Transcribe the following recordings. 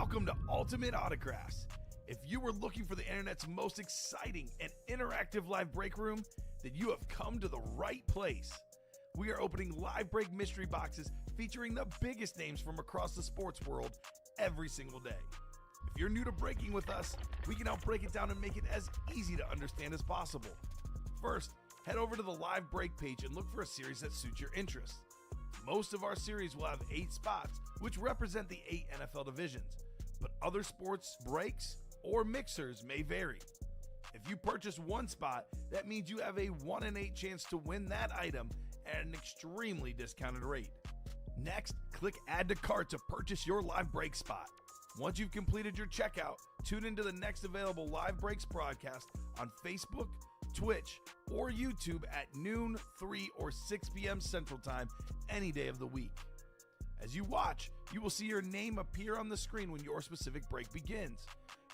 Welcome to Ultimate Autographs. If you were looking for the internet's most exciting and interactive live break room, then you have come to the right place. We are opening live break mystery boxes featuring the biggest names from across the sports world every single day. If you're new to breaking with us, we can help break it down and make it as easy to understand as possible. First, head over to the live break page and look for a series that suits your interests. Most of our series will have 8 spots, which represent the 8 NFL divisions, but other sports breaks or mixers may vary. If you purchase one spot, that means you have a 1 in 8 chance to win that item at an extremely discounted rate. Next, click Add to Cart to purchase your live break spot. Once you've completed your checkout, tune into the next available live breaks broadcast on Facebook, Twitch, or YouTube at noon, 3, or 6 p.m. Central Time any day of the week. As you watch, you will see your name appear on the screen when your specific break begins.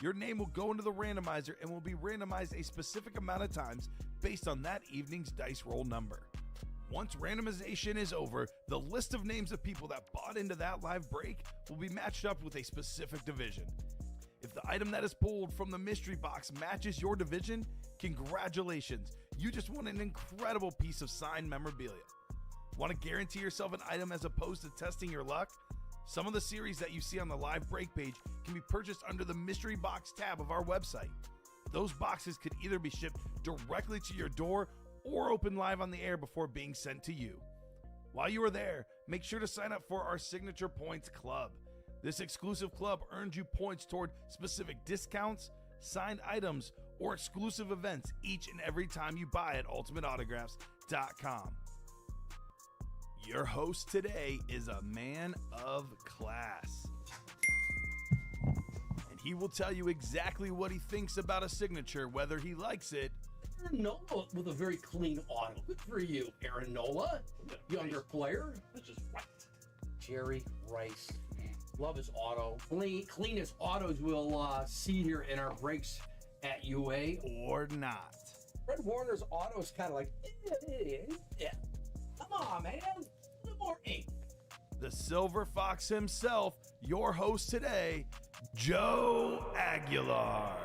Your name will go into the randomizer and will be randomized a specific amount of times based on that evening's dice roll number. Once randomization is over, the list of names of people that bought into that live break will be matched up with a specific division. If the item that is pulled from the mystery box matches your division, congratulations, you just won an incredible piece of signed memorabilia. Want to guarantee yourself an item as opposed to testing your luck? Some of the series that you see on the live break page can be purchased under the mystery box tab of our website. Those boxes could either be shipped directly to your door or open live on the air before being sent to you. While you are there, make sure to sign up for our Signature Points Club. This exclusive club earns you points toward specific discounts, signed items, or exclusive events each and every time you buy at ultimateautographs.com. Your host today is a man of class. And he will tell you exactly what he thinks about a signature, whether he likes it. Aaron Nola with a very clean auto. Good for you, Aaron Nola. Younger player. This is right. Jerry Rice. Love his auto. Cleanest autos we'll see here in our breaks at UA. Or not. Fred Warner's auto is kind of like, yeah. Come on, man. A little more ink. The Silver Fox himself, your host today, Joe Aguilar.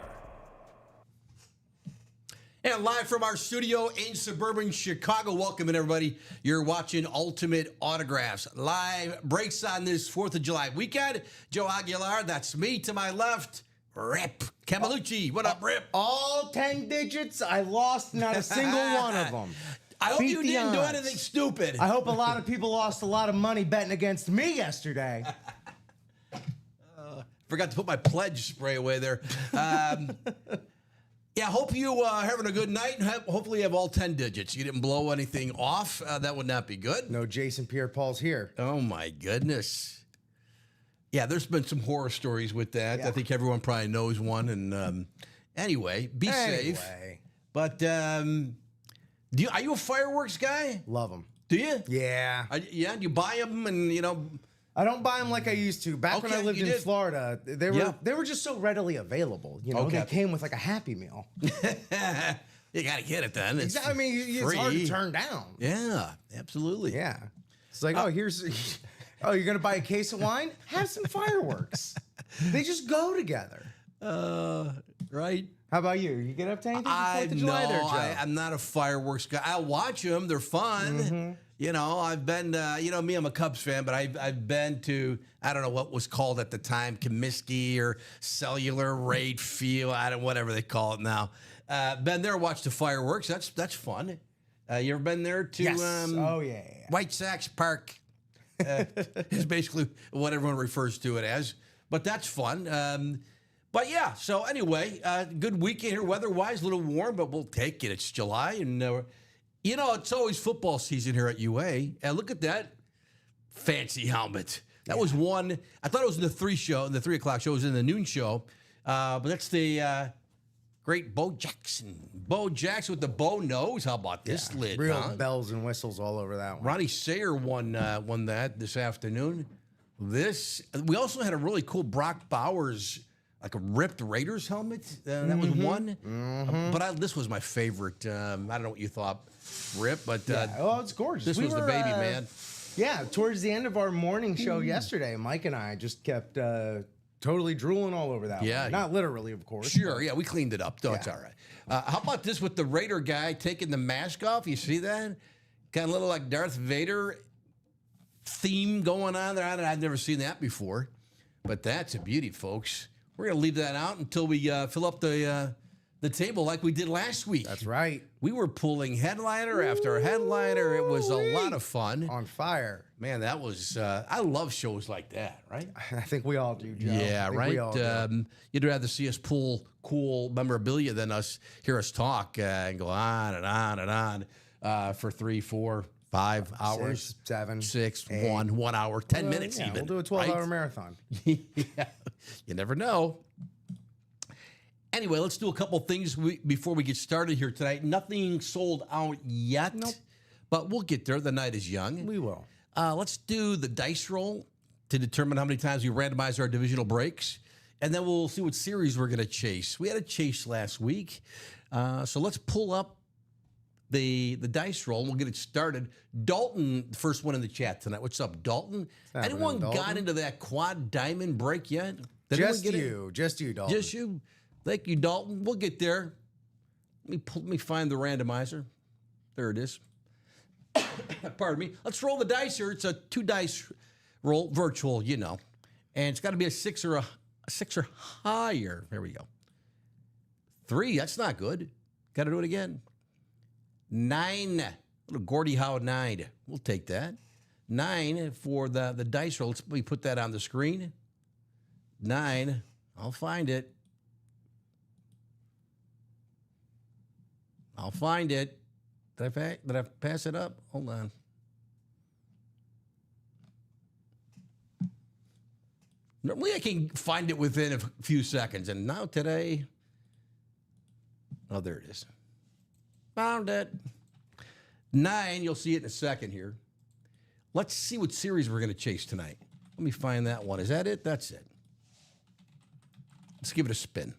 And live from our studio in suburban Chicago, welcome in everybody. You're watching Ultimate Autographs. Live breaks on this 4th of July weekend. Joe Aguilar, that's me. To my left, Rip Camalucci. What up, Rip? All 10 digits. I lost not a single one of them. I hope you didn't do anything stupid. I hope a lot of people lost a lot of money betting against me yesterday. Forgot to put my pledge spray away there. Yeah, hope you are having a good night. Hopefully you have all 10 digits. You didn't blow anything off. That would not be good. No Jason Pierre-Paul's here. Oh, my goodness. Yeah, there's been some horror stories with that. Yeah. I think everyone probably knows one. And anyway, be safe. But are you a fireworks guy? Love them. Do you? Yeah. Yeah, you buy them and, I don't buy them like I used to. Back when I lived in Florida, they were just so readily available. You know, they came with like a Happy Meal. You got to get it then. It's I mean, it's hard to turn down. Yeah, absolutely. Yeah. It's like, you're going to buy a case of wine? Have some fireworks. They just go together. Right. How about you? You get up to anything for 4th of July there, Joe? I'm not a fireworks guy. I'll watch them. They're fun. Mm-hmm. You know, I've been, me, I'm a Cubs fan, but I've been to, I don't know what was called at the time, Comiskey or Cellular Rate Field, whatever they call it now. Been there, watched the fireworks. That's fun. You ever been there to yes. White Sox Park? Is basically what everyone refers to it as. But that's fun. But yeah, so anyway, good weekend here weather-wise, a little warm, but we'll take it. It's July, and it's always football season here at UA. And look at that fancy helmet. That was one. I thought it was in the 3 o'clock show. It was in the noon show. But that's the great Bo Jackson. Bo Jackson with the bow nose. How about this lid? Real bells and whistles all over that one. Ronnie Sayer won that this afternoon. We also had a really cool Brock Bowers, like a ripped Raiders helmet. That was one. Mm-hmm. But this was my favorite. I don't know what you thought, Rip, but it's gorgeous. This was the baby, man. Yeah, towards the end of our morning show yesterday, Mike and I just kept totally drooling all over that one. Not literally, of course. Sure, yeah, we cleaned it up. No, it's all right. How about this with the Raider guy taking the mask off? You see that? Kind of a little like Darth Vader theme going on there. I've never seen that before. But that's a beauty, folks. We're going to leave that out until we fill up the table like we did last week. That's right. We were pulling headliner after headliner. It was a lot of fun. On fire. Man, that was, I love shows like that, right? I think we all do, Joe. Yeah, right. You'd rather see us pull cool memorabilia than hear us talk and go on and on and on for 3, 4, 5 hours. 6, 7, 6, 8. 1 hour, 10 minutes even. We'll do a 12-hour marathon. Yeah, you never know. Anyway, let's do a couple things before we get started here tonight. Nothing sold out yet, but we'll get there. The night is young. We will. Let's do the dice roll to determine how many times we randomize our divisional breaks, and then we'll see what series we're going to chase. We had a chase last week, so let's pull up the dice roll, and we'll get it started. Dalton, the first one in the chat tonight. What's up, Dalton? Anyone got into that quad diamond break yet? Just you, Dalton. Just you. Thank you, Dalton. We'll get there. Let me find the randomizer. There it is. Pardon me. Let's roll the dice here. It's a 2-dice roll, virtual, you know. And it's got to be a 6 or higher. There we go. 3, that's not good. Got to do it again. 9. Little Gordie Howe 9. We'll take that. 9 for the dice roll. Let me put that on the screen. 9. I'll find it. I'll find it. Did I pass it up? Hold on. Normally I can find it within a few seconds, and now today, oh, there it is. Found it. 9, you'll see it in a second here. Let's see what series we're going to chase tonight. Let me find that one. Is that it? That's it. Let's give it a spin.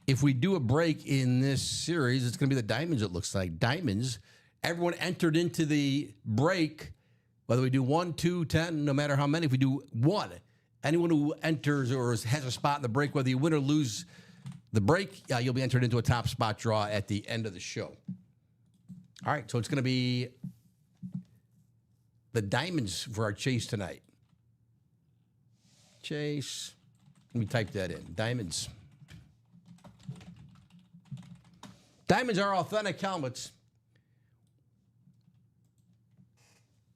If we do a break in this series, it's going to be the Diamonds, it looks like. Diamonds. Everyone entered into the break, whether we do 1, 2, 10, no matter how many. If we do 1, anyone who enters or has a spot in the break, whether you win or lose the break, you'll be entered into a top spot draw at the end of the show. All right, so it's going to be the Diamonds for our chase tonight. Chase. Let me type that in. Diamonds. Diamonds are authentic helmets.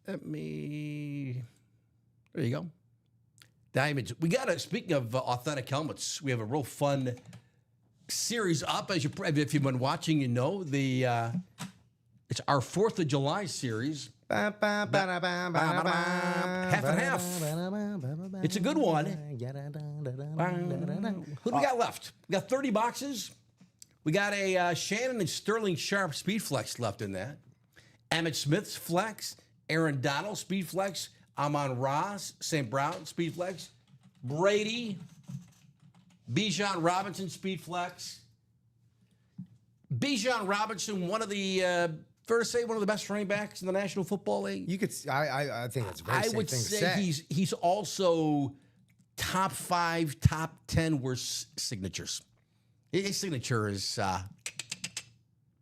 There you go. Diamonds. We got speaking of authentic helmets, we have a real fun series up. If you've been watching, you know, it's our 4th of July series. Half and half. It's a good one. Who do we got left? We got 30 boxes. We got a Shannon and Sterling Sharp Speed Flex left in that. Emmitt Smith's Flex. Aaron Donald Speed Flex. Amon Ross St. Brown Speed Flex. Brady. Bijan Robinson Speed Flex. Bijan Robinson, one of the, fair to say, one of the best running backs in the National Football League. You could, I think it's a very safe thing to say. I would say he's also top 5, top 10 worst signatures. His signature is,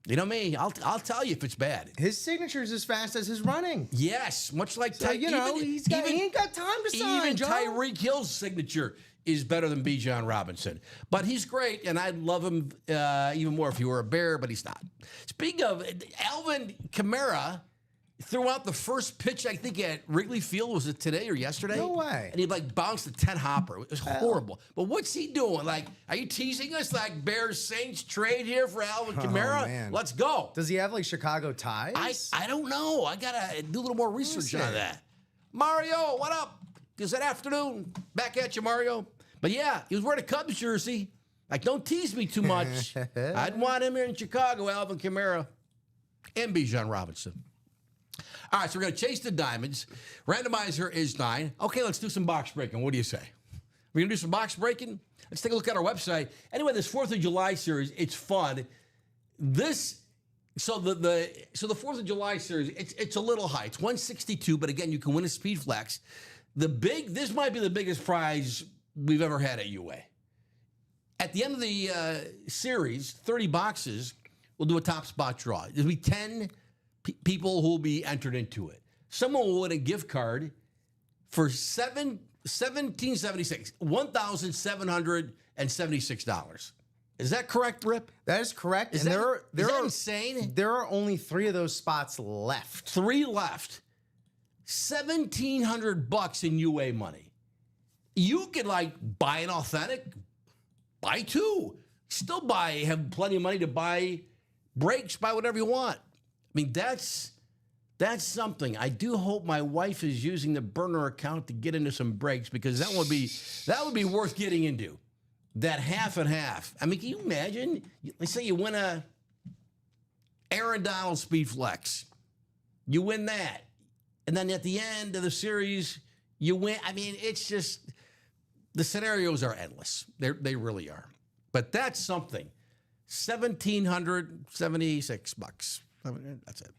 you know me, I'll tell you if it's bad. His signature is as fast as his running. Yes, much like he ain't got time to sign, even Joe. Tyreek Hill's signature is better than Bijan Robinson. But he's great, and I'd love him even more if he were a Bear, but he's not. Speaking of, Alvin Chimera threw out the first pitch, I think, at Wrigley Field. Was it today or yesterday? No way. And he, bounced a 10 hopper. It was horrible. But what's he doing? Are you teasing us like Bears-Saints trade here for Alvin Chimera? Man. Let's go. Does he have, Chicago ties? I don't know. I got to do a little more research on that. Mario, what up? Good afternoon. Back at you, Mario. But, yeah, he was wearing a Cubs jersey. Don't tease me too much. I'd want him here in Chicago, Alvin Chimera, and Bijan Robinson. All right, so we're going to chase the Diamonds. Randomizer is 9. Okay, let's do some box breaking. What do you say? We're going to do some box breaking? Let's take a look at our website. Anyway, this 4th of July series, it's fun. So the 4th of July series, it's a little high. It's 162, but again, you can win a Speed Flex. This might be the biggest prize we've ever had at UA. At the end of the series, 30 boxes, we'll do a top spot draw. There'll be 10 people who will be entered into it. Someone will win a gift card for $1,776. Is that correct, Rip? That is correct. Is that insane? There are only 3 of those spots left. 3 left. $1,700 in UA money. You could buy an authentic, buy 2, still have plenty of money to buy breaks, buy whatever you want. I mean, that's something. I do hope my wife is using the burner account to get into some breaks, because that would be worth getting into. That half and half. I mean, can you imagine? Let's say you win a Aaron Donald Speed Flex. You win that. And then at the end of the series, you win. I mean, it's just, the scenarios are endless. They really are. But that's something. $1,776. I mean, that's it.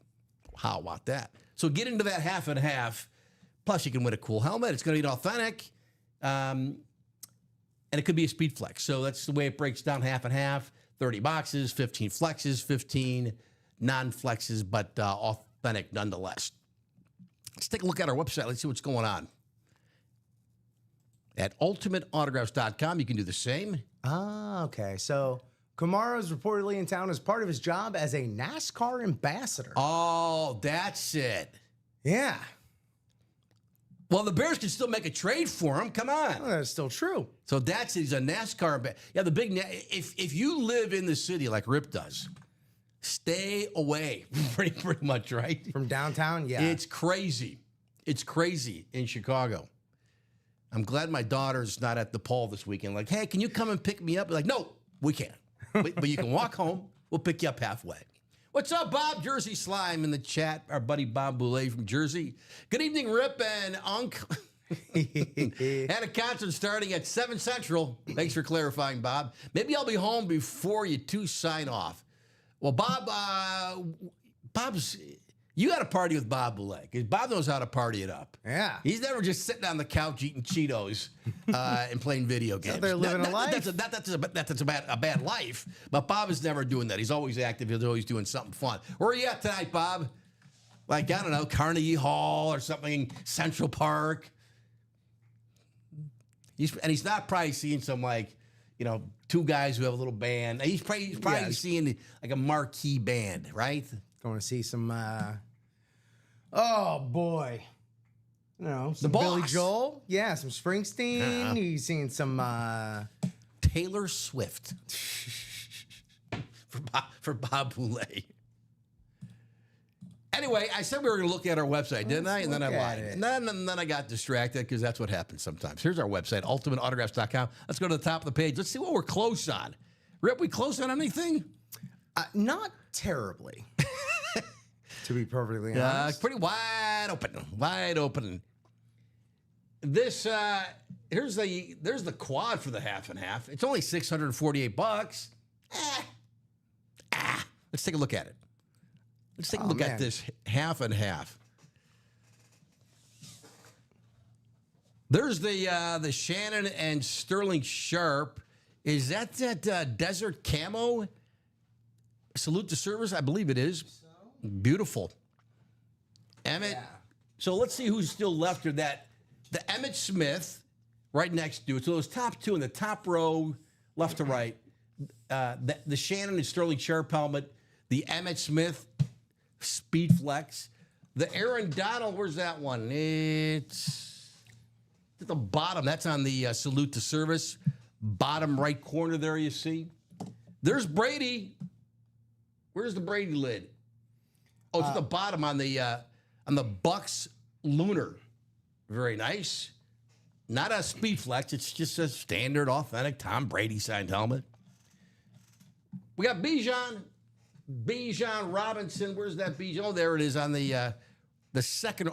How about that? So get into that half and half. Plus, you can win a cool helmet. It's going to be authentic. And it could be a Speed Flex. So that's the way it breaks down, half and half. 30 boxes, 15 flexes, 15 non-flexes, but authentic nonetheless. Let's take a look at our website. Let's see what's going on. At ultimateautographs.com, you can do the same. Ah, okay. So Chimera is reportedly in town as part of his job as a NASCAR ambassador. Oh, that's it. Yeah. Well, the Bears can still make a trade for him. Come on. Well, that's still true. So he's a NASCAR ambassador. Yeah, the big, if you live in the city like Rip does, stay away, pretty much, right? From downtown, yeah. It's crazy. It's crazy in Chicago. I'm glad my daughter's not at the Paul this weekend. Like, hey, can you come and pick me up? Like, no, we can't. But you can walk home. We'll pick you up halfway. What's up, Bob? Jersey Slime in the chat. Our buddy Bob Boulay from Jersey. Good evening, Rip and Unc. Had a concert starting at 7 Central. Thanks for clarifying, Bob. Maybe I'll be home before you 2 sign off. Well, Bob, you got to party with Bob Boulay, because Bob knows how to party it up. Yeah. He's never just sitting on the couch eating Cheetos and playing video games. They're living a life. That's a bad life, but Bob is never doing that. He's always active. He's always doing something fun. Where are you at tonight, Bob? Like, I don't know, Carnegie Hall or something, Central Park. He's not probably seeing some, 2 guys who have a little band. He's probably seeing like a marquee band, right? Going to see some, oh boy. Some Billy Joel. Yeah, some Springsteen. He's seeing some, Taylor Swift. for Bob Boulay. Anyway, I said we were going to look at our website, didn't I? And then I lied. And then I got distracted, because that's what happens sometimes. Here's our website, ultimateautographs.com. Let's go to the top of the page. Let's see what we're close on. Rip, we close on anything? Not terribly. To be perfectly honest. Pretty wide open. This, there's the quad for the half and half. It's only $648. Let's take a look at it. Let's take a look at this half and half. There's the Shannon and Sterling Sharp. Is that desert camo? Salute to service, I believe it is. Beautiful. Emmett. Yeah. So let's see who's still left of that. The Emmett Smith right next to it. So those top 2 in the top row, left to right. The Shannon and Sterling Sharp helmet. The Emmett Smith Speed Flex. The Aaron Donald, where's that one? It's at the bottom. That's on the salute to service. Bottom right corner there, you see. There's Brady. Where's the Brady lid? Oh, it's at the bottom on the Bucks Lunar. Very nice. Not a Speed Flex. It's just a standard, authentic Tom Brady signed helmet. We got Bijan Robinson. Where's that Bijan? Oh, there it is on the second.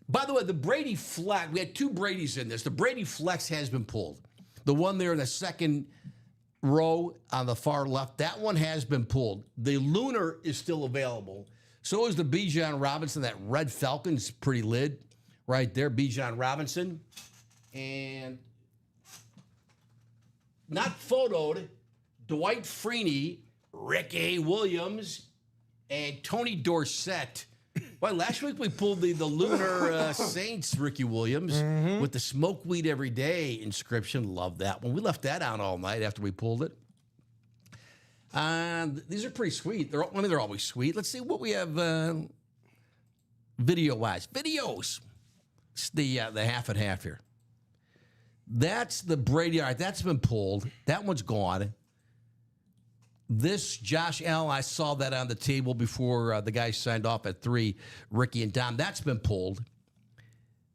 By the way, the Brady Flex. We had 2 Bradys in this. The Brady Flex has been pulled. The one there in the second row on the far left, that one has been pulled. The Lunar is still available. So is the Bijan Robinson. That red Falcon's pretty lid. right there, Bijan Robinson. And not photoed, Dwight Freeney, Ricky Williams, and Tony Dorsett. Well, last week we pulled the Lunar Saints Ricky Williams with the smoke weed every day inscription. Love that one. We left that out all night after we pulled it. These are pretty sweet. They're always sweet. Let's see what we have video-wise. Videos. It's the half and half here. That's the Brady. All right, that's been pulled. That one's gone. This Josh Allen, I saw that on the table before the guys signed off at 3, Ricky and Dom. That's been pulled.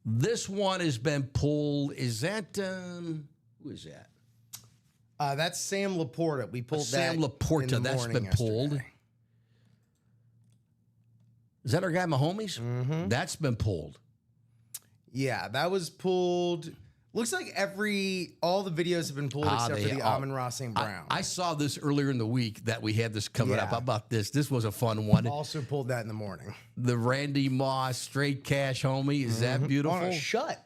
This one has been pulled. Is that, who is that? That's Sam Laporta. We pulled Sam that Laporta, in the that's morning been pulled. yesterday. Is that our guy Mahomes? That's been pulled. Yeah, that was pulled. Looks like all the videos have been pulled except for the Amon-Ra St. Brown. I saw this earlier in the week that we had this coming up. How about this? This was a fun one. Also pulled that in the morning. The Randy Moss straight cash homie. Is that beautiful? On a shut.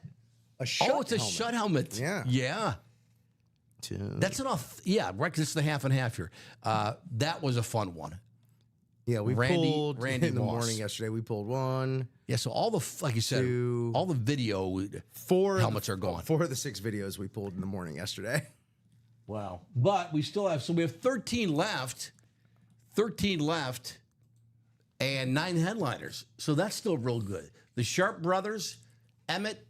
A shut. Oh, it's a helmet. shut helmet. Yeah. Yeah. That's enough. Yeah, right. 'Cause it's the half and half here. That was a fun one. Yeah, we pulled Randy in the Moss. morning yesterday. We pulled 1. Yeah, so all the, like you said, 2, all the video 4 helmets are gone. 4 of the 6 videos we pulled in the morning yesterday. Wow. But we still have, so we have 13 left. 13 left and 9 headliners. So that's still real good. The Sharp brothers, Emmett,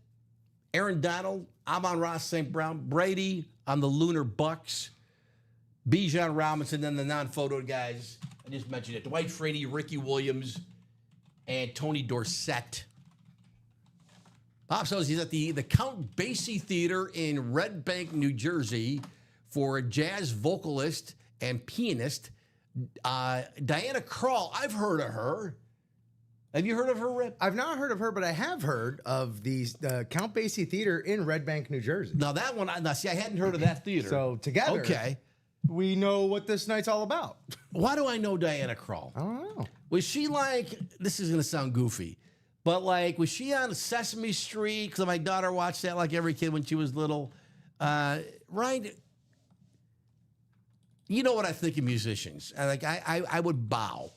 Aaron Donald, Amon-Ra St. Brown, Brady on the Lunar Bucks, Bijan Robinson, then the non-photo guys. I just mentioned it. Dwight Freeney, Ricky Williams, and Tony Dorsett. Bob says he's at the Count Basie Theater in Red Bank, New Jersey for a jazz vocalist and pianist, Diana Krall. I've heard of her. Have you heard of her, Rip? I've not heard of her, but I have heard of the Count Basie Theater in Red Bank, New Jersey. Now that one, I hadn't heard of that theater. So together, okay, we know what this night's all about. Why do I know Diana Krall? I don't know. Was she like, this is going to sound goofy, but like, was she on Sesame Street? Because my daughter watched that like every kid when she was little. Right? You know what I think of musicians. I would bow.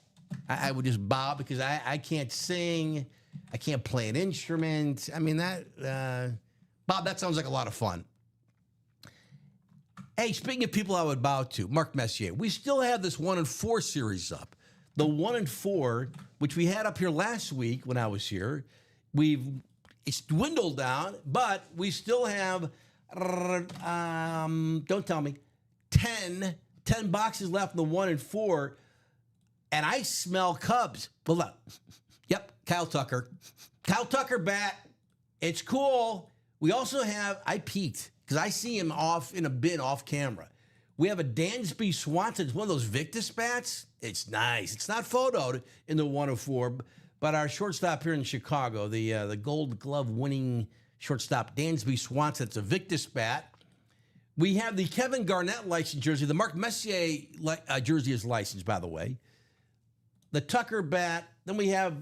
I would just bow because I can't sing. I can't play an instrument. I mean, Bob, that sounds like a lot of fun. Hey, speaking of people I would bow to, Mark Messier, we still have this 1 and 4 series up. The 1 and 4, which we had up here last week when I was here, it's dwindled down, but we still have, don't tell me, 10 boxes left in the 1 and 4, and I smell Cubs. Hold on. Yep, Kyle Tucker. Kyle Tucker bat. It's cool. We also have, I peeked, because I see him off in a bin off camera. We have a Dansby Swanson. It's one of those Victus bats. It's nice. It's not photoed in the 104, but our shortstop here in Chicago, the Gold Glove winning shortstop, Dansby Swanson. It's a Victus bat. We have the Kevin Garnett licensed jersey. The Mark Messier jersey is licensed, by the way. The Tucker bat. Then we have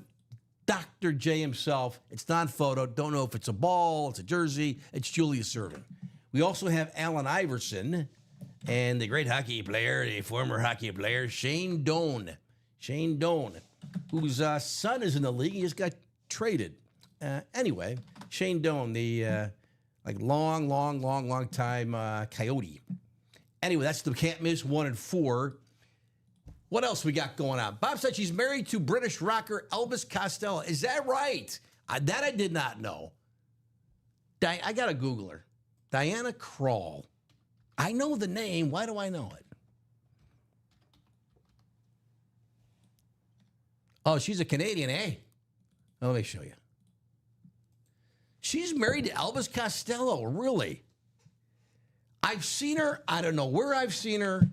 Dr. J himself. It's non-photo. Don't know if it's a ball, it's a jersey. It's Julius Erving. We also have Allen Iverson and the great hockey player, the former hockey player, Shane Doan. Shane Doan, whose son is in the league. He just got traded. Anyway, Shane Doan, the long time Coyote. Anyway, that's the can't miss 1 and 4. What else we got going on? Bob said she's married to British rocker Elvis Costello. Is that right? That I did not know. I got to Google her. Diana Krall. I know the name. Why do I know it? Oh, she's a Canadian, eh? Let me show you. She's married to Elvis Costello, really? I've seen her. I don't know where I've seen her.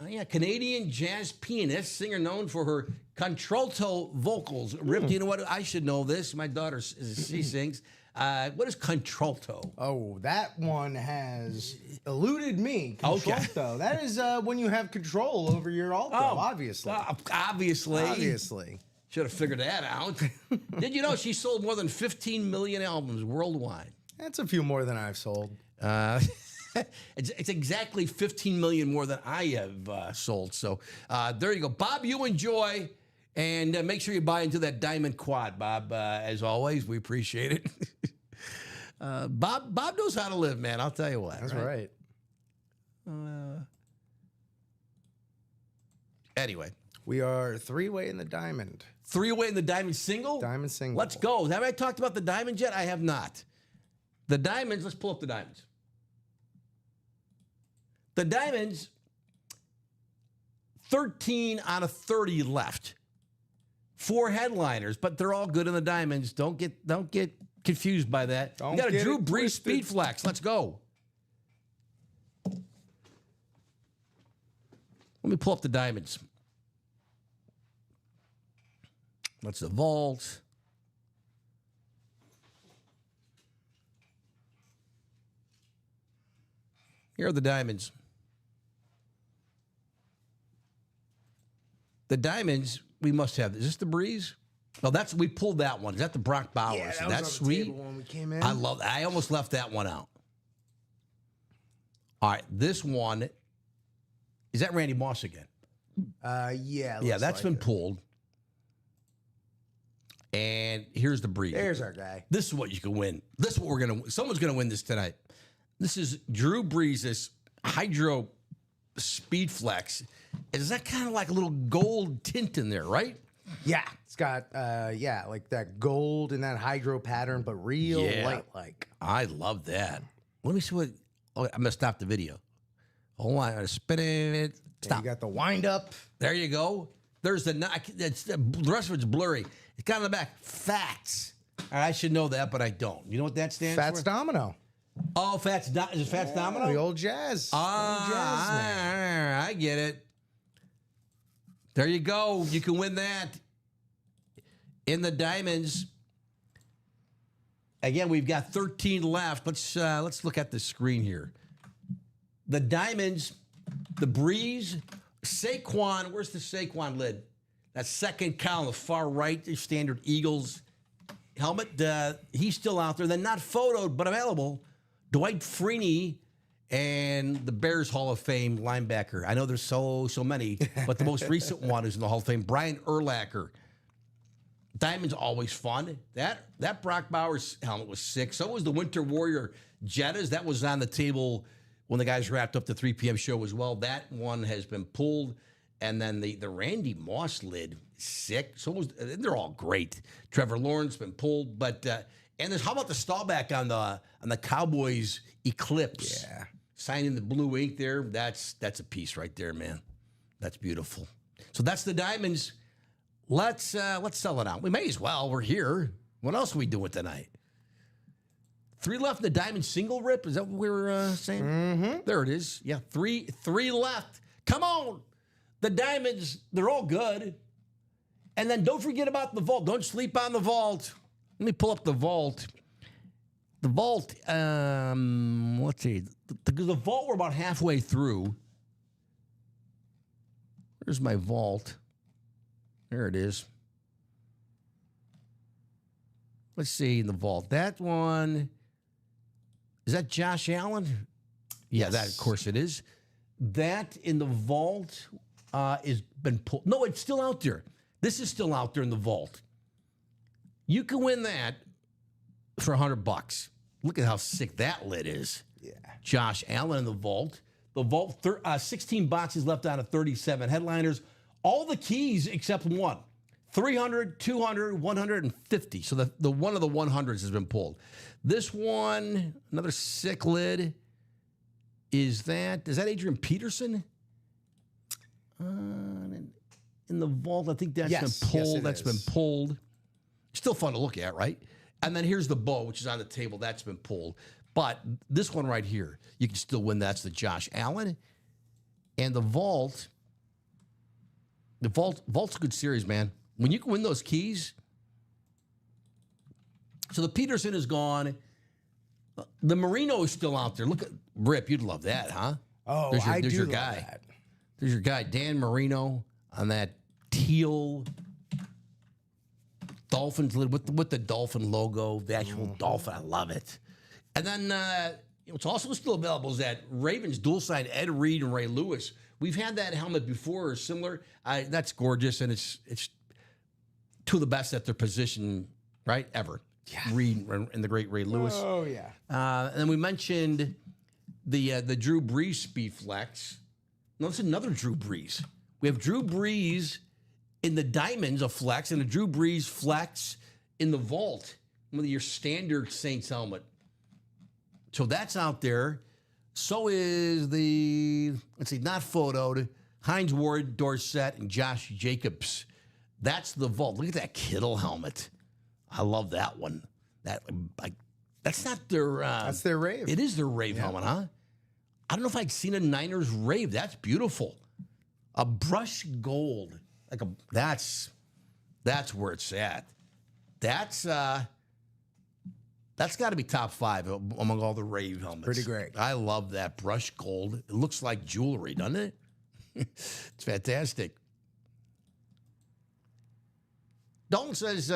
Yeah, Canadian jazz pianist, singer known for her contralto vocals. Rip, do you know what? I should know this. My daughter, she sings. What is contralto? Oh, that one has eluded me. Contralto. Okay. That is when you have control over your alto, obviously. Obviously. Obviously. Should have figured that out. Did you know she sold more than 15 million albums worldwide? That's a few more than I've sold. It's exactly 15 million more than I have sold. So there you go. Bob, you enjoy. And make sure you buy into that diamond quad, Bob. As always, we appreciate it. Bob knows how to live, man. I'll tell you what. That's right. Anyway. We are 3-way in the diamond. 3-way in the diamond single? Diamond single. Let's go. Have I talked about the diamonds yet? I have not. The diamonds, let's pull up the diamonds. The diamonds, 13 out of 30 left. 4 headliners, but they're all good in the diamonds. Don't get confused by that. We got a Drew Brees Speed Flex. Let's go. Let me pull up the diamonds. That's the vault. Here are the diamonds. The diamonds, we must have. Is this the Breeze? No, we pulled that one. Is that the Brock Bowers? Yeah, that that's was on sweet. the table when we came in. I love that. I almost left that one out. All right, this one, is that Randy Moss again? Yeah. Yeah, that's been pulled. And here's the Breeze. There's our guy. This is what you can win. This is what we're going to someone's going to win this tonight. This is Drew Brees' Hydro Speed Flex. Is that kind of like a little gold tint in there, right? Yeah. It's got, like that gold and that hydro pattern, but real light like. I love that. Let me see what. Oh, I'm going to stop the video. Hold on. I'm going to spin it. Stop. You got the wind up. There you go. There's the rest of it's blurry. It's got on the back. Fats. I should know that, but I don't. You know what that stands Fats for? Domino. Oh, Fats. Is it Fats Domino? The old jazz. Old jazz man. I get it. There you go. You can win that. In the diamonds. Again, we've got 13 left. Let's look at the screen here. The diamonds, the Breeze, Saquon. Where's the Saquon lid? That second column, the far right, the standard Eagles helmet. He's still out there. Then not photoed, but available. Dwight Freeney and the Bears Hall of Fame linebacker. I know there's so many, but the most recent one is in the Hall of Fame. Brian Urlacher. Diamond's always fun. That Brock Bowers helmet was sick. So was the Winter Warrior Jettas. That was on the table when the guys wrapped up the 3 p.m. show as well. That one has been pulled. And then the Randy Moss lid, sick. They're all great. Trevor Lawrence been pulled, but and how about the stallback on the Cowboys Eclipse? Yeah, signing the blue ink there. That's a piece right there, man. That's beautiful. So that's the diamonds. Let's sell it out. We may as well. We're here. What else are we doing tonight? 3 left in the diamond single rip. Is that what we were saying? Mm-hmm. There it is. Yeah, three left. Come on. The diamonds, they're all good. And then don't forget about the vault. Don't sleep on the vault. Let me pull up the vault. The vault, let's see. The vault, we're about halfway through. Where's my vault? There it is. Let's see in the vault. That one, is that Josh Allen? Yeah, that, of course it is. That in the vault is been pulled. No, it's still out there. This is still out there in the vault. You can win that for $100. Look at how sick that lid is. Yeah. Josh Allen in the vault. The vault, 16 boxes left out of 37 headliners. All the keys except one. 300, 200, 150. So the one of the 100s has been pulled. This one, another sick lid. Is that Adrian Peterson? In the vault, I think that's been pulled. That's been pulled. Still fun to look at, right? And then here's the bow, which is on the table. That's been pulled. But this one right here, you can still win. That's the Josh Allen. And the vault's a good series, man. When you can win those keys. So the Peterson is gone. The Marino is still out there. Look at Rip. You'd love that, huh? Oh, there's your guy. That. There's your guy, Dan Marino, on that teal Dolphins lid with the Dolphin logo, the actual Dolphin. I love it. And then what's also still available is that Ravens dual side Ed Reed and Ray Lewis. We've had that helmet before or similar. That's gorgeous, and it's two of the best at their position, right, ever. Yeah. Reed and the great Ray Lewis. Oh, yeah. And then we mentioned the Drew Brees Speed Flex. No, it's another Drew Brees. We have Drew Brees in the diamonds of flex and a Drew Brees flex in the vault with your standard Saints helmet. So that's out there. So is not photoed, Hines Ward, Dorsett, and Josh Jacobs. That's the vault. Look at that Kittle helmet. I love that one. That's not their... that's their rave. It is their rave helmet, huh? I don't know if I'd seen a Niners rave. That's beautiful. A brush gold. That's where it's at. That's got to be top 5 among all the rave helmets. Pretty great. I love that brush gold. It looks like jewelry, doesn't it? It's fantastic. Dalton says,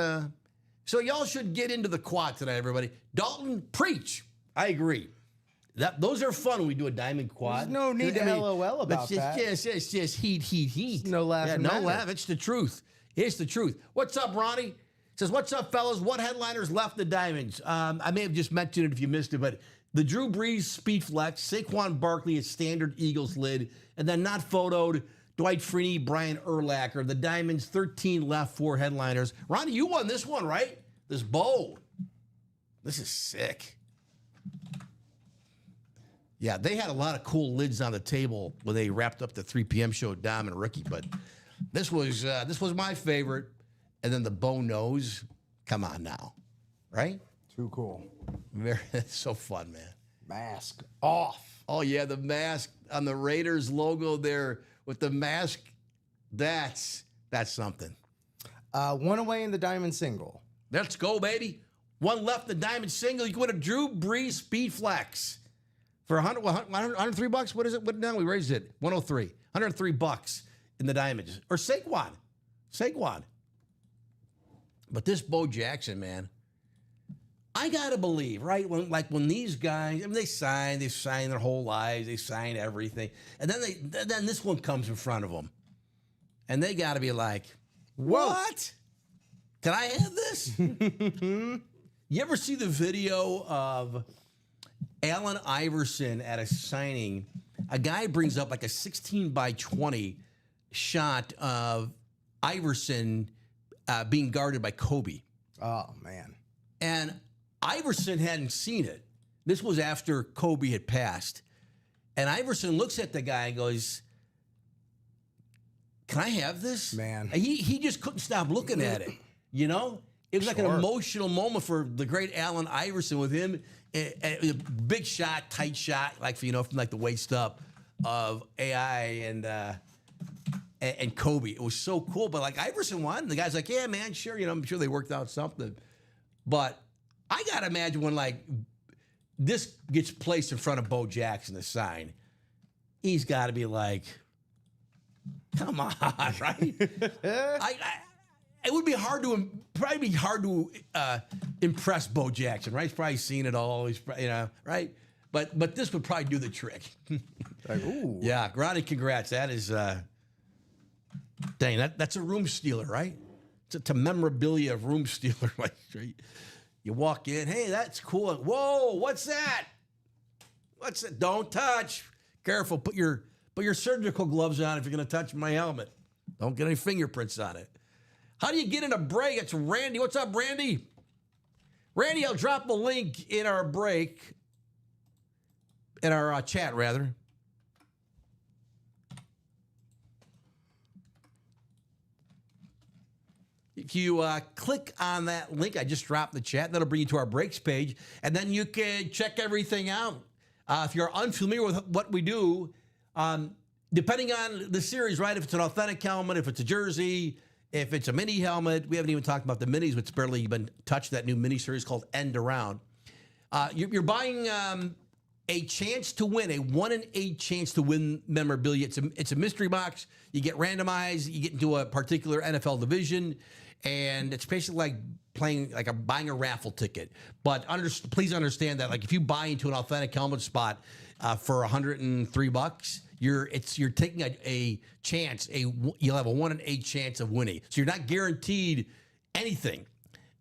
so y'all should get into the quad tonight, everybody. Dalton, preach. I agree. Those are fun when we do a diamond quad. There's no need to LOL about that. It's just heat. No laughing no matter. laugh. It's the truth. It's the truth. What's up, Ronnie? Says, what's up, fellas? What headliners left the diamonds? I may have just mentioned it if you missed it, but the Drew Brees Speed Flex, Saquon Barkley, a standard Eagles lid, and then not photoed, Dwight Freeney, Brian Urlacher. The diamonds, 13 left, 4 headliners. Ronnie, you won this one, right? This bowl. This is sick. Yeah, they had a lot of cool lids on the table when they wrapped up the 3 p.m. show, Dom and Ricky, but this was my favorite. And then the bow nose, come on now, right? Too cool. It's so fun, man. Mask off. Oh, yeah, the mask on the Raiders logo there with the mask. That's something. One away in the diamond single. Let's go, baby. One left the diamond single. You can win a Drew Brees Speed Flex for $103. What is it? What now? We raised it. 103. $103 in the diamonds. Or Saquon. But this Bo Jackson, man, I gotta believe, right? When these guys, I mean, they sign their whole lives, they sign everything, and then this one comes in front of them, and they gotta be like, what? Can I have this? You ever see the video of Allen Iverson at a signing? A guy brings up like a 16x20 shot of Iverson being guarded by Kobe. Oh, man. And Iverson hadn't seen it. This was after Kobe had passed. And Iverson looks at the guy and goes, can I have this? Man. And he just couldn't stop looking at it, you know? It was like an emotional moment for the great Allen Iverson with him. A big shot, tight shot, from like the waist up of AI and Kobe. It was so cool. But like Iverson won. The guy's like, yeah, man, sure. I'm sure they worked out something. But I got to imagine when like this gets placed in front of Bo Jackson, the sign, he's got to be like, come on, right? It would be hard to impress Bo Jackson, right? He's probably seen it all. He's, right? But this would probably do the trick. Like, ooh. Yeah, Ronnie, congrats. That is, dang, that's a room stealer, right? It's a memorabilia room stealer. Right? You walk in, hey, that's cool. Whoa, what's that? What's it? Don't touch. Careful. Put your surgical gloves on if you're going to touch my helmet. Don't get any fingerprints on it. How do you get in a break? It's Randy. What's up, Randy? Randy, I'll drop a link in our break, in our chat, rather. If you click on that link, I just dropped the chat. That'll bring you to our breaks page, and then you can check everything out. If you're unfamiliar with what we do, depending on the series, right? If it's an authentic helmet, if it's a jersey, if it's a mini helmet, we haven't even talked about the minis, which barely been touched. That new mini series called End Around. You're buying a chance to win, a 1 in 8 chance to win memorabilia. It's a mystery box. You get randomized. You get into a particular NFL division. and it's basically like playing buying a raffle ticket. But please understand that if you buy into an authentic helmet spot for $103, you're taking a chance. You'll have a 1 in 8 chance of winning. So you're not guaranteed anything.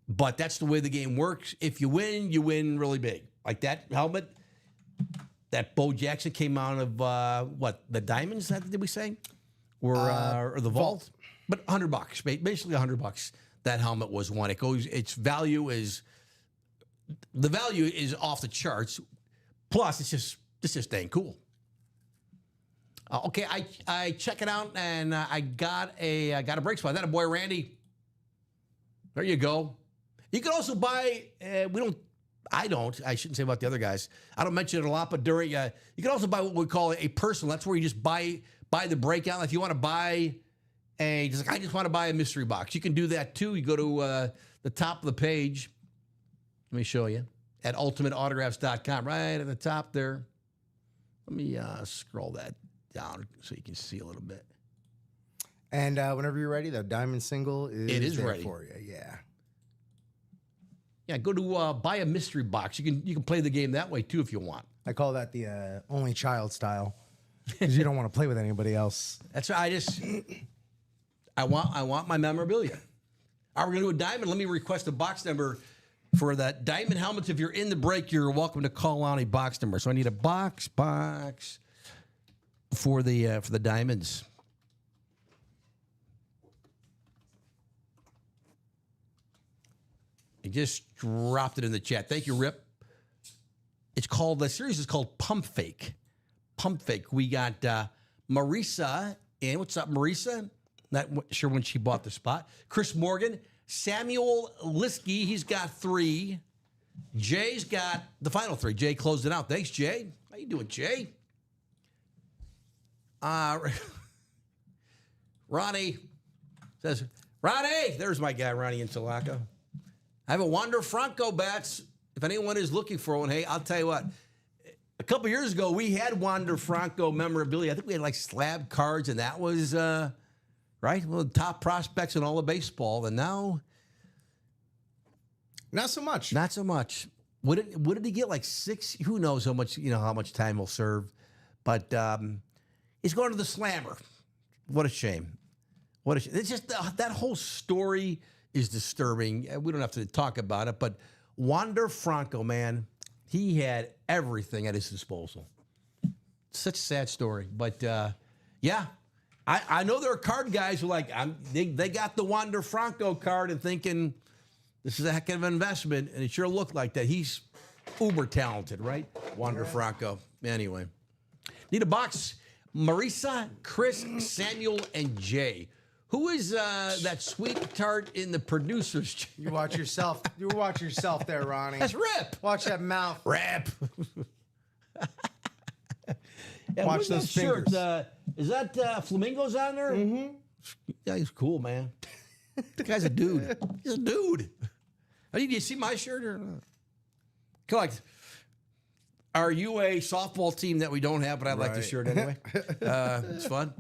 But that's the way the game works. If you win really big. Like that helmet that Bo Jackson came out of the Diamonds? Did we say, or the Vault? But $100, basically $100. That helmet was one. Its value is off the charts. Plus, it's just dang cool. Okay, I check it out, and I got a break spot. That a boy, Randy. There you go. You can also buy. I shouldn't say about the other guys. I don't mention it a lot, but during you can also buy what we call a personal. That's where you just buy the breakout. If you want to buy I just want to buy a mystery box, you can do that too. You go to the top of the page. Let me show you at ultimateautographs.com. Right at the top there. Let me scroll that down so you can see a little bit. And whenever you're ready, the diamond single is there ready for you. Yeah. Yeah, go to buy a mystery box. You can play the game that way too if you want. I call that the only child style because you don't want to play with anybody else. That's right. I want my memorabilia. Are we going to do a diamond? Let me request a box number for that diamond helmets. If you're in the break, you're welcome to call on a box number. So I need a box for the diamonds. I just dropped it in the chat. Thank you, Rip. The series is called Pump Fake. Pump Fake. We got Marica, and what's up, Marica? Not sure when she bought the spot. Chris Morgan, Samuel Liskey, he's got 3. Jay's got the final 3. Jay closed it out. Thanks, Jay. How you doing, Jay? Ronnie says, Ronnie, there's my guy, Ronnie in Tulaco. I have a Wander Franco bats. If anyone is looking for one, hey, I'll tell you what. A couple years ago, we had Wander Franco memorabilia. I think we had slab cards, and that was right, one of the top prospects in all of baseball. And now, not so much. Not so much. What did he get? 6? Who knows how much time he'll serve? But he's going to the Slammer. What a shame. It's just that whole story is disturbing. We don't have to talk about it, but Wander Franco, man, he had everything at his disposal. Such a sad story, but yeah, I know there are card guys who they got the Wander Franco card and thinking this is a heck of an investment, and it sure looked like that. He's uber talented, right? Wander Franco. Anyway, need a box. Marica, Chris, Samuel, and Jay. Who is that sweet tart in the producer's? You watch yourself. You watch yourself there, Ronnie. That's Rip. Watch that mouth. Rip. Yeah, watch those fingers. Shirt? Is that Flamingos on there? Mm-hmm. Yeah, he's cool, man. The guy's a dude. He's a dude. Do you see my shirt or not? Come on. Are you a softball team that we don't have, but I like the shirt anyway? It's fun.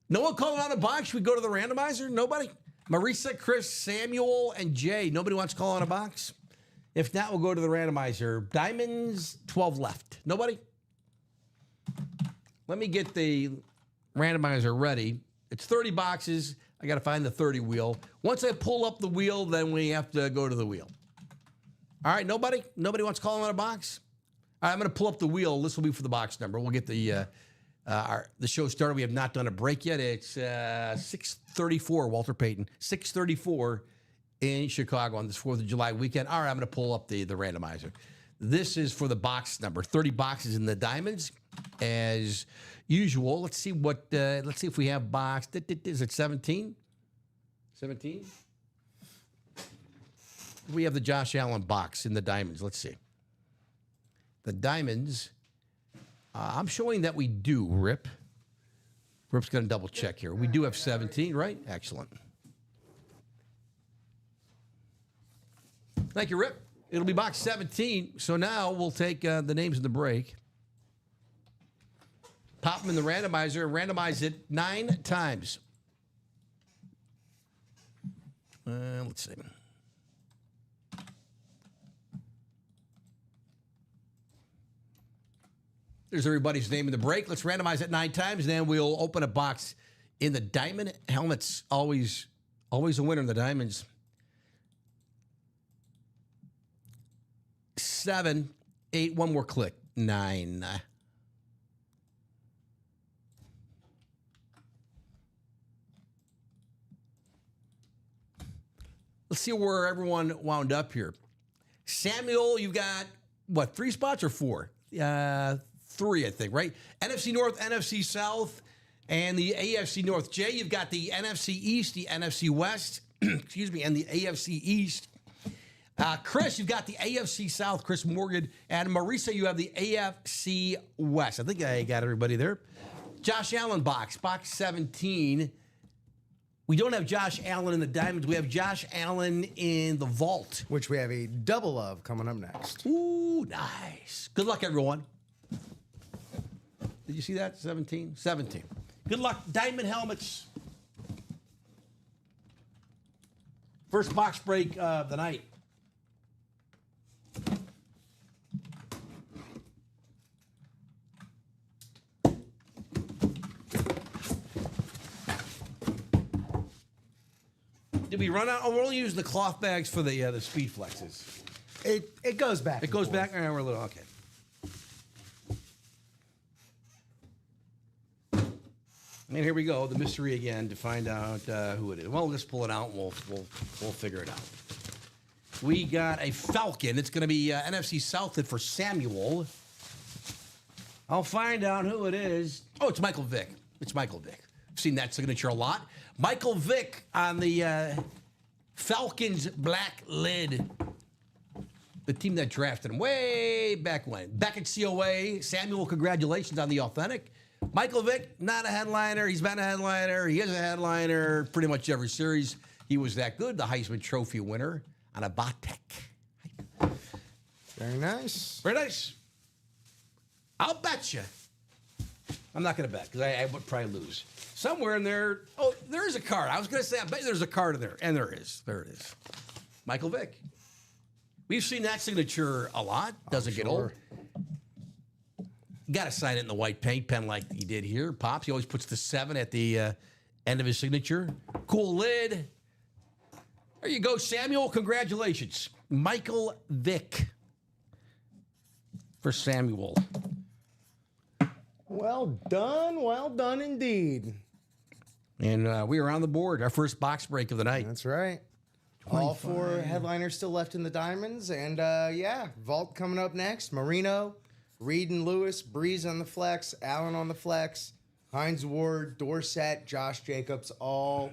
No one calling on a box? Should we go to the randomizer? Nobody? Marica, Chris, Samuel, and Jay. Nobody wants to call on a box? If not, we'll go to the randomizer. Diamonds, 12 left. Nobody? Let me get the randomizer ready. It's 30 boxes. I got to find the 30 wheel. Once I pull up the wheel, then we have to go to the wheel. All right, nobody? Nobody wants to call on a box? All right, I'm going to pull up the wheel. This will be for the box number. We'll get the show started. We have not done a break yet. It's 6:34, Walter Payton. 6:34 in Chicago on this 4th of July weekend. All right, I'm going to pull up the randomizer. This is for the box number. 30 boxes in the diamonds. As usual, let's see if we have box. Is it 17? 17? We have the Josh Allen box in the diamonds. Let's see. The diamonds, I'm showing that we do, Rip. Rip's going to double check here. We do have 17, right? Excellent. Thank you, Rip. It'll be box 17. So now we'll take the names in the break. Pop them in the randomizer and randomize it 9 times. Let's see. There's everybody's name in the break. Let's randomize it 9 times, and then we'll open a box in the diamond helmets. Always a winner in the diamonds. 7, 8, one more click. 9. Let's see where everyone wound up here. Samuel, you've got, what, 3 spots or 4? 3, I think, right? NFC North, NFC South, and the AFC North. Jay, you've got the NFC East, the NFC West, excuse me, and the AFC East. Chris, you've got the AFC South, Chris Morgan, and Marica, you have the AFC West. I think I got everybody there. Josh Allen box 17. We don't have Josh Allen in the diamonds. We have Josh Allen in the vault. Which we have a double of coming up next. Ooh, nice. Good luck, everyone. Did you see that? 17? 17. Good luck. Diamond helmets. First box break of the night. Did we run out? Oh, we're only using the cloth bags for the speed flexes. It goes back. It goes back. We're a little okay. And here we go, the mystery again to find out who it is. Well, let's pull it out and we'll figure it out. We got a Falcon. It's going to be NFC South for Samuel. I'll find out who it is. Oh, it's Michael Vick. It's Michael Vick. I've seen that signature a lot. Michael Vick on the Falcons black lid. The team that drafted him way back when. Back at COA. Samuel, congratulations on the authentic. Michael Vick, not a headliner. He's been a headliner. He is a headliner pretty much every series. He was that good. The Heisman Trophy winner on a Batek. Very nice. Very nice. I'll bet you. I'm not going to bet because I would probably lose. Somewhere in there, oh, there is a card. I was going to say, I bet there's a card in there. And there is. There it is. Michael Vick. We've seen that signature a lot. Doesn't get old. Got to sign it in the white paint pen like he did here. Pops, he always puts the 7 at the end of his signature. Cool lid. There you go, Samuel. Congratulations. Michael Vick for Samuel. Well done indeed. And we are on the board. Our first box break of the night. That's right. 25. All 4 headliners still left in the diamonds. And yeah, vault coming up next. Marino, Reed and Lewis, Breeze on the flex, Allen on the flex, Hines Ward, Dorsett, Josh Jacobs, all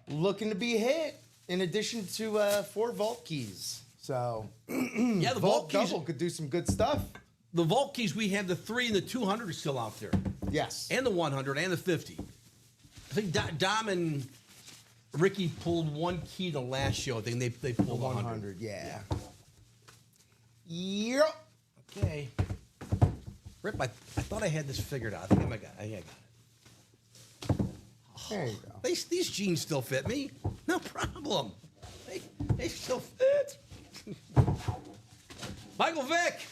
looking to be hit in addition to 4 vault keys. So yeah, the vault keys double could do some good stuff. The vault keys, we have the 3 and the 200 are still out there. Yes. And the 100 and the 50. I think Dom and Ricky pulled 1 key the last show. I think they pulled 100. Yeah. Yep. Okay. Rip, I thought I had this figured out. I think I got it. There you go. These jeans still fit me. No problem. They still fit. Michael Vick.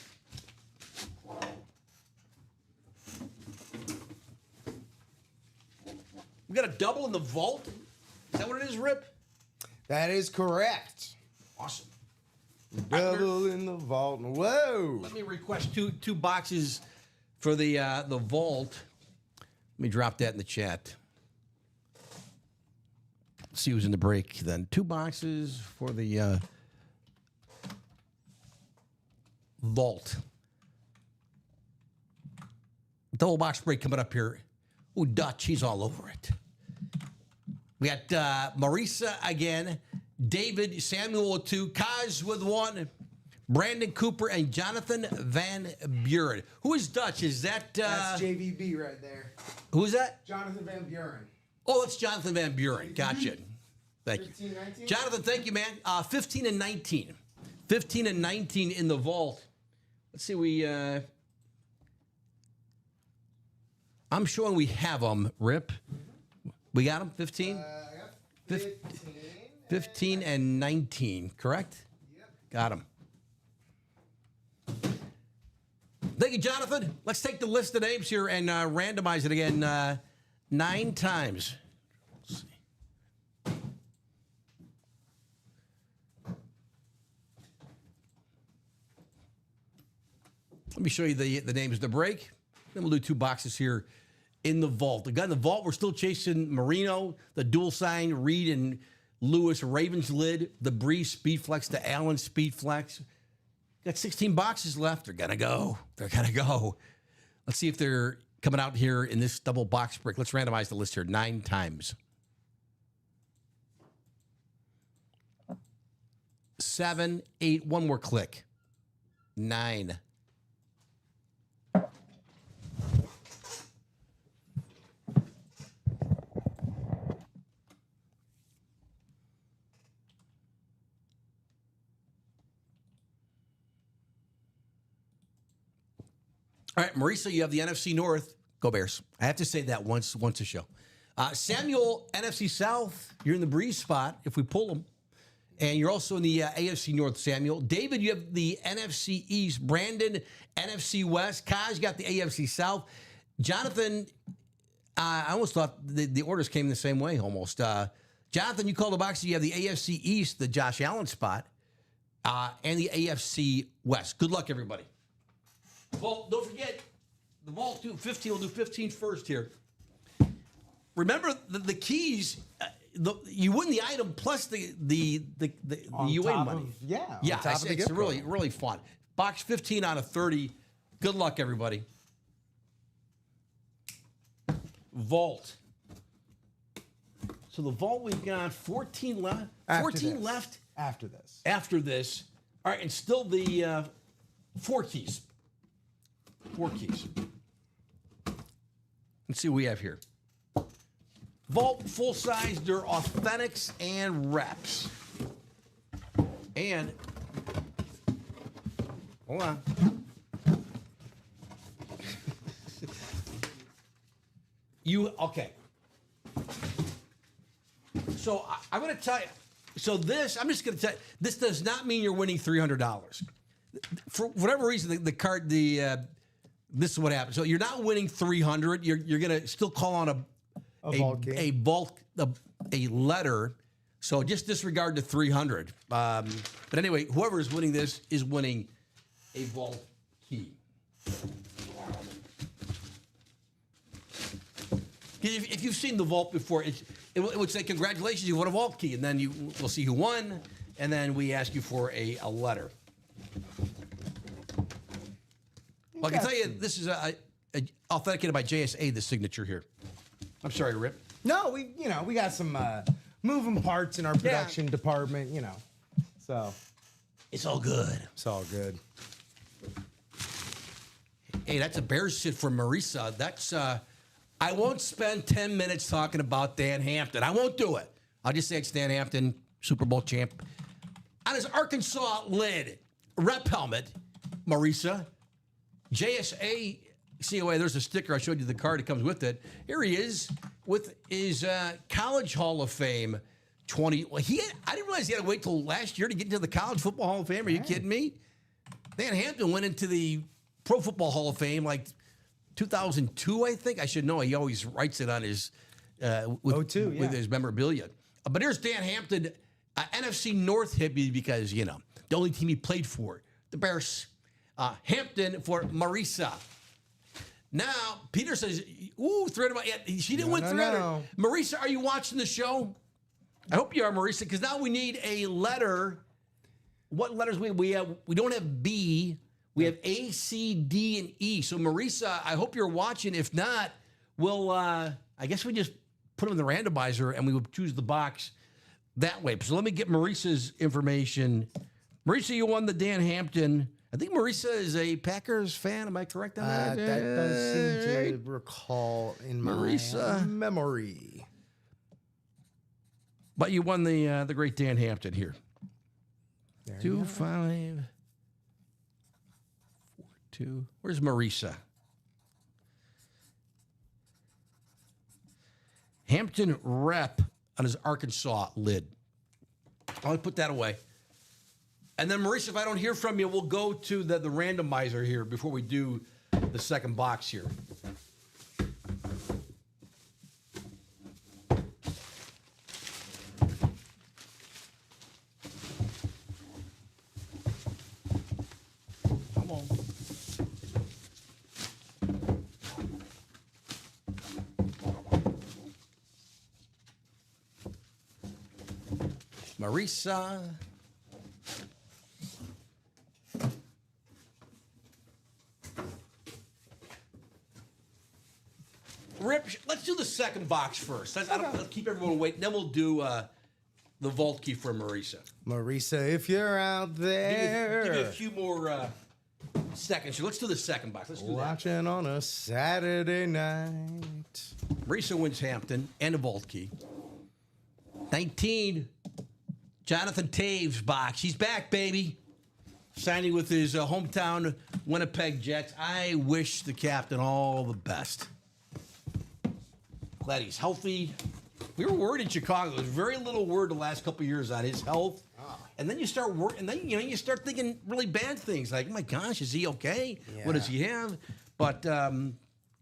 We got a double in the vault. Is that what it is, Rip? That is correct. Awesome. Double in the vault. Whoa. Let me request two boxes for the vault. Let me drop that in the chat. See who's in the break then. 2 boxes for the vault. Double box break coming up here. Ooh, Dutch, he's all over it. We got Marica again, David Samuel with 2, Kaz with 1, Brandon Cooper, and Jonathan Van Buren. Who is Dutch? Is that... That's JVB right there. Who is that? Jonathan Van Buren. Oh, that's Jonathan Van Buren. Gotcha. Thank you. 15, 19? Jonathan, thank you, man. 15 and 19. 15 and 19 in the vault. Let's see, I'm showing we have them, Rip. We got them, 15? I got 15. 15 and 19, correct? Yep. Got him. Thank you, Jonathan. Let's take the list of names here and randomize it again 9 times. Let's see. Let me show you the names of the break. Then we'll do 2 boxes here in the vault. Again, the vault, we're still chasing Marino, the dual sign, Reed and Lewis, Ravens lid, the Breeze Speed Flex, the Allen Speed Flex. Got 16 boxes left. They're going to go. They're going to go. Let's see if they're coming out here in this double box break. Let's randomize the list here 9 times. 7, 8, one more click. 9. All right, Marica, you have the NFC North. Go Bears. I have to say that once a show. Samuel, NFC South. You're in the Breeze spot if we pull them. And you're also in the AFC North, Samuel. David, you have the NFC East. Brandon, NFC West. Kaz, you got the AFC South. Jonathan, I almost thought the orders came the same way almost. Jonathan, you call the box. You have the AFC East, the Josh Allen spot, and the AFC West. Good luck, everybody. Well, don't forget, the vault 15 will do 15 first here. Remember the keys. You win the item plus the UA money. Yeah. It's really fun. Box 15 out of 30. Good luck, everybody. Vault. So the vault, we've got 14 left. 14 left After this. after this. All right, and still the 4 keys. 4 keys. Let's see what we have here. Vault, full size, they're authentics and reps. And, hold on. Okay. So I'm going to tell you. So I'm just going to tell you, this does not mean you're winning $300. For whatever reason, the card, this is what happens. So you're not winning $300. You're going to still call on a letter. So just disregard the $300. But anyway, whoever is winning this is winning a vault key. If you've seen the vault before, it would say, congratulations, you won a vault key. And then we'll see who won. And then we ask you for a letter. Well, I can tell you, this is authenticated by JSA, the signature here. I'm sorry, Rip. No, we got some moving parts in our production department, So it's all good. It's all good. Hey, that's a Bears sit for Marica. That's I won't spend 10 minutes talking about Dan Hampton. I won't do it. I'll just say it's Dan Hampton, Super Bowl champ. On his Arkansas lid, rep helmet, Marica, JSA COA, there's a sticker. I showed you the card. It comes with it. Here he is with his College Hall of Fame 20. Well, I didn't realize he had to wait till last year to get into the College Football Hall of Fame. Are you kidding me? Dan Hampton went into the Pro Football Hall of Fame like 2002, I think. I should know. He always writes it on his with his memorabilia. But here's Dan Hampton, NFC North hippie because, the only team he played for, the Bears. Hampton for Marica. Now, Peter says, ooh, 300. Yeah, she didn't win 300. No. Marica, are you watching the show? I hope you are, Marica, because now we need a letter. What letters we have? We don't have B. We have A, C, D, and E. So, Marica, I hope you're watching. If not, we'll, I guess we just put them in the randomizer and we would choose the box that way. So let me get Marica's information. Marica, you won the Dan Hampton. I think Marica is a Packers fan. Am I correct on that? That does seem to recall in my memory. But you won the great Dan Hampton here. 2, 5, 4, 2. Where's Marica? Hampton rep on his Arkansas lid. I'll put that away. And then, Marica, if I don't hear from you, we'll go to the randomizer here before we do the second box here. Come on. Marica. Rip, let's do the second box first. I'll keep everyone waiting. Then we'll do the vault key for Marica. Marica, if you're out there. Give me a few more seconds. Let's do the second box. Let's do Watching on a Saturday night. that. Marica wins Hampton and a vault key. 19, Jonathan Taves box. He's back, baby. Signing with his hometown Winnipeg Jets. I wish the captain all the best. Glad he's healthy. We were worried in Chicago. There was very little word the last couple of years on his health. And then you start and then you start thinking really bad things like, oh my gosh, is he okay? Yeah. What does he have? But go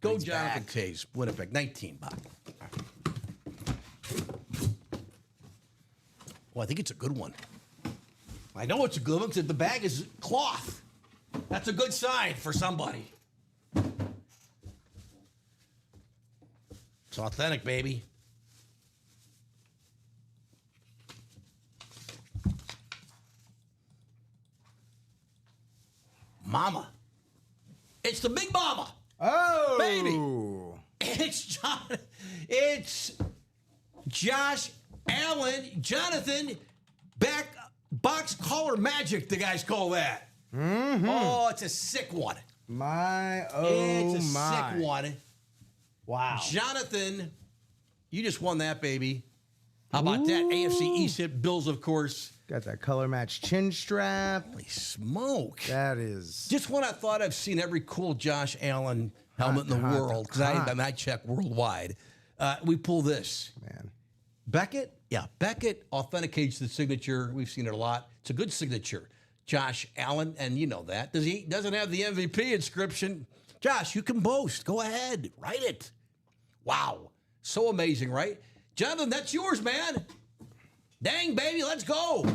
He's Jonathan back. Taves, Winnipeg, 19 bucks. Well, I think it's a good one. I know it's a good one because the bag is cloth. That's a good sign for somebody. It's authentic, baby. Mama. It's the big mama. Oh, Baby. It's Josh Allen, Jonathan, box collar magic, the guys call that. Mm-hmm. Oh, it's a sick one. It's It's a sick one. Wow. Jonathan, you just won that, baby. How about that? AFC East hit Bills, of course. Got that color match chin strap. Holy smoke. That is. Just when I thought I've seen every cool Josh Allen helmet in the Hot, world, because hot. I check worldwide, we pull this. Man. Beckett? Yeah, Beckett authenticates the signature. We've seen it a lot. It's a good signature. Josh Allen, and you know that. Doesn't have the MVP inscription. Josh, you can boast. Go ahead. Write it. Wow. So amazing, right? Jonathan, that's yours, man. Dang, baby, let's go.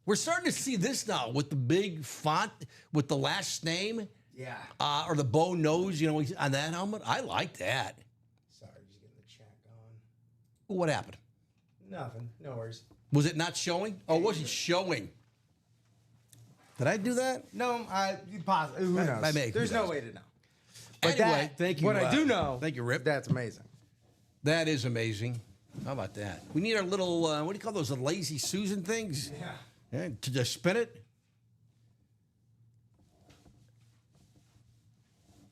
We're starting to see this now with the big font, with the last name. Yeah. Or the bow nose, you know, on that helmet. I like that. Sorry, just getting the chat going. What happened? Nothing. No worries. Was it not showing? Oh, it wasn't showing. Did I do that? No, who knows? I may. There's Who no knows? way to know. But Anyway, thank you. What I do know. Thank you, Rip. That's amazing. That is amazing. How about that? We need our little, what do you call those, the lazy Susan things? Yeah. To just spin it.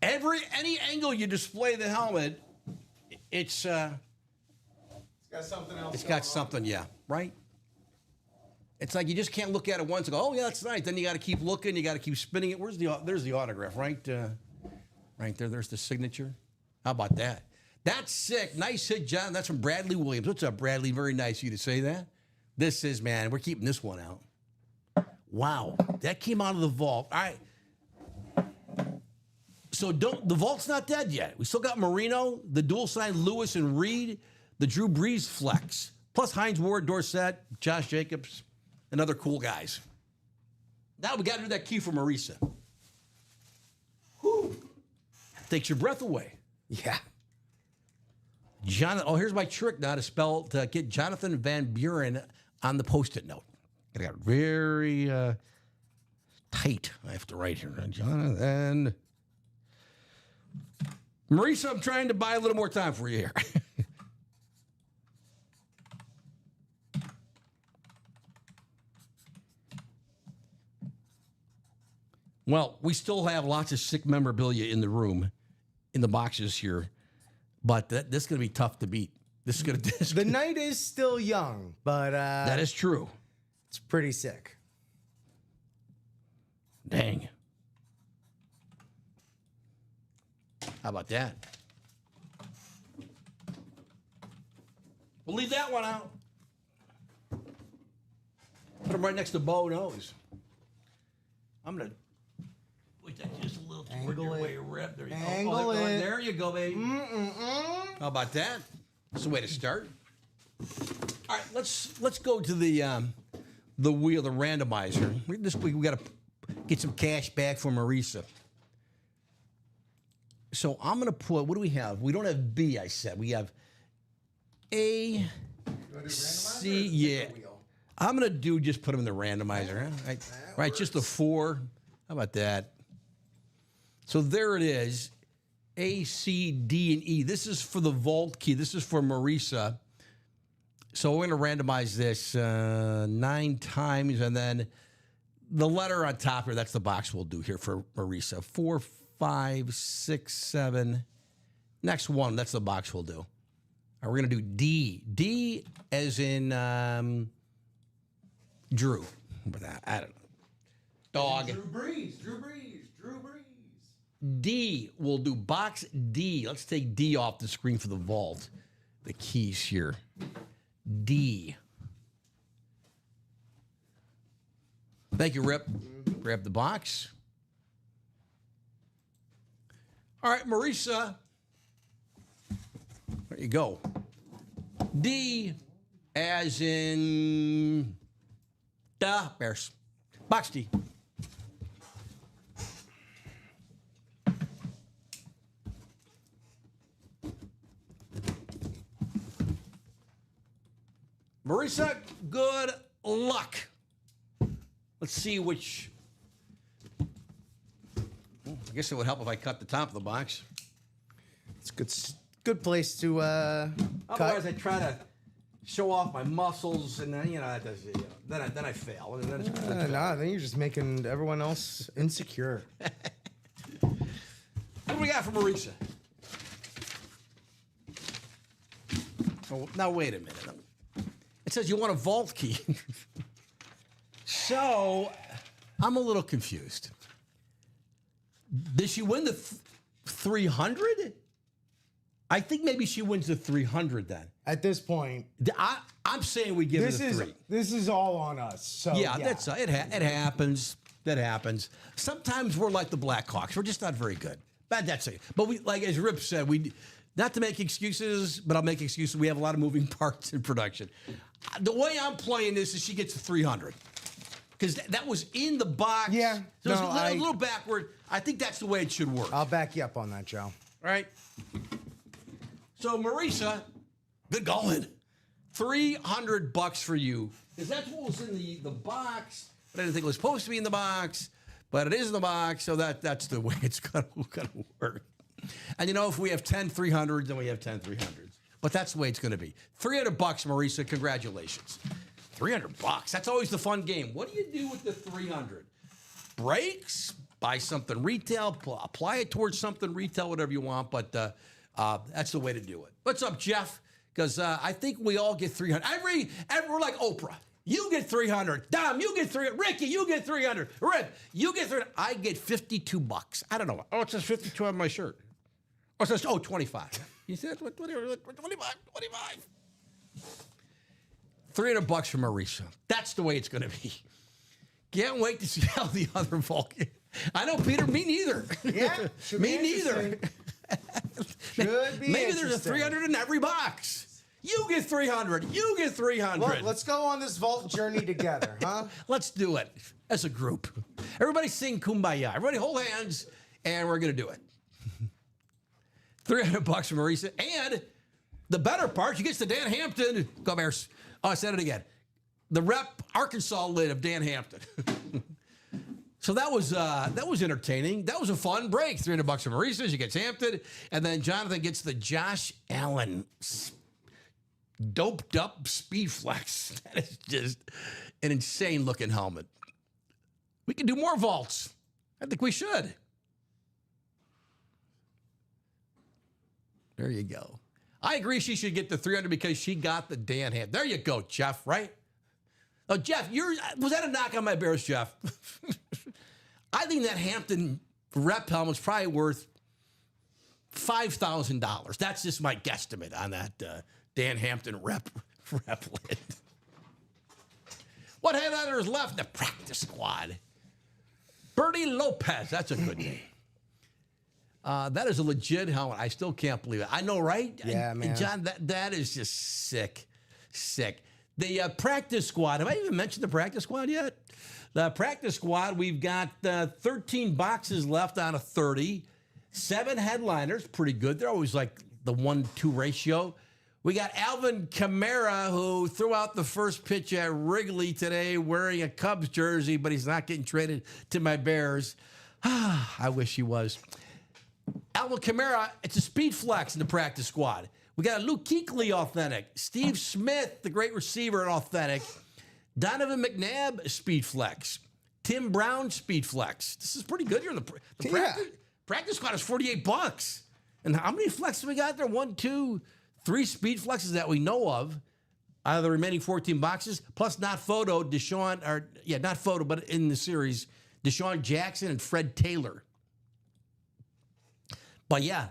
Any angle you display the helmet, it's got something else. it's got something, yeah, right? It's like you just can't look at it once and go, oh, yeah, that's nice. Then you got to keep looking. You got to keep spinning it. There's the autograph, right? Right there. There's the signature. How about that? That's sick. Nice hit, John. That's from Bradley Williams. What's up, Bradley? Very nice of you to say that. This is, man, we're keeping this one out. Wow. That came out of the vault. All right. So the vault's not dead yet. We still got Marino, the dual sign Lewis and Reed, the Drew Brees flex, plus Hines Ward, Dorsett, Josh Jacobs, and other cool guys. Now we got to do that key for Marica. Whew. Takes your breath away. Yeah. Oh, here's my trick now to get Jonathan Van Buren on the Post-it note. I got very tight. I have to write here. Jonathan. Marica, I'm trying to buy a little more time for you here. Well, we still have lots of sick memorabilia in the room, in the boxes here, but this is going to be tough to beat. This is going to. The night is still young, but That is true. it's pretty sick. Dang. How about that? We'll leave that one out. Put them right next to Bo Nose. I'm going to push that just a little toward your way, Rip. There you go. Angle it. There you go, baby. How about that? That's the way to start. All right, let's go to the wheel, the randomizer. This week we got to get some cash back from Marica. So I'm going to put, what do we have? We don't have B, I said. We have A, C, yeah. I'm going to just put them in the randomizer. Huh? Right, just the 4. How about that? So there it is. A, C, D, and E. This is for the vault key. This is for Marica. So we're going to randomize this 9 times, and then the letter on top here, that's the box we'll do here for Marica. 4, 5, 6, 7. Next one, that's the box we'll do. We're going to do D. D as in Drew. Remember that? I don't know. Dog. Drew Brees. D. We'll do box D. Let's take D off the screen for the vault. The keys here. D. Thank you, Rip. Grab the box. All right, Marica. There you go. D as in Bears. Box D. Marica, good luck. Let's see which. I guess it would help if I cut the top of the box. It's a good place to Otherwise, cut. I try to show off my muscles, and then that does it. Then I fail. And then it's No, I think you're just making everyone else insecure. What do we got for Marica? Oh, now wait a minute. It says you want a vault key. So I'm a little confused. Did she win the 300? I think maybe she wins the 300 then. At this point, I'm saying we give it a 3. This is all on us. So Yeah, that's it. It happens. That happens. Sometimes we're like the Blackhawks. We're just not very good. But that's it. But we, like as Rip said, we not to make excuses, but I'll make excuses. We have a lot of moving parts in production. The way I'm playing this is she gets a 300 because that was in the box. Yeah, so it's no, a little backward. I think that's the way it should work. I'll back you up on that, Joe. Right. So Marica, good going. $300 for you. Because that's what was in the box. But I didn't think it was supposed to be in the box. But it is in the box, so that's the way it's gonna work. And if we have 10 300s, then we have 10 300s. But that's the way it's gonna be. $300, Marica, congratulations. $300, that's always the fun game. What do you do with the 300? Breaks, buy something retail, apply it towards something retail, whatever you want, but that's the way to do it. What's up, Jeff? Because I think we all get 300. We're like Oprah. You get 300. Dom, you get 300. Ricky, you get 300. Rip, you get 300. I get $52. I don't know. Oh, it says 52 on my shirt. Oh, it says 25. You said 25. $300 for Marica. That's the way it's going to be. Can't wait to see how the other Vulcan. I know, Peter. Me neither. Yeah, should be me neither. Should be Maybe there's a interesting. 300 in every box. You get 300. You get 300. Well, let's go on this vault journey together, huh? Let's do it as a group. Everybody sing Kumbaya. Everybody hold hands, and we're going to do it. $300 for Marica. And the better part, she gets the Dan Hampton. Go Bears. Oh, I said it again. The Rep Arkansas lid of Dan Hampton. So that was entertaining. That was a fun break. $300 for Marica. She gets Hampton. And then Jonathan gets the Josh Allen doped up Speed Flex. That is just an insane looking helmet. We can do more vaults. I think we should. There you go. I agree she should get the 300 because she got the Dan Hampton. There you go, Jeff, right? Oh, Jeff, was that a knock on my Bears, Jeff? I think that Hampton Rep helmet's probably worth $5,000. That's just my guesstimate on that Dan Hampton rep lid. What's 7 headliners left in the practice squad. Bernie Lopez. That's a good name. That is a legit helmet. I still can't believe it. I know, right? Yeah, and man. John, that is just sick. The practice squad. Have I even mentioned the practice squad yet? The practice squad, we've got 13 boxes left on a 30. 7 headliners, pretty good. They're always like the 1-2 ratio. We got Alvin Chimera, who threw out the first pitch at Wrigley today wearing a Cubs jersey, but he's not getting traded to my Bears. I wish he was. Alvin Chimera, it's a speed flex in the practice squad. We got a Luke Kuechly authentic. Steve Smith, the great receiver, an authentic. Donovan McNabb, speed flex. Tim Brown, speed flex. This is pretty good here. The practice squad is $48. And how many flexes we got there? 1, 2, 3 speed flexes that we know of out of the remaining 14 boxes, plus not photo, not photo, but in the series, Deshaun Jackson and Fred Taylor. But yeah,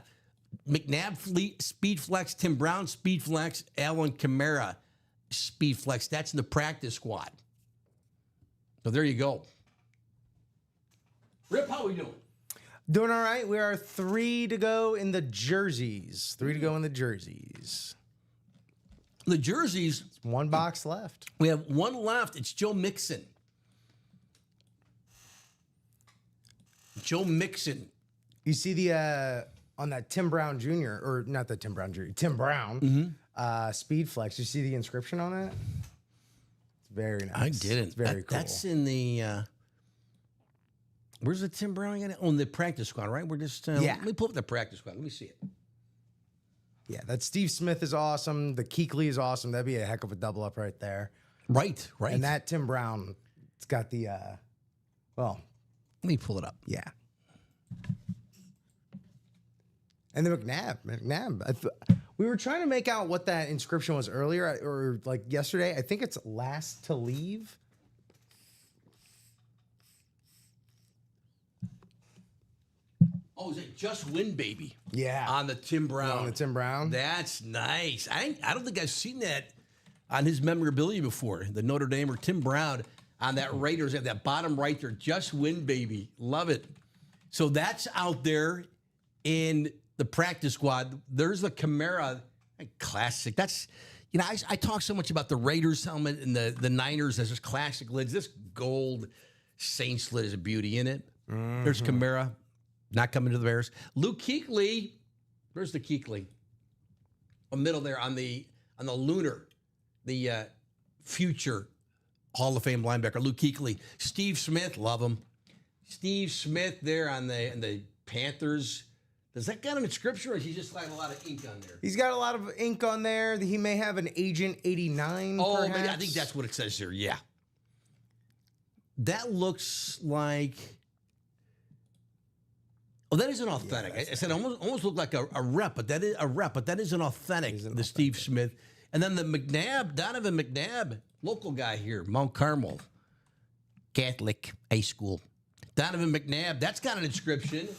McNabb speed flex, Tim Brown speed flex, Alvin Chimera speed flex. That's in the practice squad. So there you go. Rip, how we doing? Doing all right. We are 3 to go in the jerseys. 3 to go in the jerseys. The jerseys. 1 box left. We have 1 left. It's Joe Mixon. Joe Mixon. You see the on that Tim Brown Jr. or not the Tim Brown Jr. Tim Brown speed flex. You see the inscription on it? It's very nice. I didn't. It's very cool. That's in the. Where's the Tim Brown again? On the practice squad, right? We're just. Yeah. Let me pull up the practice squad. Let me see it. Yeah, that Steve Smith is awesome. The Kuechly is awesome. That'd be a heck of a double up right there. Right. And that Tim Brown, it's got the. Well, let me pull it up. yeah. And the McNabb. We were trying to make out what that inscription was earlier, or like yesterday. I think it's last to leave. Oh, is it Just Win Baby? Yeah. On the Tim Brown. On the Tim Brown. That's nice. I don't think I've seen that on his memorabilia before. The Notre Dame or Tim Brown on that Raiders at that bottom right there. Just Win Baby. Love it. So that's out there in the practice squad. There's the Chimera classic. That's, I talk so much about the Raiders helmet and the Niners as just classic lids. This gold Saints lid is a beauty in it. Mm-hmm. There's Chimera. Not coming to the Bears. Luke Kuechly. Where's the Kuechly? A middle there on the lunar, the future Hall of Fame linebacker, Luke Kuechly. Steve Smith, love him. Steve Smith there on the Panthers. Does that got an inscription, or is he just got a lot of ink on there? He's got a lot of ink on there. He may have an Agent 89. Oh, perhaps. maybe, I think that's what it says here. Yeah. That looks like. Oh, that is an authentic. I said almost looked like a rep, but that is a rep, but that is an authentic. The Steve Smith, and then the McNabb, Donovan McNabb, local guy here, Mount Carmel, Catholic high school. Donovan McNabb, that's got an inscription.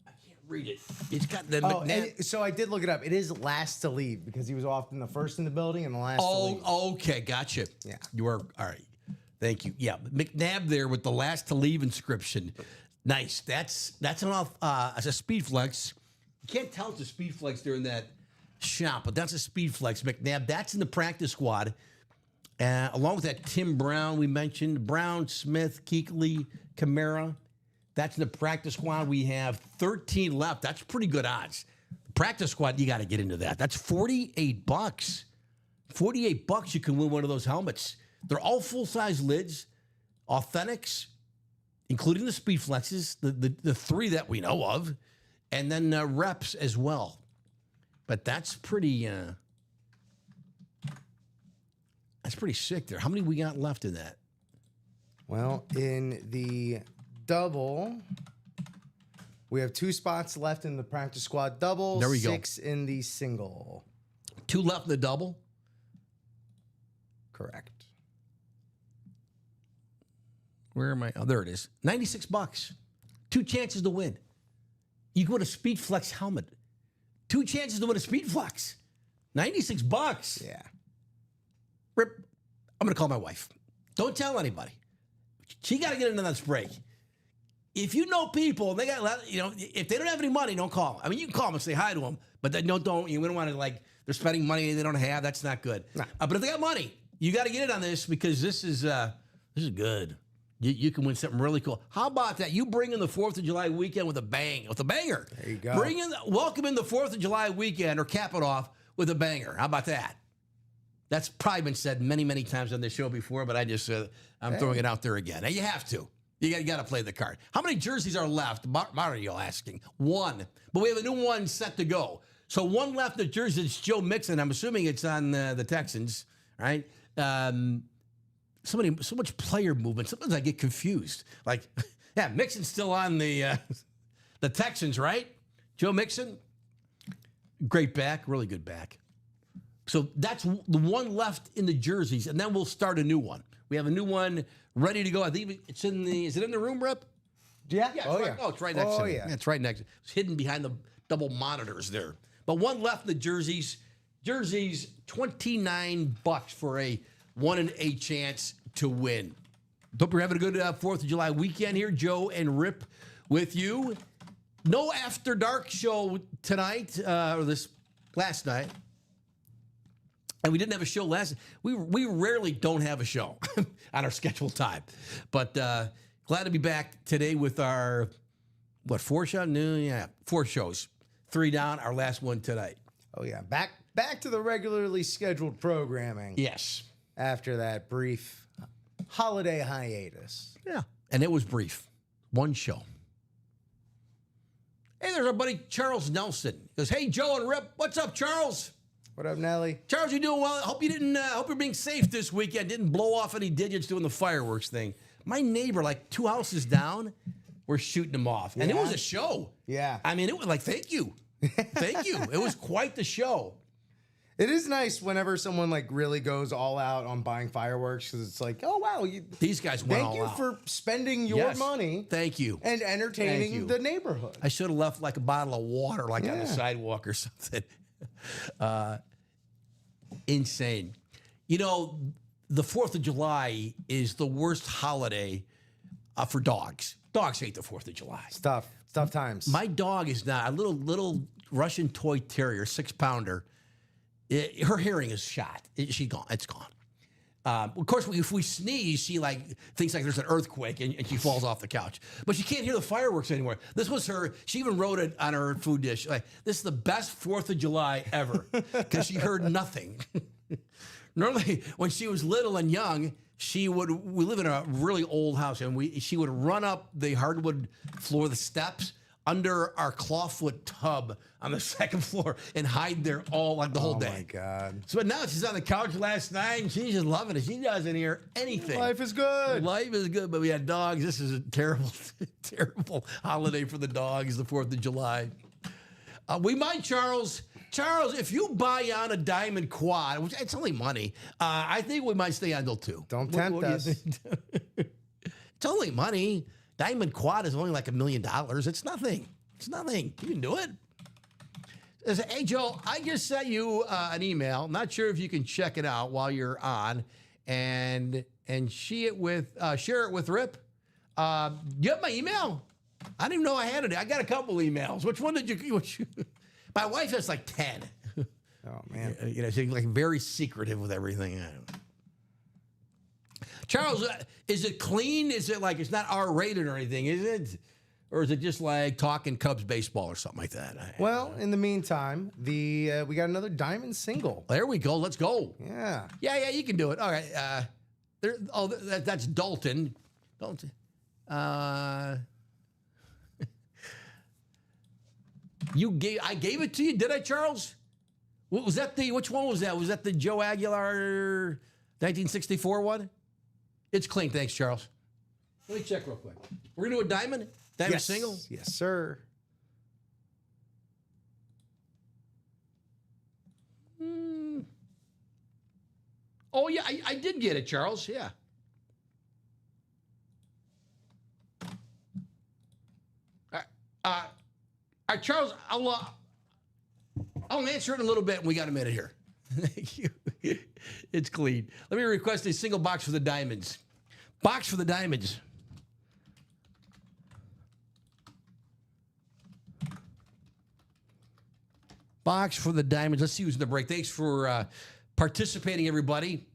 I can't read it. It's got the McNabb. So I did look it up. It is last to leave because he was often the first in the building and the last to leave. Oh, okay, gotcha. Yeah, you are all right. Thank you. Yeah, McNabb there with the last to leave inscription. Nice. That's as a speed flex. You can't tell it's a speed flex during that shot, but that's a speed flex. McNabb. That's in the practice squad, along with that Tim Brown we mentioned. Brown, Smith, Kuechly, Chimera. That's in the practice squad. We have 13 left. That's pretty good odds. Practice squad. You got to get into that. That's $48. $48. You can win one of those helmets. They're all full-size lids, authentics, including the speed flexes, the 3 that we know of, and then reps as well. But that's pretty sick there. How many we got left in that? Well, in the double, we have 2 spots left in the practice squad double. There we 6 in the single. 2 left in the double? Correct. Where am I? Oh, there it is. $96. 2 chances to win. You go to Speed Flex helmet. 2 chances to win a Speed Flex. $96. Yeah. Rip, I'm going to call my wife. Don't tell anybody. She got to get into that break. If you know people, they got, if they don't have any money, don't call them. I mean, you can call them and say hi to them, but then don't. We don't want to they're spending money they don't have. That's not good. Nah. But if they got money, you got to get in on this because this is good. You can win something really cool. How about that? You bring in the 4th of July weekend with a banger. There you go. Welcome in the 4th of July weekend or cap it off with a banger. How about that? That's probably been said many, many times on this show before, but I'm throwing it out there again. Now, you have to. You got to play the card. How many jerseys are left? Mario asking. 1. But we have a new one set to go. So 1 left of jersey. It's Joe Mixon. I'm assuming it's on the Texans, right? So much player movement. Sometimes I get confused. Mixon's still on the Texans, right? Joe Mixon, great back, really good back. So that's the 1 left in the jerseys, and then we'll start a new one. We have a new one ready to go. I think it's in the. Is it in the room, Rep? Yeah. It's right next to me. Yeah. It's right next. It's hidden behind the double monitors there. But 1 left in the jerseys. Jerseys, $29 for a 1 in 8 chance to win. Hope you're having a good 4th of July weekend here. Joe and Rip with you. No After Dark show tonight, or this last night. And we didn't have a show last. We rarely don't have a show on our scheduled time. But glad to be back today with our, 4 shows? No, yeah, 4 shows. 3 down, our last one tonight. Oh, yeah. Back to the regularly scheduled programming. Yes. After that brief holiday hiatus. Yeah. And it was brief. 1 show. Hey, there's our buddy Charles Nelson. He goes, hey, Joe and Rip. What's up, Charles? What up, Nelly? Charles, you doing well? Hope you're being safe this weekend. Didn't blow off any digits doing the fireworks thing. My neighbor, 2 houses down, were shooting them off. And it was a show. Yeah. I mean, it was thank you. Thank you. It was quite the show. It is nice whenever someone really goes all out on buying fireworks because it's oh wow, these guys went all out. Thank you for spending your money. Thank you. And entertaining the neighborhood. I should have left a bottle of water on the sidewalk or something. Insane. The 4th of July is the worst holiday for dogs. Dogs hate the 4th of July. It's tough times. My dog is not. A little Russian toy terrier, 6-pounder. Her hearing is shot. She's gone. It's gone. Of course, if we sneeze, she thinks there's an earthquake and she falls off the couch. But she can't hear the fireworks anymore. This was her. She even wrote it on her food dish. This is the best 4th of July ever because she heard nothing. Normally, when she was little and young, we live in a really old house, and she would run up the hardwood floor, the steps, under our clawfoot tub on the 2nd floor and hide there the whole day. Oh, my God. So, but now she's on the couch last night, and she's just loving it. She doesn't hear anything. Life is good. Life is good, but we had dogs. This is a terrible, terrible holiday for the dogs, the 4th of July. We might, Charles, if you buy on a diamond quad, which it's only money, I think we might stay on till 2. Don't tempt us. It's only money. Diamond quad is only $1 million. It's nothing. It's nothing. You can do it. It says, hey, Joe, I just sent you an email. Not sure if you can check it out while you're on and share it with Rip. You have my email? I didn't even know I had it. I got a couple emails. Which one did you? My wife has 10. Oh, man. She's very secretive with everything. Charles, is it clean? Is it it's not R-rated or anything, is it? Or is it just talking Cubs baseball or something like that? Well, in the meantime, we got another diamond single. There we go. Let's go. Yeah. Yeah, you can do it. All right. That's Dalton. Dalton. I gave it to you, did I, Charles? Was that which one was that? Was that the Joe Aguilar 1964 one? It's clean. Thanks, Charles. Let me check real quick. We're going to do a diamond? Diamond single? Yes, sir. Oh, yeah, I did get it, Charles. Yeah. Charles, I'll answer it in a little bit. We got a minute here. Thank you. It's clean. Let me request a single box for the diamonds. Box for the diamonds. Box for the diamonds. Let's see who's in the break. Thanks for participating, everybody.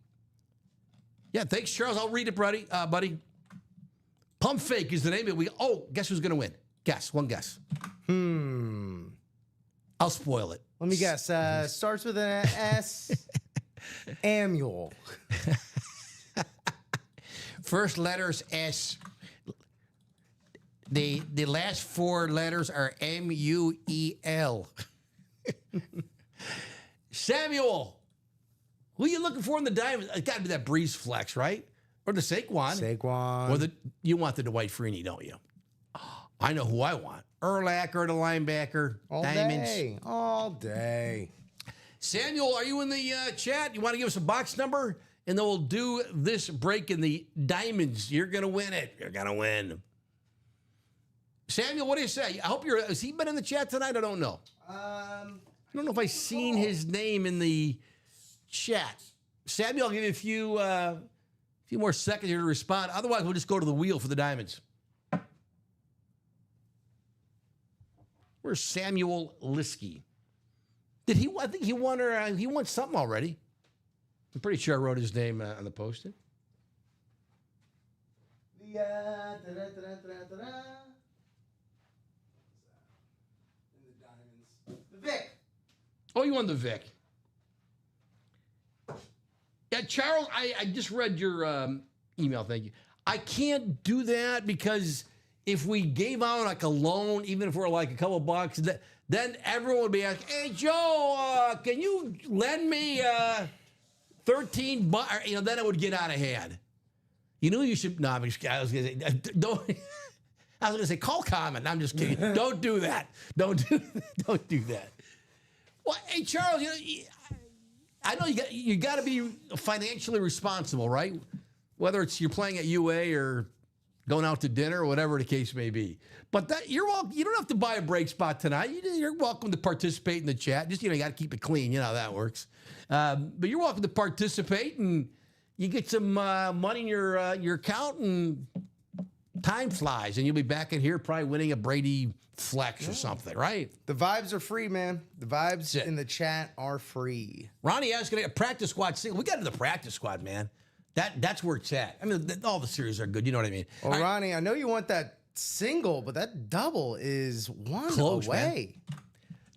Yeah, thanks, Charles. I'll read it, buddy. Pump Fake is the name of it. Guess who's going to win? Guess. One guess. I'll spoil it. Let me guess. Starts with an S. Amule. First letter's S. The last four letters are M-U-E-L. Samuel, who are you looking for in the diamond? It's got to be that Breeze Flex, right? Or the Saquon. Or you want the Dwight Freeney, don't you? I know who I want. Urlacher, the linebacker. All diamonds. day. All day. Samuel, are you in the chat? You want to give us a box number? And then we'll do this break in the diamonds. You're going to win it. You're going to win. Samuel, what do you say? I hope has he been in the chat tonight? I don't know. I don't know if I've seen his name in the chat. Samuel, I'll give you a few more seconds here to respond. Otherwise, we'll just go to the wheel for the diamonds. Where's Samuel Liskey? I think he won he won something already. I'm pretty sure I wrote his name on the post-it. The Vick. Oh, you won the Vick. Yeah, Charles, I just read your email. Thank you. I can't do that because if we gave out like a loan, even if we're like a couple bucks, then everyone would be asking, "Hey, Joe, can you lend me 13 bucks?" Then it would get out of hand. You know, you should. No, I was gonna say, don't. I was gonna say, call comment. I'm just kidding. Don't do that. Don't do that. Well, hey, Charles, I know you got to be financially responsible, right? Whether it's you're playing at UA or going out to dinner or whatever the case may be. But you're welcome. You don't have to buy a break spot tonight. You're welcome to participate in the chat. Just, you got to keep it clean. You know how that works. But you're welcome to participate, and you get some money in your account, and time flies, and you'll be back in here probably winning a Brady Flex or something, right? The vibes are free, man. The vibes in the chat are free. Ronnie asking a practice squad single. We got to the practice squad, man. That's where it's at. I mean, all the series are good. You know what I mean? Well, Ronnie, I know you want that single, but that double is one close, away. Man.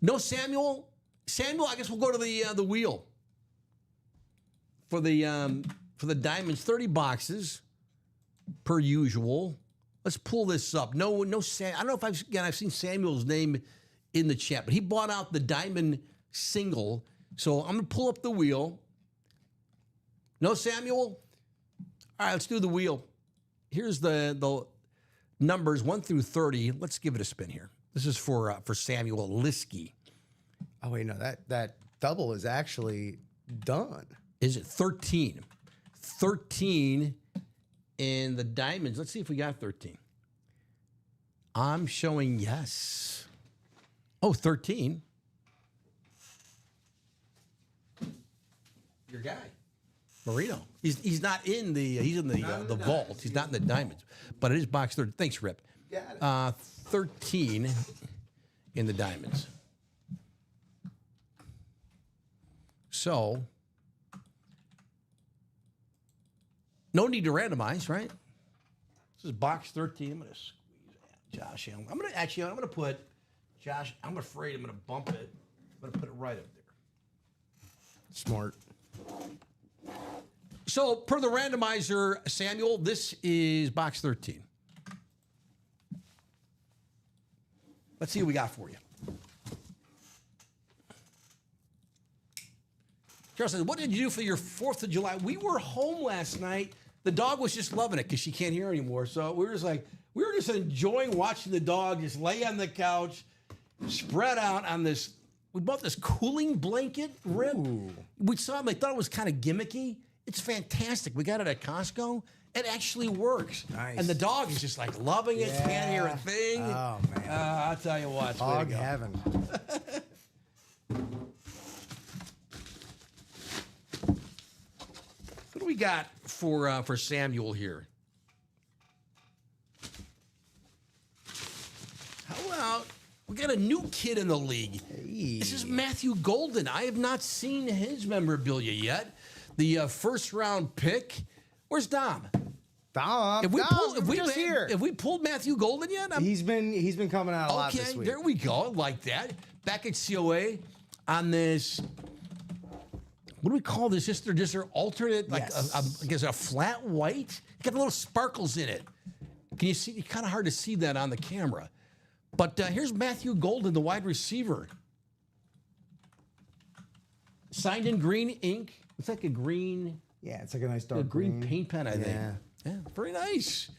No Samuel. I guess we'll go to the wheel for the diamonds. 30 boxes per usual. Let's pull this up. No Sam. I don't know if I've seen Samuel's name in the chat, but he bought out the diamond single. So I'm gonna pull up the wheel. No Samuel. All right, let's do the wheel. Here's the numbers 1 through 30. Let's give it a spin here. This is for Samuel Liskey. Oh wait, no, that double is actually done. Is it 13? 13 in the diamonds. Let's see if we got 13. I'm showing yes. Oh, 13. Your guy, Marino. He's not in the he's in the vault. He's not in the diamonds, but it is box 30. Thanks, Rip. 13 in the diamonds. So, no need to randomize, right? This is box 13. I'm going to squeeze Josh in. I'm going to put Josh, I'm afraid I'm going to bump it. I'm going to put it right up there. Smart. So, per the randomizer, Samuel, this is box 13. Let's see what we got for you. Charles says, what did you do for your 4th of July? We were home last night. The dog was just loving it because she can't hear anymore. So we were just enjoying watching the dog just lay on the couch, spread out on this. We bought this cooling blanket, Rip. Ooh. We saw them. They thought it was kind of gimmicky. It's fantastic. We got it at Costco. It actually works. Nice. And the dog is just like loving it. Yeah. Can't hear a thing. Oh, man. I'll tell you what. Dog heaven. we got for Samuel here? How about we got a new kid in the league? Hey. This is Matthew Golden. I have not seen his memorabilia yet. The first round pick. Where's Dom? Dom, If we here. Have we pulled Matthew Golden yet? He's been coming out a lot this Okay, week. there we go. I like that. Back at COA on this. What do we call this? Just their alternate, like Yes. I guess a flat white. Got the little sparkles in it. Can you see? It's kind of hard to see that on the camera. But here's Matthew Golden, the wide receiver. Signed in green ink. It's like a green. Yeah, it's like a nice dark green paint pen, I think. Yeah. Yeah, very nice.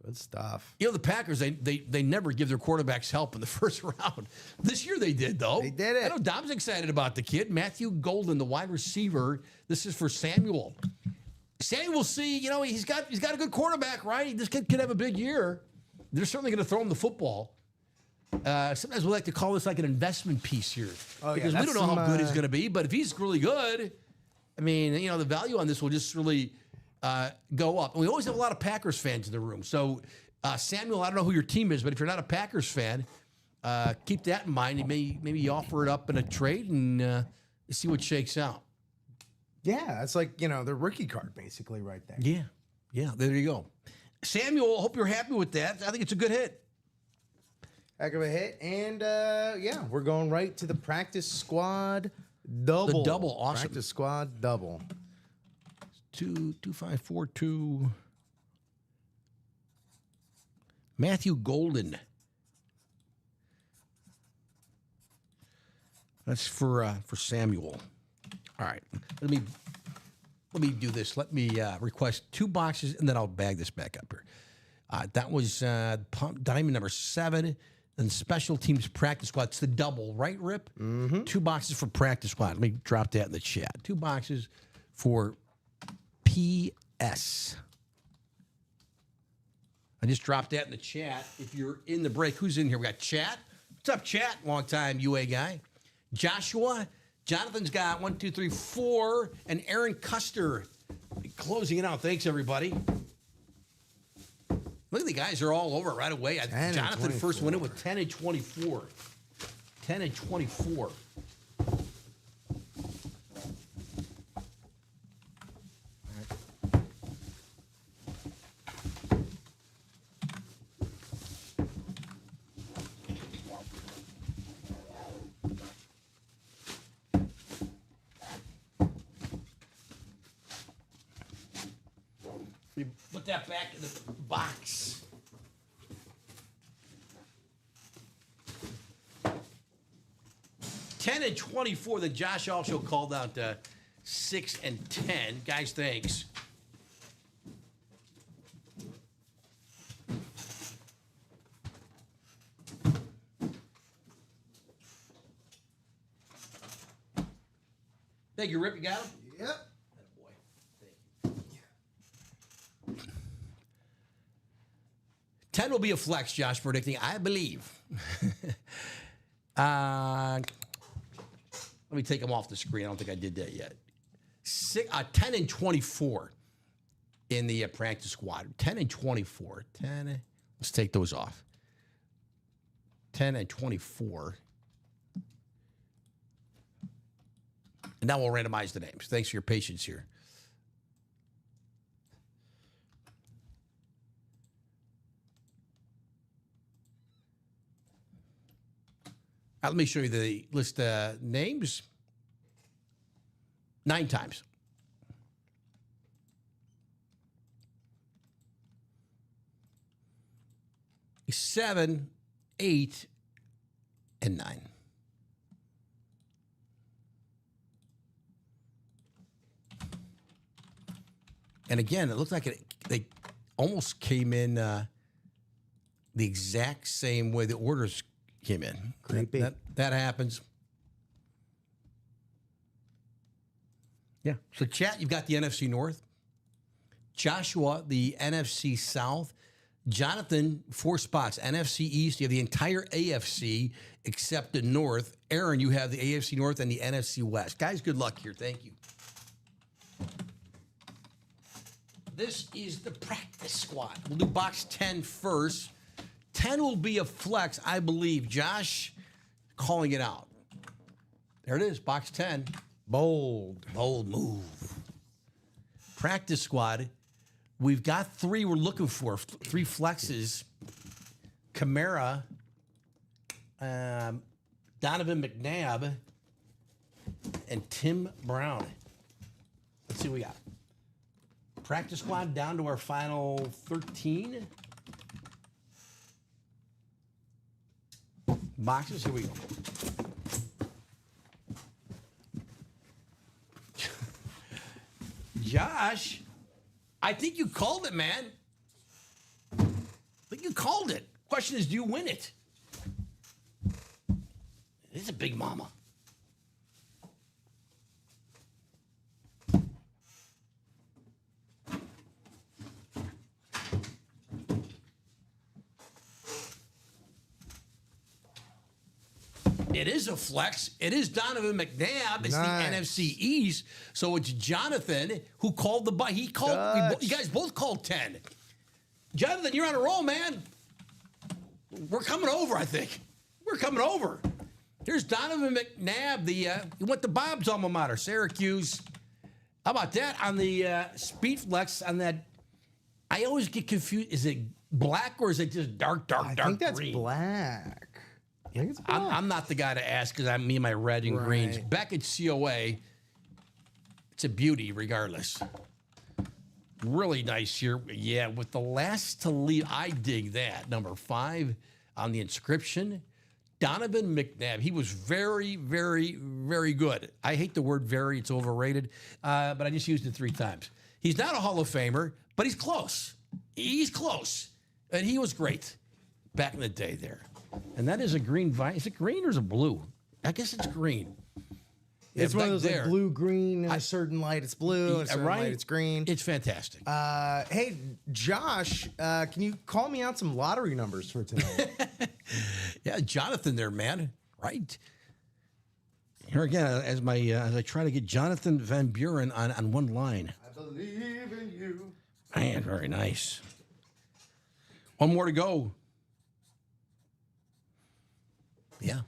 Good stuff. You know, the Packers, they never give their quarterbacks help in the first round. This year they did, though. They did it. I know Dom's excited about the kid. Matthew Golden, the wide receiver. This is for Samuel. Samuel will see, you know, he's got a good quarterback, right? This kid could have a big year. They're certainly going to throw him the football. Sometimes we like to call this like an investment piece here. Oh, because yeah, we don't know how good he's going to be. But if he's really good, I mean, you know, the value on this will just really go up. And we always have a lot of Packers fans in the room. So, Samuel, I don't know who your team is, but if you're not a Packers fan, keep that in mind. Maybe you offer it up in a trade and see what shakes out. Yeah, it's like, you know, the rookie card basically right there. Yeah, there you go. Samuel, hope you're happy with that. I think it's a good hit. Heck of a hit. And, yeah, we're going right to the practice squad double. The double, awesome. Practice squad double. 22542. Matthew Golden. That's for Samuel. All right. Let me do this. Let me request 2 boxes, and then I'll bag this back up here. That was diamond number 7, and special teams practice squad. It's the double, right, Rip? Mm-hmm. 2 boxes for practice squad. Let me drop that in the chat. 2 boxes for PS. I just dropped that in the chat. If you're in the break, who's in here? We got Chat. What's up, Chat? Long time UA guy. Joshua. Jonathan's got 1, 2, 3, 4, and Aaron Custer closing it out. Thanks, everybody. Look at the guys are all over right away. Jonathan first went in with 10 and 24. 10 and 24. Put that back in the box. $10 and 24. Then Josh also called out 6 and 10. Guys, thanks. Thank you, Rip. You got him? Yep. 10 will be a flex, Josh predicting, I believe. Let me take them off the screen. I don't think I did that yet. 10 and 24 in the practice squad. 10 and 24. 10. Let's take those off. 10 and 24. And now we'll randomize the names. Thanks for your patience here. Let me show you the list of names. 9 times. Seven, 8, and 9. And again, it looks like they almost came in the exact same way the orders came in. Creepy. That happens. Yeah. So, Chat, you've got the NFC North. Joshua, the NFC South. Jonathan, 4 spots. NFC East, you have the entire AFC except the North. Aaron, you have the AFC North and the NFC West. Guys, good luck here. Thank you. This is the practice squad. We'll do box 10 first. 10 will be a flex, I believe. Josh calling it out. There it is, box 10. Bold. Bold move. Practice squad. We've got 3 we're looking for. 3 flexes. Chimera, Donovan McNabb, and Tim Brown. Let's see what we got. Practice squad down to our final 13 boxes. Here we go. Josh, I think you called it, man. I think you called it. Question is, do you win it? It's a big mama. It is a flex. It is Donovan McNabb. It's Nice. the NFC East. So it's Jonathan who called the buy. He called. You guys both called 10. Jonathan, you're on a roll, man. We're coming over, I think. We're coming over. Here's Donovan McNabb. He went to Bob's alma mater, Syracuse. How about that on the speed flex on that? I always get confused. Is it black or is it just dark I think that's green? black. I think it's black. I'm not the guy to ask because I'm me and my red and greens. Right. Back at COA, it's a beauty regardless. Really nice here. Yeah, with the last to leave, I dig that. Number 5 on the inscription, Donovan McNabb. He was very, very, very good. I hate the word very. It's overrated, but I just used it 3 times. He's not a Hall of Famer, but he's close. He's close. And he was great back in the day there. And that is a green vine. Is it green or is it blue? I guess it's green. It's Yeah, one of back those there. like blue green. In a certain light, it's blue. In a certain light, it's green. It's fantastic. Hey, Josh, can you call me out some lottery numbers for tonight? Yeah, Jonathan there, man. Right. Here again, as I try to get Jonathan Van Buren on one line. I believe in you. Man, very nice. One more to go. Yeah.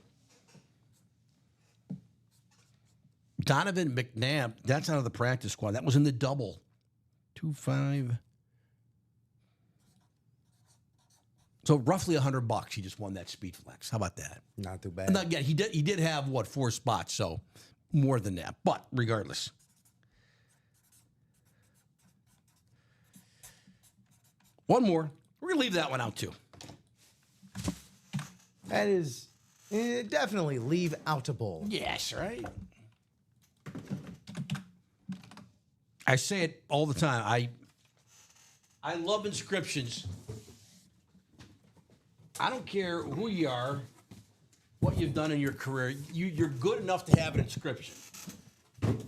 Donovan McNabb, that's out of the practice squad. That was in the double. 2-5. So roughly $100. He just won that speed flex. How about that? Not too bad. Now, again, he did have, 4 spots, so more than that. But regardless. One more. We're going to leave that one out, too. That is definitely leave outable. Yes, right? I say it all the time. I love inscriptions. I don't care who you are, what you've done in your career. You're good enough to have an inscription.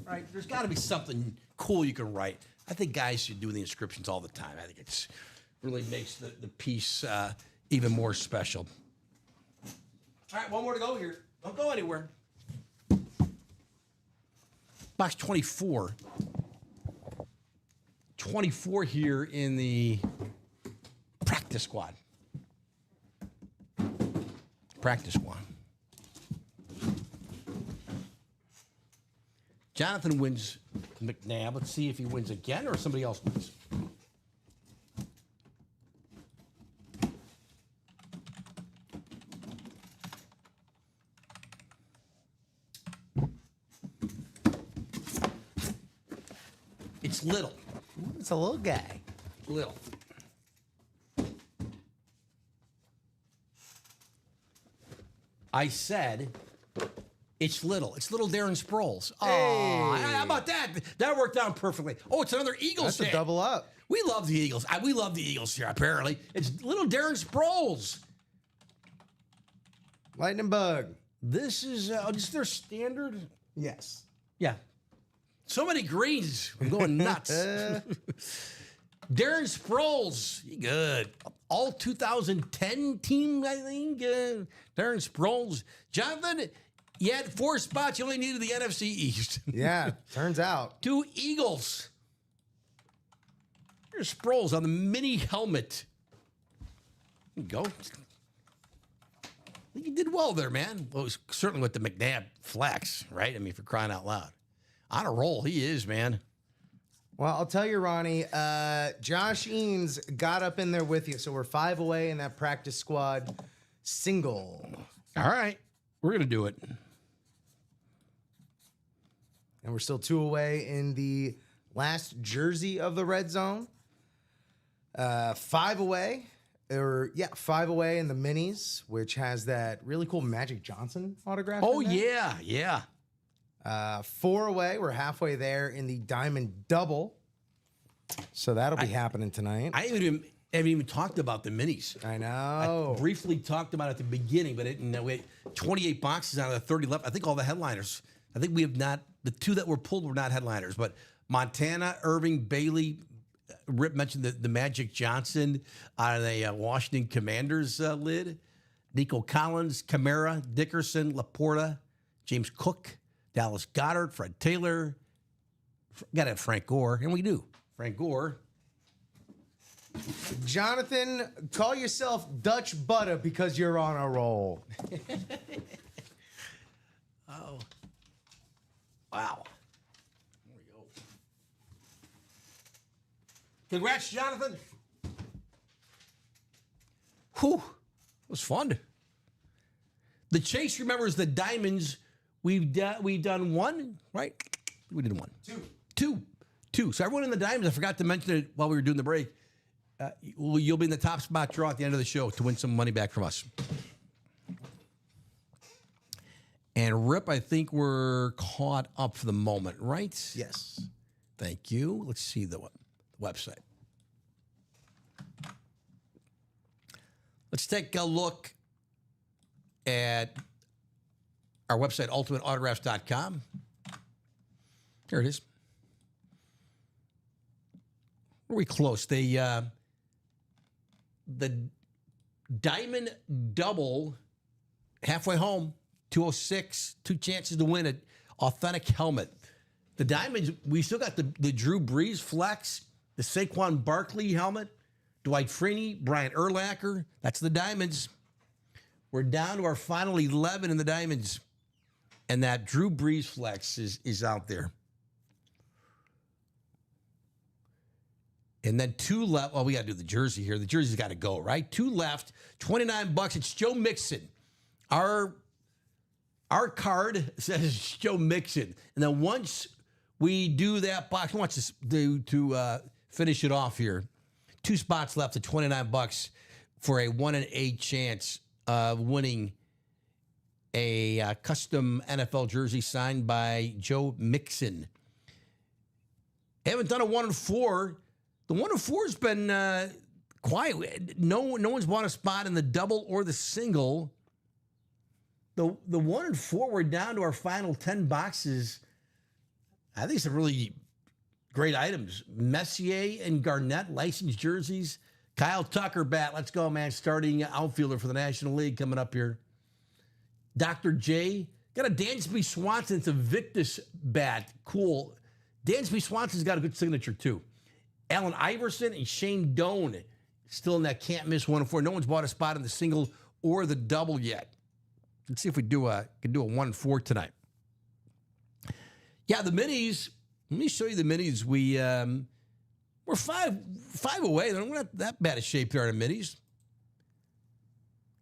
Right? There's got to be something cool you can write. I think guys should do the inscriptions all the time. I think it's really makes the piece even more special. All right, one more to go here. Don't go anywhere. Box 24. 24 here in the practice squad. Practice squad. Jonathan wins McNabb. Let's see if he wins again or somebody else wins. It's little. It's a little guy. Little. I said it's little. It's little Darren Sproles. Oh, Hey. how about that? That worked out perfectly. Oh, it's another Eagles That's a fan. double up. We love the Eagles. We love the Eagles here, apparently. It's little Darren Sproles. Lightning bug. This is just their standard. Yes. Yeah. So many greens. I'm going nuts. Darren Sproles. He good. All 2010 team, I think. Darren Sproles. Jonathan, you had 4 spots. You only needed the NFC East. Yeah, turns out. 2 Eagles. Here's Sproles on the mini helmet. There you go. I think you did well there, man. Well, it was certainly with the McNabb flex, right? I mean, for crying out loud. On a roll, he is, man. Well, I'll tell you, Ronnie, Josh Eanes got up in there with you, so we're 5 away in that practice squad single. All right. We're going to do it. And we're still 2 away in the last jersey of the red zone. 5 away. 5 away in the minis, which has that really cool Magic Johnson autograph. Oh, in there. yeah. 4 away. We're halfway there in the diamond double. So that'll be happening tonight. I haven't even talked about the minis. I know. I briefly talked about it at the beginning, but we had 28 boxes out of the 30 left. I think all the headliners. I think we have not, the 2 that were pulled were not headliners, but Montana, Irving, Bailey, Rip mentioned the Magic Johnson out of the Washington Commanders lid. Nico Collins, Chimera, Dickerson, Laporta, James Cook, Dallas Goedert, Fred Taylor. Got to have Frank Gore, and we do. Frank Gore. Jonathan, call yourself Dutch Butter because you're on a roll. Oh. Wow. There we go. Congrats, Jonathan. Whew. It was fun. The chase, remember, is the diamonds. We've done 1, right? We did 1. 2. So everyone in the diamonds, I forgot to mention it while we were doing the break. You'll be in the top spot draw at the end of the show to win some money back from us. And Rip, I think we're caught up for the moment, right? Yes. Thank you. Let's see the website. Let's take a look at our website, ultimateautographs.com. Here it is. Are we close? The diamond double halfway home, 206, 2 chances to win an authentic helmet. The diamonds, we still got the Drew Brees flex, the Saquon Barkley helmet, Dwight Freeney, Brian Urlacher. That's the diamonds. We're down to our final 11 in the diamonds. And that Drew Brees flex is out there. And then 2 left. Well, we got to do the jersey here. The jersey's got to go, right? 2 left, $29. It's Joe Mixon. Our card says Joe Mixon. And then once we do that box, who wants to finish it off here? 2 spots left at $29 for a 1 in 8 chance of winning a custom NFL jersey signed by Joe Mixon. Haven't done a 1 in 4. The 1 in 4 has been quiet. No one's bought a spot in the double or the single. The 1 in 4, we're down to our final 10 boxes. I think some really great items. Messier and Garnett licensed jerseys. Kyle Tucker bat. Let's go, man. Starting outfielder for the National League coming up here. Dr. J. Got a Dansby Swanson. It's a Victus bat. Cool. Dansby Swanson's got a good signature, too. Allen Iverson and Shane Doan still in that can't miss 1 in 4. No one's bought a spot in the single or the double yet. Let's see if we can do a 1 in 4 tonight. Yeah, the minis. Let me show you the minis. We're five away. We're not that bad a shape here on the minis.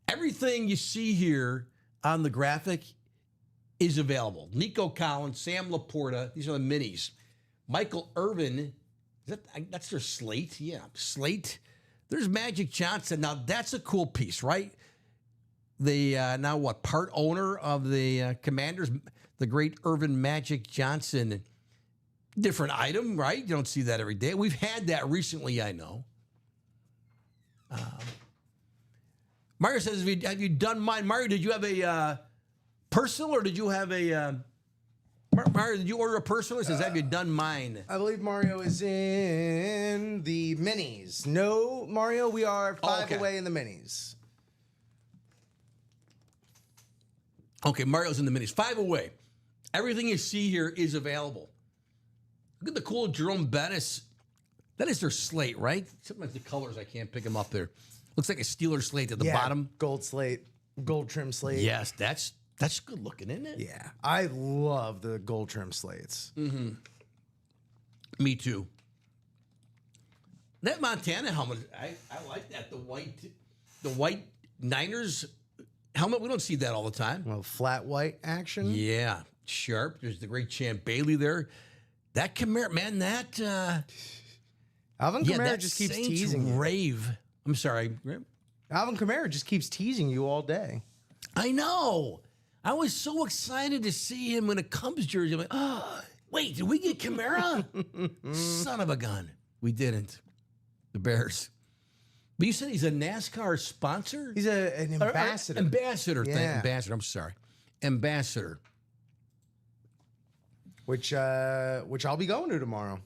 Everything you see here on the graphic is available. Nico Collins, Sam Laporta. These are the minis. Michael Irvin. That's their slate. Yeah, slate. There's Magic Johnson. Now, that's a cool piece, right? The now what, part owner of the Commanders, the great Irvin Magic Johnson. Different item, right? You don't see that every day. We've had that recently, I know. Mario says, have you done mine? Mario, did you have a personal or did you have a... Mario, did you order a personal? It says, have you done mine? I believe Mario is in the minis. No, Mario, we are 5 away in the minis. Okay, Mario's in the minis. 5 away. Everything you see here is available. Look at the cool Jerome Bettis That is their slate, right? Sometimes the colors, I can't pick them up there. Looks like a Steeler slate at the bottom. Gold slate, gold trim slate. Yes, that's good looking, isn't it? Yeah, I love the gold trim slates. Mm-hmm. Me too. That Montana helmet, I like that. The white Niners helmet. We don't see that all the time. Well, flat white action. Yeah, sharp. There's the great Champ Bailey there. That Chimera, man, that Alvin Chimera that just keeps Saints teasing you. rave. I'm sorry. Alvin Chimera just keeps teasing you all day. I know. I was so excited to see him in a Cubs jersey. I'm like, oh, wait, did we get Chimera? Son of a gun. We didn't. The Bears. But you said he's a NASCAR sponsor? He's an ambassador. Ambassador. Yeah. Ambassador. I'm sorry. Ambassador. Which I'll be going to tomorrow.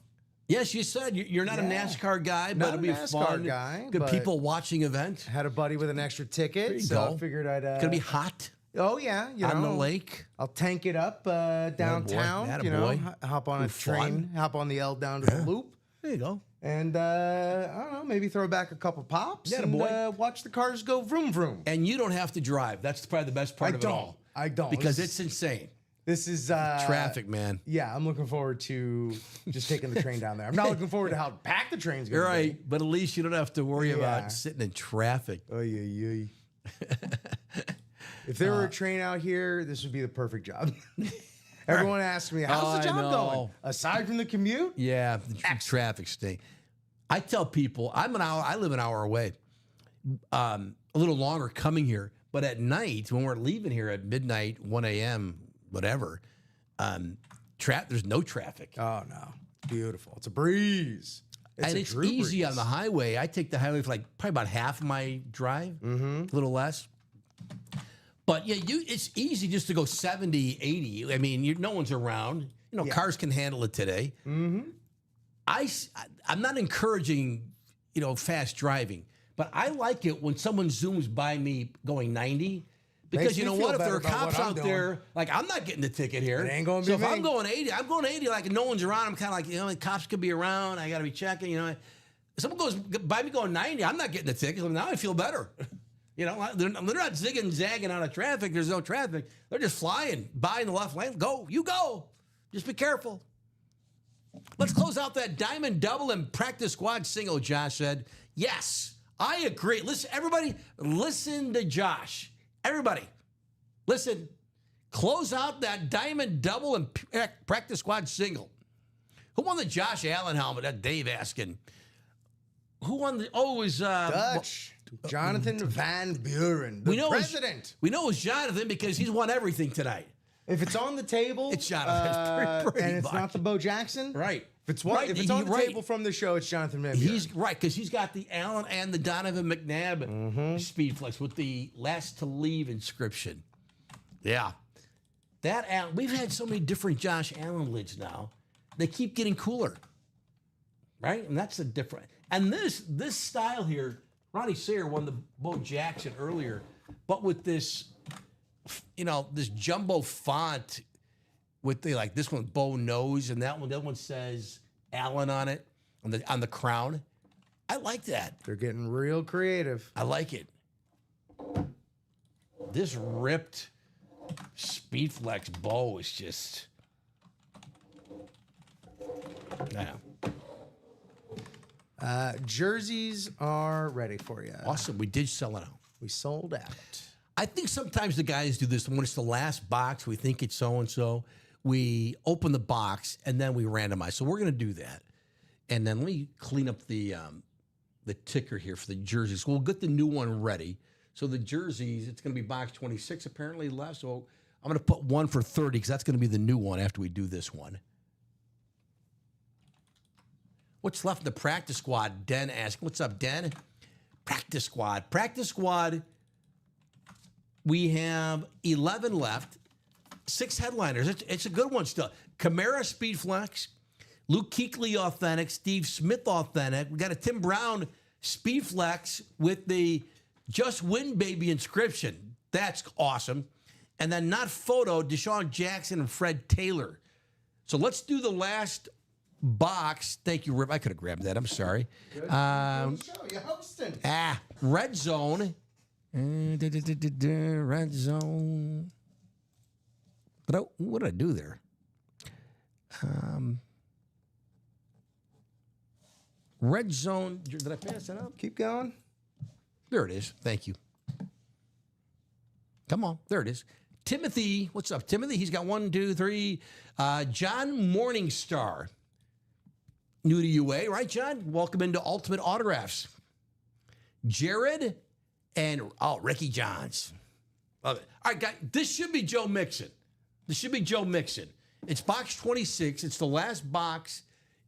Yes, you said you're not a NASCAR guy, but Not it'll a be NASCAR fun. guy, Good but- people watching event. Had a buddy with an extra ticket, you so go. I figured I'd. It's gonna be hot Oh yeah, on the lake. I'll tank it up downtown. Attaboy. Hop on a Be fun. train, hop on the L down to the loop, There you go. and I don't know, maybe throw back a couple pops and Attaboy. watch the cars go vroom vroom. And you don't have to drive. That's probably the best part of it all. I don't Because This- it's insane. This is Traffic, man. Yeah, I'm looking forward to just taking the train down there. I'm not looking forward to how packed the train's going You're to be. right, but at least you don't have to worry Yeah. about sitting in traffic. Oy, oy, oy. If there were a train out here, this would be the perfect job. Everyone asks me, how's the I job know. going? Aside from the commute? Yeah, the traffic stink. I tell people I live an hour away, a little longer coming here, but at night when we're leaving here at midnight, 1 a.m., whatever, there's no traffic. Oh, no. Beautiful. It's a breeze. And it's true easy breeze. on the highway. I take the highway for probably about half of my drive, a little less. But yeah, it's easy just to go 70, 80. I mean, no one's around. Cars can handle it today. Mm-hmm. I'm not encouraging, fast driving, but I like it when someone zooms by me going 90. Because Makes you me know feel what? If there better are about cops what I'm out doing. there, like I'm not getting the ticket here. It ain't gonna so be if me. I'm going 80 like no one's around. I'm kind of like, the cops could be around. I got to be checking, If someone goes by me going 90, I'm not getting the ticket. So now I feel better. They're not zigging and zagging out of traffic. There's no traffic. They're just flying by in the left lane. Go, you go. Just be careful. Let's close out that diamond double and practice squad single, Josh said. Yes, I agree. Listen, everybody, listen to Josh. Everybody, listen. Close out that diamond double and practice squad single. Who won the Josh Allen helmet? That Dave asking. Who won the? Oh, it was Dutch. Jonathan Van Buren, the president. We know it's Jonathan because he's won everything tonight. If it's on the table, It's Jonathan. Pretty and it's much. not the Bo Jackson, Right. If it's Right, on the right. table from the show, it's Jonathan Van Buren. He's right because he's got the Allen and the Donovan McNabb Speed Flex with the last to leave inscription. Yeah, that Allen. We've had so many different Josh Allen lids now. They keep getting cooler, right? And that's a different. And this style here, Ronnie Sayer won the Bo Jackson earlier, but with this, this jumbo font. With this one, Bo Nose, and that one says Allen on it, on the crown. I like that. They're getting real creative. I like it. This ripped Speedflex Bo is just, Jerseys are ready for you. awesome. We did sell it out. We sold out. I think sometimes the guys do this when it's the last box. We think it's so and so. We open the box and then we randomize. So we're going to do that, and then let me clean up the ticker here for the jerseys. We'll get the new one ready. So the jerseys, it's going to be box 26 apparently left. So I'm going to put one for 30 because that's going to be the new one after we do this one. What's left in the practice squad? Den asked. What's up, Den? Practice squad. Practice squad. We have 11 left. 6 headliners. It's a good one still. Chimera Speedflex, Luke Kuechly Authentic, Steve Smith Authentic. We got a Tim Brown Speedflex with the Just Win Baby inscription. That's awesome. And then not photo, Deshaun Jackson and Fred Taylor. So let's do the last box. Thank you, Rip. I could have grabbed that. I'm sorry. Show you hosting. Red zone. Red zone. What did I do there? Red zone. Did I pass it up? Keep going. There it is. Thank you. Come on. There it is. Timothy. What's up, Timothy? He's got 1, 2, 3. John Morningstar. New to UA, right, John? Welcome into Ultimate Autographs. Jared and, Ricky Johns. Love it. All right, guys. This should be Joe Mixon. It's box 26. It's the last box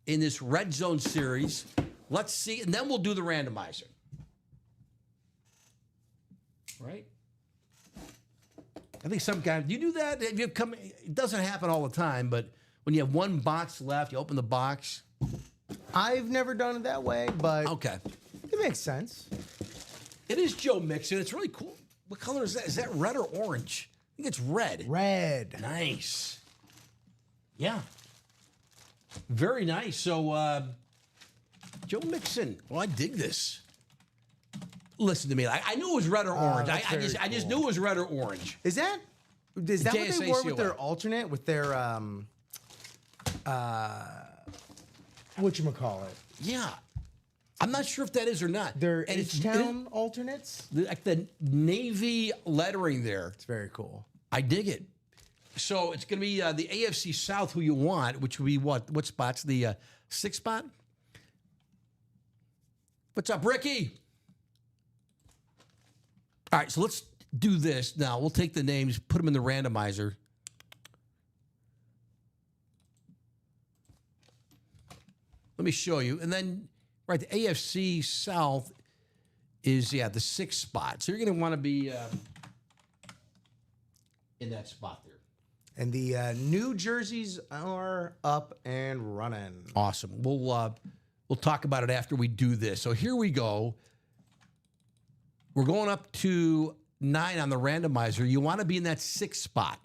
in this Red Zone series. Let's see, and then we'll do the randomizer. Right? I think some guys, do you do that? Have you come? It doesn't happen all the time, but when you have one box left, you open the box. I've never done it that way, but Okay. it makes sense. It is Joe Mixon. It's really cool. What color is that? Is that red or orange? I think it's red. Red. Nice. Yeah. Very nice. So, Joe Mixon. Well, I dig this. Listen to me. I knew it was red or orange. that's I just very knew it was red or orange. Is that what they wore with their JSACOI. alternate? With their whatchamacallit? Yeah. I'm not sure if that is or not. Their And it's H-Town alternates? like the navy lettering there. It's very cool. I dig it. So it's going to be the AFC South who you want, which would be what? What spot's the 6th spot? What's up, Ricky? All right, so let's do this now. We'll take the names, put them in the randomizer. Let me show you. And then, right, the AFC South is, the 6th spot. So you're going to want to be in that spot there. And the new jerseys are up and running. Awesome. We'll talk about it after we do this. So here we go. We're going up to 9 on the randomizer. You want to be in that 6th spot.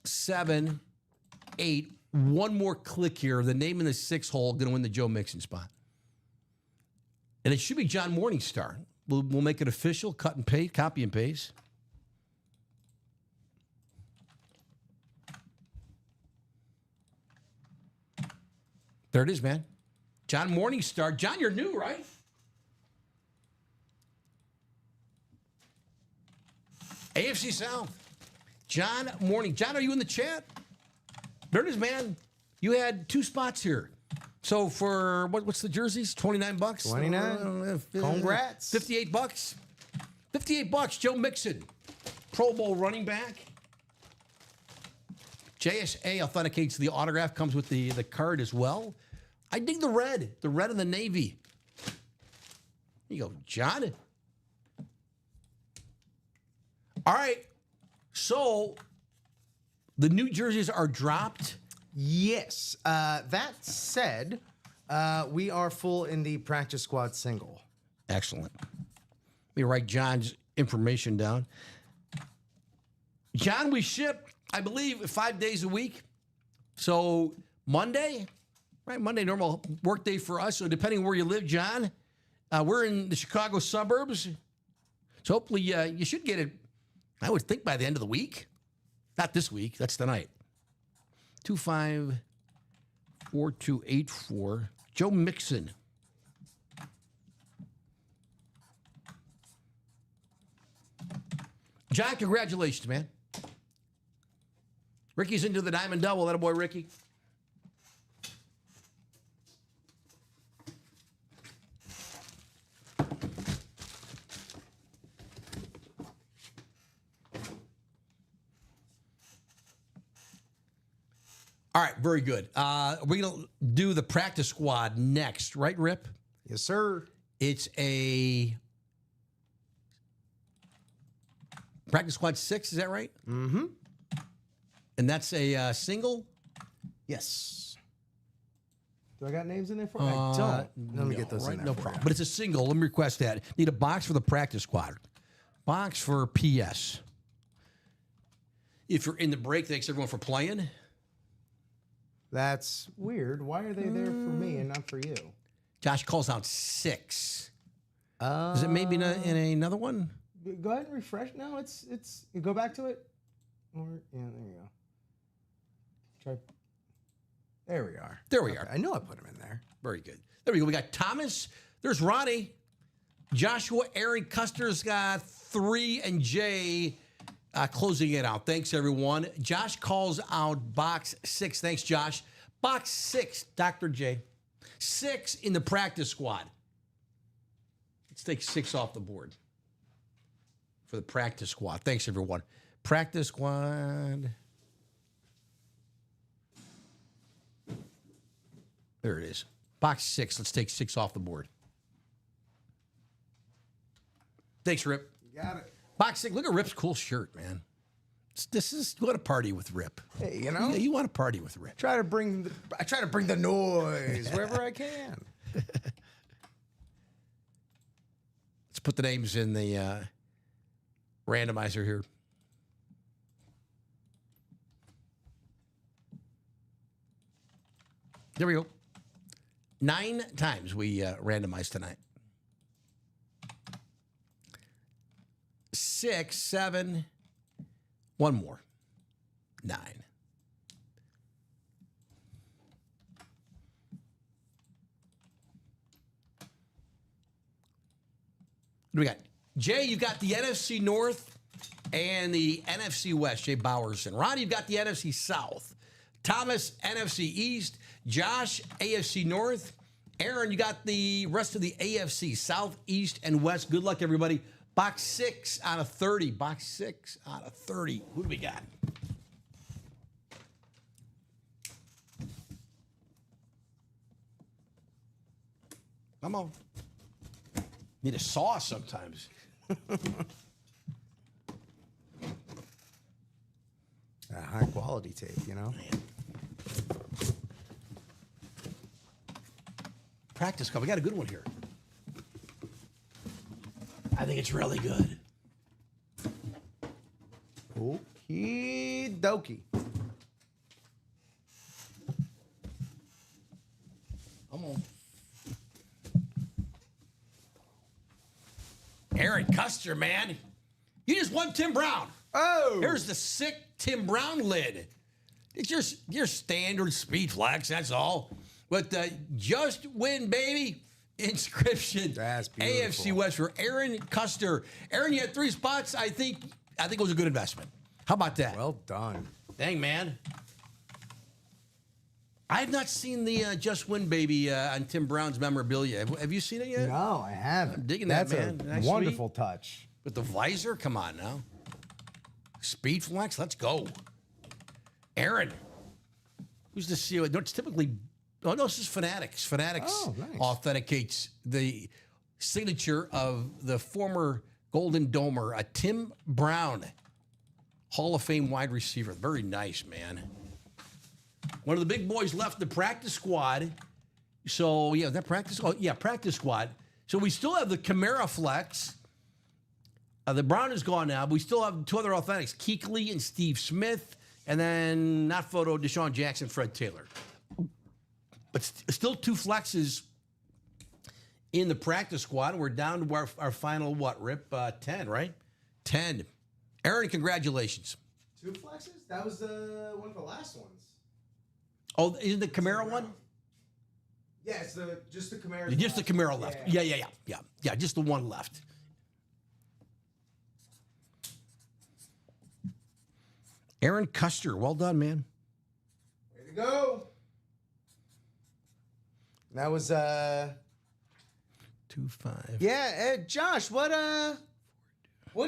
7, 8. One more click here. The name in the 6th hole going to win the Joe Mixon spot. And it should be John Morningstar. We'll make it official. Cut and paste. Copy and paste. There it is, man. John Morningstar. John, you're new, right? AFC South. John Morning. John, are you in the chat? There it is, man. You had 2 spots here. So for what's the jerseys? $29? 29. Congrats. $58. $58. Joe Mixon. Pro Bowl running back. JSA authenticates the autograph, comes with the card as well. I dig the red and the navy. Here you go, John. All right. So the new jerseys are dropped. Yes. That said, we are full in the practice squad single. Excellent. Let me write John's information down. John, we ship, I believe, 5 days a week. So Monday, right? Monday, normal work day for us. So depending where you live, John, we're in the Chicago suburbs. So hopefully you should get it, I would think, by the end of the week. Not this week. That's tonight. 254284. Joe Mixon. John, congratulations, man. Ricky's into the diamond double. That a boy, Ricky. All right, very good. We're going to do the practice squad next, right, Rip? Yes, sir. It's a practice squad 6, is that right? Mm-hmm. And that's a single? Yes. Do I got names in there for? I don't. Let me get those in there. No for problem. you. But it's a single. Let me request that. Need a box for the practice squad. Box for PS. If you're in the break, thanks everyone for playing. That's weird. Why are they there for me and not for you? Josh calls out 6. Is it maybe in another one? Go ahead and refresh. No, it's. Go back to it. Or yeah, there you go. Try. There we are. There we are. I know I put him in there. Very good. There we go. We got Thomas. There's Ronnie. Joshua, Aaron, Custer's got 3, and Jay closing it out. Thanks, everyone. Josh calls out box 6. Thanks, Josh. Box 6, Dr. J. 6 in the practice squad. Let's take 6 off the board for the practice squad. Thanks, everyone. Practice squad. There it is. Box 6. Let's take 6 off the board. Thanks, Rip. You got it. Box 6. Look at Rip's cool shirt, man. You want to party with Rip. Hey, you know, You want to party with Rip. I try to bring the noise wherever I can. Let's put the names in the randomizer here. There we go. 9 times we randomized tonight. 6, 7, 1 more. 9. What do we got? Jay, you've got the NFC North and the NFC West, Jay Bowerson. Ron, you've got the NFC South. Thomas, NFC East. Josh, AFC North. Aaron, you got the rest of the AFC South, East, and West. Good luck, everybody. Box 6 out of 30. Box 6 out of 30. Who do we got? Come on. Need a saw sometimes. High quality tape, you know. Practice cup. We got a good one here. I think it's really good. Okie dokie. Come on. Aaron Custer, man. You just won Tim Brown. Oh! Here's the sick Tim Brown lid. It's your standard speed flex, that's all. But just win, baby. Inscription. That's beautiful. AFC West for Aaron Custer. Aaron, you had 3 spots. I think it was a good investment. How about that? Well done. Dang, man. I have not seen the Just Win Baby on Tim Brown's memorabilia. Have you seen it yet? No, I haven't. I'm digging that, That's man. a Nice, wonderful touch. With the visor? Come on now. Speed flex? Let's go. Aaron. Who's the CEO? No, it's typically... Oh, no, this is Fanatics. Fanatics nice. authenticates the signature of the former Golden Domer, Tim Brown, Hall of Fame wide receiver. Very nice, man. One of the big boys left the practice squad. So, yeah, that practice? Oh, yeah, practice squad. So we still have the Chimera flex. The Brown is gone now, but we still have 2 other authentics, Kuechly and Steve Smith, and then not photo, Deshaun Jackson, Fred Taylor. But still 2 flexes in the practice squad. We're down to our final, Rip? 10, right? 10. Aaron, congratulations. 2 flexes? That was one of the last ones. Oh, isn't the Chimera one? Yeah, it's just the Chimera. Just the Chimera left. Yeah, just the one left. Aaron Custer, well done, man. Way to go. That was 2-5. Yeah, Josh, what do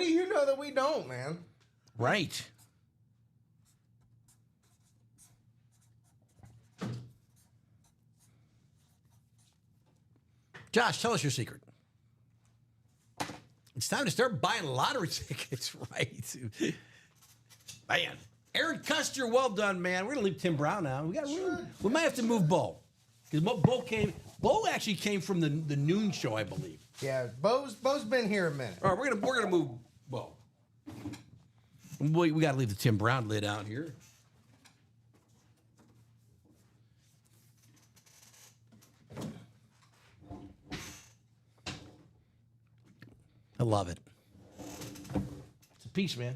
you know that we don't, man? Right. Josh, tell us your secret. It's time to start buying lottery tickets, right? Man, Aaron Custer, well done, man. We're gonna leave Tim Brown now. We might have to move Bo, because Bo actually came from the noon show, I believe. Yeah, Bo's been here a minute. All right, we're gonna move Bo. We got to leave the Tim Brown lid out here. I love it. It's a piece, man.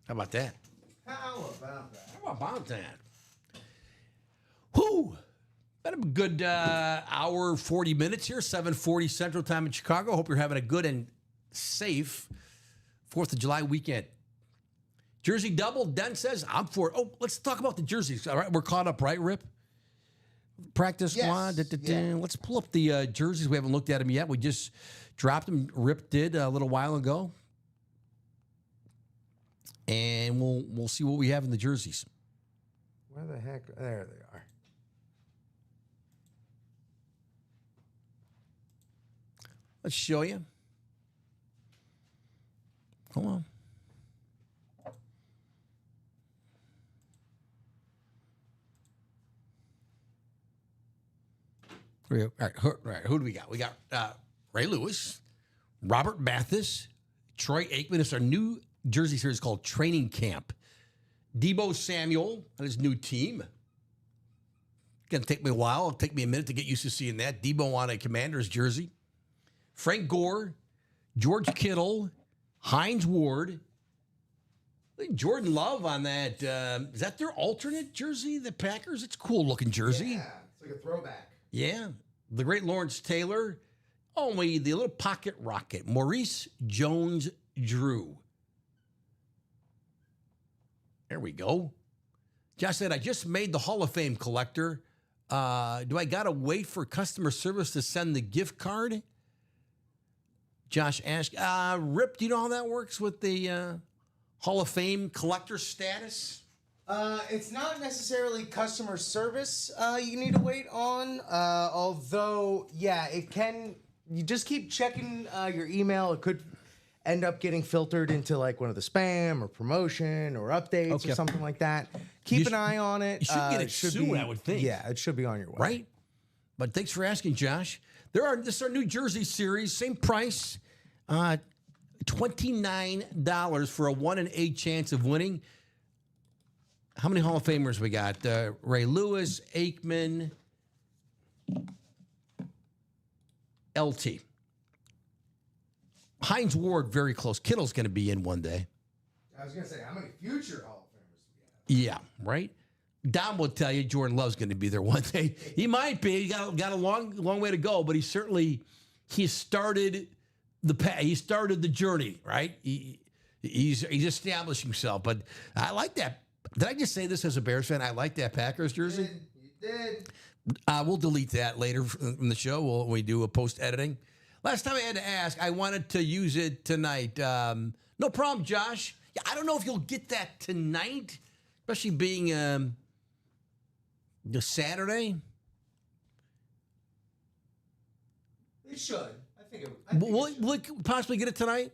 How about that? How about that? How about that? Whew. Been a good hour, 40 minutes here, 7:40 Central Time in Chicago. Hope you're having a good and safe 4th of July weekend. Jersey double, Den says, I'm for it. Oh, let's talk about the jerseys. All right, we're caught up, right, Rip? Practice Yes. squad. Yeah. Let's pull up the jerseys. We haven't looked at them yet. We just dropped them. Rip did a little while ago. And we'll see what we have in the jerseys. Where the heck? There they are. Let's show you. Hold on. All right, who do we got? We got Ray Lewis, Robert Mathis, Troy Aikman. It's our new jersey series called Training Camp. Debo Samuel on his new team. Going to take me a while. It'll take me a minute to get used to seeing that. Debo on a Commander's jersey. Frank Gore, George Kittle, Hines Ward, Jordan Love on that. Is that their alternate jersey, the Packers? It's a cool looking jersey. Yeah, it's like a throwback. Yeah. The great Lawrence Taylor. Only the little pocket rocket. Maurice Jones-Drew. There we go. Josh said, I just made the Hall of Fame collector. Do I got to wait for customer service to send the gift card? Josh asked, Rip, do you know how that works with the Hall of Fame collector status? It's not necessarily customer service you need to wait on, although, yeah, it can. You just keep checking your email. It could end up getting filtered into like one of the spam or promotion or updates or something like that. Keep an eye on it. You should get it soon, I would think. Yeah, it should be on your way. Right? But thanks for asking, Josh. This is our New Jersey series, same price, $29 for a 1 in 8 chance of winning. How many Hall of Famers we got? Ray Lewis, Aikman, LT. Hines Ward, very close. Kittle's going to be in one day. I was going to say, how many future Hall of Famers do we have? Yeah, right? Don will tell you Jordan Love's going to be there one day. He might be. He got a long way to go, but he started the journey, right? He's established himself. But I like that. Did I just say this as a Bears fan? I like that Packers jersey. You did. We'll delete that later from the show when we do a post editing. Last time I had to ask, I wanted to use it tonight. No problem, Josh. Yeah, I don't know if you'll get that tonight, especially being the Saturday. It should. I think it Will it possibly get it tonight?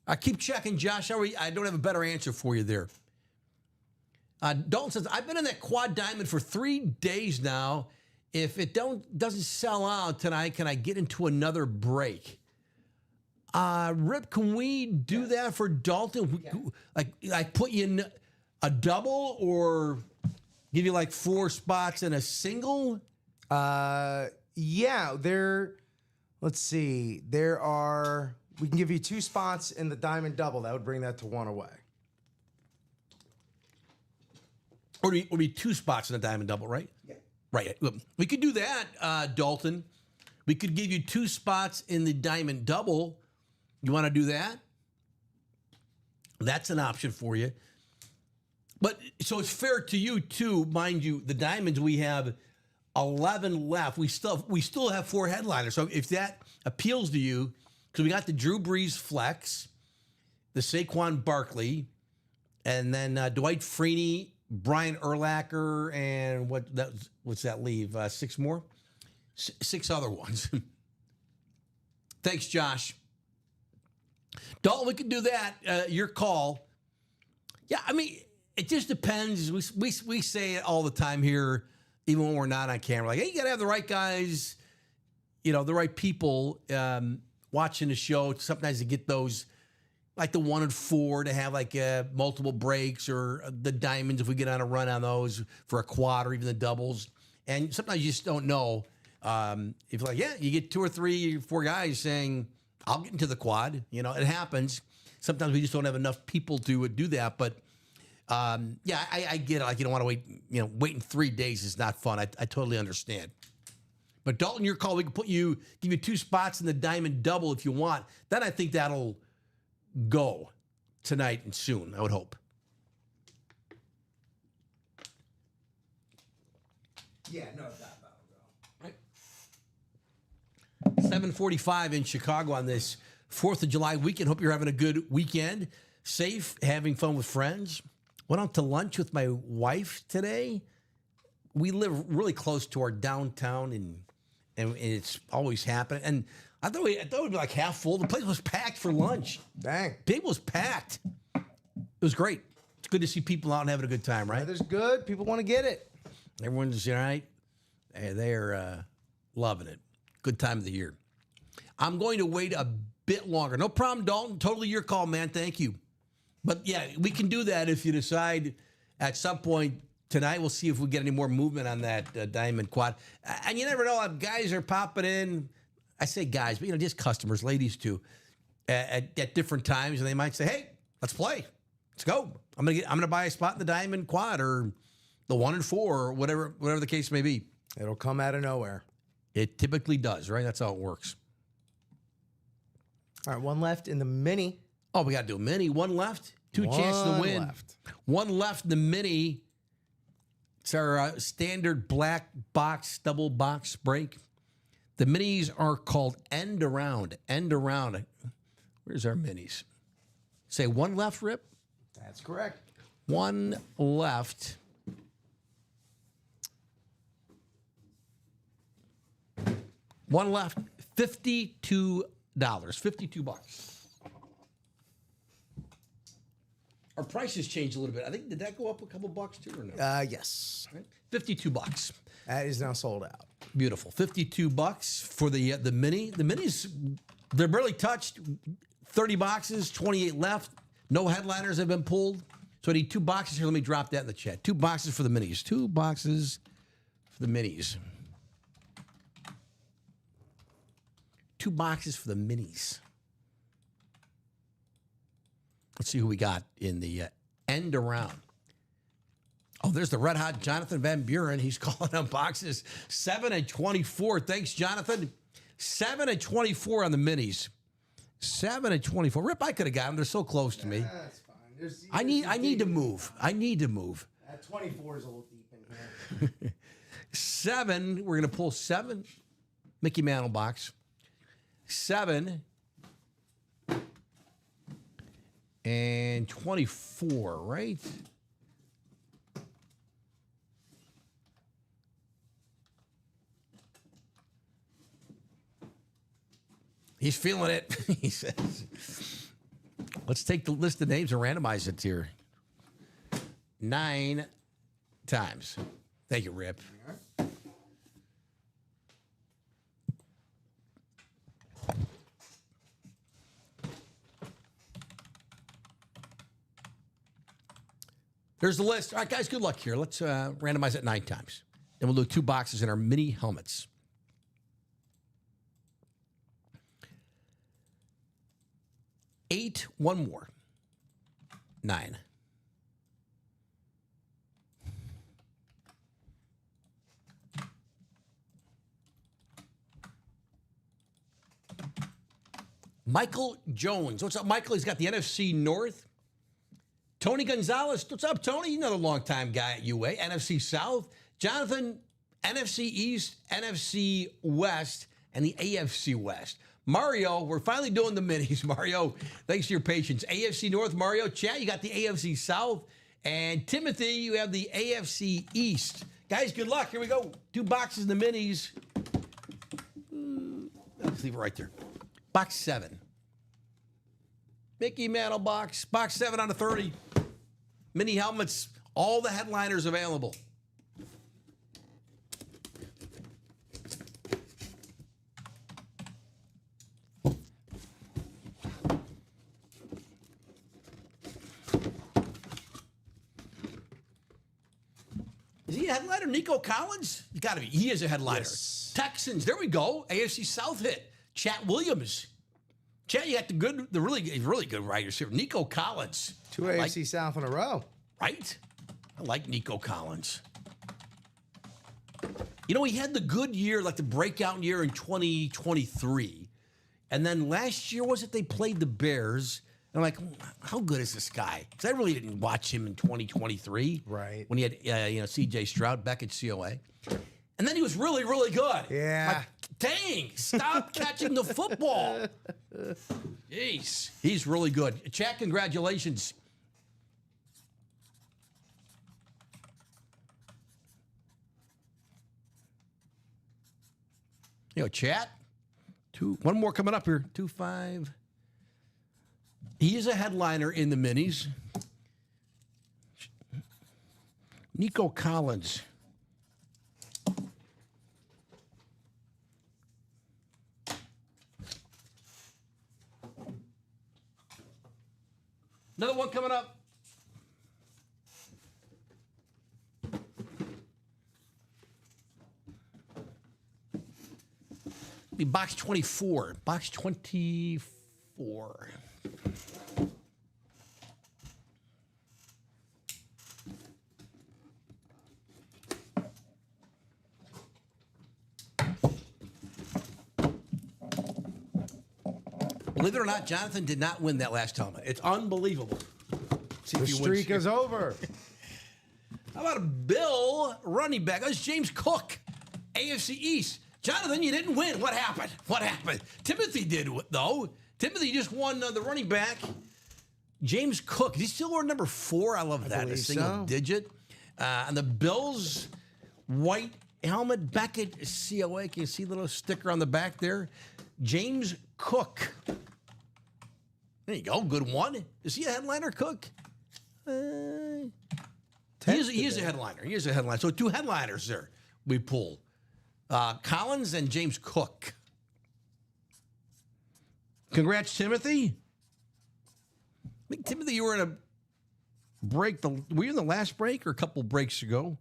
I keep checking, Josh. I don't have a better answer for you there. Dalton says, I've been in that quad diamond for 3 days now. If it doesn't sell out tonight, can I get into another break? Rip, can we do that for Dalton? Like put you in a double or give you like 4 spots in a single? Yeah, let's see. We can give you 2 spots in the diamond double. That would bring that to 1 away. Or would be 2 spots in the diamond double, right? Yeah. Right. We could do that, Dalton. We could give you 2 spots in the diamond double. You want to do that? That's an option for you. But so it's fair to you too, mind you. The diamonds, we have 11 left. We still have 4 headliners. So if that appeals to you, because we got the Drew Brees flex, the Saquon Barkley, and then Dwight Freeney, Brian Urlacher, and what's that leave? 6 more? 6 other ones. Thanks, Josh. Dalton, we can do that. Your call. Yeah, I mean, it just depends. We say it all the time here, even when we're not on camera. Like, hey, you got to have the right guys, the right people watching the show. Sometimes you get those, like the 1 and 4 to have like multiple breaks, or the diamonds if we get on a run on those for a quad, or even the doubles. And sometimes you just don't know If like, yeah, you get 2 or 3 or 4 guys saying, I'll get into the quad. You know, it happens. Sometimes we just don't have enough people to do that. But yeah, I get it. Like, you don't want to wait. You know, waiting 3 days is not fun. I totally understand. But Dalton, your call. We can give you 2 spots in the Diamond Double if you want. Then I think that'll go tonight and soon, I would hope. Yeah, no doubt that'll go. 7:45 in Chicago on this 4th of July weekend. Hope you're having a good weekend. Safe, having fun with friends. Went out to lunch with my wife today. We live really close to our downtown, and it's always happening. And I thought it would be like half full. The place was packed for lunch. Dang. It was packed. It was great. It's good to see people out and having a good time, right? Weather's good. People want to get it. Everyone's all right. They're loving it. Good time of the year. I'm going to wait a bit longer. No problem, Dalton. Totally your call, man. Thank you. But yeah, we can do that if you decide at some point tonight. We'll see if we get any more movement on that Diamond Quad. And you never know. Guys are popping in. I say guys, but just customers, ladies too, at different times, and they might say, "Hey, let's play. Let's go. I'm gonna buy a spot in the Diamond Quad or the 1 and 4 or whatever the case may be." It'll come out of nowhere. It typically does, right? That's how it works. All right, one left in the mini. Oh, we got to do a mini. 1 left. 2 chances to win. Left. 1 left in the mini. It's our standard black box, double box break. The minis are called end around. End around. Where's our minis? Say 1 left, Rip? That's correct. 1 left. One left. $52. $52. Our prices changed a little bit. I think, did that go up a couple bucks too or no? Yes. Right. $52. That is now sold out. Beautiful. $52 for the mini. The minis, they're barely touched. 30 boxes, 28 left. No headliners have been pulled. So I need 2 boxes here. Let me drop that in the chat. 2 boxes for the minis. 2 boxes for the minis. 2 boxes for the minis. Let's see who we got in the end around. Oh, there's the red hot Jonathan Van Buren. He's calling on boxes 7 and 24. Thanks, Jonathan. 7 and 24 on the minis. 7 and 24. Rip, I could have got them. They're so close to me. That's fine. I need to move. I need to move. That 24 is a little deep in here. 7. We're going to pull 7. Mickey Mantle box. 7 and 24, right? He's feeling it, he says. Let's take the list of names and randomize it here. 9 times. Thank you, Rip. There's the list. All right, guys, good luck here. Let's randomize it 9 times. Then we'll do 2 boxes in our mini helmets. 8, 1 more. 9. 'Michael Jones. What's up, Michael? He's got the NFC North. Tony Gonzalez. What's up, Tony? Another longtime guy at UA. NFC South. Jonathan, NFC East, NFC West, and the AFC West. Mario, we're finally doing the minis. Mario, thanks for your patience. AFC North, Mario. Chad, you got the AFC South. And Timothy, you have the AFC East. Guys, good luck. Here we go. 2 boxes in the minis. Let's leave it right there. Box 7. Mickey Mantle box. Box 7 out of 30. Mini helmets. All the headliners available. Is he a headliner? Nico Collins? He's got to be. He is a headliner. Yes. Texans. There we go. AFC South hit. Chat Williams. Chat, you got the really good writers here. Nico Collins. 2 AFC South in a row. Right? I like Nico Collins. You know, he had the good year, like the breakout year in 2023. And then last year, was it they played the Bears? And I'm like, how good is this guy? Because I really didn't watch him in 2023. Right. When he had, C.J. Stroud back at COA. And then he was really, really good. Yeah. Like, dang, stop catching the football. Jeez. He's really good. Chat, congratulations. Chat. One more coming up here. 2-5. He is a headliner in the minis. Nico Collins. Another one coming up. Be box 24. Box 24. Believe it or not, Jonathan did not win that last helmet. It's unbelievable. See The streak is over. How about a Bill running back? That's James Cook, AFC East. Jonathan, you didn't win. What happened? What happened? Timothy did, though. Timothy just won the running back. James Cook. Is he still wearing number 4? I love that. A single digit. And the Bills, white helmet back at COA. Can you see the little sticker on the back there? James Cook. There you go. Good one. Is he a headliner, Cook? He is a headliner. He is a headliner. So 2 headliners there we pulled. Collins and James Cook. Congrats, Timothy. I think, Timothy, you were in a break. Were you in the last break or a couple breaks ago?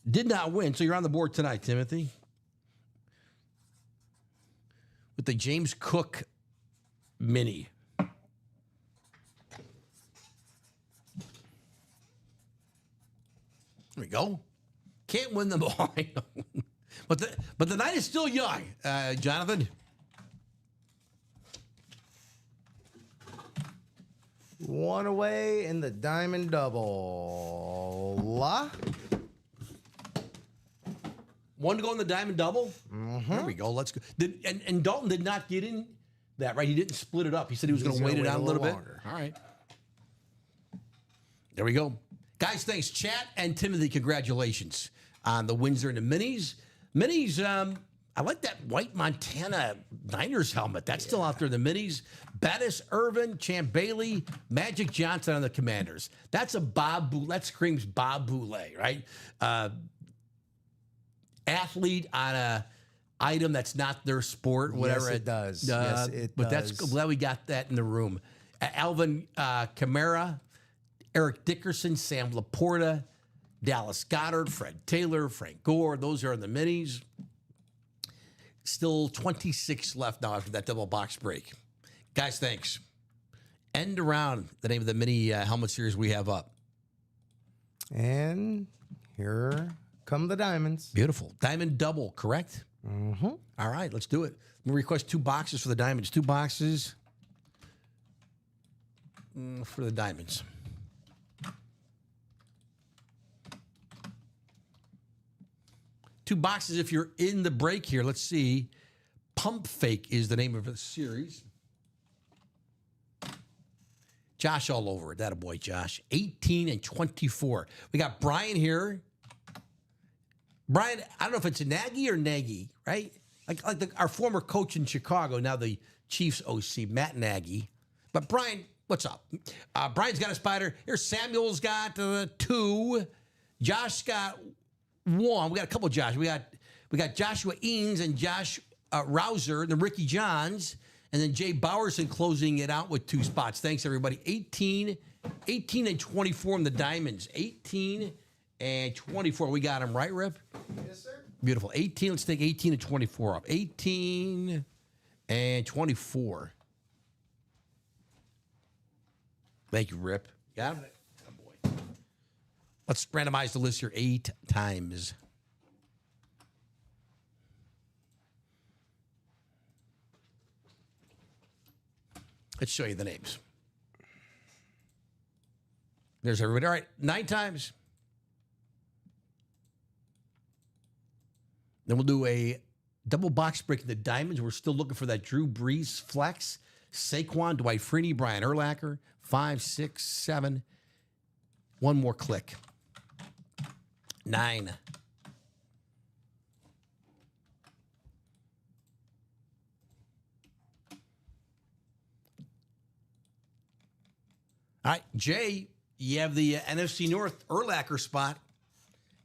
Did not win, so you're on the board tonight, Timothy. With the James Cook mini. There we go. Can't win them all. I know. But the night is still young, Jonathan. One away in the diamond double. One to go in the diamond double. Mm-hmm. There we go. Let's go. And Dalton did not get in that, right? He didn't split it up. He said he was going to wait it out a little bit. Longer. All right. There we go. Guys, thanks. Chat and Timothy, congratulations on the wins there in the minis. Minis, I like that white Montana Niners helmet. That's still out there in the minis. Bettis, Irvin, Champ Bailey, Magic Johnson on the Commanders. That's a that screams Bob Boulay, right? Athlete on a item that's not their sport, whatever. Yes, it does. Yes, it but does. That's glad we got that in the room. Alvin Chimera, Eric Dickerson, Sam Laporta, Dallas Goedert, Fred Taylor, Frank Gore. Those are in the minis. Still 26 left now after that double box break. Guys, thanks. End around the name of the mini helmet series we have up. And here come the diamonds. Beautiful. Diamond double, correct? Mm-hmm. All right, let's do it. I'm going to request 2 boxes for the diamonds. 2 boxes for the diamonds. Two boxes if you're in the break here. Let's see. Pump Fake is the name of the series. Josh all over it. That a boy, Josh. 18 and 24. We got Brian here. Brian, I don't know if it's a Nagy or Nagy, right? Like our former coach in Chicago, now the Chiefs OC, Matt Nagy. But Brian, what's up? Brian's got a spider. Here's Samuel's got 2. Josh got 1. We got a couple of Josh. We got Joshua Eanes and Josh Rouser and the Ricky Johns. And then Jay Bowerson closing it out with 2 spots. Thanks, everybody. 18 and 24 in the Diamonds. 18 and 24. We got them, right, Rip? Yes, sir. Beautiful. 18. Let's take 18 and 24 off. 18 and 24. Thank you, Rip. Got it? Oh, boy. Let's randomize the list here 8 times. Let's show you the names. There's everybody. All right, 9 times. Then we'll do a double box break of the diamonds. We're still looking for that Drew Brees flex. Saquon, Dwight Freeney, Brian Urlacher. 5, 6, 7. One more click. 9. All right, Jay, you have the NFC North Urlacher spot.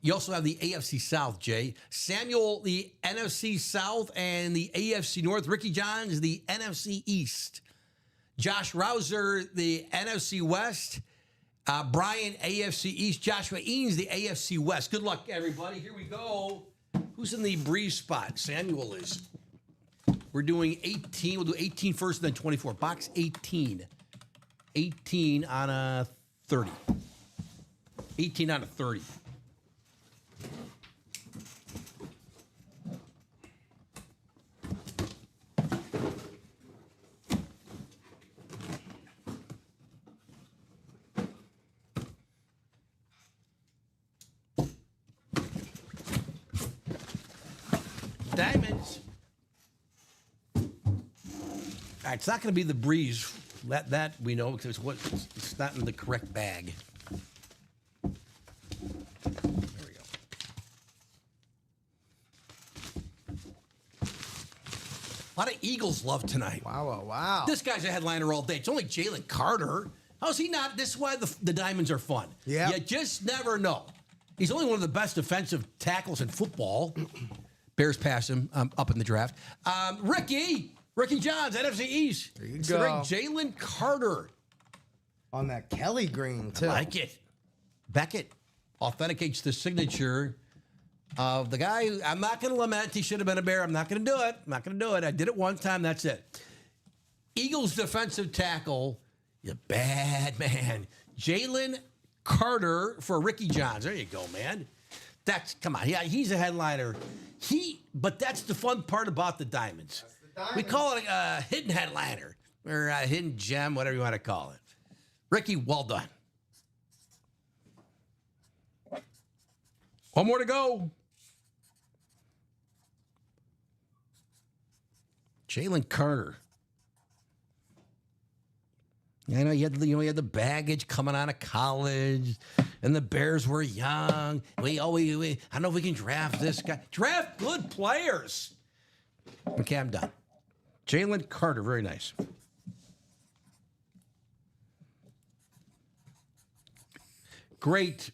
You also have the AFC South, Jay. Samuel, the NFC South and the AFC North. Ricky Johns, the NFC East. Josh Rouser, the NFC West. Brian, AFC East. Joshua Eanes, the AFC West. Good luck, everybody. Here we go. Who's in the Breeze spot? Samuel is. We're doing 18. We'll do 18 first, then 24. Box 18. 18 on a 30. 18 on a 30. Diamonds. All right, it's not going to be the Breeze. That we know because it's not in the correct bag. There we go. A lot of Eagles love tonight. Wow. This guy's a headliner all day. It's only Jalen Carter. How's he not? This is why the diamonds are fun. Yeah. You just never know. He's only one of the best defensive tackles in football. Bears pass him up in the draft. Ricky Johns, NFC East. There you it's go. The right Jalen Carter. On that Kelly green, too. I like it. Beckett authenticates the signature of the guy. I'm not going to lament. He should have been a Bear. I'm not going to do it. I did it one time. That's it. Eagles defensive tackle. You bad man. Jalen Carter for Ricky Johns. There you go, man. Come on. Yeah, he's a headliner. But that's the fun part about the diamonds. We call it a hidden headliner or a hidden gem, whatever you want to call it. Ricky, well done. One more to go. Jalen Carter. I know you had the baggage coming out of college, and the Bears were young. I don't know if we can draft this guy. Draft good players. Okay, I'm done. Jalen Carter, very nice. Great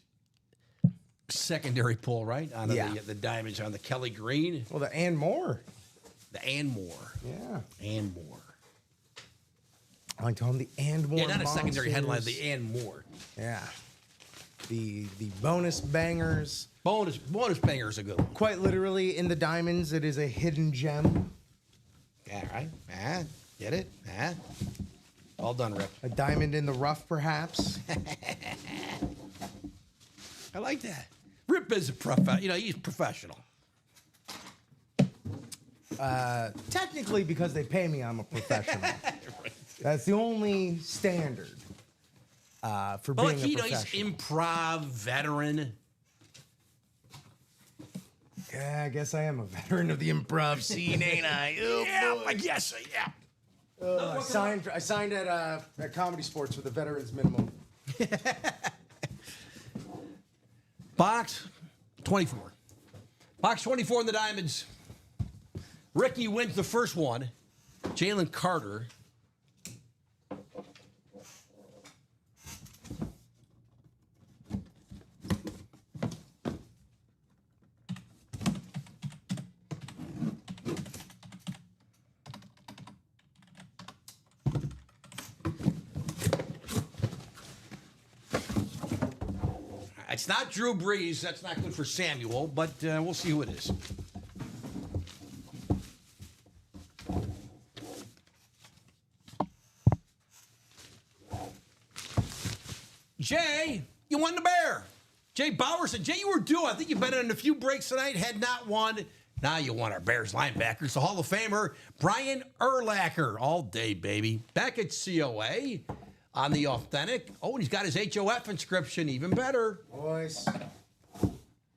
secondary pull, right? On the diamonds on the Kelly Green. Well, the and more. The and more. Yeah. And more. I like to call them the and more. Yeah, not a secondary monsters. headline, the and more. Yeah. The bonus bangers. Bonus bangers are good one. Quite literally, in the diamonds, it is a hidden gem. Yeah, right. Get it? All done, Rip. A diamond in the rough, perhaps. I like that. Rip is he's professional. Technically, because they pay me, I'm a professional. Right. That's the only standard for being a professional. He's improv veteran. Yeah, I guess I am a veteran of the improv scene, ain't I? Oh, Yeah, boy. I guess so, yeah. I signed at Comedy Sports with a veterans minimum. Box 24. Box 24 in the diamonds. Ricky wins the first one. Jalen Carter. It's not Drew Brees. That's not good for Samuel, but we'll see who it is. Jay, you won the bear. Jay Bauer said, Jay, you were due. I think you've been in a few breaks tonight, had not won. Now you won our Bears linebackers. The Hall of Famer, Brian Urlacher. All day, baby. Back at COA on the Authentic. Oh, and he's got his HOF inscription. Even better. Boys.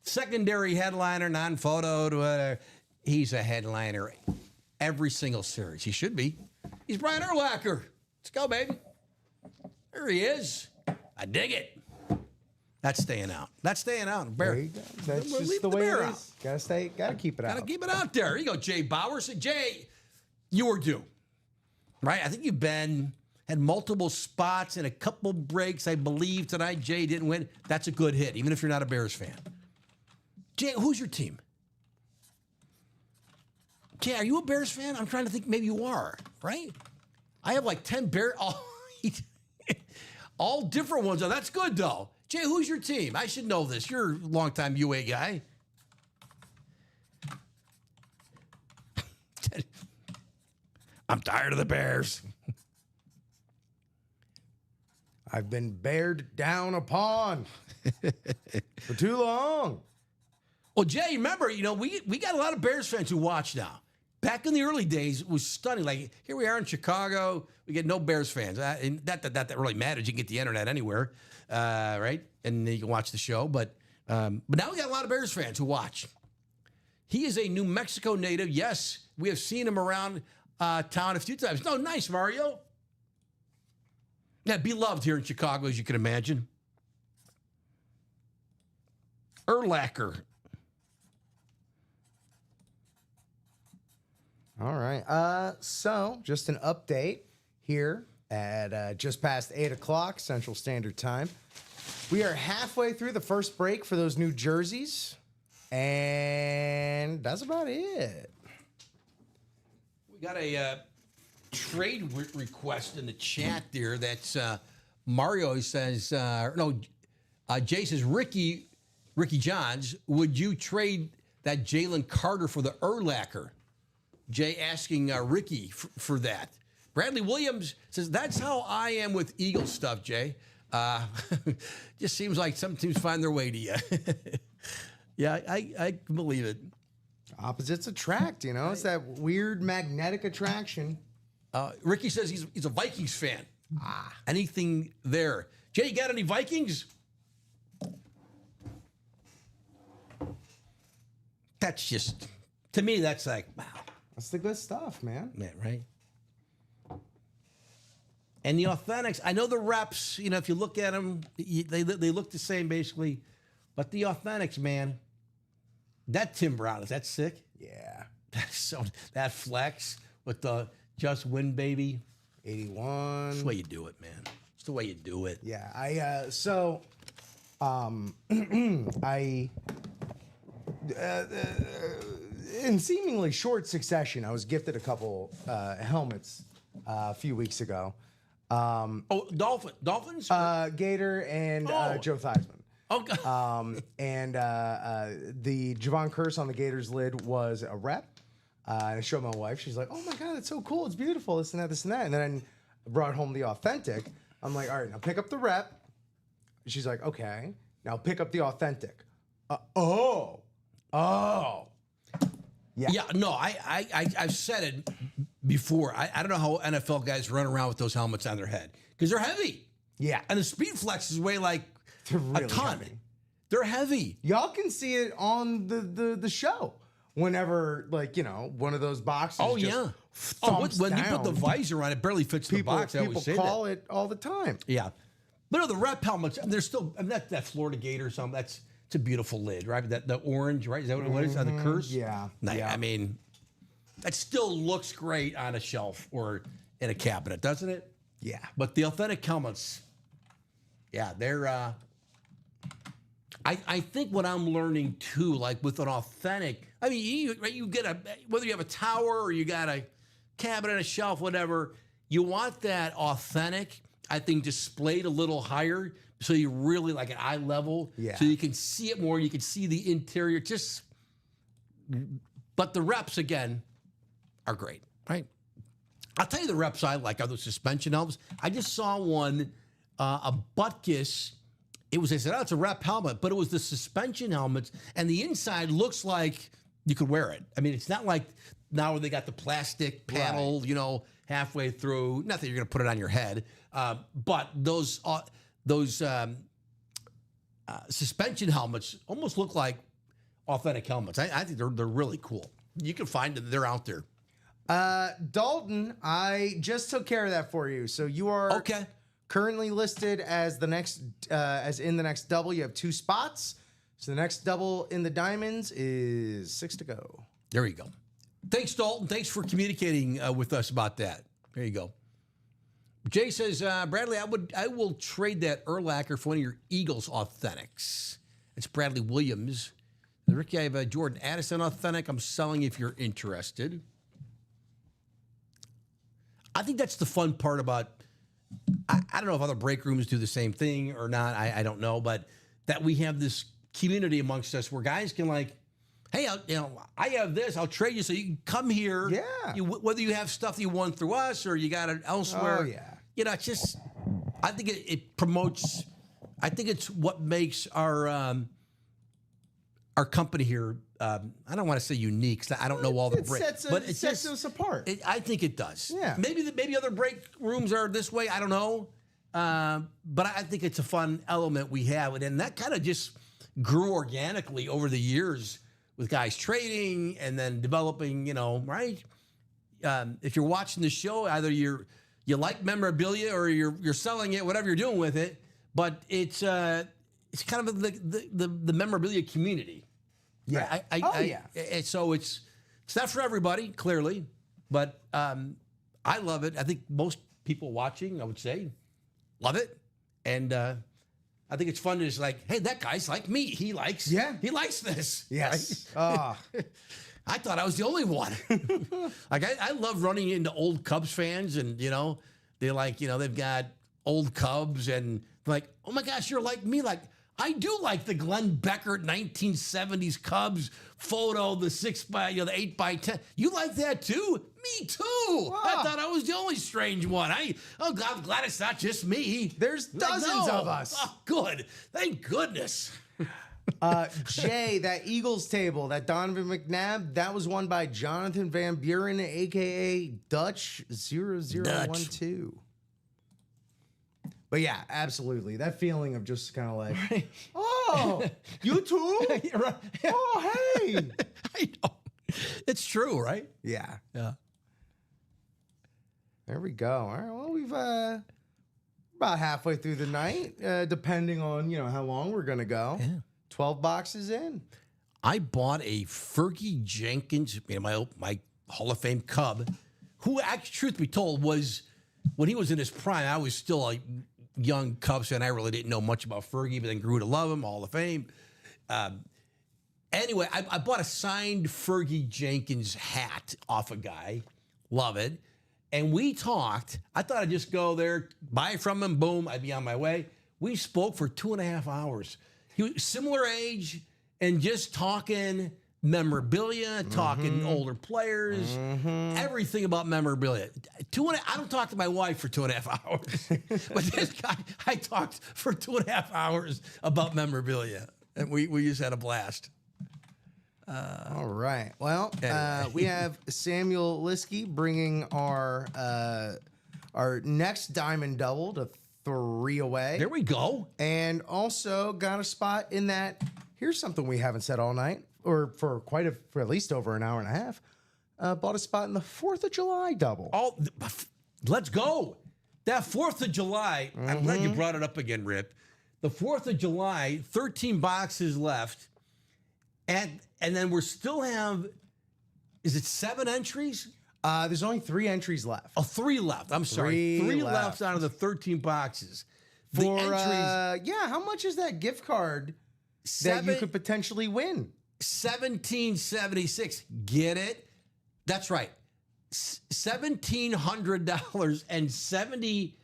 Secondary headliner, non-photoed, whatever. He's a headliner every single series. He should be. He's Brian Urlacher. Let's go, baby. There he is. I dig it. That's staying out. That's staying out. Bear. There you go. That's We're just leaving the way bear it out. is. Gotta keep it out. Gotta keep it out there. Here you go, Jay Bauer. So, Jay, you were due. Right? I think you've had multiple spots and a couple breaks. I believe tonight Jay didn't win. That's a good hit, even if you're not a Bears fan. Jay, who's your team? Jay, are you a Bears fan? I'm trying to think. Maybe you are, right? I have like 10 Bears. All different ones. Oh, that's good, though. Jay, who's your team? I should know this. You're a longtime UA guy. I'm tired of the Bears. I've been bared down upon for too long. Well, Jay, remember, we got a lot of Bears fans who watch now. Back in the early days, it was stunning. Like, here we are in Chicago. We get no Bears fans. And that really matters. You can get the internet anywhere, right? And you can watch the show. But now we got a lot of Bears fans who watch. He is a New Mexico native. Yes, we have seen him around town a few times. No, nice, Mario. Yeah, beloved here in Chicago, as you can imagine. Urlacher. All right. So just an update here at just past 8 o'clock Central Standard Time. We are halfway through the first break for those new jerseys, and that's about it. We got a trade request in the chat there. That's Mario says, Jay says, Ricky Johns, would you trade that Jalen Carter for the Urlacher? Jay asking Ricky for that. Bradley Williams says, that's how I am with Eagle stuff, Jay. Just seems like some teams find their way to you. Yeah, I can believe it. Opposites attract, It's that weird magnetic attraction. Ricky says he's a Vikings fan. Anything there. Jay, you got any Vikings? That's just, to me, that's like, wow. That's the good stuff, man. Yeah, right? And the Authentics, I know the reps, if you look at them, they look the same basically. But the Authentics, man, that Tim Brown, is that sick? Yeah. That flex with the just win, baby. 81. That's the way you do it, man. It's the way you do it. Yeah. In seemingly short succession, I was gifted a couple helmets a few weeks ago. Dolphins? Gator and Joe Theismann. Okay. And the Javon Curse on the Gator's lid was a rep. And I showed my wife. She's like, oh my God, it's so cool. It's beautiful. This and that, this and that. And then I brought home the Authentic. I'm like, all right, now pick up the rep. She's like, okay. Now pick up the Authentic. Yeah. Yeah, no, I've said it before. I don't know how NFL guys run around with those helmets on their head because they're heavy. Yeah. And the Speed Flexes weigh like They're really a ton. heavy. They're heavy. Y'all can see it on the show. Whenever, one of those boxes thumps when down, you put the visor on, it barely fits the box. I always say call that. it all the time. Yeah. But no, the rep helmets, they're still, that Florida Gator or something, it's a beautiful lid, right? The orange, right? Is that what it is? On the Curse? Yeah. Yeah. I mean, that still looks great on a shelf or in a cabinet, doesn't it? Yeah. But the Authentic helmets, yeah, they're, I think what I'm learning too, like with an Authentic, I mean, you get whether you have a tower or you got a cabinet, a shelf, whatever, you want that Authentic, I think, displayed a little higher so you really like at eye level, Yeah. so you can see it more. You can see the interior. But the reps again are great, right? I'll tell you the reps I like are the suspension helmets. I just saw one, a Butkus. They said, oh, it's a rep helmet, but it was the suspension helmets, and the inside looks like you could wear it. I mean, it's not like now where they got the plastic panel, halfway through. Not that you're going to put it on your head, but those suspension helmets almost look like authentic helmets. I think they're really cool. You can find them; they're out there. Dalton, I just took care of that for you. So you are Okay. currently listed as the next, as in the next double. You have 2 spots. So the next double in the diamonds is 6 to go. There you go. Thanks, Dalton. Thanks for communicating with us about that. There you go. Jay says, Bradley, I will trade that Urlacher for one of your Eagles authentics. It's Bradley Williams. Ricky, I have a Jordan Addison authentic. I'm selling if you're interested. I think that's the fun part about, I don't know if other break rooms do the same thing or not. I don't know, but that we have this community amongst us where guys can like, hey, I have this. I'll trade you so you can come here. Yeah. Whether you have stuff you won through us or you got it elsewhere. Oh, yeah. It's just, I think it promotes, I think it's what makes our company here, I don't want to say unique, 'cause I don't know all the break, but it sets us apart. I think it does. Yeah. Maybe other break rooms are this way. I don't know. But I think it's a fun element we have. And that kind of just grew organically over the years with guys trading and then developing, right? If you're watching the show, either you like memorabilia or you're selling it, whatever you're doing with it. But it's kind of the memorabilia community. Yeah. So it's not for everybody, clearly, but I love it. I think most people watching, I would say, love it, and I think it's fun to just like, hey, that guy's like me. He likes this. Yes. Right? I thought I was the only one. Like I love running into old Cubs fans, and they like they've got old Cubs, and they're like, oh my gosh, you're like me. Like I do like the Glenn Beckert 1970s Cubs photo, the 6x, the 8x10. You like that too? Me too. I thought I was the only strange one. I'm glad it's not just me. There's dozens of us. Oh, good. Thank goodness. Jay, that Eagles table, that Donovan McNabb, that was won by Jonathan Van Buren, a.k.a. Dutch 0012. But yeah, absolutely. That feeling of just kind of like, oh, you too? Right. Oh, hey. I know. It's true, right? Yeah. Yeah. There we go. All right. Well, we've about halfway through the night, depending on, how long we're going to go. Yeah. 12 boxes in. I bought a Fergie Jenkins, my Hall of Fame Cub, who actually, truth be told, was, when he was in his prime, I was still a young Cubs fan. I really didn't know much about Fergie, but then grew to love him, Hall of Fame. Anyway, I bought a signed Fergie Jenkins hat off a guy. Love it. And we talked. I thought I'd just go there, buy it from him, boom, I'd be on my way. We spoke for 2.5 hours. He was similar age and just talking memorabilia, talking older players, everything about memorabilia. I don't talk to my wife for 2.5 hours. But this guy, I talked for 2.5 hours about memorabilia. And we just had a blast. All right. Well, Anyway. we have Samuel Liskey bringing our next diamond double to 3 away. There we go. And also got a spot in that. Here's something we haven't said all night, or for at least over an hour and a half. Bought a spot in the 4th of July double. Oh, let's go. That 4th of July, I'm glad you brought it up again, Rip. The 4th of July, 13 boxes left. And then we still have, is it 7 entries? There's only 3 entries left. Oh, 3 left. I'm sorry. 3 left left out of the 13 boxes. The For entries, how much is that gift card that you could potentially win? 1776. Get it? That's right. $1,700 and 70.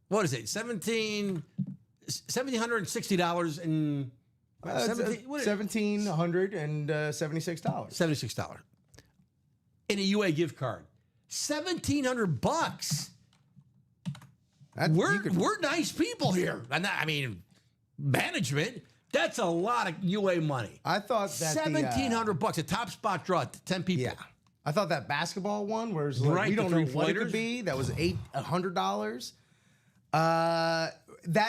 what is it? $1,760 and $1,776. $76 in a UA gift card. $1,700. We're nice people here. I mean, management. That's a lot of UA money. I thought that $1,700. A top spot draw. 10 people. Yeah. I thought that basketball one, where it's like, Right, we the don't know what it three-pointers. could be. That was $100. That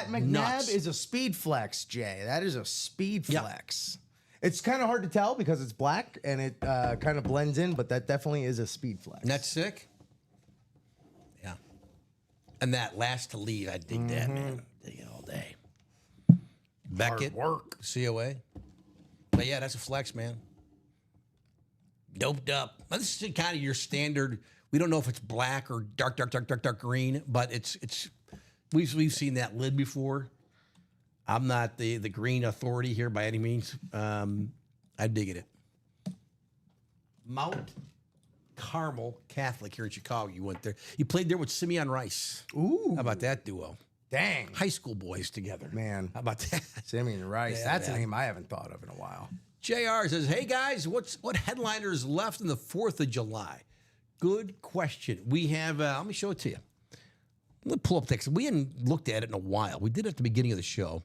McNabb Nuts. is a speed flex, Jay. That is a speed Yep. flex. It's kind of hard to tell because it's black and it kind of blends in, but that definitely is a speed flex. And that's sick. Yeah. And that last to leave, I dig that, man. Dig it all day. Beckett. work. COA. But yeah, that's a flex, man. Doped up. Well, this is kind of your standard. We don't know if it's black or dark green, but it's we've seen that lid before. I'm not the green authority here by any means. I dig it. Mount Carmel Catholic here in Chicago. You went there. You played there with Simeon Rice. Ooh. How about that duo? Dang. High school boys together. Man. How about that? Simeon Rice. Yeah, That's man. a name I haven't thought of in a while. JR says, hey guys, what headliners left in the 4th of July? Good question. We have, let me show it to you. Let me pull up text. We hadn't looked at it in a while. We did it at the beginning of the show.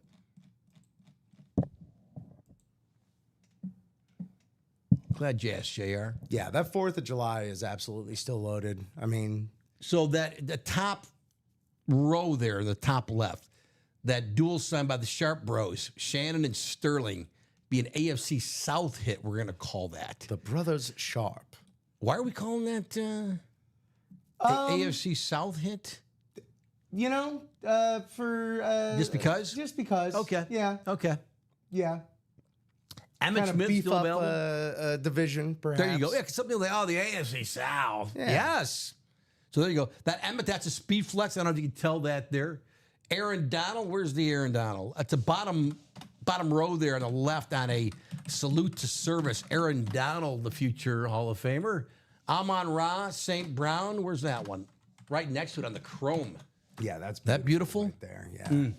Glad you asked, JR. Yeah, that 4th of July is absolutely still loaded. I mean, So that the top row there, the top left, that dual sign by the Sharp Bros, Shannon and Sterling, be an AFC South hit, we're going to call that. the Brothers Sharp. Why are we calling that AFC South hit? You know, for Just because? Just because. Okay. Yeah. Okay. Yeah. Emmett Kind of Smith beef still up available? a division, perhaps. There you go. Yeah, 'cause something like, the AFC South. Yeah. Yes. So there you go. That Emmett, that's a speed flex. I don't know if you can tell that there. Aaron Donald, where's the Aaron Donald? At the bottom row there on the left on a salute to service. Aaron Donald, the future Hall of Famer. Amon-Ra, St. Brown, where's that one? Right next to it on the chrome. Yeah, that's That beautiful? right there. Yeah.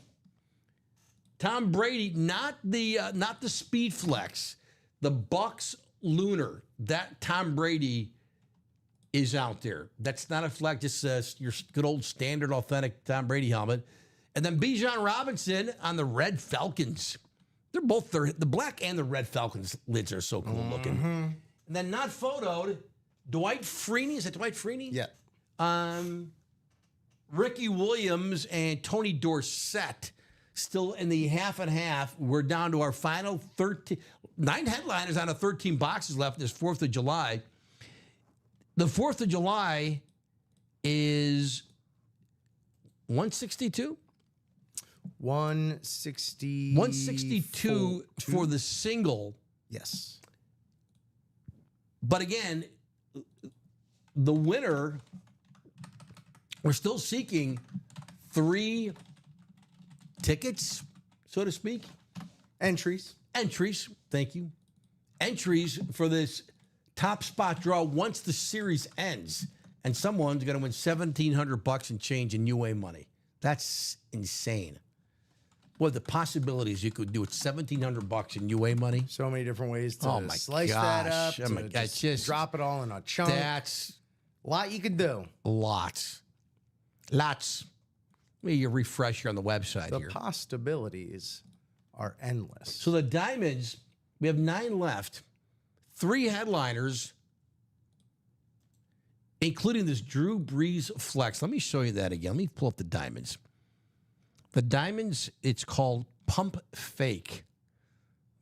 Tom Brady, not the speed flex, the Bucks lunar. That Tom Brady is out there. That's not a flex, just your good old standard authentic Tom Brady helmet. And then Bijan Robinson on the Red Falcons. They're both the black and the Red Falcons lids are so cool looking. And then not photoed, Dwight Freeney. Is that Dwight Freeney? Yeah. Ricky Williams and Tony Dorsett still in the half and half. We're down to our final 9 headliners out of 13 boxes left this 4th of July. The 4th of July is 162? 160. 162 for the single. Yes. But again, the winner, we're still seeking 3 tickets, so to speak. Entries. Entries, thank you. Entries for this top spot draw once the series ends. And someone's going to win $1,700 and change in UA money. That's insane. Boy, the possibilities you could do with $1,700 in UA money. So many different ways to Oh my slice that up. gosh. Oh To my God, just just- drop it all in a chunk. That's A lot you could do. lots. Lots. Let me refresh here on the website The here. possibilities are endless. So the Diamonds, we have 9 left. 3 headliners, including this Drew Brees flex. Let me show you that again. Let me pull up the Diamonds. The Diamonds, it's called Pump Fake.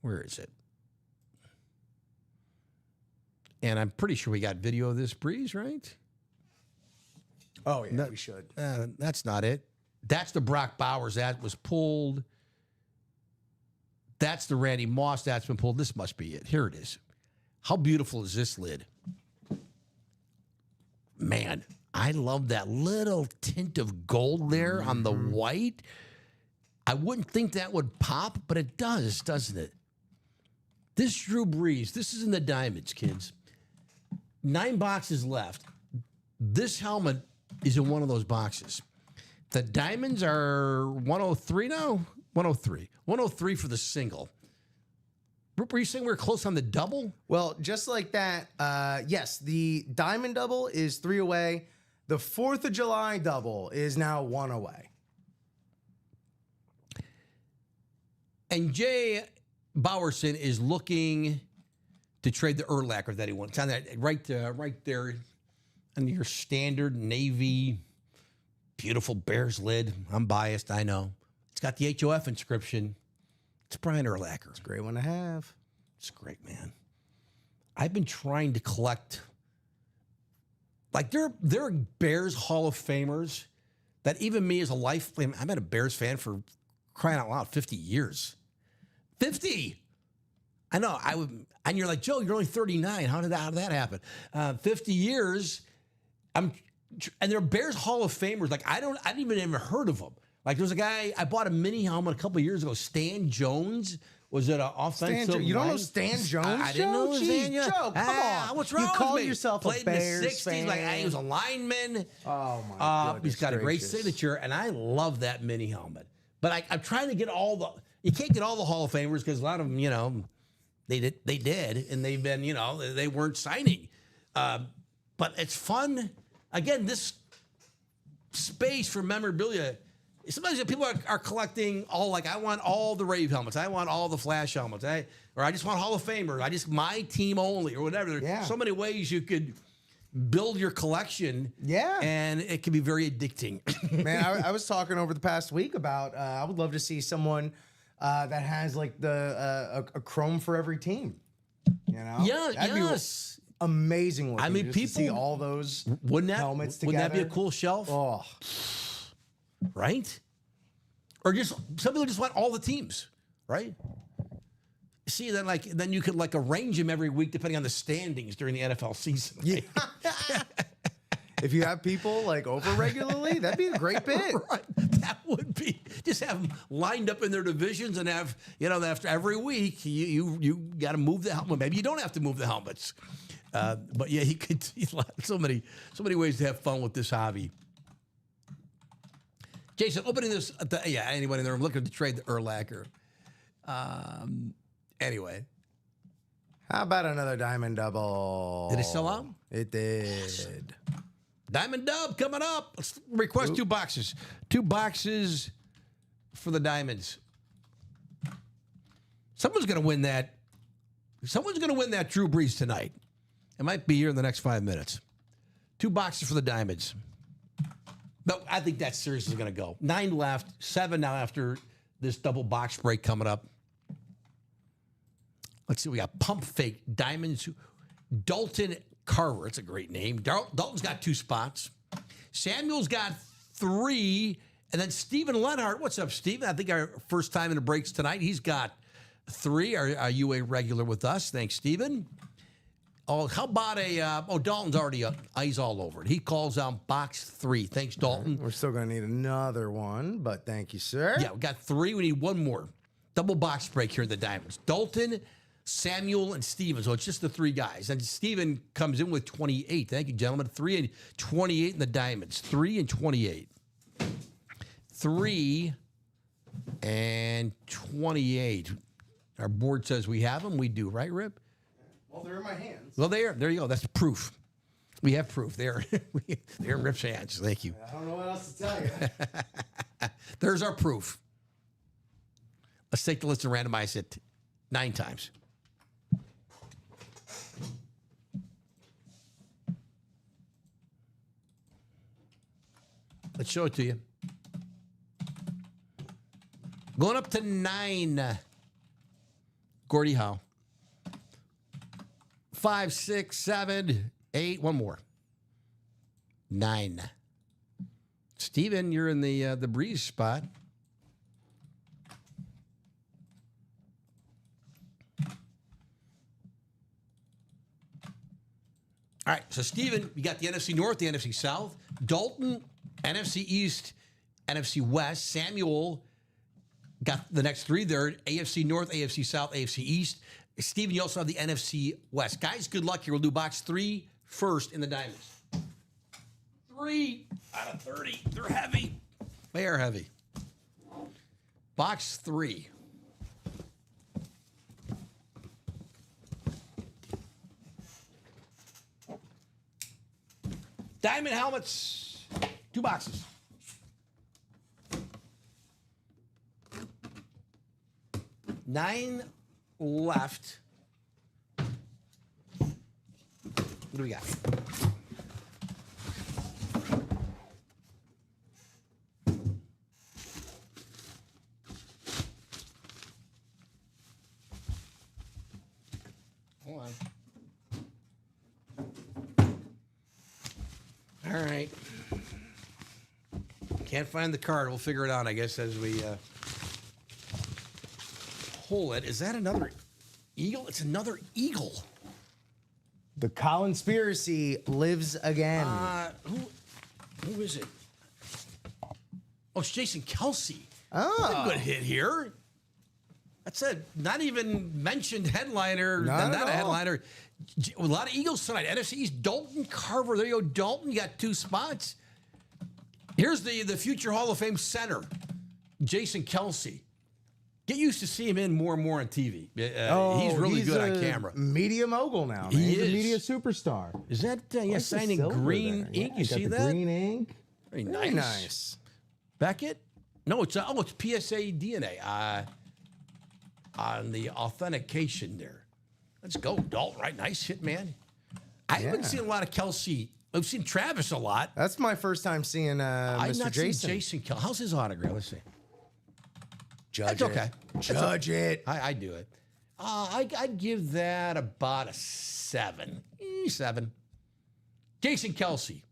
Where is it? And I'm pretty sure we got video of this Brees, right? Oh, yeah, we should. That's not it. That's the Brock Bowers. That was pulled. That's the Randy Moss. That's been pulled. This must be it. Here it is. How beautiful is this lid? Man, I love that little tint of gold there on the white. I wouldn't think that would pop, but it does, doesn't it? This Drew Brees, this is in the Diamonds, kids. 9 boxes left. This helmet is in one of those boxes. The Diamonds are 103 now? 103. 103 for the single. Were you saying we were close on the double? Well, just like that, yes, the Diamond double is 3 away. The 4th of July double is now 1 away. And Jay Bowerson is looking to trade the Urlacher that he wants. It's on that right there on your standard navy, beautiful Bears lid. I'm biased, I know. It's got the HOF inscription. It's Brian Urlacher. It's a great one to have. It's great, man. I've been trying to collect. Like there are Bears Hall of Famers that even me as a I've been a Bears fan for crying out loud 50 years. 50. I know. And you're like, Joe, you're only 39. How did that happen? 50 years. And there are Bears Hall of Famers. Like I didn't even ever heard of them. Like there's a guy I bought a mini helmet a couple of years ago. Stan Jones. Was it an offensive? You don't know Stan Jones? I didn't know Stan. Joe, come on. What's wrong you call with me? yourself Played a Bears in the 60s. fan. Like he was a lineman. Oh my goodness He's got a great gracious. signature, and I love that mini helmet. But I'm trying to get all the. You can't get all the Hall of Famers because a lot of them, they did, and they've been, they weren't signing. But it's fun. Again, this space for memorabilia. Sometimes people are collecting I want all the Rave helmets. I want all the Flash helmets. Or I just want Hall of Famers. I just my team only or whatever. There's so many ways you could build your collection. Yeah. And it can be very addicting. Man, I was talking over the past week about I would love to see someone that has like a chrome for every team. Yeah, That'd yes. be amazing looking. I mean, just to people see all those helmets together. Wouldn't that be a cool shelf? Oh. Right? Or just some people just want all the teams, right? See, then you could arrange them every week depending on the standings during the NFL season. Right? Yeah. If you have people over regularly, that'd be a great bit. Right. That would be just have them lined up in their divisions and have after every week you got to move the helmet. Maybe you don't have to move the helmets, but yeah, you could see so many ways to have fun with this hobby. Jason, opening this, anyone in there looking to trade the Urlacher. Anyway. How about another Diamond double? Did it sell out? It did. Yes. Diamond dub coming up. Let's request 2 boxes. 2 boxes for the Diamonds. Someone's going to win that. Someone's going to win that Drew Brees tonight. It might be here in the next 5 minutes. 2 boxes for the Diamonds. But I think that series is going to go. 9 left, 7 now after this double box break coming up. Let's see. We got Pump Fake Diamonds. Dalton Carver. It's a great name. Dalton's got 2 spots. Samuel's got 3. And then Stephen Lenhart. What's up, Stephen? I think our first time in the breaks tonight. He's got 3. Are you a regular with us? Thanks, Stephen. Oh, how about Dalton's already he's all over it. He calls out box 3. Thanks, Dalton. We're still going to need another one, but thank you, sir. Yeah, we got 3. We need 1 more. Double box break here in the Diamonds. Dalton, Samuel, and Steven. So it's just the 3 guys. And Steven comes in with 28. Thank you, gentlemen. 3 and 28 in the Diamonds. 3 and 28. 3 and 28. Our board says we have them. We do, right, Rip? Well, they're in my hands. Well, there you go. That's proof. We have proof. They're in Rip's hands. Thank you. I don't know what else to tell you. There's our proof. Let's take the list and randomize it 9 times. Let's show it to you. Going up to 9. Gordie Howe. 5, 6, 7, 8. 1 more. 9. Steven, you're in the Breeze spot. All right, so Steven, you got the NFC North, the NFC South. Dalton, NFC East, NFC West. Samuel got the next 3 there. AFC North, AFC South, AFC East. Steven, you also have the NFC West. Guys, good luck here. We'll do box 3 first in the Diamonds. 3 out of 30. They're heavy. They are heavy. Box 3. Diamond helmets. 2 boxes. Nine left. What do we got? Hold on. All right. Can't find the card. We'll figure it out, I guess, as we pull it. Is that another eagle? It's another eagle. The Collinspiracy lives again. Who is it? Oh, it's Jason Kelsey. Oh. A good hit here. That's a not even mentioned headliner. Not a at all. headliner. A lot of Eagles tonight. NFC East, Dalton Carver. There you go, Dalton. You got 2 spots. Here's the future Hall of Fame center, Jason Kelsey. Get used to see him in more and more on TV. He's really good on camera. Media mogul now. Man. He He's is. a media superstar. Is that Like the signing silver green there. ink? Yeah, You got see the that? green ink. Very Very nice. nice. Beckett? No, it's PSA DNA on the authentication there. Let's go, Dalton. Right, nice hit, man. I haven't Yeah. seen a lot of Kelsey. I've seen Travis a lot. That's my first time seeing I've Mr. not Jason. seen Jason Kelsey. How's his autograph? Let's see. Judge That's okay. Judge it. I do it. I'd give that about a 7. 7. Jason Kelsey.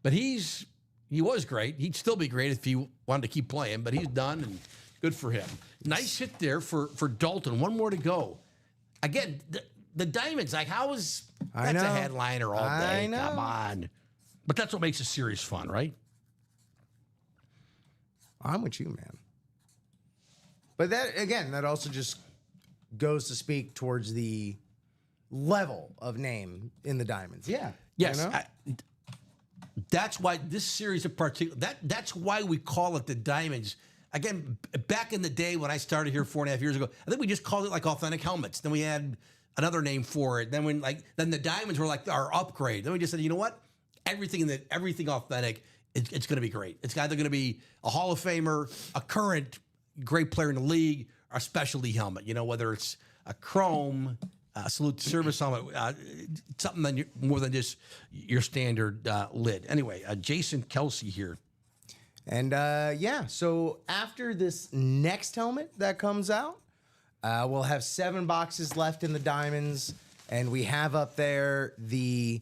But he was great. He'd still be great if he wanted to keep playing, but he's done, and good for him. Nice hit there for Dalton. One more to go. Again, the Diamonds, like, that's a headliner all day. I know. Come on. But that's what makes a series fun, right? I'm with you, man. But that also just goes to speak towards the level of name in the Diamonds. Yeah. Yes. You know? That's why this series in particular, that's why we call it the Diamonds. Again, back in the day when I started here 4.5 years ago, I think we just called it like authentic helmets. Then we had another name for it. Then then the Diamonds were like our upgrade. Then we just said, you know what? Everything authentic, it's going to be great. It's either going to be a Hall of Famer, a current great player in the league, or a specialty helmet. You know, whether it's a chrome, salute to service helmet, something more than just your standard lid. Anyway, Jason Kelsey here. And so after this next helmet that comes out, we'll have 7 boxes left in the Diamonds, and we have up there the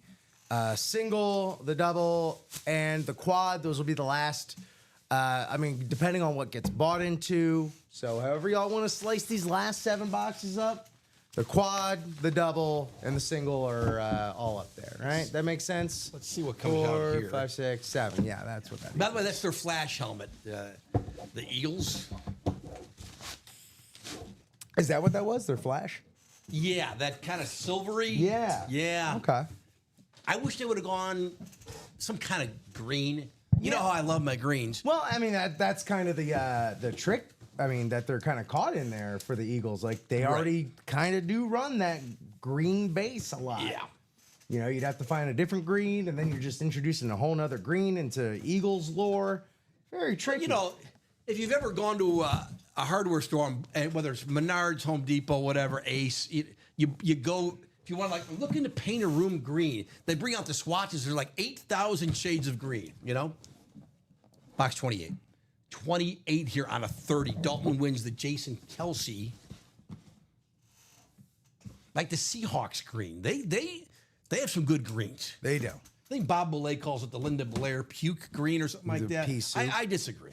single, the double, and the quad. Those will be the last. Depending on what gets bought into. So however y'all want to slice these last 7 boxes up, the quad, the double, and the single are all up there, right? That makes sense? Let's see what comes out here. 4, 5, 6, 7. Yeah, that's what that is. By the way, that's their flash helmet, the Eagles. Is that what that was? Their flash? Yeah, that kind of silvery. Yeah. Yeah. Okay. I wish they would have gone some kind of green. You know how I love my greens. Well, I mean, that's kind of the trick. I mean, that they're kind of caught in there for the Eagles. Like, they already kind of do run that green base a lot. Yeah. You know, you'd have to find a different green, and then you're just introducing a whole nother green into Eagles lore. Very tricky. You know, if you've ever gone to a hardware store, and whether it's Menards, Home Depot, whatever, Ace, you go, if you want to, like, looking to paint a room green, they bring out the swatches. There's like 8,000 shades of green, you know? Box 28. 28 here on a 30. Dalton wins the Jason Kelsey. Like the Seahawks green. They have some good greens. They do. I think Bob Boulay calls it the Linda Blair puke green or something like The that. pea soup. I disagree.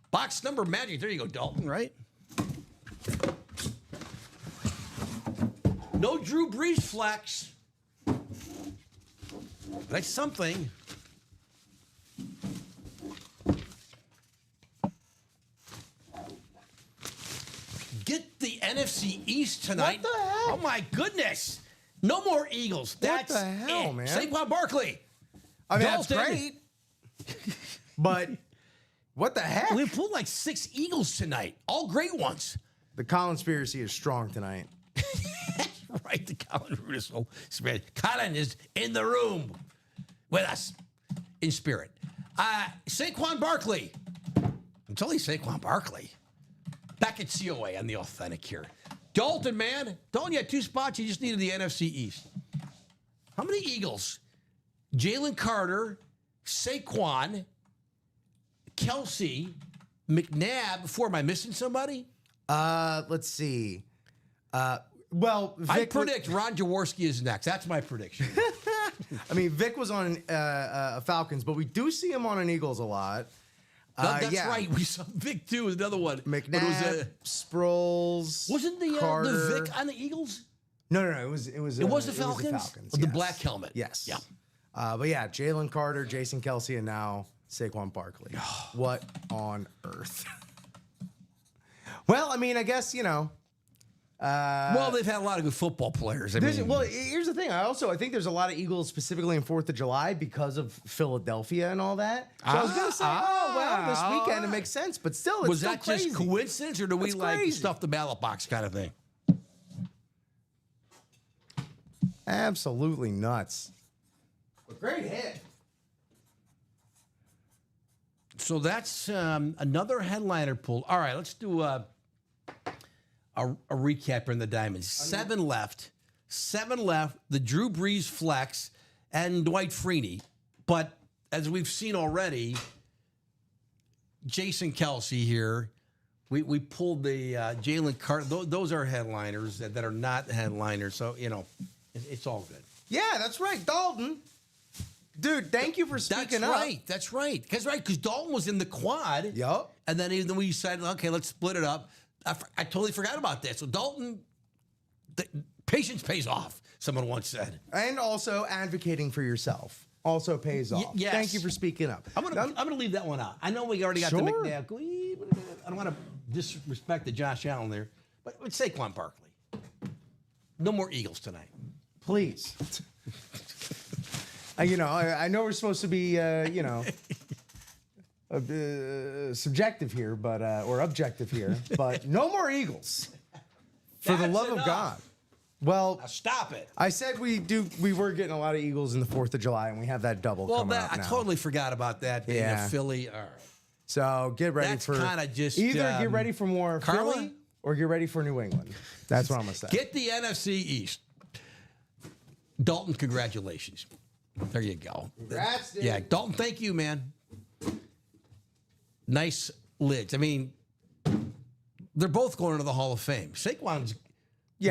Box number magic. There you go, Dalton, right? No Drew Brees flex. That's something. Get the NFC East tonight. What the heck? Oh, my goodness. No more Eagles. That's the hell, it. man? Saquon Barkley. I mean, that's Dalton. great. But what the heck? We pulled like 6 Eagles tonight. All great ones. The Collinspiracy is strong tonight. Right, the Colin Rudisil spirit. Colin is in the room with us in spirit. Saquon Barkley. I'm telling you, Saquon Barkley. Back at COA on the authentic here. Dalton, man. Dalton, you had 2 spots. You just needed the NFC East. How many Eagles? Jalen Carter, Saquon, Kelsey, McNabb. 4. Am I missing somebody? Let's see. Well, Vick I predict Ron Jaworski is next. That's my prediction. I mean, Vick was on Falcons, but we do see him on an Eagles a lot. That's right. We saw Vick too. Was another one. McNabb, Sproles. Wasn't the Vick on the Eagles? No. It was the Falcons. The black helmet. Yes. Yeah. But yeah, Jalen Carter, Jason Kelsey, and now Saquon Barkley. What on earth? Well, I mean, I guess, you know. Well, they've had a lot of good football players. Well, here's the thing. I think there's a lot of Eagles specifically in 4th of July because of Philadelphia and all that. So I was going to say, this weekend it makes sense. But still, it's was still that crazy. just coincidence, or do we That's like crazy. stuff the ballot box kind of thing? Absolutely nuts. But great hit. So that's another headliner pull. All right, let's do a recap in the Diamonds. 7 left. 7 left. The Drew Brees flex and Dwight Freeney. But as we've seen already, Jason Kelsey here. We pulled the Jalen Carter. Those are headliners that are not headliners. So, you know, it's all good. Yeah, that's right. Dalton. Dude, thank you for speaking up. That's right. Because Dalton was in the quad. Yup. And then we decided, okay, let's split it up. I totally forgot about that. So Dalton, patience pays off, someone once said. And also advocating for yourself also pays off. Yes. Thank you for speaking up. I'm gonna leave that one out. I know we already got the Sure. McNabb. I don't want to disrespect the Josh Allen there, but it's Saquon Barkley. No more Eagles tonight. Please. I know we're supposed to be, subjective here, but or objective here, but no more Eagles. For the That's love enough. of God. Well, Now stop it. I said we were getting a lot of Eagles in the 4th of July, and we have that double coming up I now. totally forgot about that being Yeah. a Philly. All right. So get ready That's for kinda just, either get ready for more karma? Philly or get ready for New England. That's what I'm gonna say. Get the NFC East. Dalton, congratulations. There you go. Congrats, dude. Yeah, Dalton, thank you, man. Nice lids. I mean, they're both going to the Hall of Fame. Saquon's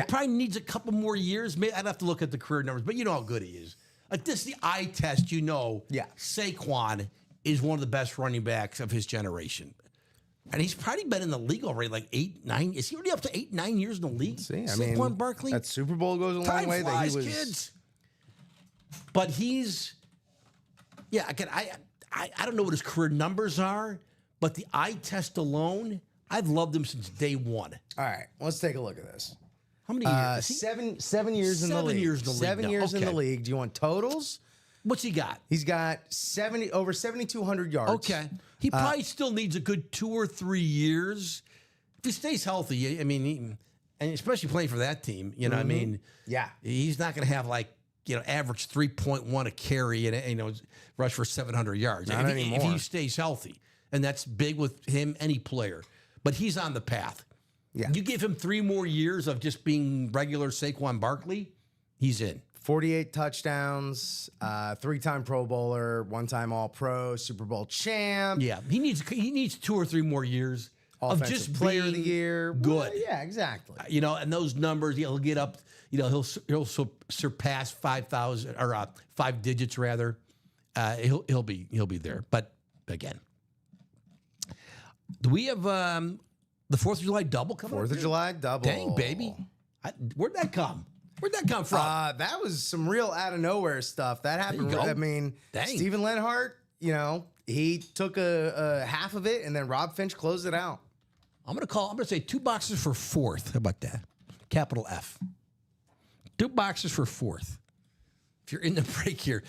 probably needs a couple more years. Maybe I'd have to look at the career numbers, but you know how good he is. Like this, the eye test, Saquon is one of the best running backs of his generation. And he's probably been in the league already like 8, 9. Is he already up to 8, 9 years in the league? Saquon Barkley? That Super Bowl goes a long Time way. flies, That he was. kids. But he's, again, I don't know what his career numbers are, but the eye test alone, I've loved him since day one. All right, let's take a look at this. How many years? 7 years in the 7 league. years in the league 7 now. years in the Okay. league. Do you want totals? What's he got? He's got over 7,200 yards. Okay. He probably still needs a good 2 or 3 years. If he stays healthy, I mean, and especially playing for that team, you know what I mean? Yeah. He's not going to have average 3.1 a carry and, rush for 700 yards. Not if anymore. he stays healthy. And that's big with him, any player. But he's on the path. Yeah. You give him 3 more years of just being regular Saquon Barkley, he's in. 48 touchdowns, 3-time Pro Bowler, 1-time All-Pro, Super Bowl champ. Yeah, he needs 2 or 3 more years of Offensive just player of being the year. good. Well, yeah, exactly. And those numbers, he'll get up. He'll surpass 5,000 or 5 digits rather. He'll be there. But again, do we have the 4th of July double coming? 4th of July double. Dang, baby! Where'd that come? Where'd that come from? That was some real out of nowhere stuff. That happened. you go. I mean, Dang. Steven Lenhart, he took a half of it, and then Rob Finch closed it out. I'm gonna say 2 boxes for 4th. How about that? Capital F. 2 boxes for 4th. If you're in the break here.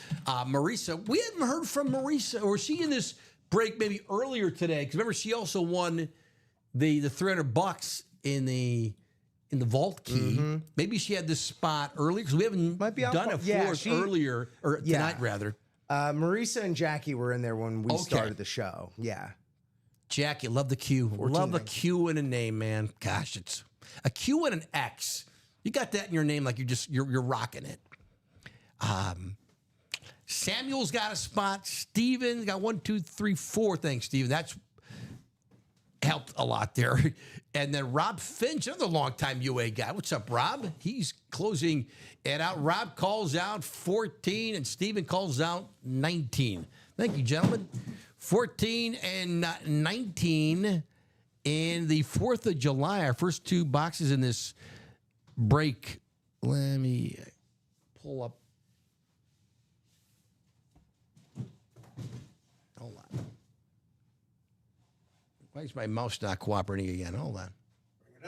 Marica, we haven't heard from Marica. Or was she in this break maybe earlier today? Because remember, she also won the $300 in the vault key. Mm-hmm. Maybe she had this spot earlier because we haven't done a 4th earlier, or tonight rather. Marica and Jackie were in there when we started the show. Yeah. Jackie, love the Q. Love the Q in a name, man. Gosh, it's a Q and an X. You got that in your name like you're rocking it. Samuel's got a spot. Steven got 1, 2, 3, 4. Thanks, Steven. That's helped a lot there. And then Rob Finch, another longtime UA guy. What's up, Rob? He's closing it out. Rob calls out 14, and Steven calls out 19. Thank you, gentlemen. 14 and 19 in the 4th of July. Our first 2 boxes in this break. Let me pull up. Hold on. Why is my mouse not cooperating again? Hold on. Bring it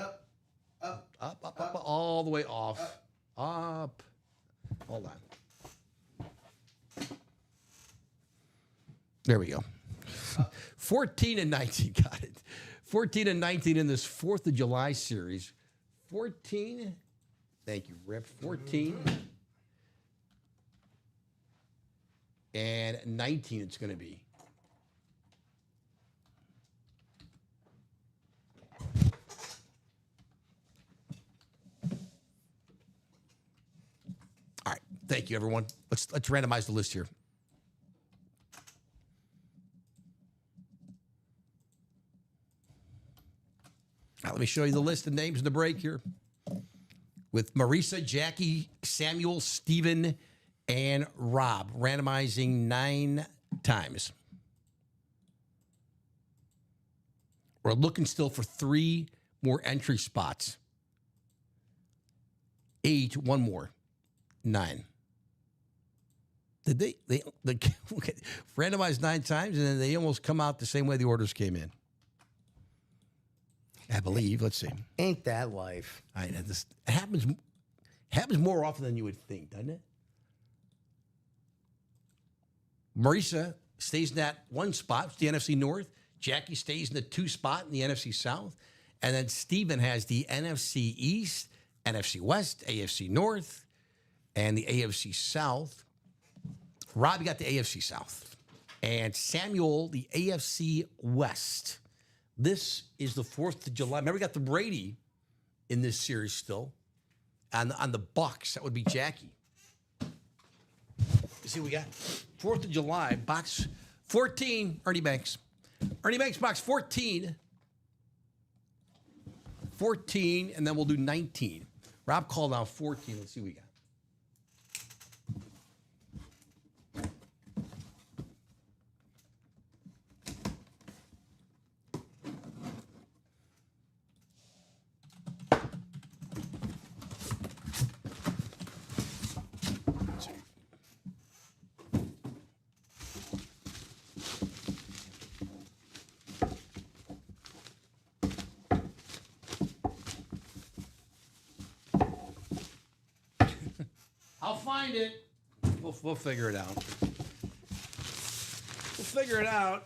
up. Up, all the way off. Up. Hold on. There we go. 14 and 19. Got it. 14 and 19 in this 4th of July series. 14. Thank you, Rip. 14 and 19 it's going to be. All right. Thank you, everyone. Let's randomize the list here. Now, let me show you the list of names in the break here. With Marica, Jackie, Samuel, Steven, and Rob. Randomizing 9 times. We're looking still for 3 more entry spots. 8, 1 more. 9. Did they randomized 9 times, and then they almost come out the same way the orders came in. I believe. Let's see. Ain't that life? This happens more often than you would think, doesn't it? Marica stays in that 1 spot, it's the NFC North. Jackie stays in the 2 spot in the NFC South. And then Steven has the NFC East, NFC West, AFC North, and the AFC South. Robbie got the AFC South. And Samuel, the AFC West. This is the 4th of July. Remember, we got the Brady in this series still. On the Bucks, that would be Jackie. You see, we got 4th of July, box 14, Ernie Banks. Ernie Banks, box 14. 14, and then we'll do 19. Rob called out 14. Let's see what we got. I'll find it. We'll figure it out. We'll figure it out.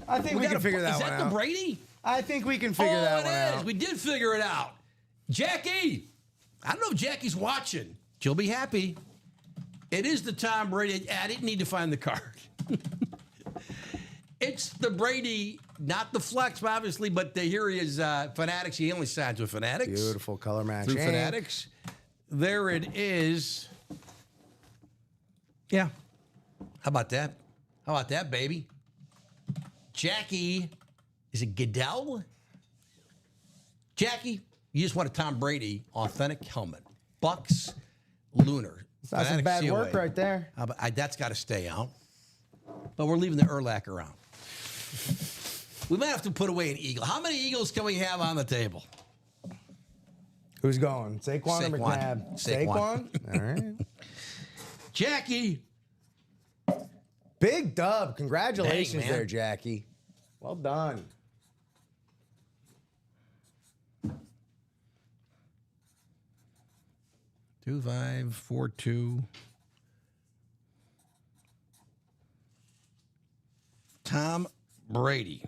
I think we can figure that one out. Is that the Brady? I think we can figure that one out. It is. We did figure it out. Jackie. I don't know if Jackie's watching. She'll be happy. It is the Tom Brady. I didn't need to find the card. It's the Brady, not the flex, obviously, but here he is, Fanatics. He only signs with Fanatics. Beautiful color match. Through Fanatics. There it is. Yeah. How about that? How about that, baby? Jackie, is it Goodell? Jackie, you just want a Tom Brady authentic helmet. Bucks, Lunar. That's some bad work right there. That's got to stay out. But we're leaving the Urlacher out. We might have to put away an Eagle. How many Eagles can we have on the table? Who's going? Saquon or McNabb? Saquon? All right. Jackie. Big dub. Congratulations there, Jackie. Well done. 2542. Tom Brady.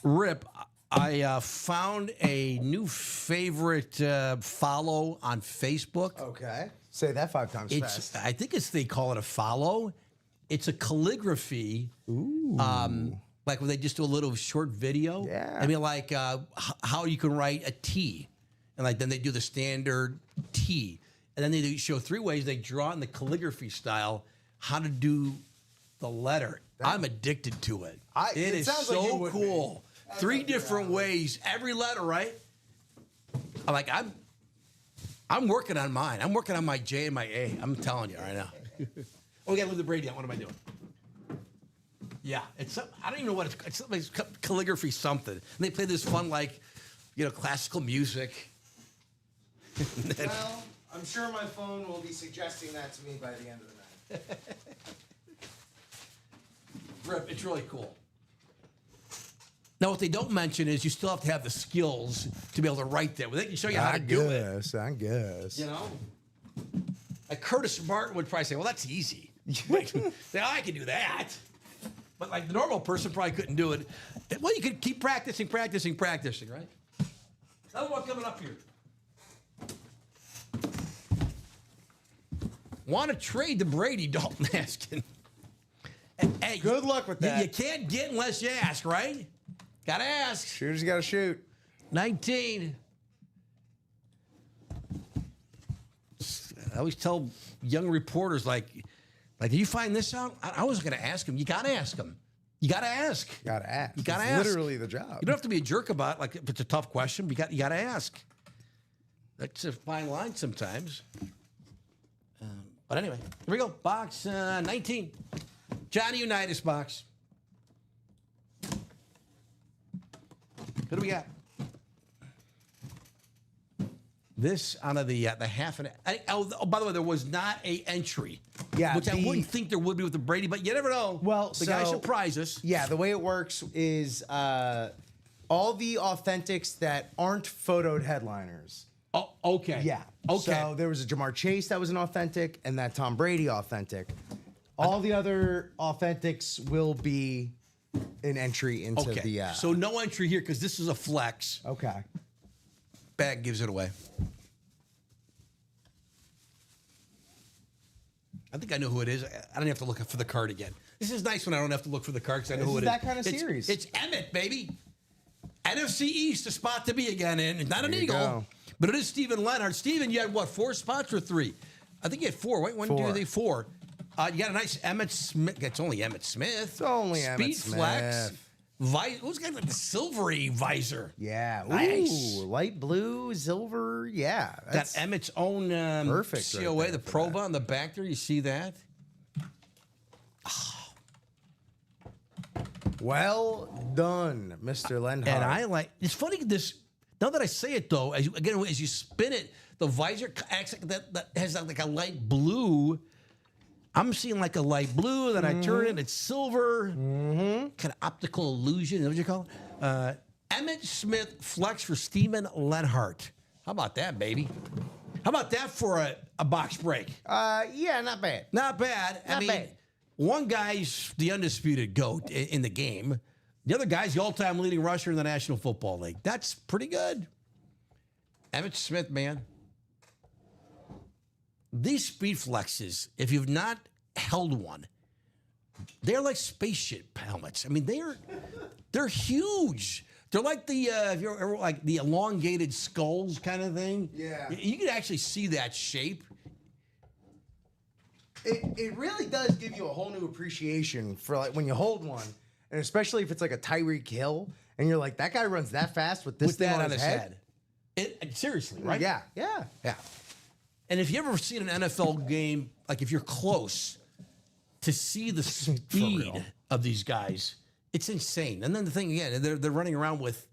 Rip, I found a new favorite follow on Facebook. Okay. Say that 5 times fast. I think they call it a follow. It's a calligraphy. Ooh. Like when they just do a little short video. Yeah. I mean, like how you can write a T. And like then they do the standard T. And then they show 3 ways they draw in the calligraphy style how to do the letter. I'm addicted to it. It is sounds like you so would be. cool. That's 3 like your different alley. ways, every letter, right? I'm working on mine. I'm working on my J and my A. I'm telling you right now. Oh, we got to leave the Brady out. What am I doing? Yeah, I don't even know what it's calligraphy something. And they play this fun, classical music. Well, I'm sure my phone will be suggesting that to me by the end of the night. Rip, it's really cool. Now, what they don't mention is you still have to have the skills to be able to write that. Well, they can show you how to do it. I guess. You know? Like Curtis Martin would probably say, well, that's easy. I can do that. But like the normal person probably couldn't do it. Well, you could keep practicing, right? Another one coming up here. Want to trade to Brady, Dalton asking. Hey, Good luck with that. You can't get unless you ask, right? Gotta ask. Shooters got to shoot. 19. I always tell young reporters, did you find this out? I was going to ask him. You got to ask him. You got to ask. Got to ask. You got to It's ask. literally the job. You don't have to be a jerk about it. If it's a tough question, you got to ask. That's a fine line sometimes. But anyway, here we go. Box 19. Johnny Unitas box. Who do we got? This out of the half and by the way, there was not a entry. Yeah, which I wouldn't think there would be with the Brady, but you never know. Well, the guy surprised us. Yeah, the way it works is all the authentics that aren't photoed headliners. Oh, okay. Yeah. Okay. So there was a Jamar Chase that was an authentic, and that Tom Brady authentic. All the other authentics will be an entry into the. So no entry here because this is a flex. Okay. Bag gives it away. I think I know who it is. I don't have to look for the card again. This is nice when I don't have to look for the card because I know who it is. That kind of series. It's Emmett, baby. NFC East, a spot to be again in. It's not an There you Eagle, go. but it is Steven Leonard. Steven, you had what, 4 spots or 3? I think you had 4. Wait, 1, 2, 3, 4. You got a nice Emmett Smith. It's only Emmett Smith. It's only Emmett Speed flex. Smith. Who's got the silvery visor? Yeah. Nice. Ooh, light blue, silver. Yeah. Got Emmett's own perfect right COA, there the for Proba that. on the back there. You see that? Well done, Mr. Lenhart. And I like. It's funny this. Now that I say it though, as you spin it, the visor acts like that has like a light blue. I'm seeing like a light blue. Then I turn it, it's silver. Kind of optical illusion. Is that what you call it? Emmett Smith flex for Steven Lenhart. How about that, baby? How about that for a box break? Yeah, not bad. Not bad. Not bad. One guy's the undisputed GOAT in the game. The other guy's the all-time leading rusher in the National Football League. That's pretty good. Emmitt Smith, man. These speed flexes, if you've not held one, they're like spaceship helmets. I mean, they're huge. They're like the if you're ever like the elongated skulls kind of thing. Yeah. You can actually see that shape. It really does give you a whole new appreciation for like when you hold one, and especially if it's like a Tyreek Hill, and you're like, that guy runs that fast with this With thing that on his head. Seriously, right? Yeah, yeah. Yeah. And if you ever seen an NFL game, like if you're close to see the speed of these guys, it's insane. And then the thing again, they're running around with,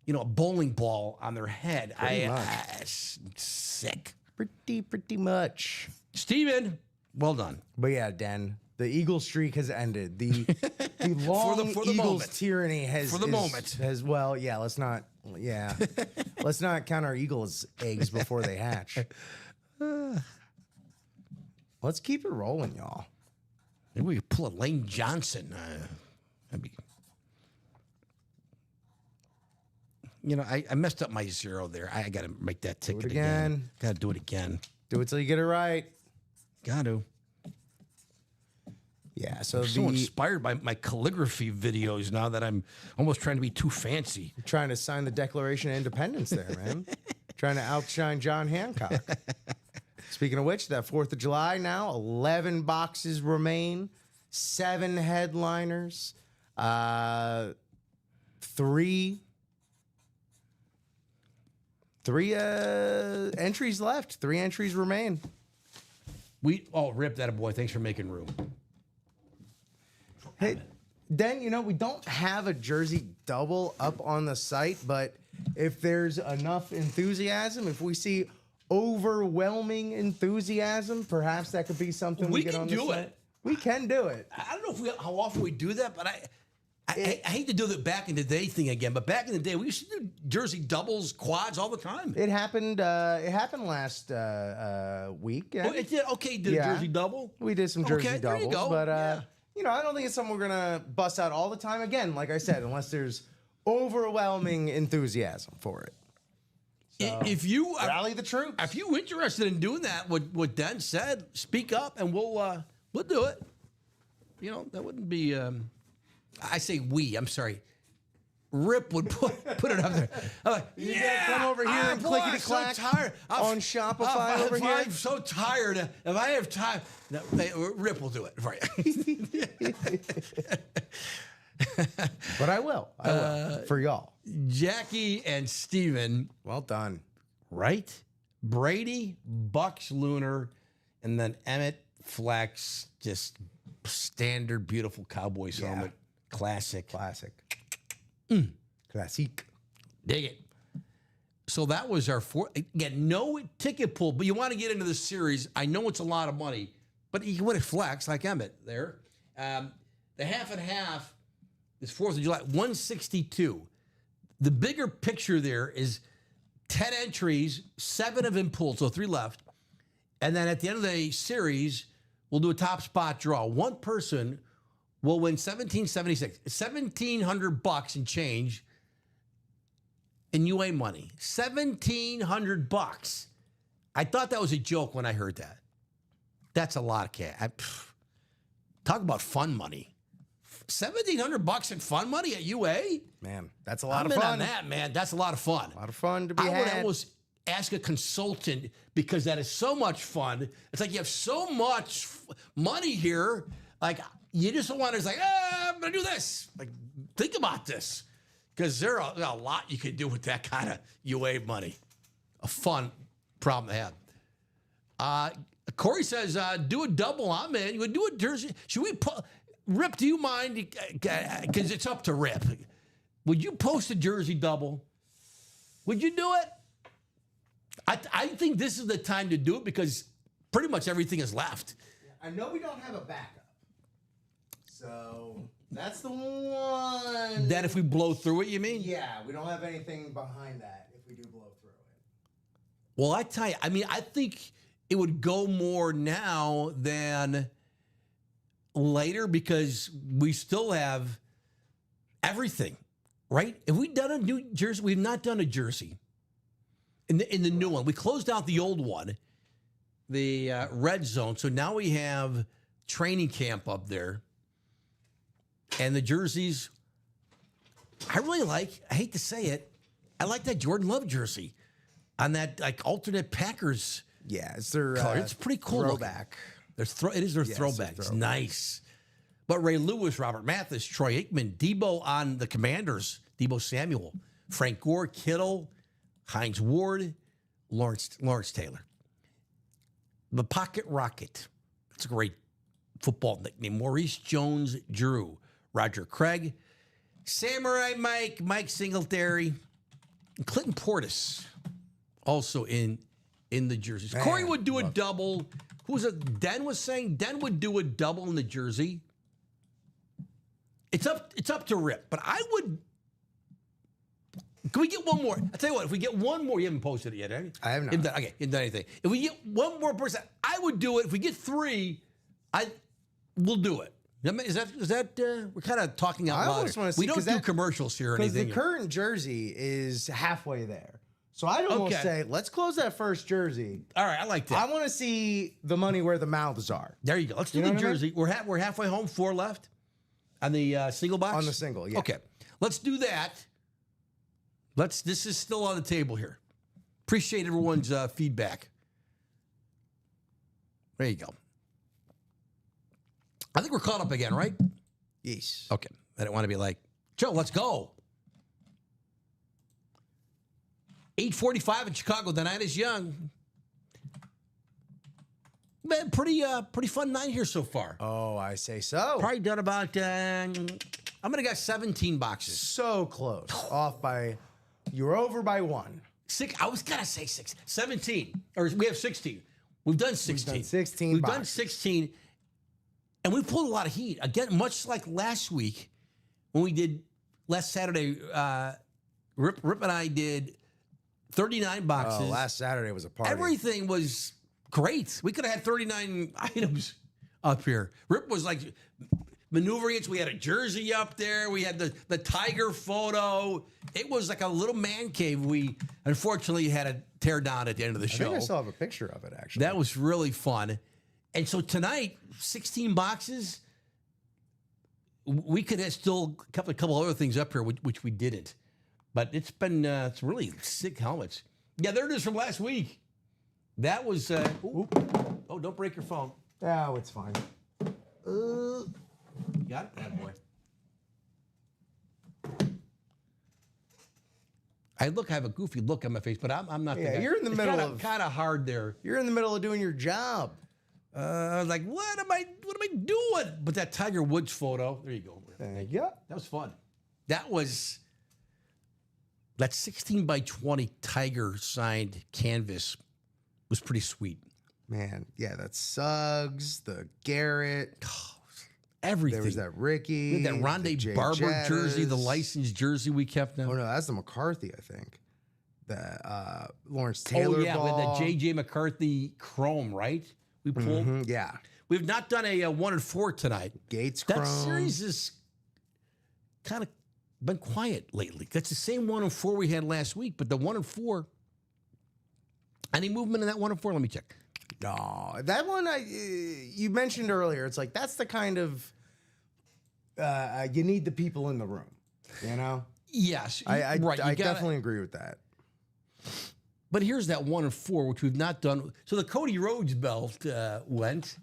a bowling ball on their head. It's sick. Pretty much. Steven, well done. But yeah, Den, the Eagle streak has ended. The The long for the Eagles moment. tyranny has For the moment. has well, yeah. Let's not count our Eagles' eggs before they hatch. Let's keep it rolling, y'all. Maybe we could pull a Lane Johnson. That'd be, I messed up my 0 there. I got to make that ticket again. Got to do it again. Do it till you get it right. Got to. Yeah, so I'm so inspired by my calligraphy videos now that I'm almost trying to be too fancy. trying to sign the Declaration of Independence there, man. Trying to outshine John Hancock. Speaking of which, that 4th of July now, 11 boxes remain, 7 headliners, 3 entries left. 3 entries remain. Rip that a boy. Thanks for making room. Hey, Dan, we don't have a jersey double up on the site, but if there's enough enthusiasm, if we see overwhelming enthusiasm, perhaps that could be something we get on the site. We can do it. We can do it. I don't know how often we do that, but I hate to do the back in the day thing again. But back in the day, we used to do jersey doubles, quads all the time. It happened. It happened last week. Oh, it did. Okay, did a jersey double? We did some jersey there you doubles, go. but Yeah. I don't think it's something we're gonna bust out all the time. Again, like I said, unless there's overwhelming enthusiasm for it. So, If you rally the troops. if you're interested in doing that, what Dan said, speak up and we'll do it. That wouldn't be. I say we. I'm sorry. Rip would put it up there. I'm like, You gotta come over here and clickety clack on Shopify over here. I'm so tired. If I have time, no, Rip will do it for you. But I will for y'all. Jackie and Steven, Well done. right? Brady, Bucks, Lunar, and then Emmett Flex, just standard, beautiful Cowboys helmet. Classic. Classic. Classic. Dig it. So that was our again, no ticket pool, but you want to get into the series. I know it's a lot of money, but you can win a flex like Emmett there. The half and half is 4th of July, 162. The bigger picture there is 10 entries, 7 of them pulled, so 3 left. And then at the end of the series, we'll do a top spot draw. One person will win $1,776, $1,700 and change in UA money. $1,700. I thought that was a joke when I heard that. That's a lot of cash. Talk about fun money. $1,700 in fun money at UA? Man, that's a lot I'm of in fun. on that, man. That's a lot of fun. A lot of fun to be I would had. almost ask a consultant because that is so much fun. It's like you have so much money here. Like, you just don't want to, it's like, I'm going to do this. Like, think about this. Because there's a lot you can do with that kind of UA money. A fun problem to have. Corey says, do a double. I'm in. You would do a jersey. Should we Rip, do you mind? Because it's up to Rip. Would you post a jersey double? Would you do it? I think this is the time to do it because pretty much everything is left. I know we don't have a backup. So that's the one. That if we blow through it, you mean? Yeah, we don't have anything behind that if we do blow through it. Well, I tell you, I think it would go more now than later because we still have everything, right? Have we done a new jersey? We've not done a jersey in the new one. We closed out the old one, the red zone. So now we have training camp up there. And the jerseys, I really like, I hate to say it, I like that Jordan Love jersey on that like alternate Packers. Yeah, it's their color. It's pretty cool throwback. It is their throwback. It's nice. But Ray Lewis, Robert Mathis, Troy Aikman, Debo on the Commanders, Debo Samuel, Frank Gore, Kittle, Hines Ward, Lawrence Taylor. The Pocket Rocket. That's a great football nickname. Maurice Jones-Drew, Roger Craig, Samurai Mike Singletary, and Clinton Portis, also in the jerseys. Man, Corey would do a double. Who was it? Den was saying Den would do a double in the jersey. It's up to Rip, but I would. Can we get one more? I'll tell you what. If we get one more, you haven't posted it yet, have you? I have not. Okay, you haven't done anything. If we get one more person, I would do it. If we get 3, we'll do it. Is that? We're kind of talking out I loud. almost wanna see- We don't 'cause do that- commercials here or Because anything. the current jersey is halfway there. So I'd almost Okay. say, let's close that first jersey. All right, I like that. I want to see the money where the mouths are. There you go. Let's do You know the what I mean? jersey. We're halfway home. 4 left on the single box. On the single, yeah. Okay, let's do that. This is still on the table here. Appreciate everyone's feedback. There you go. I think we're caught up again, right? Yes. Okay. I don't want to be like, Joe, let's go. 8:45 in Chicago. The night is young. Man, pretty fun night here so far. Oh, I say so. Probably done about, I'm going to guess 17 boxes. So close. Off by, you were over by 1. I was going to say 17. Or we have 16. We've done 16. We've done 16 We've done boxes. 16. And we pulled a lot of heat. Again, much like last week when we did, last Saturday, Rip and I did 39 boxes. Oh, last Saturday was a party. Everything was great. We could have had 39 items up here. Rip was like maneuvering it. So we had a jersey up there. We had the tiger photo. It was like a little man cave. We unfortunately had to tear down at the end of the I show. think I still have a picture of it, actually. That was really fun. And so tonight, 16 boxes. We could have still a couple other things up here, which we didn't. But it's been it's really sick helmets. Yeah, there it is from last week. That was. Oh, don't break your phone. Oh, it's fine. You got it, bad boy. I have a goofy look on my face, but I'm not. Yeah, the guy. you're in the middle of- kind of hard there. You're in the middle of doing your job. I was like, what am I doing? But that Tiger Woods photo, there you go. There you go. That was fun. That 16 by 20 Tiger signed canvas was pretty sweet. Man, yeah, that Suggs, the Garrett. Everything. There was that Ricky. We had that the Rondé Jay Barber jersey, the Jettas. licensed jersey we kept now. Oh, no, that's the McCarthy, I think. The Lawrence Taylor Oh, yeah, ball. with the J.J. McCarthy chrome, right? We pulled. Mhm, yeah. We've not done a 1 and 4 tonight. Gates That chrome. series is kind of been quiet lately. That's the same 1 and 4 we had last week, but the 1 and 4. Any movement in that 1 and 4? Let me check. No, that one you mentioned earlier. It's like that's the kind of you need the people in the room. You know, Yes, I right. You gotta- definitely agree with that. But here's that 1 and 4, which we've not done. So the Cody Rhodes belt went.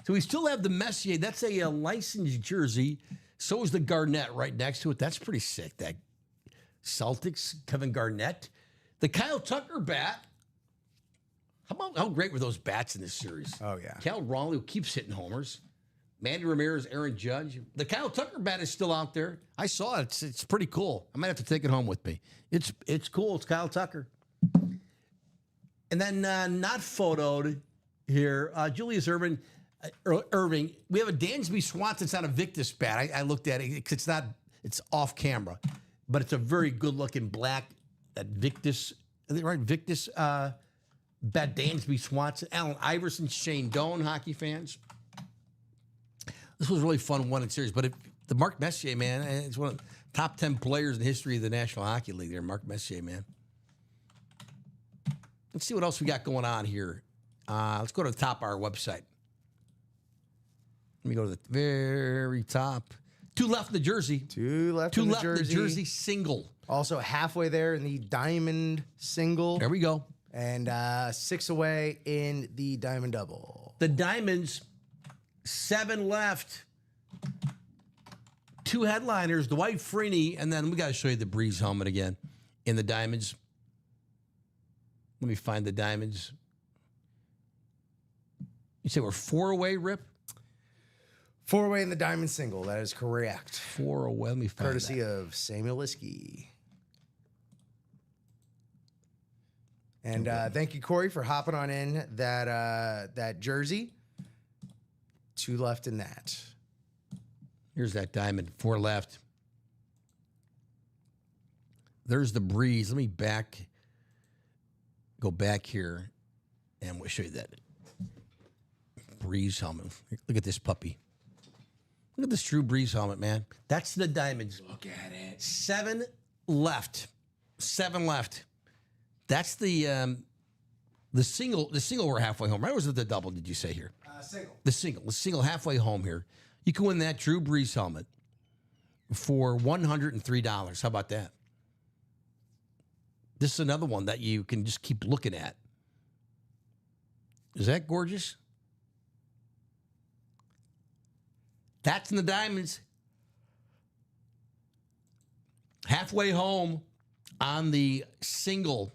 So we still have the Messier. That's a licensed jersey. So is the Garnett right next to it. That's pretty sick. That Celtics, Kevin Garnett. The Kyle Tucker bat. How great were those bats in this series? Oh, yeah. Cal Raleigh, who keeps hitting homers. Mandy Ramirez, Aaron Judge. The Kyle Tucker bat is still out there. I saw it. It's pretty cool. I might have to take it home with me. It's cool. It's Kyle Tucker. And then not photoed here, Julius Irving. We have a Dansby Swanson. It's not a Victus bat. I looked at it. It's off camera, but it's a very good looking black that Victus. Is it right? Victus bat. Dansby Swanson, Allen Iverson, Shane Doan, hockey fans. This was a really fun one in series. But the Mark Messier, man, it's one of the top 10 players in the history of the National Hockey League. There, Mark Messier, man. Let's see what else we got going on here. Let's go to the top of our website. Let me go to the very top. 2 left in the jersey. 2 left 2 in the left in jersey. the jersey single. Also halfway there in the diamond single. There we go. And 6 away in the diamond double. The diamonds, 7 left. 2 headliners, Dwight Freeney, and then we got to show you the Breeze helmet again in the diamonds. Let me find the diamonds. You say we're 4 away, Rip? 4 away in the diamond single. That is correct. 4 away. Let me find Courtesy that. of Samuel Liskey. And thank you, Corey, for hopping on in that jersey. 2 left in that. Here's that diamond, 4 left. There's the breeze. Let me go back here, and we'll show you that breeze helmet. Look at this puppy. Look at this true breeze helmet, man. That's the diamonds. Look at it. 7 left. 7 left. That's the single. The single we're halfway home, right? Or was it the double? Did you say here? Single. The single halfway home here. You can win that Drew Brees helmet for $103. How about that? This is another one that you can just keep looking at. Is that gorgeous? That's in the diamonds. Halfway home on the single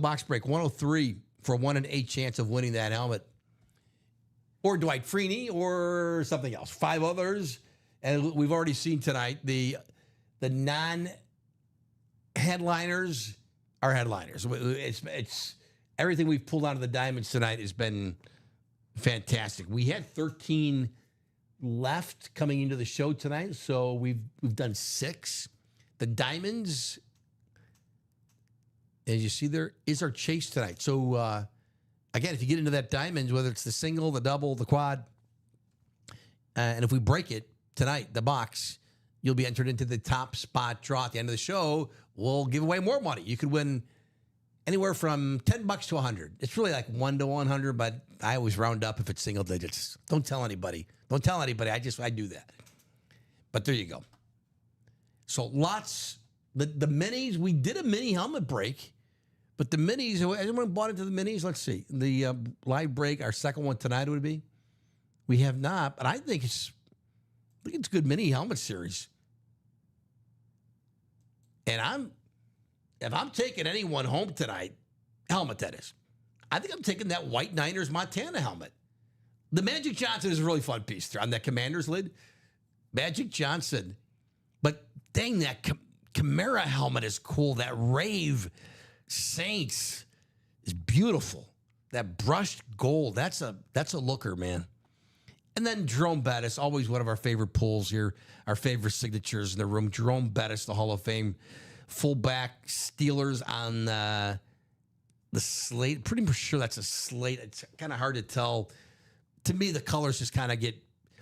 box break, 103 for a 1 in 8 chance of winning that helmet. Or Dwight Freeney or something else. 5 others. And we've already seen tonight the non-headliners are headliners. It's everything we've pulled out of the diamonds tonight has been fantastic. We had 13 left coming into the show tonight, so we've done 6. The diamonds, as you see, there is our chase tonight. So again, if you get into that diamonds, whether it's the single, the double, the quad, and if we break it tonight, the box, you'll be entered into the top spot draw at the end of the show. We'll give away more money. You could win anywhere from $10 to 100. It's really like 1 to 100, but I always round up if it's single digits. Don't tell anybody. Don't tell anybody. I do that. But there you go. So lots. The minis, we did a mini helmet break, but the minis, anyone bought into the minis? Let's see. The live break, our second one tonight would be. We have not, but I think it's good mini helmet series. And if I'm taking anyone home tonight, helmet that is, I think I'm taking that white Niners Montana helmet. The Magic Johnson is a really fun piece there on that Commander's lid. Magic Johnson. But dang, that Chimera helmet is cool. That Rave Saints is beautiful. That brushed gold, that's a looker, man. And then Jerome Bettis, always one of our favorite pulls here, our favorite signatures in the room. Jerome Bettis, the Hall of Fame fullback, Steelers on the slate. Pretty sure that's a slate. It's kind of hard to tell. To me, the colors just kind of get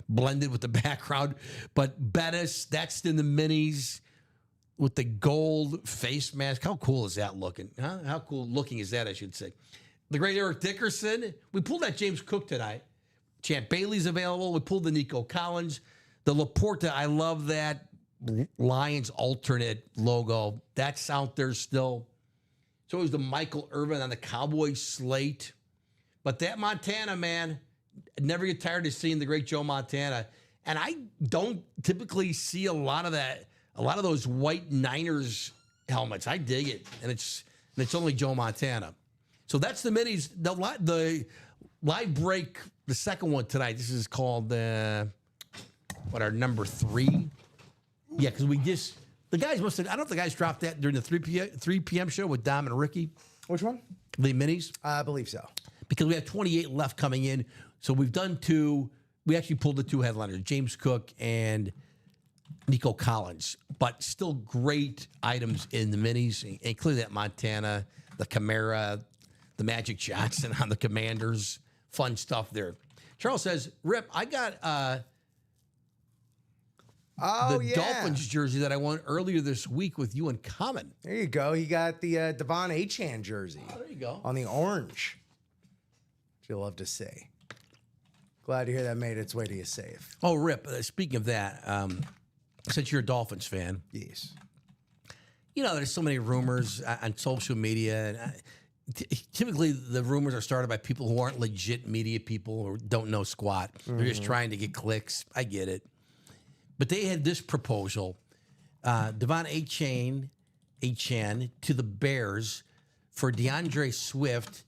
blended with the background. But Bettis, that's in the minis with the gold face mask. How cool is that looking? Huh? How cool looking is that, I should say. The great Eric Dickerson. We pulled that James Cook tonight. Champ Bailey's available. We pulled the Nico Collins. The Laporta, I love that Lions alternate logo. That's out there still. So is the Michael Irvin on the Cowboys slate. But that Montana, man, never get tired of seeing the great Joe Montana. And I don't typically see a lot of those white Niners helmets. I dig it. And it's only Joe Montana. So that's the minis. The live break, the second one tonight. This is called our number 3. Yeah, because the guys must have, I don't know if the guys dropped that during the 3 p.m. show with Dom and Ricky. Which one? The minis. I believe so. Because we have 28 left coming in. So we've done 2. We actually pulled the 2 headliners, James Cook and Nico Collins. But still great items in the minis, including that Montana, the Chimera, the Magic Johnson on the Commanders. Fun stuff there. Charles says, Rip, I got the Dolphins jersey that I won earlier this week with you in common. There you go. He got the Devon Achane jersey. Oh, there you go. On the orange. Which you'll love to see. Glad to hear that made its way to your safe. Oh, Rip, speaking of that, since you're a Dolphins fan. Yes. You know, there's so many rumors on social media. And typically, the rumors are started by people who aren't legit media people or don't know squat. They're just trying to get clicks. I get it. But they had this proposal, Devon Achane to the Bears for DeAndre Swift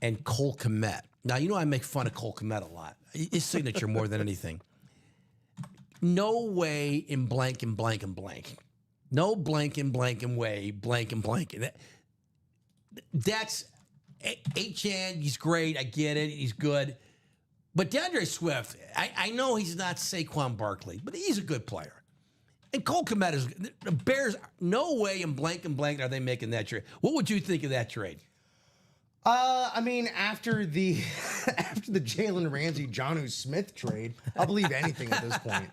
and Cole Kmet. Now, you know I make fun of Cole Kmet a lot. His signature more than anything. No way in blank and blank and blank. No blank and blank and way, blank and blank. That's Achane. He's great. I get it. He's good. But DeAndre Swift, I know he's not Saquon Barkley, but he's a good player. And Cole Kmet the Bears, no way in blank and blank are they making that trade. What would you think of that trade? I mean, after the Jalen Ramsey, Jonnu Smith trade, I'll believe anything at this point.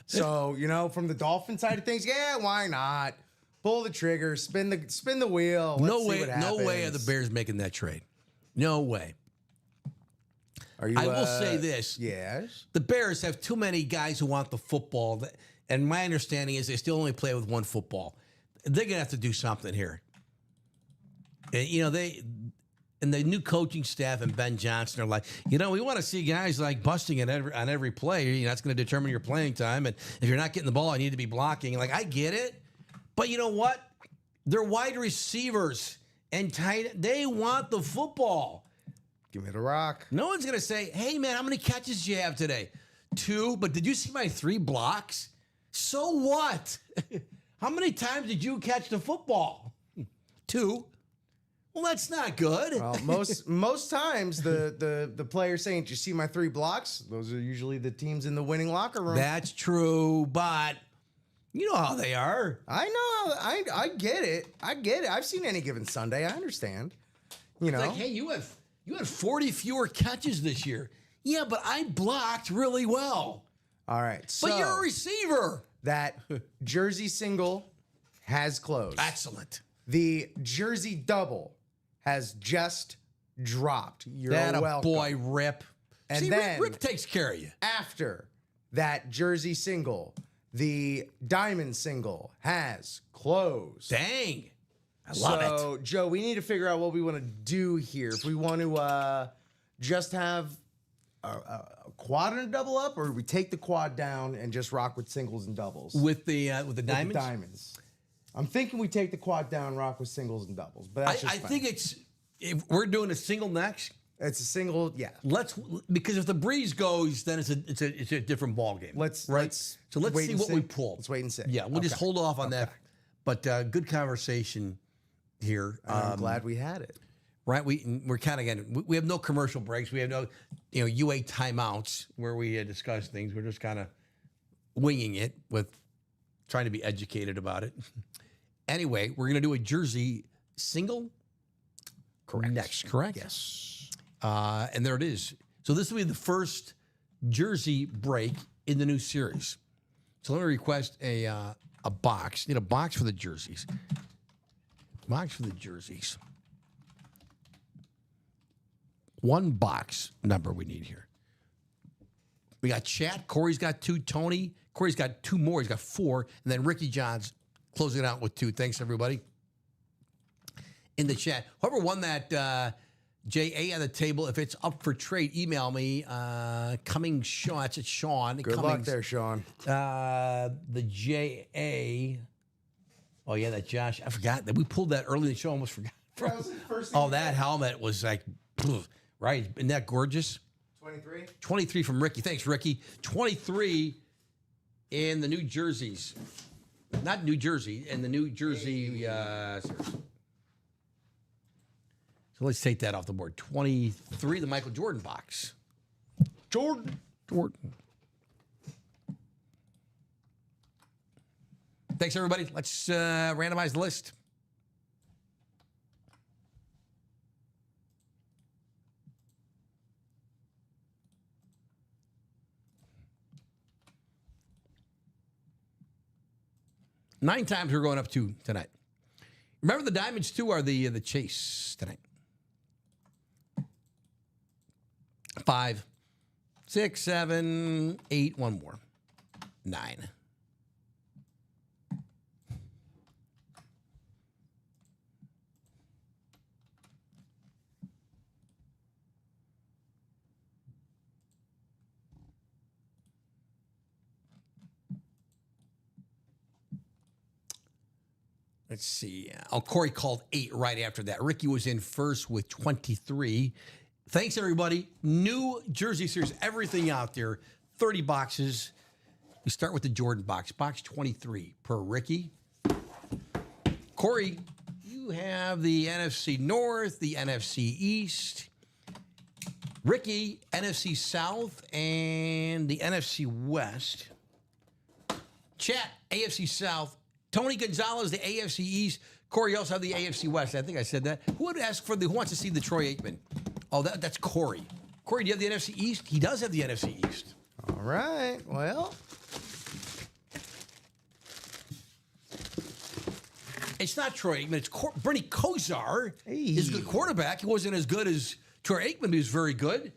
So, from the Dolphin side of things, yeah, why not? Pull the trigger, spin the wheel. Let's see what happens. No way are the Bears making that trade. No way. Are you? I will say this. Yes. The Bears have too many guys who want the football, and my understanding is they still only play with one football. They're gonna have to do something here. And, and the new coaching staff and Ben Johnson are like, we want to see guys like busting on every play. That's going to determine your playing time. And if you're not getting the ball, you need to be blocking. Like, I get it. But you know what? They're wide receivers and tight. They want the football. Give me the rock. No one's going to say, hey, man, how many catches did you have today? 2. But did you see my 3 blocks? So what? How many times did you catch the football? 2. Well, that's not good. Well, most times the player saying, "Did you see my 3 blocks?" Those are usually the teams in the winning locker room. That's true, but you know how they are. I know. I get it. I've seen Any Given Sunday. I understand. It's like, hey, you had 40 fewer catches this year. Yeah, but I blocked really well. All right. So but you're a receiver. That jersey single has closed. Excellent. The jersey double has just dropped. You're welcome. Boy, Rip. And see, then Rip takes care of you. After that jersey single, the diamond single has closed. Dang. I love it. So, Joe, we need to figure out what we want to do here. If we want to just have a quad and a double up, or we take the quad down and just rock with singles and doubles. With the diamonds? With the diamonds. I'm thinking we take the quad down, rock with singles and doubles. But that's just I fine. think if we're doing a single next. It's a single, yeah. Because if the breeze goes, then it's a different ball game. Let's see what we pull. Let's wait and see. Yeah, we'll just hold off on that. But good conversation here. I'm glad we had it. Right, we're kind of getting. We have no commercial breaks. We have no UA timeouts where we discuss things. We're just kind of winging it with trying to be educated about it. Anyway, we're going to do a jersey single. Correct. Next, correct? Yes. And there it is. So this will be the first jersey break in the new series. So let me request a box. Need a box for the jerseys. Box for the jerseys. 1 box number we need here. We got chat. Corey's got 2. Tony. Corey's got 2 more. He's got 4. And then Ricky John's closing it out with 2. Thanks, everybody. In the chat. Whoever won that JA on the table, if it's up for trade, email me. Cummings Sean. That's it, Sean. Good luck there, Sean. The JA. Oh, yeah, that Josh. I forgot that we pulled that early in the show. I almost forgot. That was the first thing that helmet was like, right? Isn't that gorgeous? 23? 23 from Ricky. Thanks, Ricky. 23 in the New Jerseys. Not New Jersey, in the New Jersey. So let's take that off the board. 23, the Michael Jordan box. Jordan. Thanks, everybody. Let's randomize the list. Nine times we're going up to tonight. Remember, the diamonds too are the chase tonight. 5, 6, 7, 8. One more. 9. Let's see. Corey called 8 right after that. Ricky was in first with 23. Thanks, everybody. New Jersey series, everything out there. 30 boxes. We start with the Jordan box. Box 23 per Ricky. Corey, you have the NFC North, the NFC East. Ricky, NFC South and the NFC West. Chat, AFC South. Tony Gonzalez, the AFC East. Corey, you also have the AFC West. I think I said that. Who would ask for who wants to see the Troy Aikman? Oh, that's Corey. Corey, do you have the NFC East? He does have the NFC East. All right. Well, it's not Troy Aikman. It's Bernie Kosar. Hey. Is the quarterback. He wasn't as good as Troy Aikman, but he was very good.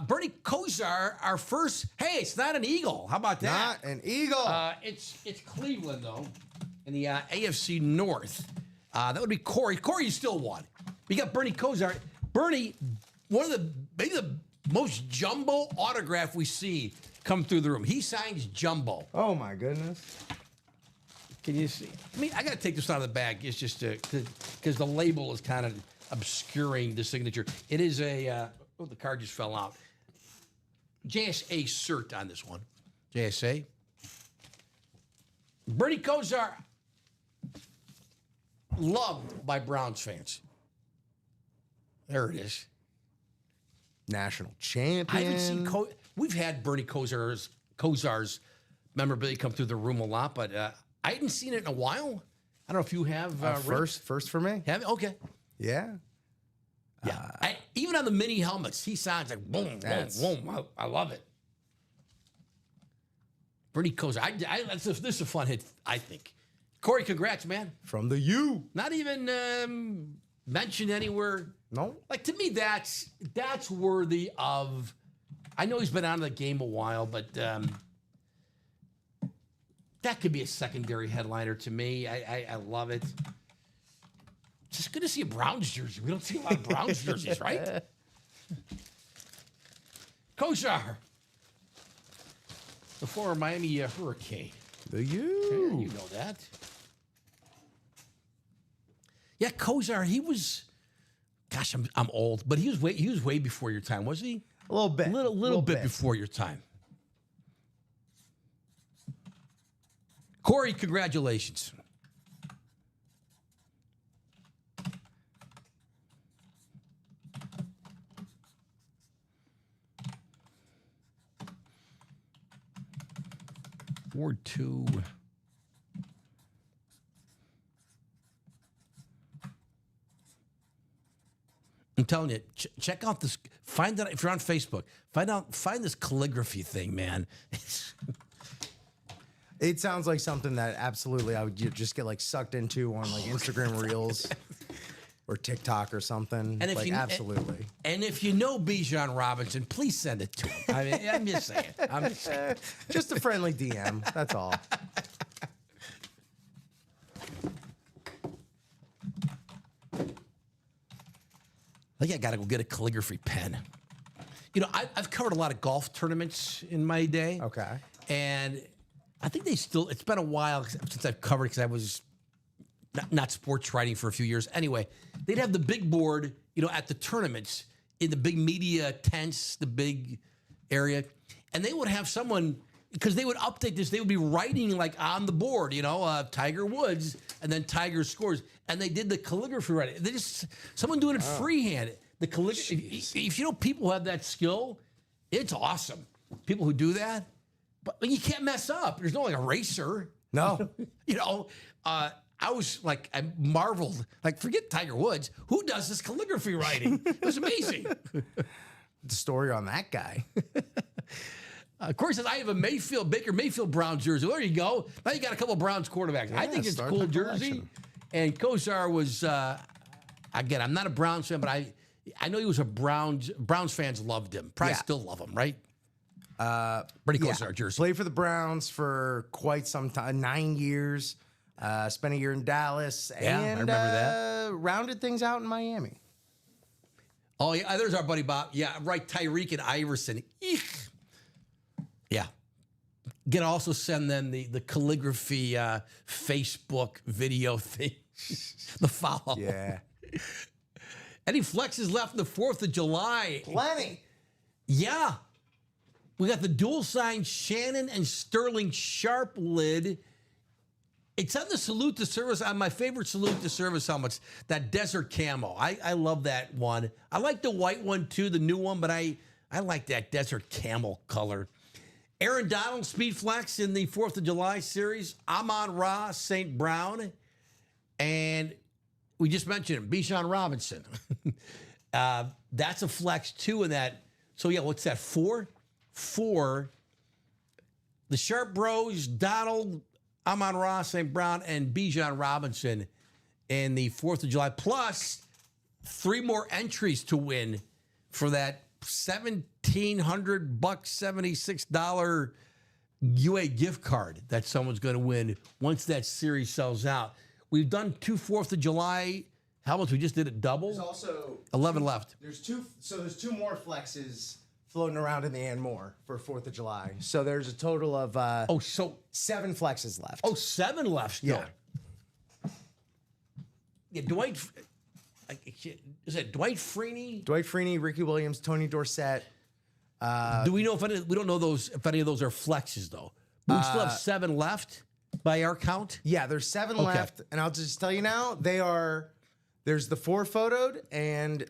Bernie Kosar, our first. Hey, it's not an Eagle. How about that? not an Eagle. It's Cleveland though, in the AFC North. That would be Corey. Corey, you still won. We got Bernie Kosar. Bernie, maybe the most jumbo autograph we see come through the room. He signs jumbo. Oh my goodness. Can you see? I mean, I got to take this out of the bag. It's just because the label is kind of obscuring the signature. It is a. Oh, the card just fell out. JSA cert on this one. JSA. Bernie Kosar, loved by Browns fans. There it is. National champion. I haven't seen we've had Bernie Kosar's memorabilia come through the room a lot, but I hadn't seen it in a while. I don't know if you have. First for me. Have okay. Yeah. Yeah. Even on the mini helmets, he sounds like boom, boom, boom. I love it. Bernie Kosar. This is a fun hit, I think. Corey, congrats, man. From the U. Not even mentioned anywhere. No. Like, to me, that's worthy of. I know he's been out of the game a while, but that could be a secondary headliner to me. I love it. It's just good to see a Browns jersey. We don't see a lot of Browns jerseys, right? Kosar, the former Miami Hurricane. The U. Yeah, you know that. Yeah, Kosar, he was. Gosh, I'm old, but he was way before your time, was he? A little bit. Little bit before your time. Corey, congratulations. Ward 2. I'm telling you, check out this. Find out if you're on Facebook. Find this calligraphy thing, man. It sounds like something that absolutely I would just get like sucked into on like Instagram Reels or TikTok or something. And if like, absolutely. And if you know Bijan Robinson, please send it to him. I mean, I'm just saying. Just a friendly DM. That's all. I think I got to go get a calligraphy pen. You know, I've covered a lot of golf tournaments in my day. Okay. And I think it's been a while since I've covered because I was not sports writing for a few years. Anyway, they'd have the big board, at the tournaments in the big media tents, the big area. And they would have someone, because they would update this, they would be writing like on the board, Tiger Woods, and then Tiger scores. And they did the calligraphy writing. Someone doing it freehand. The calligraphy, if you know people who have that skill, it's awesome. People who do that. But you can't mess up. There's no like eraser. No. I was like, I marveled. Like, forget Tiger Woods. Who does this calligraphy writing? It was amazing. The story on that guy. Corey says, I have a Baker Mayfield Browns jersey. There you go. Now you got a couple Browns quarterbacks. Yeah, I think it's a start cool the jersey. collection. And Kosar was, again, I'm not a Browns fan, but I know he was a Browns fans loved him. Probably still love him, right? Pretty close to our jersey. Played for the Browns for quite some time, 9 years. Spent a year in Dallas. Yeah, and I remember that. Rounded things out in Miami. Oh, yeah, there's our buddy Bob. Yeah, right, Tyreek and Iverson. Eek. Yeah. Gonna also send them the calligraphy Facebook video thing. The follow. Yeah. Any flexes left in the 4th of July? Plenty. Yeah. We got the dual sign Shannon and Sterling Sharp lid. It's on the Salute to Service, on my favorite Salute to Service helmets, that Desert Camo. I love that one. I like the white one too, the new one, but I like that Desert Camel color. Aaron Donald, Speed Flex in the 4th of July series. Amon-Ra, St. Brown. And we just mentioned him, Bijan Robinson. That's a flex too in that. So yeah, what's that, 4? 4. The Sharp Bros, Donald, Amon-Ra, St. Brown, and Bijan Robinson in the 4th of July. Plus 3 more entries to win for that $1,700 $76 UA gift card that someone's going to win once that series sells out. We've done 2 4th of July helmets. We just did it double. There's also 11 left. There's 2 more flexes floating around in the and more for 4th of July. So there's a total of 7 flexes left. Oh, 7 left still. Yeah. Dwight, is it Dwight Freeney? Dwight Freeney, Ricky Williams, Tony Dorsett. Do we know we don't know if any of those are flexes though? But we still have 7 left by our count. Yeah, there's 7 left, and I'll just tell you now, there's the 4 photoed and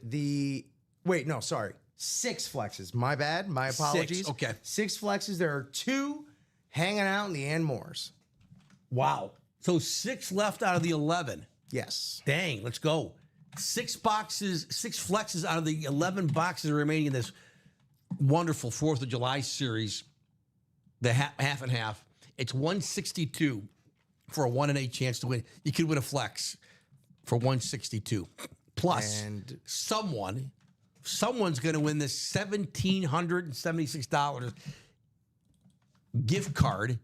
6 flexes. My bad. My apologies. 6, okay. 6 flexes. There are 2 hanging out in the and mores. Wow. So 6 left out of the 11. Yes. Dang, let's go. 6 boxes, 6 flexes out of the 11 boxes remaining in this wonderful 4th of July series. The half and half. It's 162 for a 1 in 8 chance to win. You could win a flex for 162. Plus, And someone's going to win this $1,776 gift card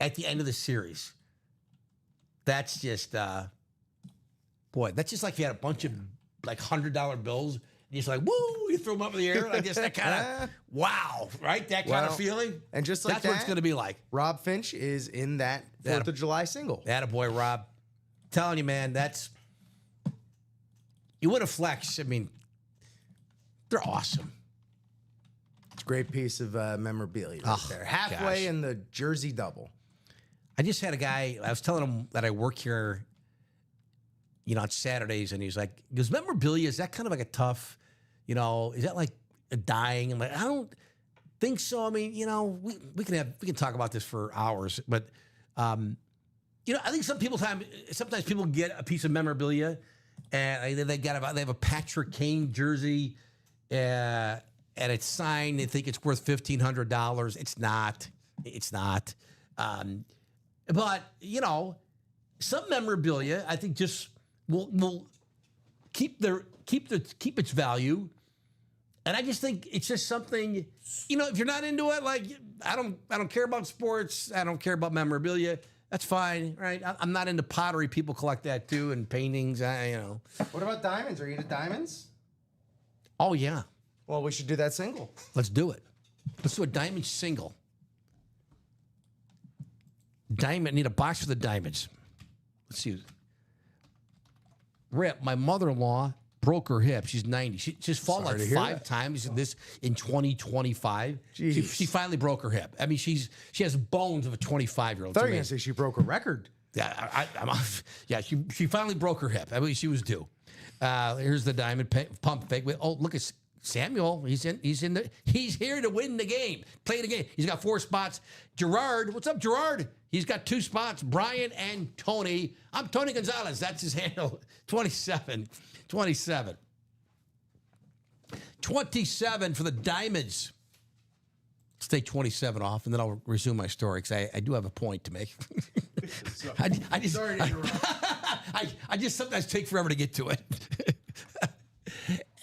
at the end of the series. That's just, that's just like if you had a bunch of like $100 bills. And you're just like, woo, you throw them up in the air. Like just that kind of, wow, right? That kind of feeling. And just like that's what it's going to be like. Rob Finch is in that 4th of July single. Attaboy, Rob. Telling you, man, you win a flex. I mean, they're awesome. It's a great piece of memorabilia right there. Halfway in the jersey double. I just had a guy, I was telling him that I work here, on Saturdays, and he goes, memorabilia, is that kind of like a tough, is that like a dying? I'm like, I don't think so. I mean, we can talk about this for hours, but, I think sometimes people get a piece of memorabilia and they have a Patrick Kane jersey, and it's signed. They think it's worth $1,500. It's not. But some memorabilia, I think, just will keep its value. And I just think it's just something. If you're not into it, like I don't care about sports. I don't care about memorabilia. That's fine, right? I'm not into pottery. People collect that too, and paintings. What about diamonds? Are you into diamonds? Oh yeah. Well, we should do that single. Let's do it. Let's do a diamond single. Need a box for the diamonds. Let's see. Rip, my mother-in-law broke her hip. She's 90. She's fallen like 5 times in 2025. She finally broke her hip. I mean, she has bones of a 25-year-old. I thought you were going to say she broke a record. Yeah, she finally broke her hip. I mean, she was due. Here's the diamond pump fake. Oh, look at Samuel. He's here to win the game. Play the game. He's got 4 spots. Gerard, what's up, Gerard? He's got 2 spots. Brian and Tony. I'm Tony Gonzalez. That's his handle. 27 for the diamonds. Let's take 27 off, and then I'll resume my story because I do have a point to make. Sorry to interrupt. I just sometimes take forever to get to it.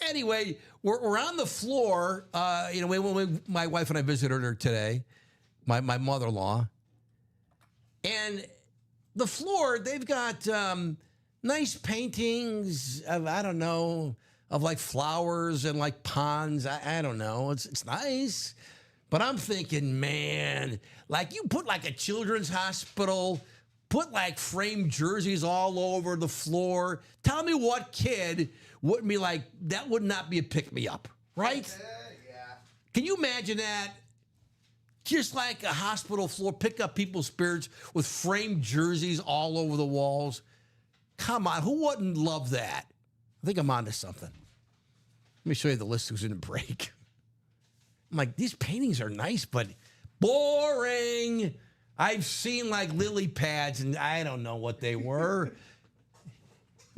Anyway, we're on the floor. When my wife and I visited her today, my mother-in-law, and the floor, they've got nice paintings of, I don't know, of like flowers and like ponds. I don't know. It's nice. But I'm thinking, man, like you put like a children's hospital, put like framed jerseys all over the floor. Tell me what kid wouldn't be like, that would not be a pick-me-up, right? Yeah. Can you imagine that? just like a hospital floor, pick up people's spirits with framed jerseys all over the walls. Come on, who wouldn't love that? I think I'm onto something. Let me show you the list who's in the break. I'm like, these paintings are nice, but boring. I've seen like lily pads, and I don't know what they were.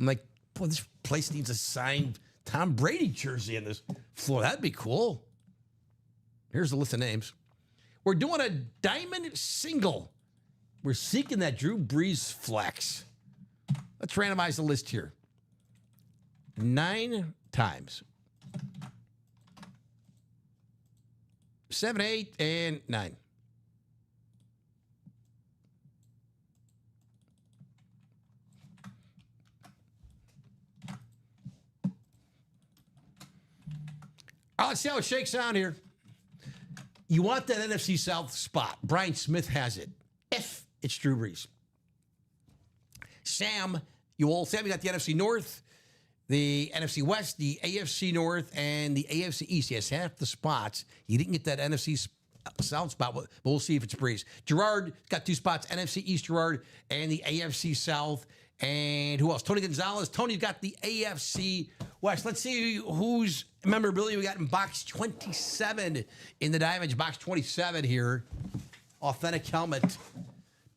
I'm like, boy, this place needs a signed Tom Brady jersey in this floor. That'd be cool. Here's the list of names. We're doing a diamond single. We're seeking that Drew Brees flex. Let's randomize the list here. 9 times. 7, 8, and 9. All right, let's see how it shakes out here. You want that NFC South spot. Brian Smith has it. If it's Drew Brees. Sam, you got the NFC North, the NFC West, the AFC North, and the AFC East. He has half the spots. He didn't get that NFC South spot, but we'll see if it's Brees. Gerard got 2 spots, NFC East Gerard, and the AFC South. And who else? Tony Gonzalez. Tony's got the AFC West. Let's see whose memorabilia we got in box 27 in the Diamonds. Box 27 here. Authentic helmet.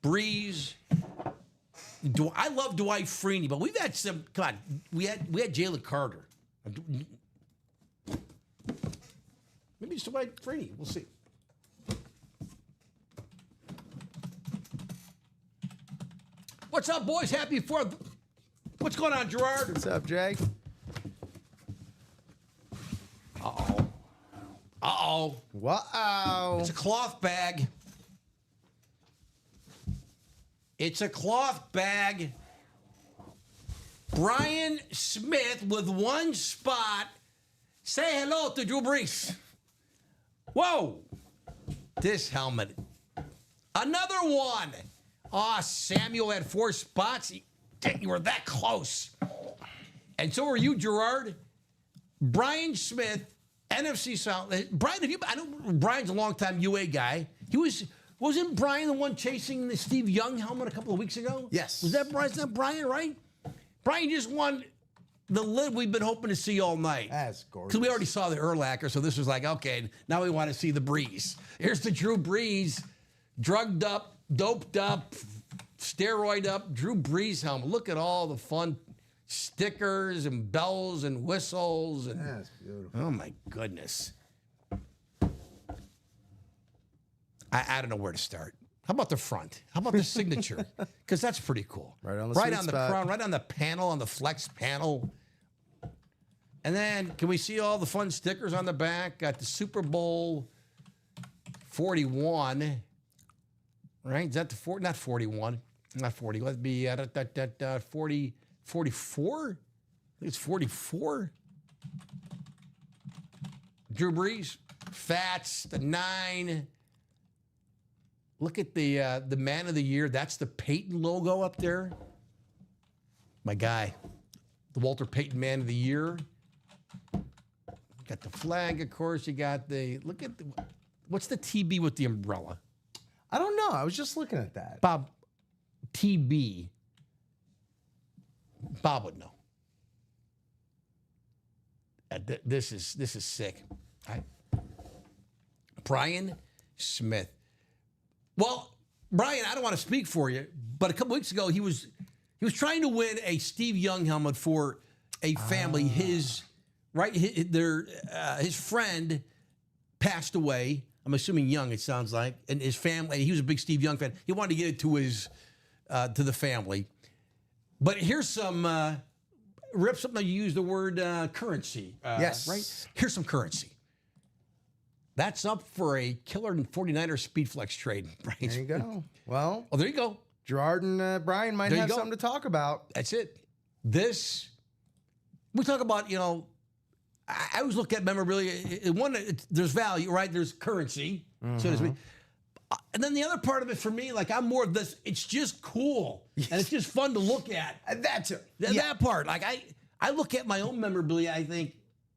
Breeze. I love Dwight Freeney, but we've had some. Come on, we had Jalen Carter. Maybe it's Dwight Freeney. We'll see. What's up, boys? Happy 4th. What's going on, Gerard? What's up, Jay? Uh-oh. Wow. It's a cloth bag. It's a cloth bag. Brian Smith with 1 spot. Say hello to Drew Brees. Whoa. This helmet. Another one. Samuel had 4 spots. You were that close. And so were you, Gerard. Brian Smith, NFC South. Brian, I know Brian's a longtime UA guy. Wasn't Brian the one chasing the Steve Young helmet a couple of weeks ago? Yes. Was that Brian, right? Brian just won the lid we've been hoping to see all night. That's gorgeous. Because we already saw the Urlacher, so this was like, okay, now we want to see the Breeze. Here's the Drew Brees, drugged up, doped up, steroid up, Drew Brees helmet. Look at all the fun stickers and bells and whistles. And, That's beautiful. oh, my goodness. I don't know where to start. How about the front? How about the signature? Because that's pretty cool. Right on the right sweet on the spot. crown, right on the panel, on the flex panel. And then, can we see all the fun stickers on the back? Got the Super Bowl 41. Right? Is that the not 41? Not 40. Let's be 40, 44? I think it's 44. Drew Brees, Fats, the 9. Look at the Man of the Year. That's the Peyton logo up there. My guy, the Walter Payton Man of the Year. Got the flag, of course. You got what's the TB with the umbrella? I don't know. I was just looking at that. Bob, TB. Bob would know. This is sick. Brian Smith. Well, Brian, I don't want to speak for you, but a couple weeks ago he was trying to win a Steve Young helmet for a family. His friend passed away. I'm assuming young, it sounds like, and his family. And he was a big Steve Young fan. He wanted to get it to his to the family. But here's some Rip. Something you use the word currency. Yes. Right. Here's some currency. That's up for a killer 49er Speedflex trade. Right? There you go. Well, Oh, there you go. Gerard and Brian might There you have go. something to talk about. That's it. We talk about, I always look at memorabilia. There's value, right? There's currency, so to speak. And then the other part of it for me, like I'm more of this, it's just cool. And it's just fun to look at. That's it. That part. Like I look at my own memorabilia, I think,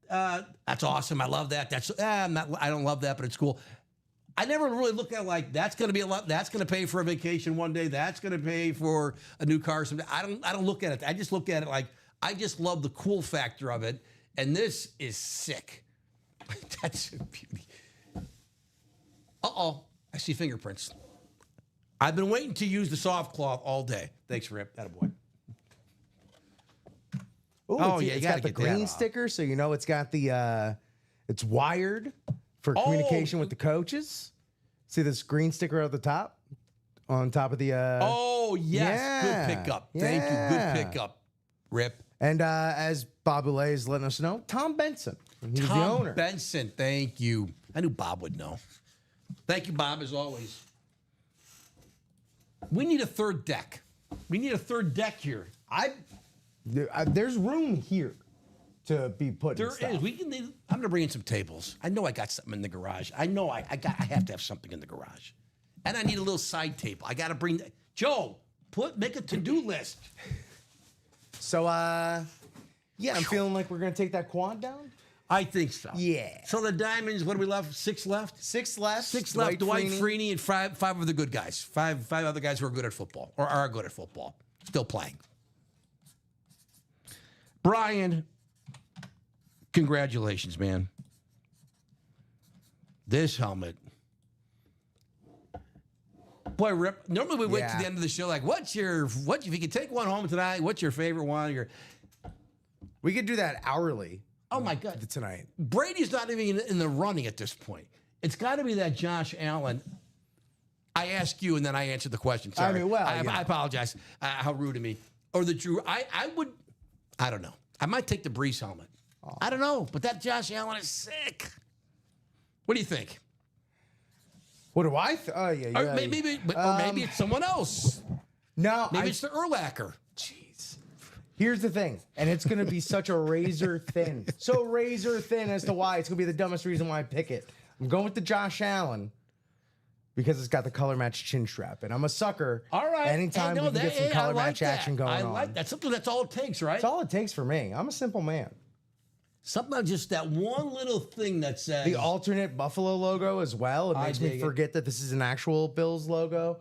that's awesome. I love that. I don't love that, but it's cool. I never really look at it like that's going to be a lot. That's going to pay for a vacation one day. That's going to pay for a new car someday. I don't look at it. I just look at it like I just love the cool factor of it. And this is sick. That's a beauty. Uh-oh. I see fingerprints. I've been waiting to use the soft cloth all day. Thanks, Rip. Attaboy. Ooh, it's got the green sticker, so you know it's got the it's wired for communication with the coaches. See this green sticker at the top, on top of the. Oh yes, good pickup. Thank you, good pickup, Rip. And as Bob Boulay is letting us know, Tom Benson, he's the owner. Tom Benson, thank you. I knew Bob would know. Thank you, Bob, as always. We need a third deck. We need a third deck here. There's room here to be put. There is. I'm going to bring in some tables. I know I got something in the garage. I know I have to have something in the garage, and I need a little side table. I got to bring Joe. Make a to-do list. So yeah, I'm feeling like we're going to take that quad down. I think so. Yeah. So the Diamonds, what do we left? 6 left. 6 left. 6 left. Dwight Freeney and five of the good guys. Five other guys who are good at football or are good at football, still playing. Brian, congratulations, man. This helmet. Boy, Rip, normally we wait to the end of the show like, if you could take one home tonight, what's your favorite one? We could do that hourly. Oh, my God. Tonight. Brady's not even in the running at this point. It's got to be that Josh Allen. I ask you, and then I answer the question. Sorry. I apologize. How rude of me. Or the Drew. I don't know. I might take the Brees helmet. Oh. I don't know, but that Josh Allen is sick. What do you think? What do I think? Oh, yeah. Or maybe it's someone else. No. Maybe it's the Urlacher. Jeez. Here's the thing, and it's going to be such a razor thin. So razor thin as to why. It's going to be the dumbest reason why I pick it. I'm going with the Josh Allen because it's got the color match chin strap, and I'm a sucker. All right. Anytime we can get some color match action going on. I like that. That's all it takes, right? That's all it takes for me. I'm a simple man. Something just that one little thing that says the alternate Buffalo logo as well. It makes me forget that this is an actual Bills logo.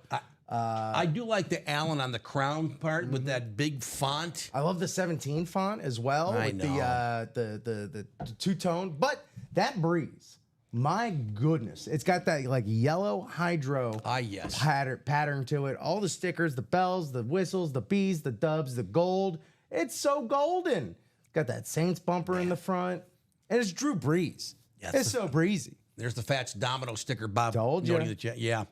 I do like the Allen on the crown part with that big font. I love the 17 font as well with the two-tone. But that Breeze, my goodness, it's got that like yellow hydro pattern to it. All the stickers, the bells, the whistles, the bees, the dubs, the gold. It's so golden. Got that Saints bumper in the front, and it's Drew Brees. Yeah, it's so breezy. There's the Fats Domino sticker, Bob. Told you. Yeah.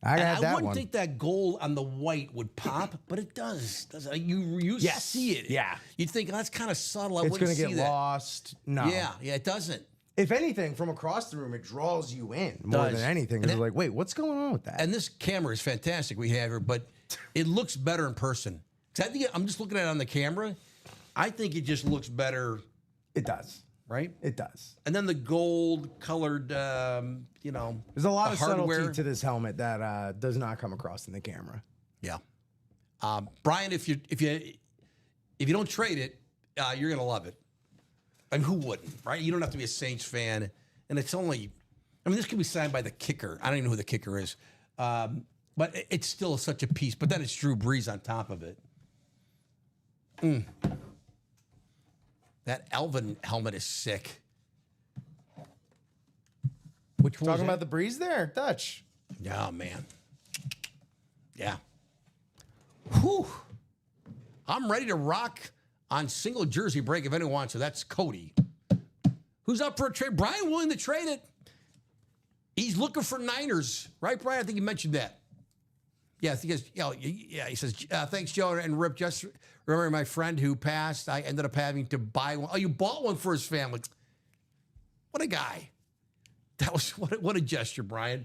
I wouldn't think that gold on the white would pop, but it does. You see it. Yeah. You'd think, that's kind of subtle. It's going to get lost. No. Yeah, it doesn't. If anything, from across the room, it draws you in more than anything. You're like, wait, what's going on with that? And this camera is fantastic we have here, but it looks better in person. I think I'm just looking at it on the camera. I think it just looks better. It does. Right? It does. And then the gold-colored, there's a lot of subtlety to this helmet that does not come across in the camera. Yeah. Brian, if you don't trade it, you're gonna love it. And who wouldn't, right? You don't have to be a Saints fan, and it's only. I mean, this could be signed by the kicker. I don't even know who the kicker is, but it's still such a piece. But then it's Drew Brees on top of it. That Alvin helmet is sick. Which one? Talking about the Breeze there, Dutch. Yeah, man. Yeah. Whew. I'm ready to rock on single jersey break if anyone wants. So that's Cody. Who's up for a trade? Brian willing to trade it. He's looking for Niners, right, Brian? I think you mentioned that. Yeah, he says, thanks, Joe and Rip. Just remember my friend who passed. I ended up having to buy one. Oh, you bought one for his family. What a guy. That was what a gesture, Brian.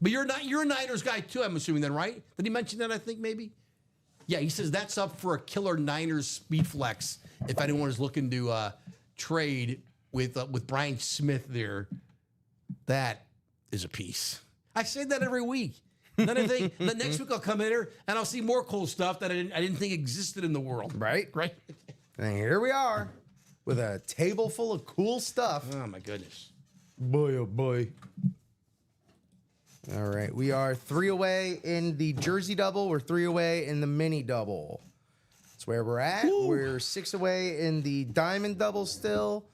But you're a Niners guy too, I'm assuming then, right? Did he mention that, I think, maybe? Yeah, he says that's up for a killer Niners speed flex if anyone is looking to trade with Brian Smith there. That is a piece. I say that every week. Then I think the next week I'll come in here and I'll see more cool stuff that I didn't think existed in the world. Right? Right? And here we are with a table full of cool stuff. Oh, my goodness. Boy, oh boy. All right. We are 3 away in the jersey double. We're 3 away in the mini double. That's where we're at. Woo. We're 6 away in the diamond double still.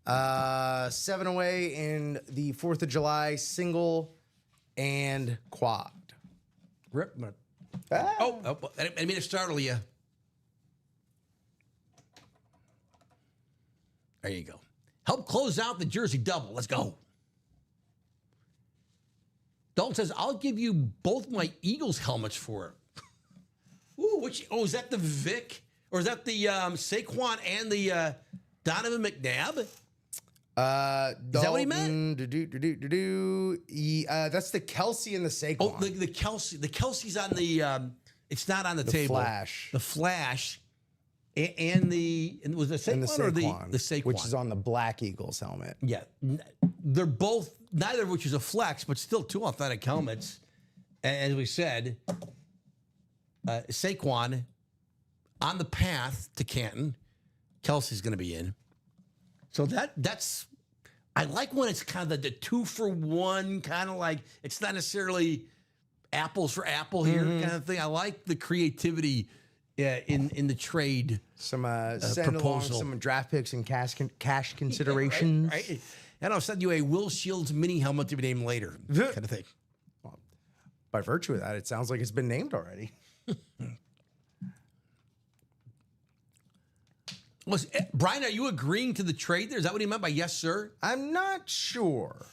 7 away in the 4th of July single and quad. Rip. Ah. Oh, I didn't mean to startle you. There you go. Help close out the jersey double. Let's go. Dalton says, I'll give you both my Eagles helmets for it. Ooh, which? Oh, is that the Vick? Or is that the Saquon and the Donovan McNabb? Is that what he meant? That's the Kelsey and the Saquon. Oh, the Kelsey. The Kelsey's on the. It's not on the table. Flash. The Flash, and was it Saquon, And the Saquon, or the Saquon, which is on the Black Eagles helmet. Yeah, they're both, neither of which is a flex, but still 2 authentic helmets. As we said, Saquon on the path to Canton. Kelsey's going to be in. So that's, I like when it's kind of the 2-for-1, kind of like, it's not necessarily apples for apple here kind of thing. I like the creativity in the trade. Some send proposal. along some draft picks and cash considerations. Yeah, right. And I'll send you a Will Shields mini helmet to be named later, kind of thing. Well, by virtue of that, it sounds like it's been named already. Brian, are you agreeing to the trade there? Is that what he meant by yes, sir? I'm not sure.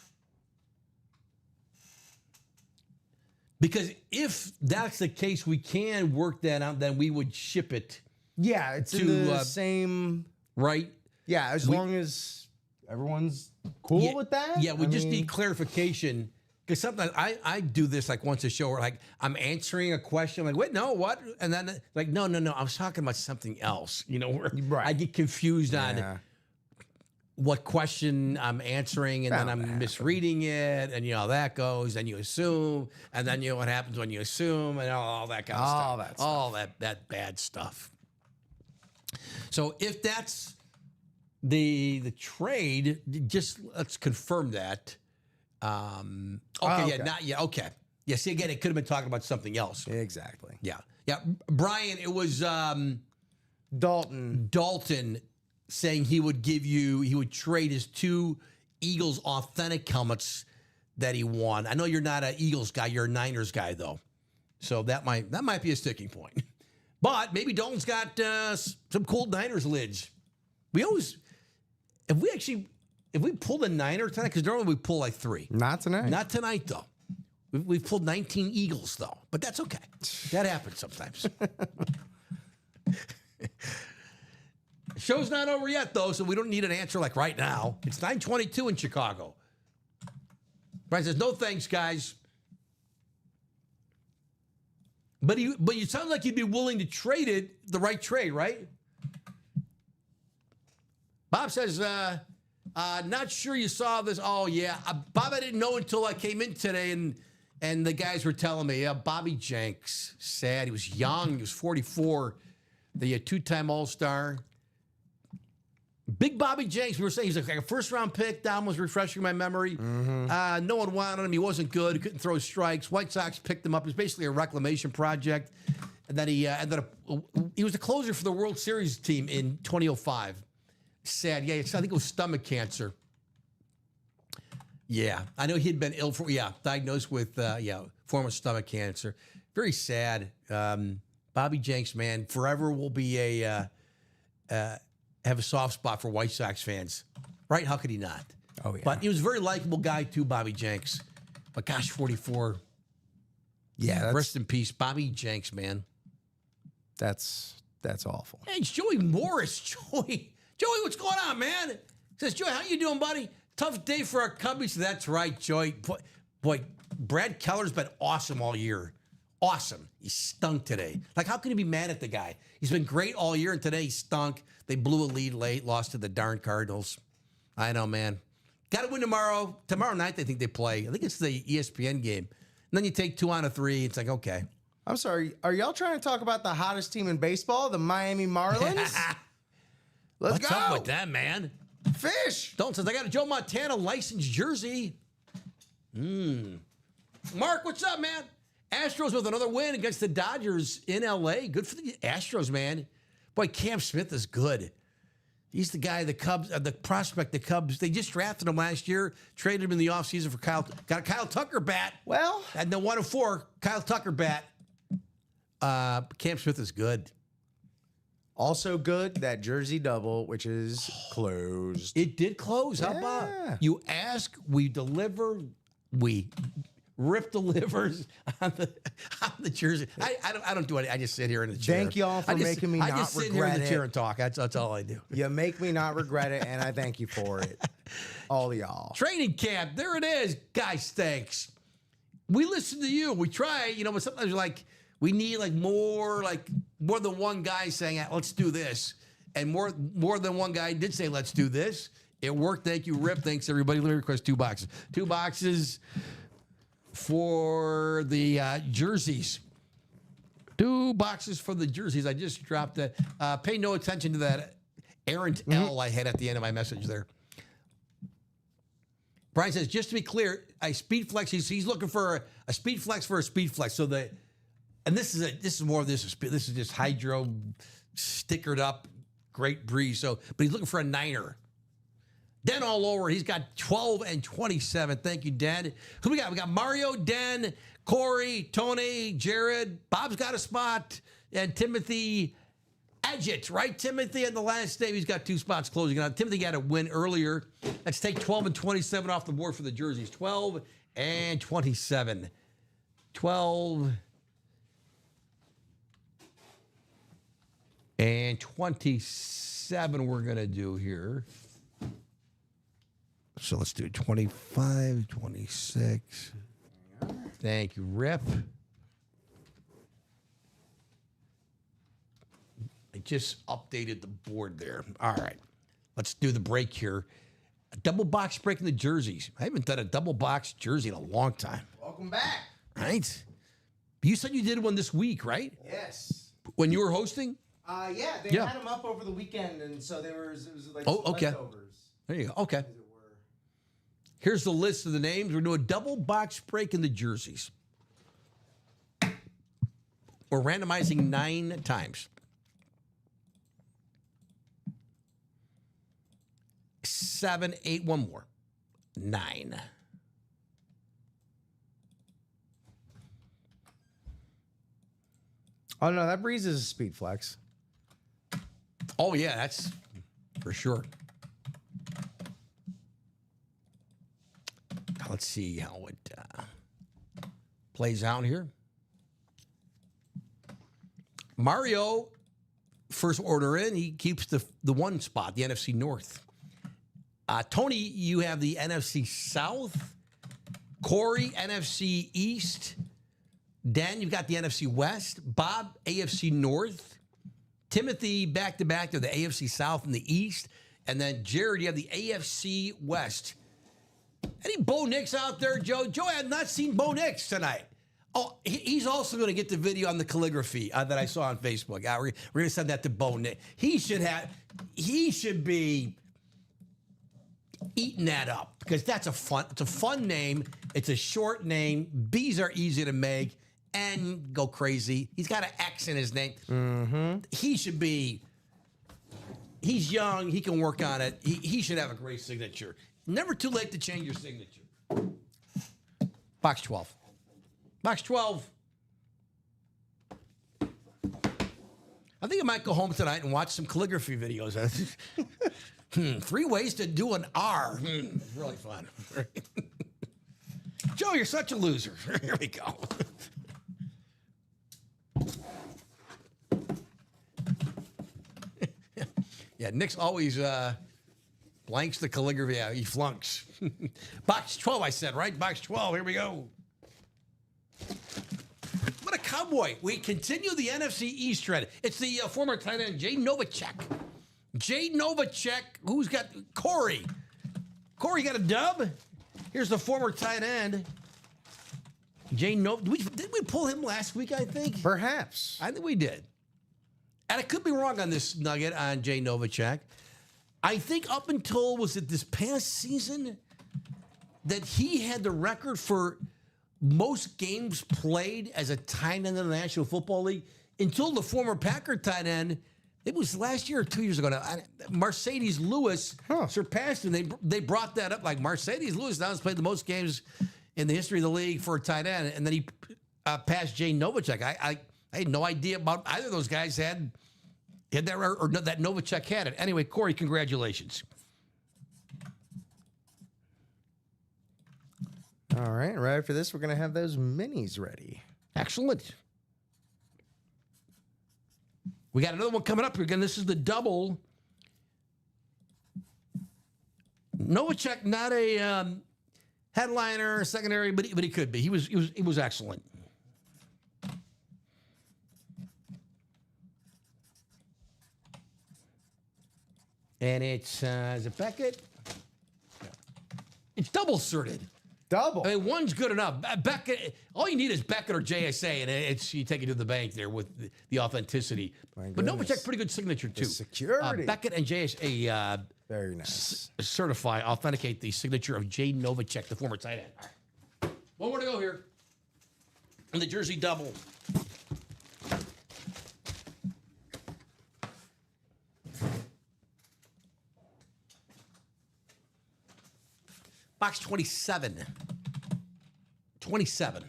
Because if that's the case, we can work that out, then we would ship it, Yeah, it's in the same. right? Yeah, as long as everyone's cool with that. Yeah, we just need clarification. Because sometimes I do this like once a show where like I'm answering a question, like, wait, no, what? And then like, no, I was talking about something else. You know, where Right. I get confused on Yeah. what question I'm answering, and then I'm misreading it, and you know how that goes, and you assume, and then you know what happens when you assume, and all that kind of All stuff. that stuff. All that bad stuff. So if that's the trade, just let's confirm that. Okay. Not yet. Okay. Yeah, see, again, it could have been talking about something else. Exactly. Yeah. Brian, it was Dalton. saying he would trade his 2 Eagles authentic helmets that he won. I know you're not an Eagles guy, you're a Niners guy though. So that might be a sticking point. But maybe Dalton's got some cool Niners lids. If we pulled a Niner tonight, because normally we pull like 3. Not tonight. Not tonight though. We've pulled 19 Eagles though, but that's okay. That happens sometimes. Show's not over yet, though, so we don't need an answer like right now. It's 9:22 in Chicago. Brian says, no thanks, guys. But you sound like you'd be willing to trade it, the right trade, right? Bob says, not sure you saw this. Oh, yeah. Bob, I didn't know until I came in today, and the guys were telling me, yeah, Bobby Jenks, sad. He was young. He was 44. The 2-time All-Star. Big Bobby Jenks, we were saying he's like a first-round pick. Dom was refreshing my memory. No one wanted him. He wasn't good. He couldn't throw strikes. White Sox picked him up. It was basically a reclamation project. And then he ended up, he was the closer for the World Series team in 2005. Sad. Yeah, I think it was stomach cancer. Yeah, I know he'd been ill diagnosed with, form of stomach cancer. Very sad. Bobby Jenks, man, forever will be have a soft spot for White Sox fans, right? How could he not? Oh, yeah. But he was a very likable guy, too, Bobby Jenks. But gosh, 44. Yeah, Rest in peace, Bobby Jenks, man. that's awful. Hey, it's Joey Morris. Joey, what's going on, man? Says, Joey, how you doing, buddy? Tough day for our Cubbies. That's right, Joey. Boy, Brad Keller's been awesome all year. Awesome. He stunk today. Like, how can you be mad at the guy? He's been great all year, and today he stunk. They blew a lead late, lost to the darn Cardinals. I know, man. Got to win tomorrow. Tomorrow night, I think they play. I think it's the ESPN game. And then you take 2 out of 3. It's like, okay. I'm sorry. Are y'all trying to talk about the hottest team in baseball, the Miami Marlins? Let's What's go. up with that, man? Fish. Dalton says, I got a Joe Montana licensed jersey. Mark, what's up, man? Astros with another win against the Dodgers in L.A. Good for the Astros, man. Boy, Cam Smith is good. He's the guy, the Cubs, the prospect, the Cubs. They just drafted him last year, traded him in the offseason for Kyle. Got a Kyle Tucker bat. Well, and the 1-4, Kyle Tucker bat. Cam Smith is good. also good, that Jersey double, which is closed. It did close. How about you ask, we deliver, we Rip delivers on the jersey. I don't do it. I just sit here in the chair. Thank y'all for making me not regret it. I just sit here in the chair and talk. That's all I do. You make me not regret it, and I thank you for it. All y'all. Training camp. There it is. Guys, thanks. We listen to you. We try, but sometimes we need more than one guy saying, let's do this. And more than one guy did say, let's do this. It worked. Thank you, Rip. Thanks, everybody. Let me request 2 boxes. 2 boxes for the jerseys. 2 boxes for the jerseys. I just dropped that. Pay no attention to that errant L I had at the end of my message there. Brian says, just to be clear, I speed flex. He's looking for a speed flex for a speed flex. So this is more of this. This is just hydro stickered up, great breeze. So, but he's looking for a 9er. Den all over. He's got 12 and 27. Thank you, Den. Who we got? We got Mario, Den, Corey, Tony, Jared. Bob's got a spot, and Timothy Edgett, right? Timothy on the last day, he's got 2 spots closing out. Timothy got a win earlier. Let's take 12 and 27 off the board for the jerseys. 12 and 27. 12 and 27 we're going to do here. So let's do 25, 26. Thank you, Rip. I just updated the board there. All right. Let's do the break here. A double box break in the jerseys. I haven't done a double box jersey in a long time. Welcome back. Right? You said you did one this week, right? Yes. When you were hosting? Yeah, they had them up over the weekend, and so it was like leftovers. There you go. Okay. Here's the list of the names. We're doing a double box break in the jerseys. We're randomizing 9 times. 7, 8, one more. 9. Oh, no, that Breeze is a speed flex. Oh, yeah, that's for sure. Let's see how it plays out here. Mario, first order in, he keeps the 1 spot, the NFC North. Tony, you have the NFC South. Corey, NFC East. Dan, you've got the NFC West. Bob, AFC North. Timothy, back-to-back to the AFC South and the East. And then Jared, you have the AFC West. Any Bo Nix out there, Joe? Joe, I have not seen Bo Nix tonight. Oh, he's also going to get the video on the calligraphy that I saw on Facebook. We're going to send that to Bo Nix. He should be eating that up because it's a fun name. It's a short name. B's are easy to make and go crazy. He's got an X in his name. Mm-hmm. He should be. He's young. He can work on it. He should have a great signature. Never too late to change your signature. Box 12. Box 12. I think I might go home tonight and watch some calligraphy videos. 3 ways to do an R. Really fun. Joe, you're such a loser. Here we go. Yeah, Nick's always blanks the calligraphy. Yeah, he flunks. Box 12, I said, right? Box 12. Here we go. What a cowboy. We continue the NFC East trend. It's the former tight end, Jay Novacek. Jay Novacek, who's got Corey. Corey got a dub. Here's the former tight end. Jay Novacek. Did we pull him last week, I think? Perhaps. I think we did. And I could be wrong on this nugget on Jay Novacek. I think up until, was it this past season, that he had the record for most games played as a tight end in the National Football League until the former Packer tight end. It was last year or 2 years ago now. Mercedes Lewis surpassed him. They brought that up. Like Mercedes Lewis now has played the most games in the history of the league for a tight end, and then he passed Jay Novacek. I had no idea about either of those guys had that or that Novacek had it. Anyway, Corey, congratulations. All right. Right after this, we're going to have those minis ready. Excellent. We got another one coming up here. Again, this is the double. Novacek, not a headliner, secondary, but he could be. He was excellent. And it's is it Beckett? It's double sorted. Double. I mean, one's good enough. Beckett, all you need is Beckett or JSA, and you take it to the bank there with the authenticity. But Novacek, pretty good signature too. The security. Beckett and JSA very nice. Certify, authenticate the signature of Jay Novacek, the former tight end. All right. One more to go here. And the jersey double. Box 27. 27.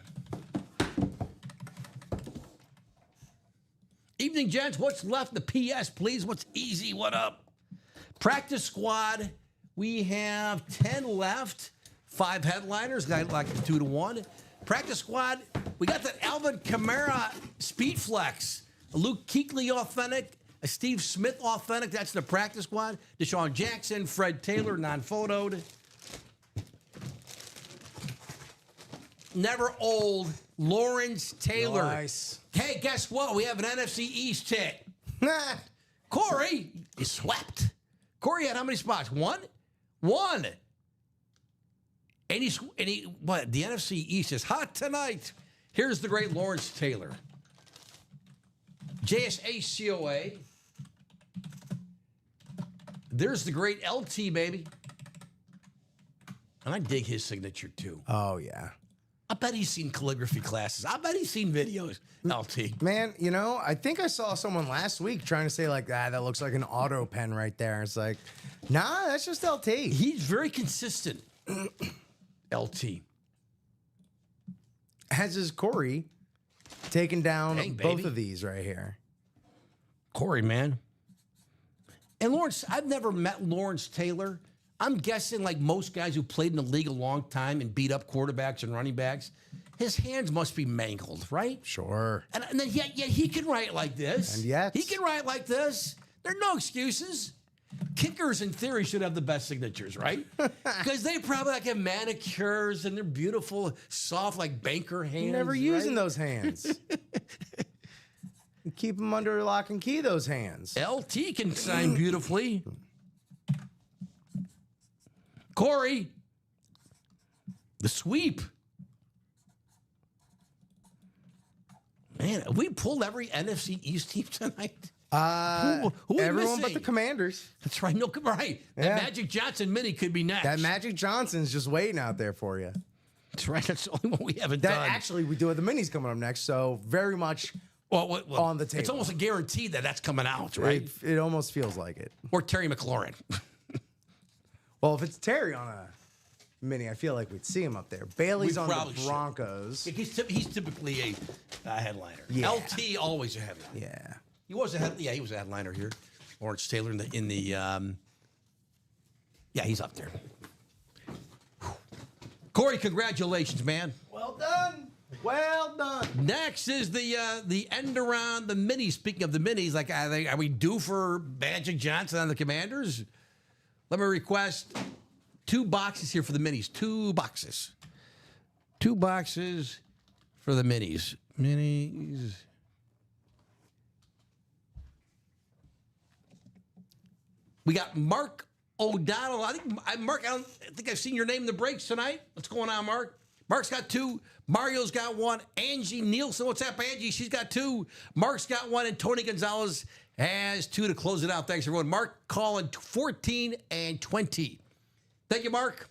Evening, gents. What's left? The PS, please. What's easy? What up? Practice squad. We have 10 left. 5 headliners. I like the 2 to 1. Practice squad. We got that Alvin Chimera Speed Flex. A Luke Kuechly authentic. A Steve Smith authentic. That's the practice squad. Deshaun Jackson. Fred Taylor, non-photoed. Never old Lawrence Taylor. Nice. Hey, guess what? We have an NFC East hit. Corey is swept. Corey had how many spots? One. And what? The NFC East is hot tonight. Here's the great Lawrence Taylor. JSA COA. There's the great LT, baby. And I dig his signature, too. Oh, yeah. I bet he's seen calligraphy classes. I bet he's seen videos, LT. Man, you know, I think I saw someone last week trying to say, like, that looks like an auto pen right there. It's like, nah, that's just LT. He's very consistent, LT. As is Corey, taking down Dang, both baby. of these right here. Corey, man. And Lawrence, I've never met Lawrence Taylor. I'm guessing, like most guys who played in the league a long time and beat up quarterbacks and running backs, his hands must be mangled, right? Sure. And then yet he can write like this. And yet. He can write like this. There are no excuses. Kickers, in theory, should have the best signatures, right? Because they probably like have manicures and they're beautiful, soft, like banker hands. Never using right? those hands. You keep them under lock and key, those hands. LT can sign beautifully. Corey, the sweep. Man, have we pulled every NFC East team tonight? Who are we Everyone but missing? the Commanders. That's right. No, right. Yeah. That Magic Johnson mini could be next. That Magic Johnson's just waiting out there for you. That's right. That's the only one we haven't That done. actually, we do have the minis coming up next, so very much well, on the table. It's almost a guarantee that that's coming out, right? It almost feels like it. Or Terry McLaurin. Well, if it's Terry on a mini, I feel like we'd see him up there. Bailey's We on the probably should. Broncos. He's typically a headliner. Yeah. LT always a headliner. Yeah. He was he was a headliner here. Lawrence Taylor in the yeah, he's up there. Corey, congratulations, man. Well done. Well done. Next is the end around the minis. Speaking of the minis, like are we due for Magic Johnson on the Commanders? Let me request 2 boxes here for the minis. 2 boxes. 2 boxes for the minis. Minis. We got Mark O'Donnell. I don't think I've seen your name in the breaks tonight. What's going on, Mark? Mark's got 2. Mario's got 1. Angie Nielsen. What's up, Angie? She's got 2. Mark's got 1. And Tony Gonzalez has 2 to close it out. Thanks, everyone. Mark calling 14 and 20. Thank you, Mark.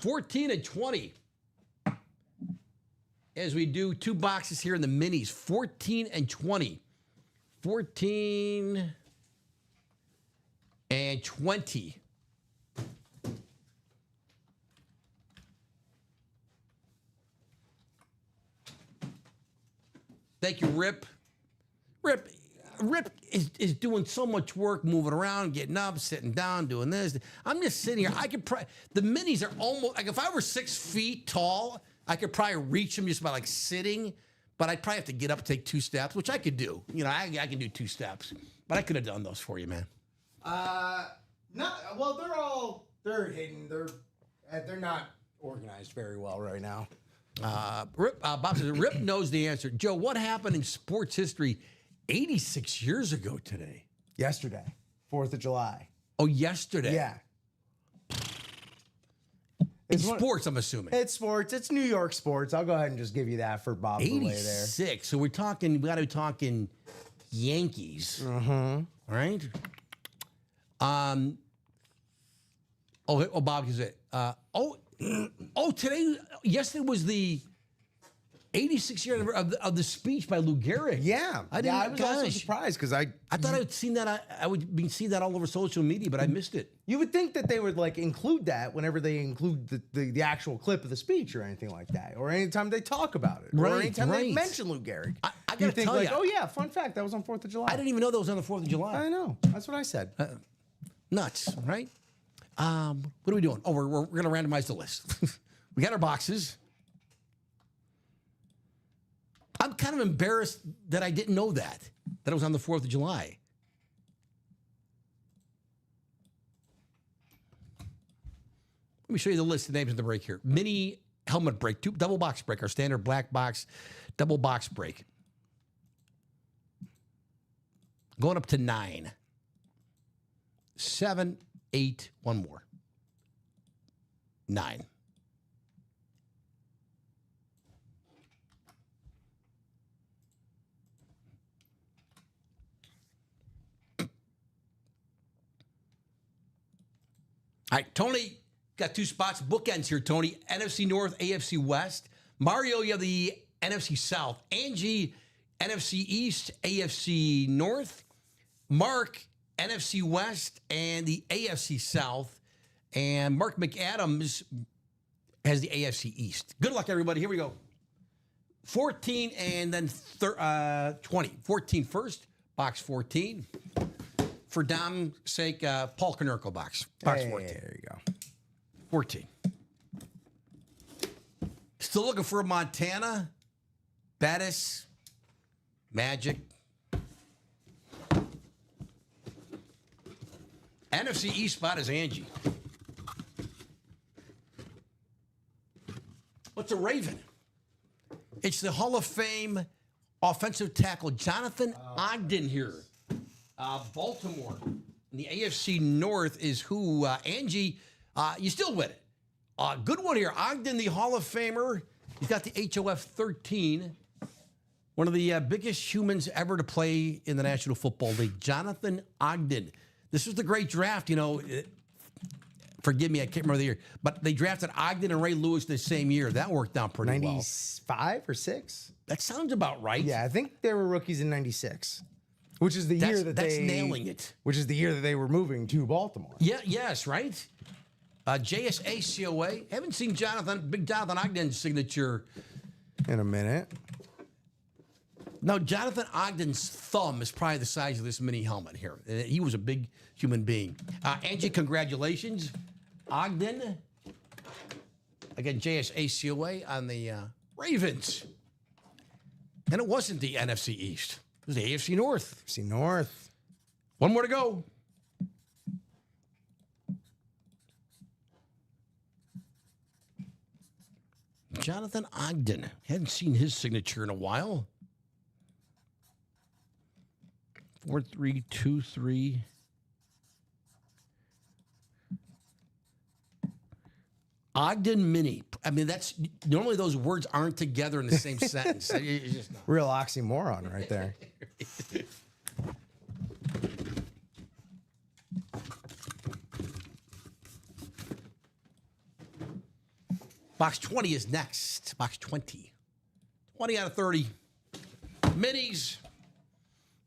14 and 20. as we do 2 boxes here in the minis, 14 and 20. 14 and 20. Thank you, Rip. Rip is doing so much work, moving around, getting up, sitting down, doing this. I'm just sitting here. I could the minis are almost like if I were 6 feet tall, I could probably reach them just by like sitting. But I'd probably have to get up and take 2 steps, which I could do. You know, I can do 2 steps. But I could have done those for you, man. Well, they're hidden. They're not organized very well right now. Bob says, Rip knows the answer. Joe, what happened in sports history 86 years ago today? Yesterday, 4th of July. Oh, yesterday. Yeah. It's sports, I'm assuming. It's sports. It's New York sports. I'll go ahead and just give you that for Bob Boulay there. 86. So we got to be talking Yankees. Mm-hmm. Right? Bob is it? Yesterday was the 86th year of the speech by Lou Gehrig. Yeah. I was also surprised because I thought I'd seen that. I would be seeing that all over social media, but I missed it. You would think that they would like include that whenever they include the actual clip of the speech or anything like that, or anytime they talk about it, or anytime they mention Lou Gehrig. I gotta think tell like, you, oh yeah, fun fact, that was on 4th of July. I didn't even know that was on the 4th of July. I know. That's what I said. Nuts, right? What are we doing? Oh, we're going to randomize the list. We got our boxes. I'm kind of embarrassed that I didn't know that it was on the 4th of July. Let me show you the list of names in the break here. Mini helmet break, double box break, our standard black box, double box break. Going up to 9. 7, 8, one more. 9. All right, Tony got 2 spots. Bookends here, Tony. NFC North, AFC West. Mario, you have the NFC South. Angie, NFC East, AFC North. Mark, NFC West, and the AFC South. And Mark McAdams has the AFC East. Good luck, everybody. Here we go. 14 and then 20. 14 first, box 14. For Dom's sake, Paul Konerko box. Box 14. There you go. 14. Still looking for Montana, Bettis, Magic. NFC East spot is Angie. What's a Raven? It's the Hall of Fame offensive tackle Jonathan Ogden here. Baltimore. And the AFC North is who? Angie, you still with it. Good one here. Ogden, the Hall of Famer. He's got the HOF 13. One of the biggest humans ever to play in the National Football League. Jonathan Ogden. This was the great draft, you know. Forgive me, I can't remember the year. But they drafted Ogden and Ray Lewis the same year. That worked out pretty well. 95 or 6? That sounds about right. Yeah, I think they were rookies in 96. Which is the year that's nailing it. Which is the year that they were moving to Baltimore. Yeah, yes, right? JSA COA. Haven't seen Big Jonathan Ogden's signature in a minute. No, Jonathan Ogden's thumb is probably the size of this mini helmet here. He was a big human being. Angie, congratulations. Ogden. Again, JSA COA on the Ravens. And it wasn't the NFC East. It was the AFC North. AFC North. One more to go. Jonathan Ogden. Hadn't seen his signature in a while. 4323. Ogden Mini. I mean, that's normally those words aren't together in the same sentence. It's just not. Real oxymoron right there. Box 20 is next. Box 20. 20 out of 30. Minis,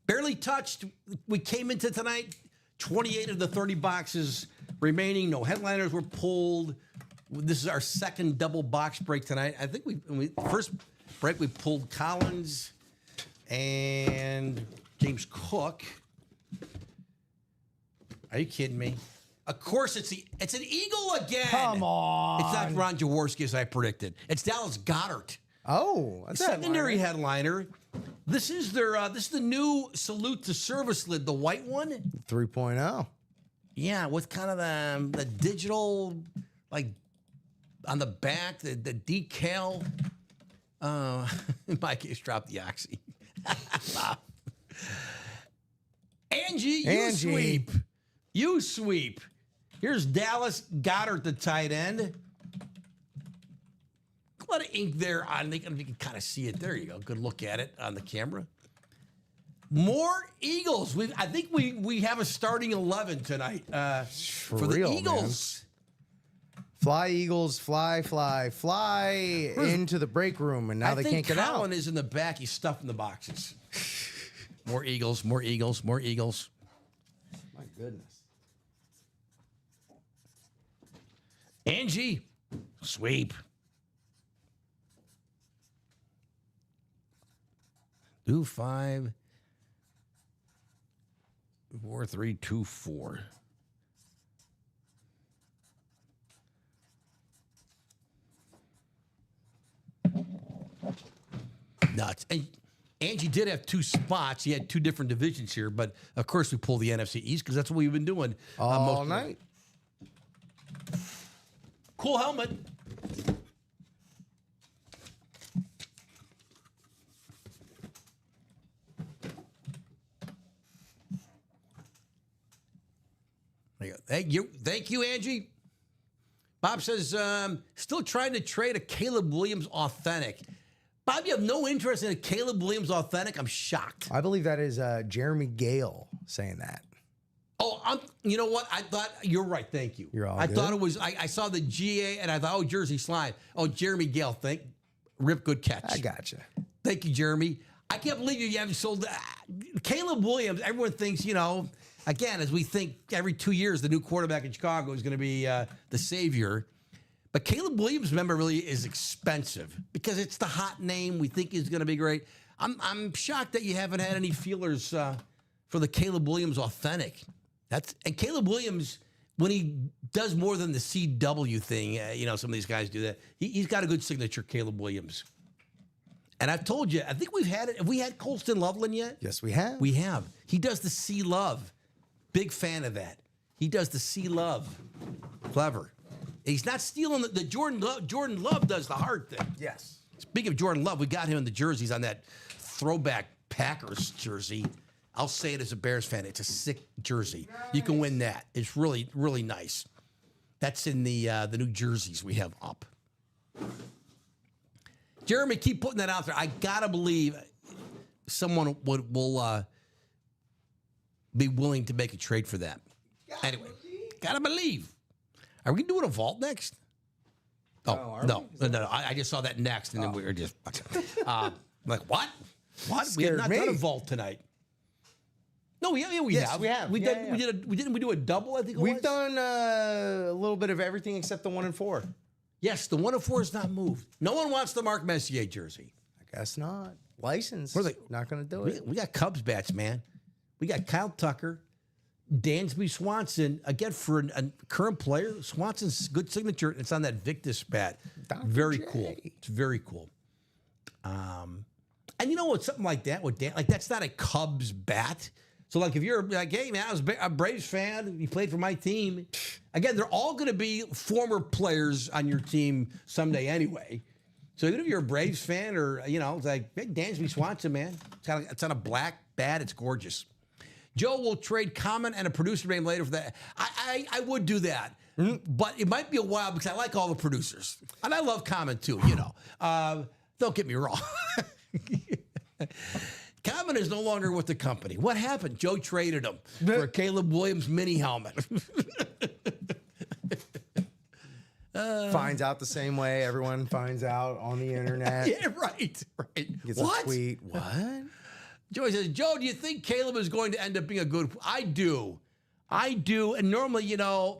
barely touched. We came into tonight, 28 of the 30 boxes remaining. No headliners were pulled. This is our second double box break tonight. I think first break we pulled Collins and James Cook. Are you kidding me? Of course, it's an Eagle again. Come on. It's not Ron Jaworski as I predicted. It's Dallas Goedert. Oh, that's Secondary headliner. This is the new salute to service lid, the white one. 3.0. Yeah, with kind of the digital, like on the back, the decal. In my case, drop the oxy. Angie, sweep. You sweep. Here's Dallas Goedert, the tight end. A lot of ink there on. You can kind of see it. There you go. Good look at it on the camera. More Eagles. I think we have a starting 11 tonight for the Eagles. Man. Fly, Eagles, fly, fly, fly into the break room, and now they can't get out. Colin is in the back. He's stuffing the boxes. More Eagles, more Eagles, more Eagles. My goodness. Angie, sweep. 2-5 4-3-2-4. Nuts. And Angie did have two spots. He had two different divisions here, but of course we pulled the NFC East because that's what we've been doing all night. Cool helmet. There you go. Thank you, Angie. Bob says, still trying to trade a Caleb Williams authentic. Bob, you have no interest in a Caleb Williams authentic? I'm shocked. I believe that is Jeremy Gale saying that. Oh, you know what? I thought, you're right. Thank you. You're all I good. thought it was, I saw the GA and I thought, oh, Jersey Slime. Oh, Jeremy Gale. Rip, good catch. I gotcha. Thank you, Jeremy. I can't believe you haven't sold Caleb Williams. Everyone thinks, again, as we think every 2 years, the new quarterback in Chicago is going to be the savior. But Caleb Williams, remember, really is expensive because it's the hot name. We think he's going to be great. I'm shocked that you haven't had any feelers for the Caleb Williams authentic. And Caleb Williams, when he does more than the CW thing, some of these guys do that. He's got a good signature, Caleb Williams. And I've told you, I think we've had it. Have we had Colston Loveland yet? Yes, we have. We have. He does the C Love. Big fan of that. He does the C Love. Clever. He's not stealing the Jordan Love. Jordan Love does the hard thing. Yes. Speaking of Jordan Love, we got him in the jerseys on that throwback Packers jersey. I'll say it as a Bears fan. It's a sick jersey. Nice. You can win that. It's really, really nice. That's in the new jerseys we have up. Jeremy, keep putting that out there. I gotta believe someone will be willing to make a trade for that. Anyway, gotta believe. Are we doing a vault next? Oh, no. I just saw that next, and then we were just like, what? What? We have not done a vault tonight. No, we have. Yes, we have. Didn't we do a double? I think we've done a little bit of everything except the 1 and 4. Yes, the 1 and 4 is not moved. No one wants the Mark Messier jersey. I guess not. License. Not going to do it. We got Cubs bats, man. We got Kyle Tucker, Dansby Swanson. Again, for a current player, Swanson's good signature. It's on that Victus bat. Dr. Very J. cool. It's very cool. And you know what? Something like that with Dan, like that's not a Cubs bat. So like if you're like, hey man, I was a Braves fan. You played for my team. Again, they're all going to be former players on your team someday anyway. So even if you're a Braves fan or it's like, hey, Dansby Swanson, man. It's on a black bat. It's gorgeous. Joe will trade comment and a producer name later for that. I would do that. But it might be a while because I like all the producers. And I love comment too, Don't get me wrong. Common is no longer with the company. What happened? Joe traded him for a Caleb Williams mini helmet. Finds out the same way everyone finds out on the internet. Yeah, right. Gets What? a tweet. What? Joey says, Joe, do you think Caleb is going to end up being a good? I do. And normally,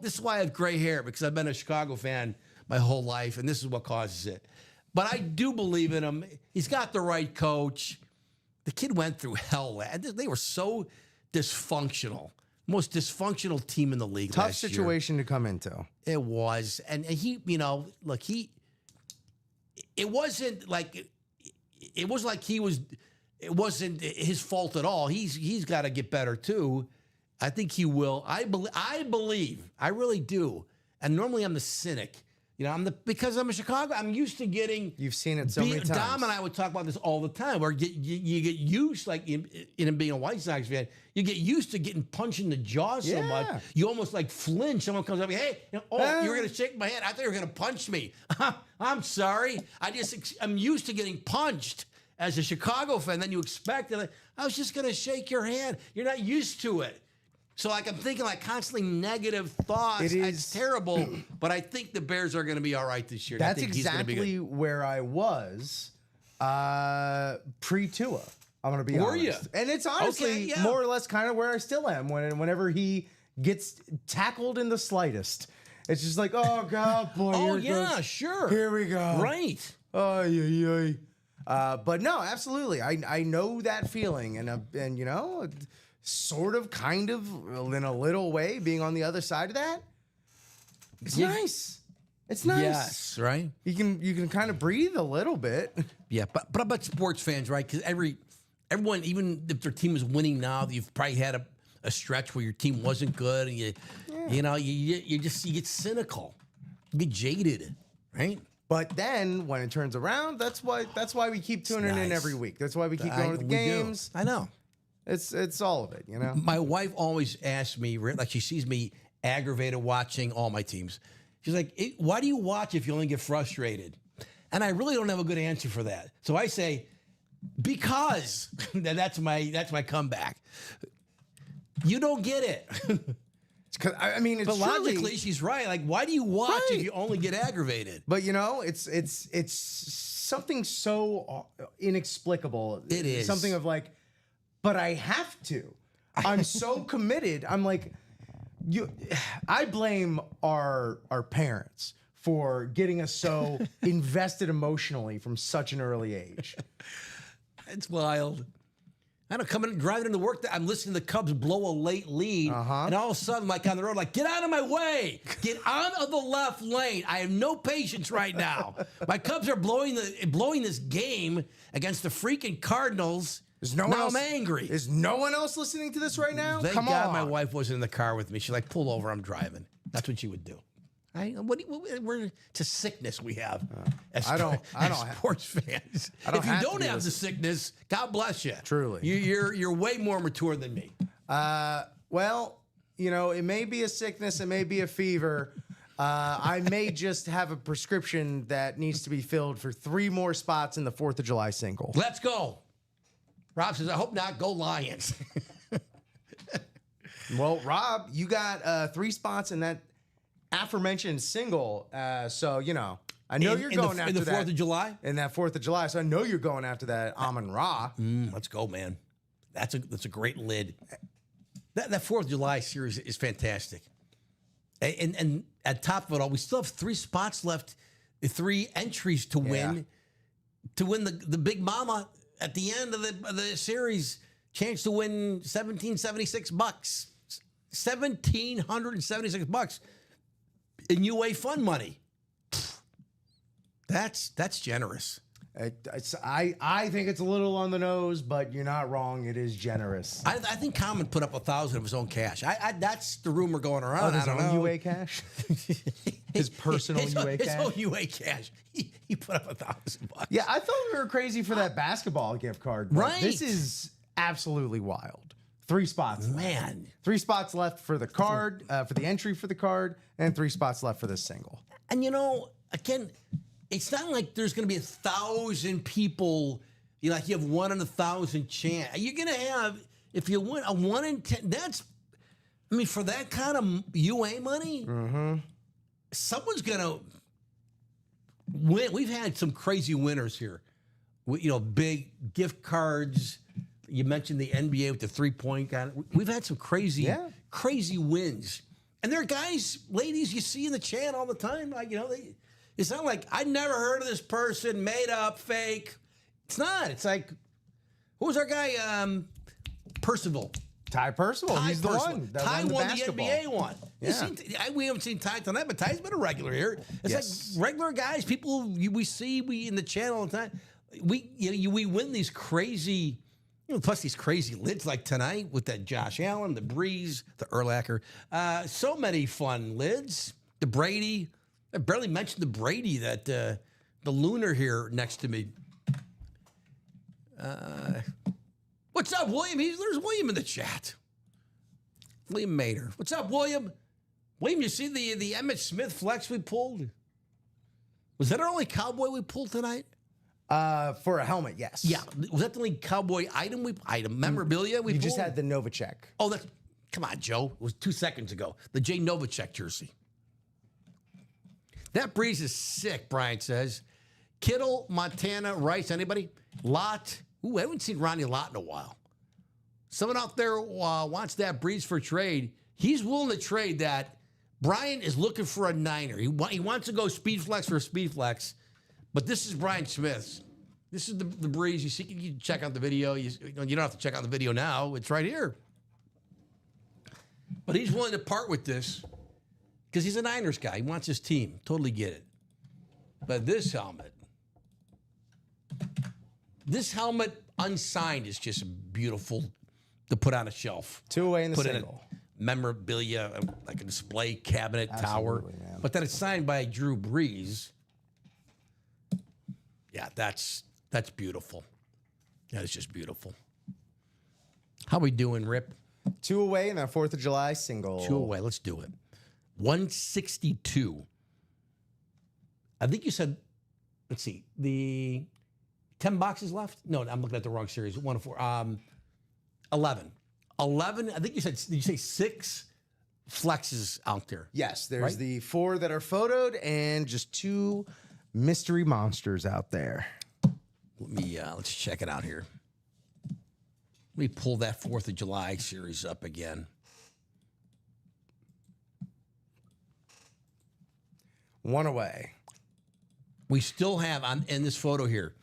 this is why I have gray hair, because I've been a Chicago fan my whole life, and this is what causes it. But I do believe in him. He's got the right coach. The kid went through hell. They were so dysfunctional. Most dysfunctional team in the league Tough last year. situation to come into. It was. And he, look, it wasn't like it wasn't his fault at all. He's got to get better too. I think he will. I believe. I really do. And normally I'm the cynic. Because I'm a Chicago. I'm used to getting. You've seen it so many times. Dom and I would talk about this all the time. Where you get used, like in being a White Sox fan, you get used to getting punched in the jaw so much. You almost like flinch. Someone comes up, hey, you were gonna shake my hand. I thought you were gonna punch me. I'm sorry. I'm used to getting punched as a Chicago fan. Then you expect it. I was just gonna shake your hand. You're not used to it. So, I'm thinking, constantly negative thoughts. It's terrible, but I think the Bears are going to be all right this year. That's exactly where I was pre-Tua. I'm going to be honest. Were you? And it's honestly more or less kind of where I still am whenever he gets tackled in the slightest. It's just like, oh, God, boy. Oh, yeah, sure. Here we go. Right. But no, absolutely. I know that feeling. And sort of, kind of, in a little way, being on the other side of that, it's nice. It's nice. Yes, right. You can kind of breathe a little bit. Yeah, but sports fans, right? Because everyone, even if their team is winning now, you've probably had a stretch where your team wasn't good, and you get cynical, you get jaded, right? But then when it turns around, that's why we keep tuning in every week. That's why we keep going to the games. I know. It's all of it, My wife always asks me, like she sees me aggravated watching all my teams. She's like, why do you watch if you only get frustrated? And I really don't have a good answer for that. So I say, because that's my comeback. You don't get it. It's but logically, she's right. Like, why do you watch if you only get aggravated? But it's something so inexplicable. It is something of like, but I have to. I'm so committed. I'm like, I blame our parents for getting us so invested emotionally from such an early age. It's wild. I don't come in driving into work. I'm listening to the Cubs blow a late lead, and all of a sudden, on the road, get out of my way, get out of the left lane. I have no patience right now. My Cubs are blowing this game against the freaking Cardinals. I'm angry. Is no one else listening to this right now? Thank God my wife wasn't in the car with me. She's like, pull over, I'm driving. That's what she would do. It's a sickness we have as sports fans. If you don't have the sickness, God bless you. Truly. You're way more mature than me. Well, it may be a sickness, it may be a fever. I may just have a prescription that needs to be filled for 3 more spots in the 4th of July single. Let's go. Rob says, I hope not. Go Lions. Well, Rob, you got 3 spots in that aforementioned single. So, I know you're going after that. In the 4th of July? In that 4th of July. So I know you're going after that Amon Ra. Let's go, man. That's a great lid. That 4th of July series is fantastic. And at top of it all, we still have 3 spots left, 3 entries to win. To win the Big Mama at the end of the series, chance to win $1,776. $1,776 in UA fund money. That's generous. I think it's a little on the nose, but you're not wrong. It is generous. I think Common put up $1,000 of his own cash. That's the rumor going around. His own UA cash. His personal UA cash. His own UA cash. He put up $1,000. Yeah, I thought we were crazy for that basketball gift card. Right. This is absolutely wild. 3 spots. Man. Left. 3 spots left for the card, for the entry for the card, and 3 spots left for this single. And again, it's not like there's going to be 1,000 people. You have 1 in 1,000 chance. You're going to have, if you win a 1 in 10. For that kind of UA money, someone's going to we've had some crazy winners here. Big gift cards. You mentioned the NBA with the 3-point guy. We've had some crazy wins. And there are guys, ladies, you see in the chat all the time. Like, it's not like, I never heard of this person, made up, fake. It's not. It's like, who was our guy? Percival. Ty Percival. He's the one. That Ty won the basketball. NBA one. Yeah. We haven't seen Ty tonight, but Ty's been a regular here. It's like regular guys, people we see in the channel all the time. We win these crazy, plus these crazy lids like tonight with that Josh Allen, the Breeze, the Urlacher. So many fun lids. The Brady. I barely mentioned the Brady, that the Lunar here next to me. What's up, William? There's William in the chat. William Mater. What's up, William? William, you see the Emmitt Smith flex we pulled? Was that our only cowboy we pulled tonight? For a helmet, yes. Yeah. Was that the only cowboy item memorabilia we pulled? You just had the Novacek. Oh, come on, Joe. It was 2 seconds ago. The Jay Novacek jersey. That Breeze is sick, Brian says. Kittle, Montana, Rice, anybody? Lott. Ooh, I haven't seen Ronnie Lott in a while. Someone out there wants that Breeze for trade. He's willing to trade that. Brian is looking for a Niner. He wants to go speed flex for speed flex. But this is Brian Smith's. This is the Breeze. You can check out the video. You don't have to check out the video now. It's right here. But he's willing to part with this because he's a Niners guy. He wants his team. Totally get it. But this helmet unsigned is just beautiful to put on a shelf. 2 away in the put single. In a memorabilia, like a display cabinet tower. Man. But then it's signed by Drew Brees. Yeah, that's beautiful. That is just beautiful. How we doing, Rip? 2 away in that 4th of July single. 2 away. Let's do it. 162. I think you said, let's see, the 10 boxes left? No, I'm looking at the wrong series. 1 to 4. 11. 11, I think you said, did you say 6 flexes out there? Yes, there's right? the 4 that are photoed and just 2 mystery monsters out there. Let's check it out here. Let me pull that 4th of July series up again. 1 away. We still have in this photo here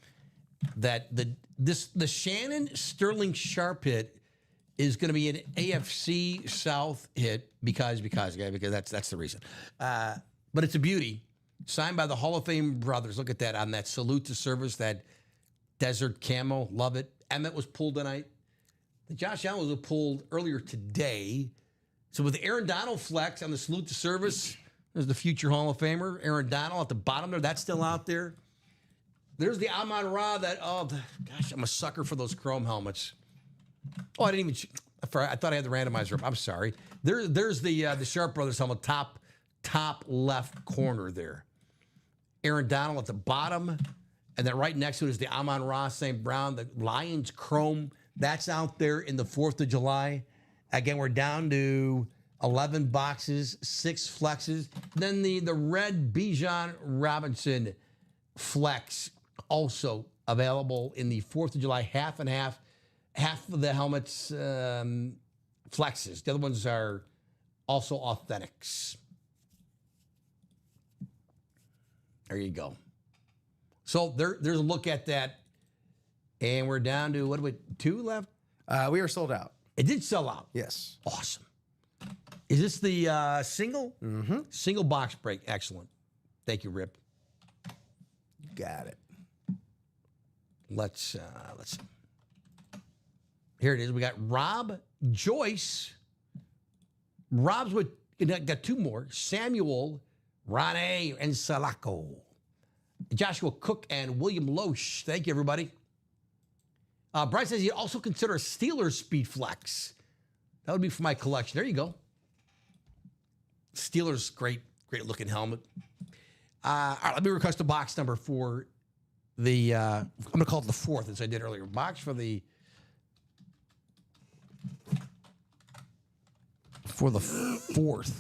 that the Shannon Sterling Sharp hit is going to be an AFC South hit because that's the reason. But it's a beauty. Signed by the Hall of Fame brothers. Look at that on that salute to service, that desert camo. Love it. Emmett was pulled tonight. The Josh Allen was pulled earlier today. So with the Aaron Donald flex on the salute to service, there's the future Hall of Famer. Aaron Donald at the bottom there. That's still out there. There's the Amon-Ra gosh, I'm a sucker for those chrome helmets. Oh, I didn't even, I thought I had the randomizer up. I'm sorry. There's the Sharp Brothers helmet, top left corner there. Aaron Donald at the bottom, and then right next to it is the Amon-Ra St. Brown, the Lions Chrome. That's out there in the 4th of July. Again, we're down to 11 boxes, 6 flexes. Then the red Bijan Robinson flex also available in the 4th of July, half and half. Half of the helmets flexes. The other ones are also authentics. There you go. So there's a look at that. And we're down to, 2 left? We are sold out. It did sell out. Yes. Awesome. Is this the single? Mm-hmm. Single box break. Excellent. Thank you, Rip. Got it. Let's see. Here it is. We got Rob Joyce. Rob's got 2 more. Samuel, Ronnie, and Salako. Joshua Cook and William Loesch. Thank you, everybody. Bryce says you also consider a Steelers Speed Flex. That would be for my collection. There you go. Steelers, great looking helmet. All right, let me request a box number for the, I'm going to call it the 4th, as I did earlier. Box for the 4th.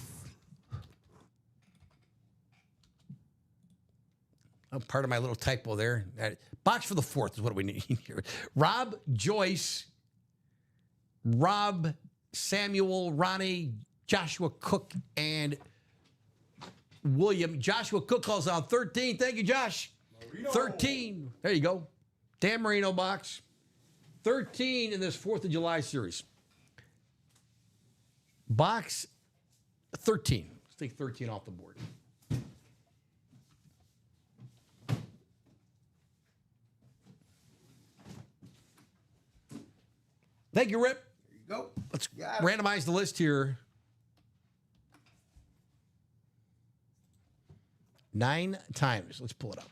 part of my little typo there. Box for the 4th is what we need here. Rob, Joyce, Rob, Samuel, Ronnie, Joshua Cook, and William. Joshua Cook calls out 13. Thank you, Josh. Marino. 13. There you go. Dan Marino box. 13 in this 4th of July series. Box 13. Let's take 13 off the board. Thank you, Rip. There you go. Let's randomize the list here. 9 times. Let's pull it up.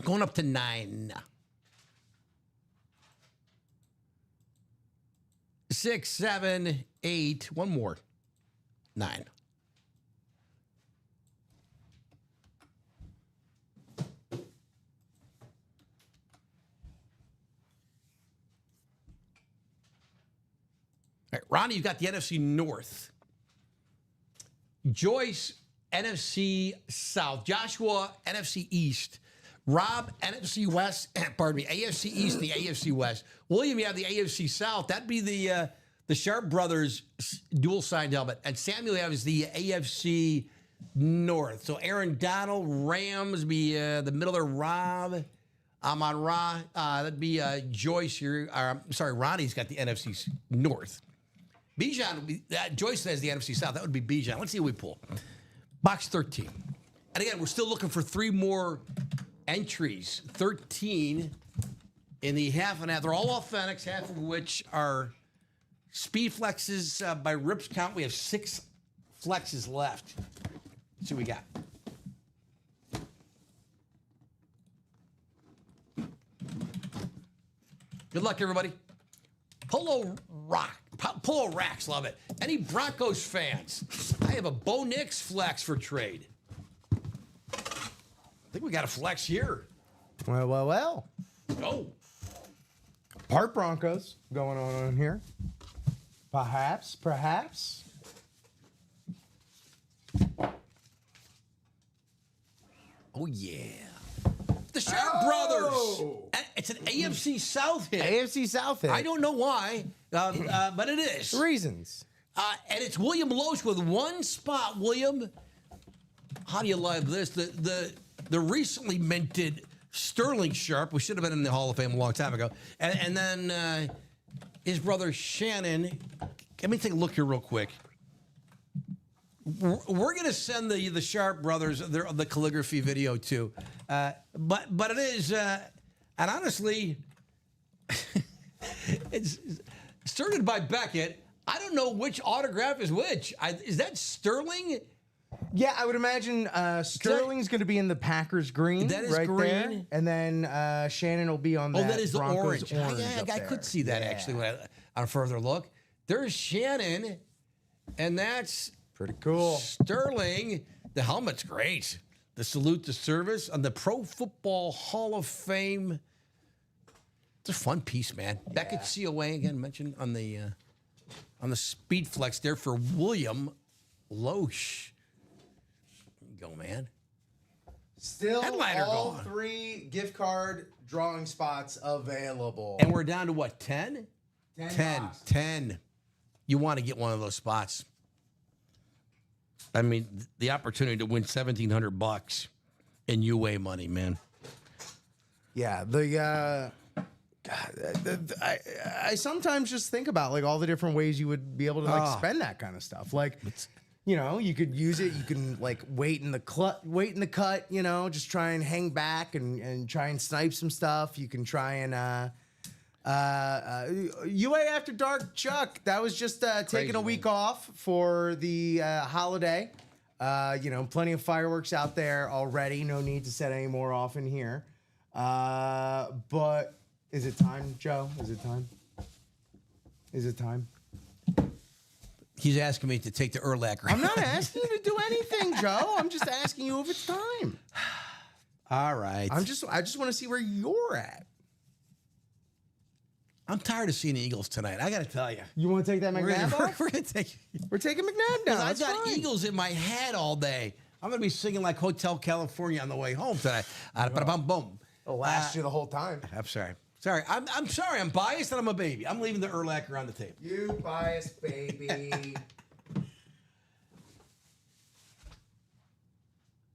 Going up to 9. 6, 7, 8. One more. 9. All right, Ronnie, you've got the NFC North. Joyce, NFC South. Joshua, NFC East. Rob, NFC West. Pardon me, AFC East and the AFC West. William, you have the AFC South. That'd be the Sharp Brothers dual-signed helmet. And Samuel has the AFC North. So Aaron Donald, Rams, be the middle there, Rob. Amon Ra. That'd be Joyce here. Sorry, Ronnie's got the NFC North. Bijan would be, Joyce has the NFC South. That would be Bijan. Let's see what we pull. Box 13. And again, we're still looking for 3 more entries. 13 in the half and half. They're all authentics, half of which are speed flexes. By Rip's count, we have 6 flexes left. Let's see what we got. Good luck, everybody. Polo Racks, love it. Any Broncos fans? I have a Bo Nix flex for trade. I think we got a flex here. Well. Go. Part Broncos going on here. Perhaps. Oh, yeah. The Sharp Brothers. It's an AFC South hit. AFC South hit. I don't know why, but it is. Reasons. And it's William Loesch with 1 spot. William, how do you like this? The recently minted Sterling Sharp, who should have been in the Hall of Fame a long time ago. And then his brother Shannon. Let me take a look here real quick. We're going to send the Sharp Brothers the calligraphy video too. But it is, and honestly, it's started by Beckett. I don't know which autograph is which. Is that Sterling? Yeah, I would imagine Sterling's going to be in the Packers green. That is right green. There. And then Shannon will be on that. Oh, that is Broncos the orange. I could see that actually on a further look. There's Shannon, and that's pretty cool. Sterling. The helmet's great. The salute to service on the Pro Football Hall of Fame. It's a fun piece, man. Yeah. Beckett COA again mentioned on the speed flex there for William Loesch. There you go, man. Still Headliner all gone. 3 gift card drawing spots available. And we're down to what, 10? 10. 10. You want to get one of those spots. I mean, the opportunity to win $1,700 in UA money, man. Yeah, I sometimes just think about like all the different ways you would be able to like spend that kind of stuff. Like, you know, you could use it. You can like wait in the cut. You know, just try and hang back and try and snipe some stuff. You can try and UA After Dark Chuck. That was just taking a week off for the holiday. You know, plenty of fireworks out there already. No need to set any more off in here. But is it time, Joe? Is it time? He's asking me to take the Urlacher. I'm not asking you to do anything, Joe. I'm just asking you if it's time. All right. I just want to see where you're at. I'm tired of seeing the Eagles tonight. I got to tell you. You want to take that McNabb off? We're going to take. We're taking McNabb down. I've That's got fine. Eagles in my head all day. I'm going to be singing like Hotel California on the way home tonight. Boom. It'll last you the whole time. I'm sorry. Sorry. I'm sorry. I'm biased and I'm a baby. I'm leaving the Urlacher on the table. You biased baby.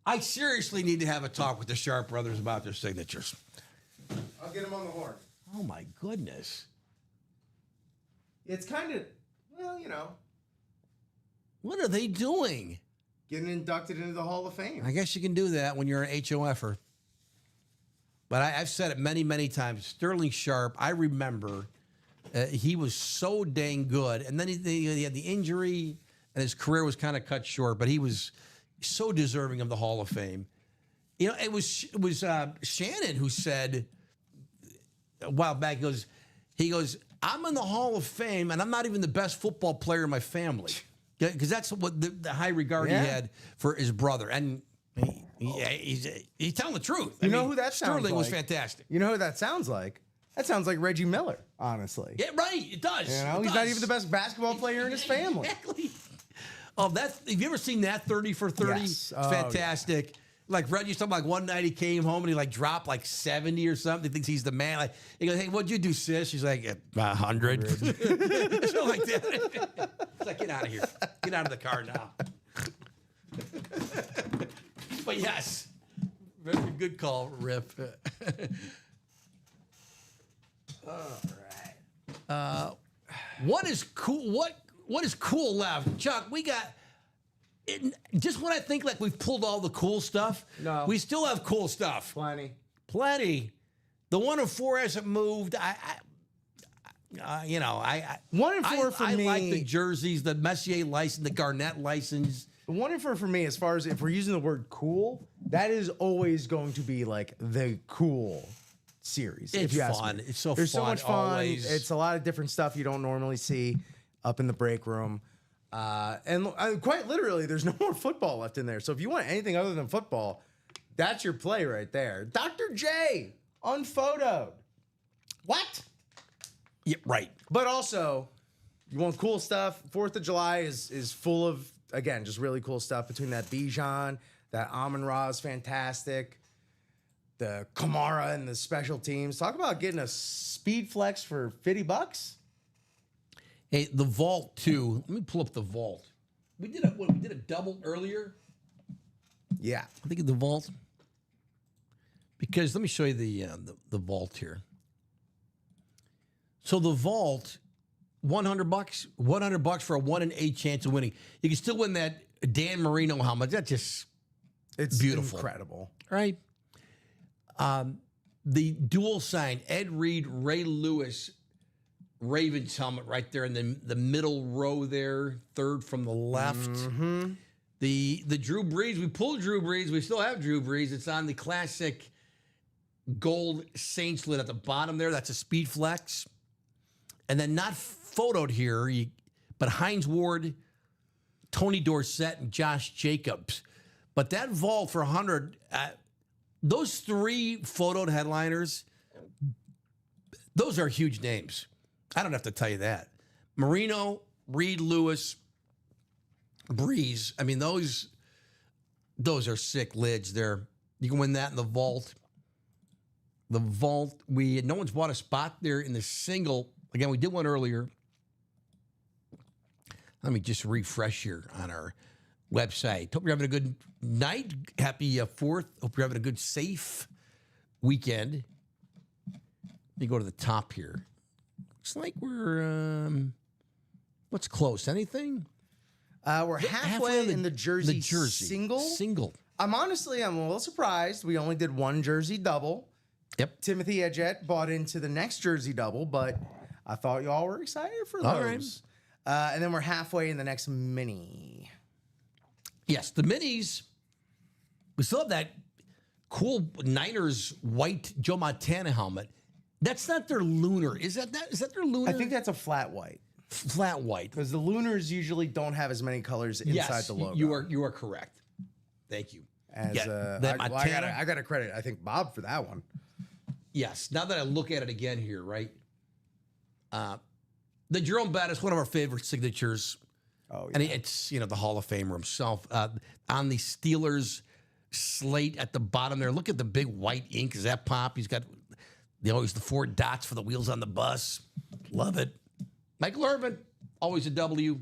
I seriously need to have a talk with the Sharp brothers about their signatures. I'll get him on the horn. Oh, my goodness. It's kind of, well, What are they doing? getting inducted into the Hall of Fame. I guess you can do that when you're an HOFer. But I've said it many, many times. Sterling Sharp, I remember he was so dang good. And then he had the injury, and his career was kind of cut short. But he was so deserving of the Hall of Fame. It was Shannon who said a while back, he goes, I'm in the Hall of Fame, and I'm not even the best football player in my family. Because that's what the high regard he had for his brother. And he's telling the truth. You know who that sounds Sterling was like? fantastic. You know who that sounds like? That sounds like Reggie Miller, honestly. Yeah, right. It does. He's It not does. even the best basketball player in his family. Exactly. Oh, have you ever seen that 30 for 30? Yes. It's fantastic. Like Reggie's talking like one night he came home and he dropped 70 or something. He thinks he's the man. He goes, hey, what'd you do, sis? She's like, 100. Something like that. It's like, get out of here. Get out of the car now. But yes, very good call, Rip. All right. What is cool? What is cool left, Chuck? We got. Just when I think we've pulled all the cool stuff, No. we still have cool stuff. Plenty. The 1 and 4 hasn't moved. 1 and 4 for me. I like the jerseys, the Messier license, the Garnett license. The 1 and 4 for me, as far as if we're using the word cool, that is always going to be the cool series. It's if you ask fun. me. It's so There's fun. so much fun. Always. It's a lot of different stuff you don't normally see up in the break room. And quite literally, there's no more football left in there. So if you want anything other than football, that's your play right there. Dr. J, unphotoed. What? Yeah, right. But also, you want cool stuff. 4th of July is full of, again, just really cool stuff between that Bijan, that Amon-Ra is fantastic, the Kamara and the special teams. Talk about getting a speed flex for $50. Hey, the vault too. Let me pull up the vault. We did a double earlier. Yeah. I think of the vault because let me show you the vault here. So the vault, $100, $100 for a 1 in 8 chance of winning. You can still win that Dan Marino helmet. That's just It's beautiful, incredible. right? The dual sign Ed Reed, Ray Lewis, Ravens helmet right there in the middle row there, third from the left. Mm-hmm. The Drew Brees, we pulled Drew Brees. We still have Drew Brees. It's on the classic gold Saints lid at the bottom there. That's a speed flex. And then not photoed here, but Hines Ward, Tony Dorsett, and Josh Jacobs. But that vault for 100, those 3 photoed headliners, those are huge names. I don't have to tell you that. Marino, Reed, Lewis, Breeze. I mean, those are sick lids there. You can win that in the vault. The vault, no one's bought a spot there in the single. Again, we did one earlier. Let me just refresh here on our website. Hope you're having a good night. Happy 4th. Hope you're having a good, safe weekend. Let me go to the top here. Looks like we're, what's close? Anything? We're halfway in the jersey single. Single. I'm a little surprised. We only did 1 jersey double. Yep. Timothy Edgett bought into the next jersey double, but I thought y'all were excited for those. All right. And then we're halfway in the next mini. Yes, the minis. We still have that cool Niners white Joe Montana helmet. That's not their lunar. Is that their lunar? I think that's a flat white. Flat white. Because the lunars usually don't have as many colors inside the logo. You are correct. Thank you. I got to credit, I think, Bob for that one. Yes. Now that I look at it again here, right? The Jerome Bettis, one of our favorite signatures. Oh, yeah. And it's, the Hall of Famer himself. On the Steelers slate at the bottom there, look at the big white ink. Is that pop? He's got always the 4 dots for the wheels on the bus. Love it. Michael Irvin, always a W.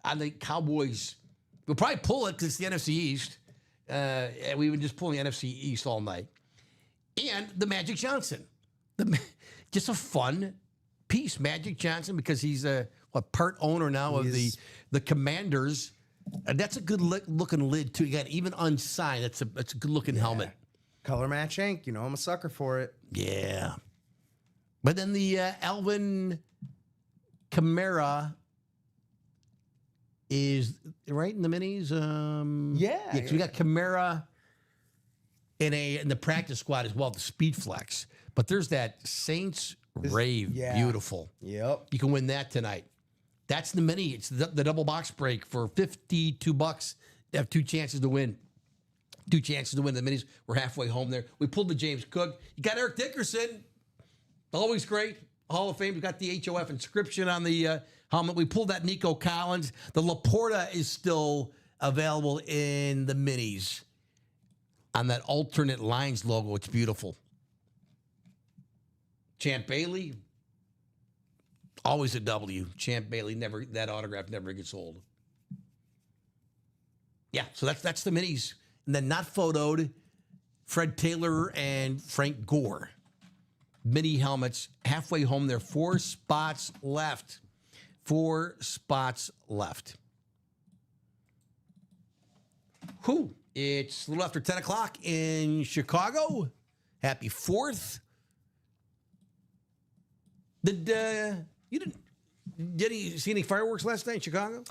On the Cowboys, we'll probably pull it because it's the NFC East. And we would just pull the NFC East all night. And the Magic Johnson. Just a fun piece, Magic Johnson, because he's a part owner now of the Commanders. And that's a good looking lid too. Again, even unsigned, that's a good looking helmet. Color match ink. I'm a sucker for it. Yeah. But then the Alvin Chimera is right in the minis. Yeah. So we got Chimera in the practice squad as well, the Speed Flex. But there's that Saints Rave, beautiful. Yep. You can win that tonight. That's the mini. It's the double box break for $52. They have 2 chances to win. 2 chances to win the minis. We're halfway home there. We pulled the James Cook. You got Eric Dickerson. Always great. Hall of Fame. We got the HOF inscription on the helmet. We pulled that Nico Collins. The Laporta is still available in the minis on that alternate lines logo. It's beautiful. Champ Bailey, always a W. Champ Bailey, that autograph never gets old. Yeah, so that's the minis. And then not photoed, Fred Taylor and Frank Gore. Mini helmets, halfway home there. 4 spots left. 4 spots left. It's a little after 10 o'clock in Chicago. Happy 4th. Did you see any fireworks last night in Chicago?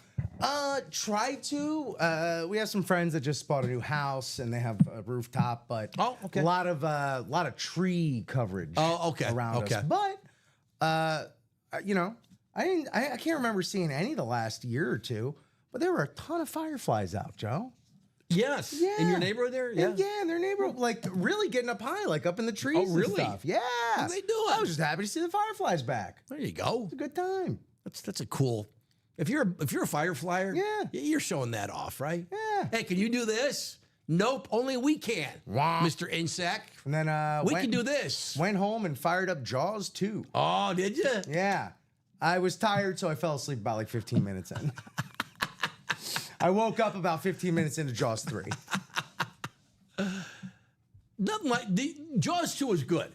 Tried to. We have some friends that just bought a new house and they have a rooftop, but okay. a lot of tree coverage. Around us. But I can't remember seeing any the last year or two. But there were a ton of fireflies out, Joe. Yes. Yeah. In your neighborhood there? Yeah. In their neighborhood, like really getting up high, like up in the trees. Oh, really? And stuff. Yeah. What are they doing? I was just happy to see the fireflies back. There you go. It's a good time. That's a cool. If you're a fireflyer, you're showing that off, right? Yeah. Hey, can you do this? Nope, only we can, Wah. Mr. Insect. And then we can do this. Went home and fired up Jaws 2. Oh, did you? Yeah. I was tired, so I fell asleep about like 15 minutes in. I woke up about 15 minutes into Jaws 3. Nothing like Jaws 2 is good.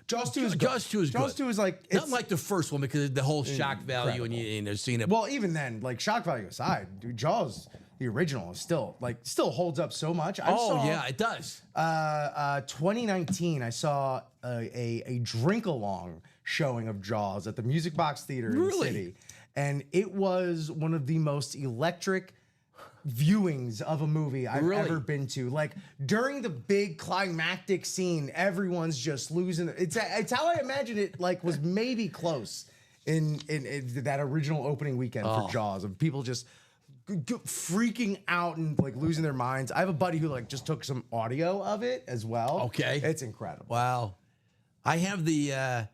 Jaws 2 is good. Jaws 2 is good. Jaws 2 is like Nothing like the first one because of the whole shock value and you've seen it. Well, even then, like shock value aside, dude, Jaws, the original, is still holds up so much. It does. 2019, I saw a drink along showing of Jaws at the Music Box Theater in the city, and it was one of the most electric viewings of a movie I've ever been to. Like during the big climactic scene, everyone's just losing. It's how I imagine it. Like was maybe close in that original opening weekend for Jaws of people just freaking out and like losing their minds. I have a buddy who like just took some audio of it as well. Okay, it's incredible. Wow, I have the.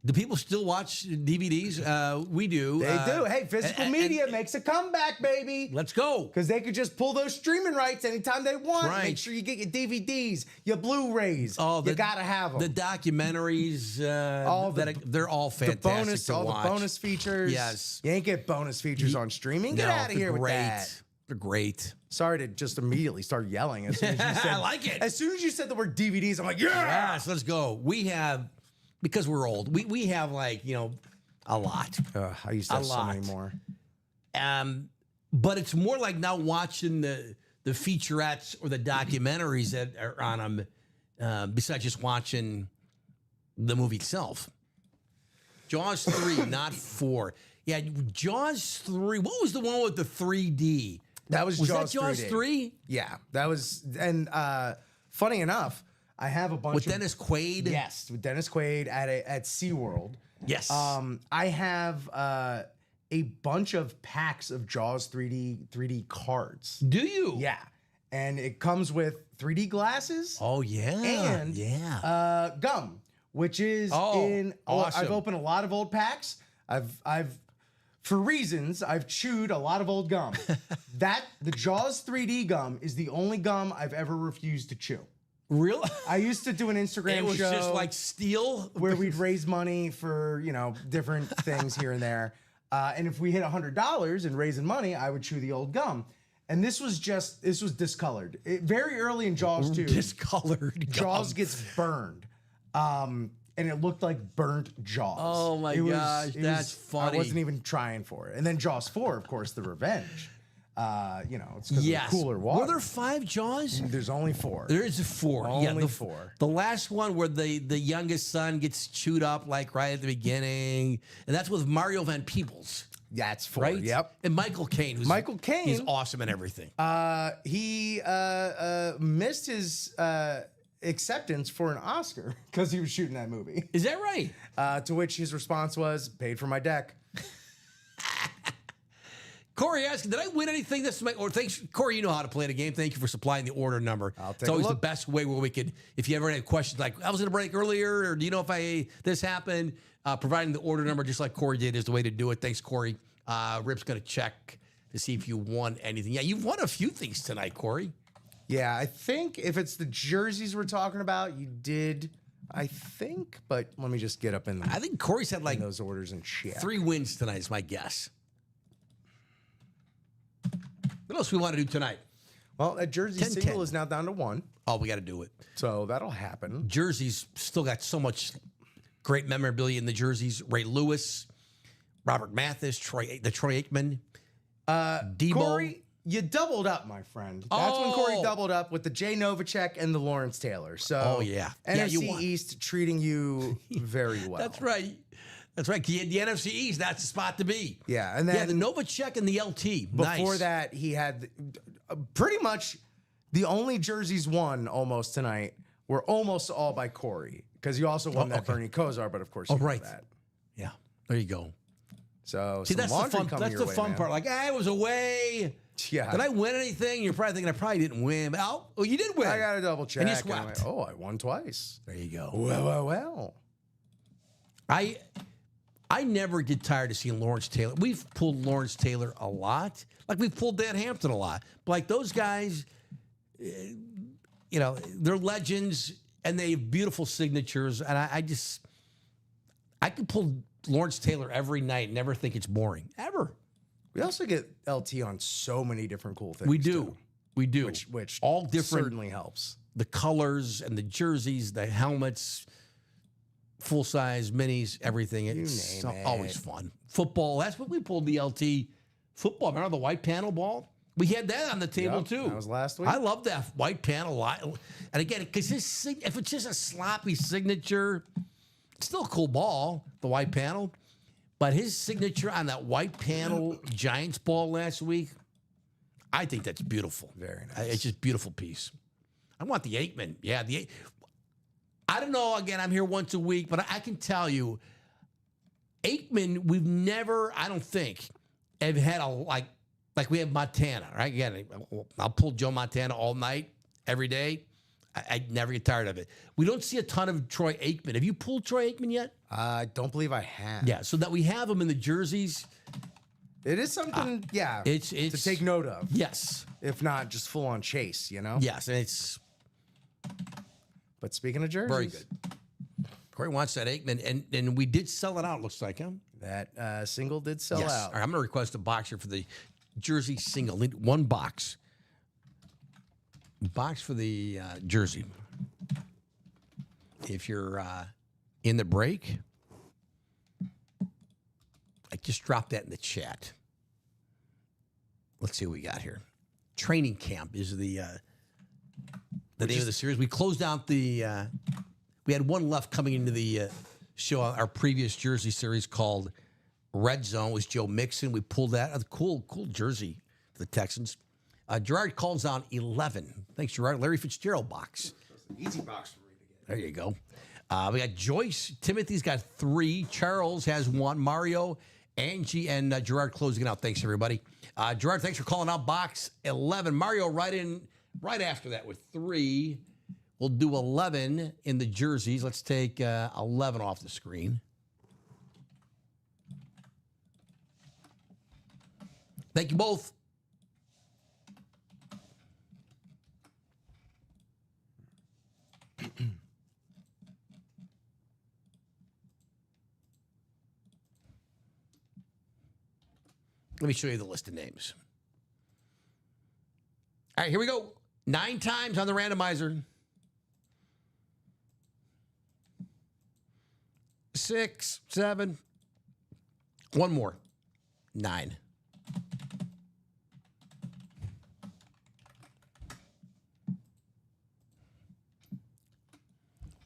Do people still watch DVDs? We do. They do. Hey, physical media makes a comeback, baby. Let's go. Because they could just pull those streaming rights anytime they want. Right. Make sure you get your DVDs, your Blu-rays. You gotta have them. The documentaries, they're all fantastic to watch. The bonus features. Yes. You ain't get bonus features on streaming. Get out of here with that. They're great. Sorry to just immediately start yelling as soon as you said. I like it. As soon as you said the word DVDs, I'm like, yeah. Yes, let's go. We have. Because we're old, we have like a lot. I used to have so many more. But it's more like now watching the featurettes or the documentaries that are on them. Besides just watching the movie itself. Jaws 3, not 4. Yeah, Jaws 3. What was the one with the 3D? That was Jaws 3? Yeah, that was. And funny enough. I have a bunch with Dennis Quaid. Yes, with Dennis Quaid at SeaWorld. Yes. I have a bunch of packs of Jaws 3D cards. Do you? Yeah. And it comes with 3D glasses. Oh yeah. And gum, which is awesome. I've opened a lot of old packs. I've for reasons, I've chewed a lot of old gum. The Jaws 3D gum is the only gum I've ever refused to chew. Real? I used to do an Instagram It was show just like steel. where we'd raise money for, different things here and there. And if we hit $100 in raising money, I would chew the old gum. And this was discolored. Very early in Jaws 2. Discolored. Jaws gets burned. And it looked like burnt Jaws. Oh my gosh, that's funny. I wasn't even trying for it. And then Jaws 4, of course, the revenge. It's because of the cooler water. Were there 5 Jaws? There's only 4. There is 4. Only 4. The last one where the youngest son gets chewed up like right at the beginning, and that's with Mario Van Peebles. That's 4. Right? Yep. And Michael Caine. He's awesome in everything. He missed his acceptance for an Oscar because he was shooting that movie. Is that right? To which his response was, paid for my deck. Corey asked, did I win anything this week? Or thanks, Corey, you know how to play the game. Thank you for supplying the order number. It's always the best way where we could, if you ever had questions like, I was in a break earlier, or do you know if this happened? Providing the order number, just like Corey did, is the way to do it. Thanks, Corey. Rip's going to check to see if you won anything. Yeah, you've won a few things tonight, Corey. Yeah, I think if it's the jerseys we're talking about, you did, I think. But let me just get up in I think Corey's had like those orders and check. 3 wins tonight is my guess. What else we want to do tonight? Well, that jersey single is now down to 1. Oh, we got to do it. So that'll happen. Jerseys still got so much great memorabilia in the jerseys. Ray Lewis, Robert Mathis, Troy Aikman, Debo. Corey, you doubled up, my friend. That's when Corey doubled up with the Jay Novacek and the Lawrence Taylor. So, NFC East treating you very well. That's right. That's right. The NFC East, that's the spot to be. Yeah, and then the Novacek and the LT. Before that, he had pretty much the only jerseys won almost tonight were almost all by Corey, because you also won that Bernie Kosar, but of course you know that. Yeah, there you go. So see, that's the fun. That's the fun part. Like, I was away. Yeah. Did I win anything? You're probably thinking I probably didn't win. Oh, you did win. I got to double check. And you swept. I won twice. There you go. Well. I never get tired of seeing Lawrence Taylor. We've pulled Lawrence Taylor a lot. Like, we've pulled Dan Hampton a lot. But like, those guys, they're legends, and they have beautiful signatures. And I could pull Lawrence Taylor every night and never think it's boring. Ever. We also get LT on so many different cool things. We do. Too, we do. Which all different. Certainly helps. The colors and the jerseys, the helmets, full-size minis, everything. It's always fun. Football, that's what we pulled the LT football. Remember the white panel ball? We had that on the table, too. That was last week. I love that white panel. And again, because if it's just a sloppy signature, it's still a cool ball, the white panel. But his signature on that white panel Giants ball last week, I think that's beautiful. Very nice. It's just a beautiful piece. I want the Aikman. Yeah, I don't know. Again, I'm here once a week, but I can tell you, Aikman, we've never, I don't think, have had like we have Montana, right? Again, I'll pull Joe Montana all night, every day. I never get tired of it. We don't see a ton of Troy Aikman. Have you pulled Troy Aikman yet? I don't believe I have. Yeah, so that we have him in the jerseys. It is something, it's to take note of. Yes. If not, just full on chase, Yes, and it's... But speaking of jerseys. Very good. Corey wants that Aikman, and we did sell it out, looks like, huh? That single did sell out. All right, I'm going to request a box here for the jersey single. Need 1 box. Box for the jersey. If you're in the break, I just dropped that in the chat. Let's see what we got here. Training camp is the name of the series. We closed out the. We had one left coming into the show. Our previous jersey series called Red Zone was Joe Mixon. We pulled that. A cool jersey for the Texans. Gerard calls on 11. Thanks, Gerard. Larry Fitzgerald box. Easy box for me to get. There you go. We got Joyce. Timothy's got 3. Charles has 1. Mario, Angie, and Gerard closing it out. Thanks, everybody. Gerard, thanks for calling out box 11. Mario right after that with 3. We'll do 11 in the jerseys. Let's take 11 off the screen. Thank you both. Let me show you the list of names. All right, here we go. 9 times on the randomizer. 6, 7. One more. 9.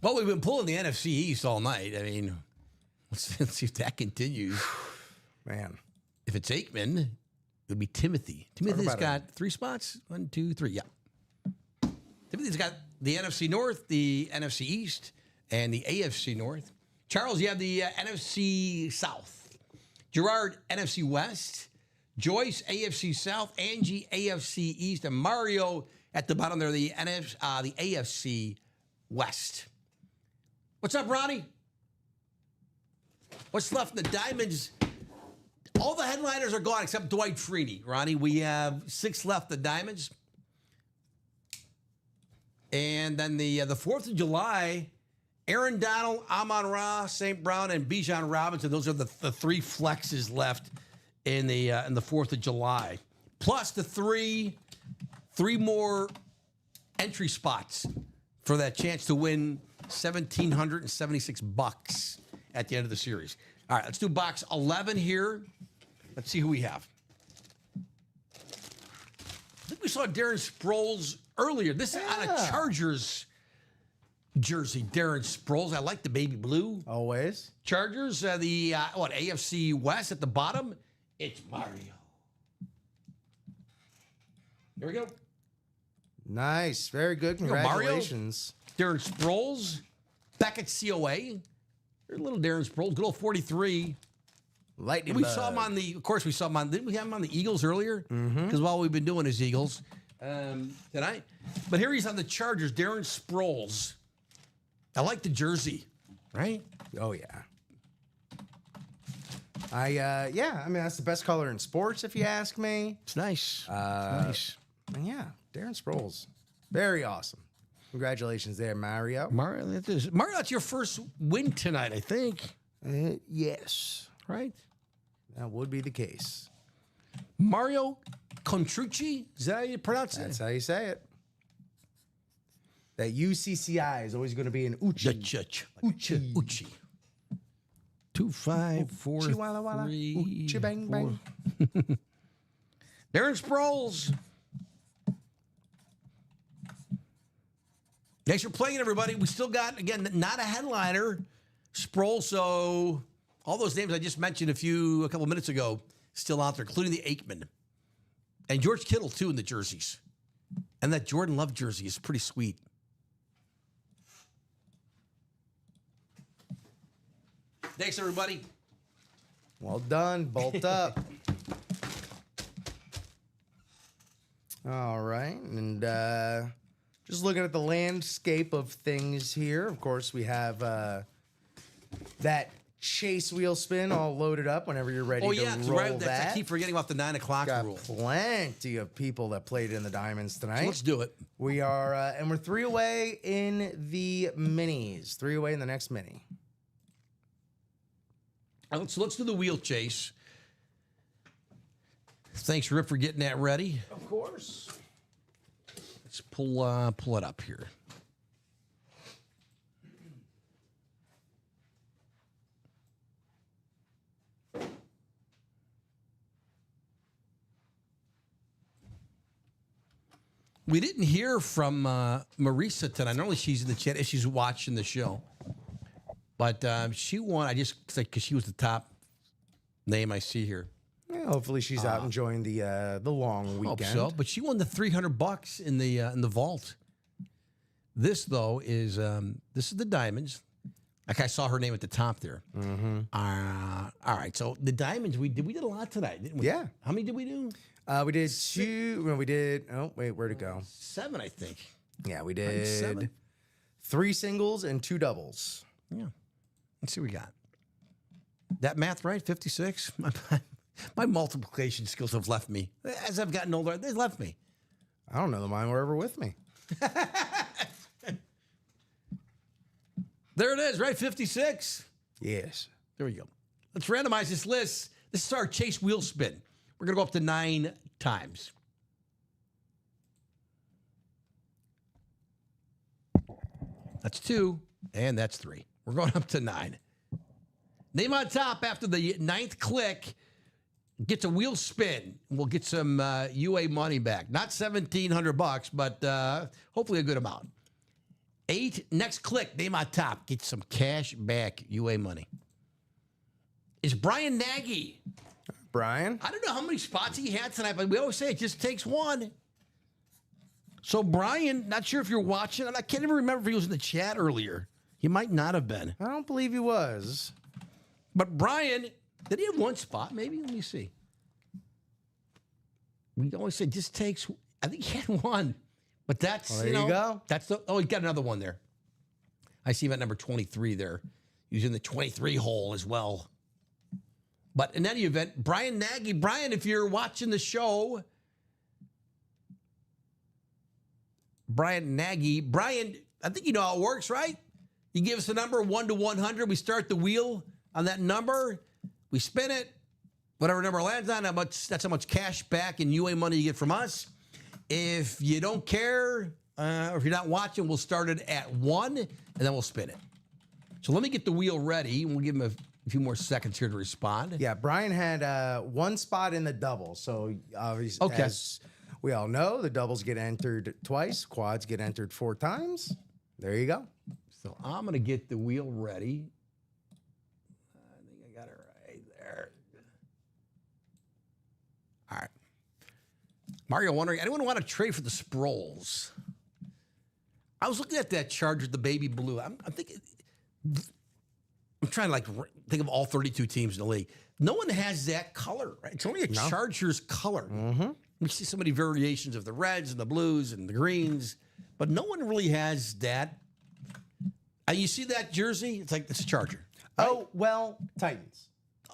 Well, we've been pulling the NFC East all night. I mean, let's see if that continues. Man. If it's Aikman, it would be Timothy. Timothy's got 3 spots. 1, 2, 3. Yeah. Timothy's got the NFC North, the NFC East, and the AFC North. Charles, you have the NFC South. Gerard, NFC West. Joyce, AFC South. Angie, AFC East. And Mario at the bottom there, the AFC West. What's up, Ronnie? What's left in the Diamonds? All the headliners are gone except Dwight Freeney, Ronnie. We have 6 left, the Diamonds. And then the 4th of July, Aaron Donald, Amon-Ra, St. Brown, and Bijan Robinson. Those are the 3 flexes left in the 4th of July. Plus the 3 more entry spots for that chance to win $1,776 at the end of the series. All right, let's do box 11 here. Let's see who we have. I think we saw Darren Sproles earlier. This is on a Chargers jersey. Darren Sproles. I like the baby blue. Always. Chargers, the AFC West at the bottom. It's Mario. Here we go. Nice. Very good. Congratulations. Darren Sproles. Back at COA. There's a little Darren Sproles. Good old 43. Lightning We bug. saw him on the, of course, we saw him on, didn't we have him on the Eagles earlier? Because all we've been doing is Eagles tonight. But here he's on the Chargers, Darren Sproles. I like the jersey, right? Oh, yeah. I mean, that's the best color in sports, if you ask me. It's nice. Nice. And yeah, Darren Sproles. Very awesome. Congratulations there, Mario. Mario, that's your first win tonight, I think. Yes. Right? That would be the case. Mario Contrucci? Is that how you pronounce That's it? how you say it. That UCCI is always going to be an Uchi. Uchi. Uchi. 2, 5, 4, Uchi walla walla. 3, Uchi bang 4. bang. Darren Sproles. Thanks for playing, everybody. We still got, again, not a headliner. Sproles, so all those names I just mentioned a couple minutes ago, still out there, including the Aikman. And George Kittle, too, in the jerseys. And that Jordan Love jersey is pretty sweet. Thanks, everybody. Well done. Bolt up. All right. And just looking at the landscape of things here, of course, we have that chase wheel spin all loaded up whenever you're ready to roll right. that. I keep forgetting about the 9 o'clock Got rule. plenty of people that played in the Diamonds tonight. So let's do it. We are, and we're 3 away in the minis. 3 away in the next mini. All right, let's do the wheel chase. Thanks, Rip, for getting that ready. Of course. Let's pull it up here. We didn't hear from Marica tonight. Normally she's in the chat if she's watching the show. But she won. I just because she was the top name I see here. Yeah, hopefully she's out enjoying the long weekend. Hope so. But she won the $300 in the vault. This though is this is the Diamonds. Like I saw her name at the top there. Mm-hmm. All right. So the Diamonds we did a lot tonight, didn't we? Yeah. How many did we do? We did 2. Well, we did. Oh wait, where'd it go? 7, I think. Yeah, we think did 7. 3 singles and 2 doubles. Yeah. Let's see what we got. That math right? 56? My multiplication skills have left me. As I've gotten older, they've left me. I don't know that mine were ever with me. There it is, right? 56. Yes. There we go. Let's randomize this list. This is our chase wheel spin. We're going to go up to 9 times. That's 2, and that's 3. We're going up to 9. Name on top after the 9th click gets a wheel spin. We'll get some UA money back. Not $1,700, but hopefully a good amount. 8, next click, name on top, get some cash back UA money. Is Brian Nagy. Brian? I don't know how many spots he had tonight, but we always say it just takes one. So Brian, not sure if you're watching, and I can't even remember if he was in the chat earlier. He might not have been. I don't believe he was. But Brian, did he have one spot? Maybe. Let me see. We always say just takes. I think he had one, but that's Well, there you go. That's the. Oh, he got another one there. I see him at number 23 there. He's in the 23 hole as well. But in any event, Brian Nagy. Brian, if you're watching the show, Brian Nagy. Brian, I think you know how it works, right? You give us a number 1 to 100. We start the wheel on that number. We spin it. Whatever number lands on, that's how much cash back in UA money you get from us. If you don't care, or if you're not watching, we'll start it at 1, and then we'll spin it. So let me get the wheel ready, and we'll give him a few more seconds here to respond. Yeah, Brian had one spot in the double. So obviously, Okay. as we all know, the doubles get entered twice. Quads get entered 4 times. There you go. So I'm going to get the wheel ready. I think I got it right there. All right. Mario wondering, anyone want to trade for the Sproles? I was looking at that Chargers, the baby blue. I'm thinking, I'm trying to think of all 32 teams in the league. No one has that color, right? It's only a Chargers color. Mm-hmm. We see so many variations of the reds and the blues and the greens, but no one really has that. And you see that jersey? It's like, it's a Charger. Right? Oh, well, Titans.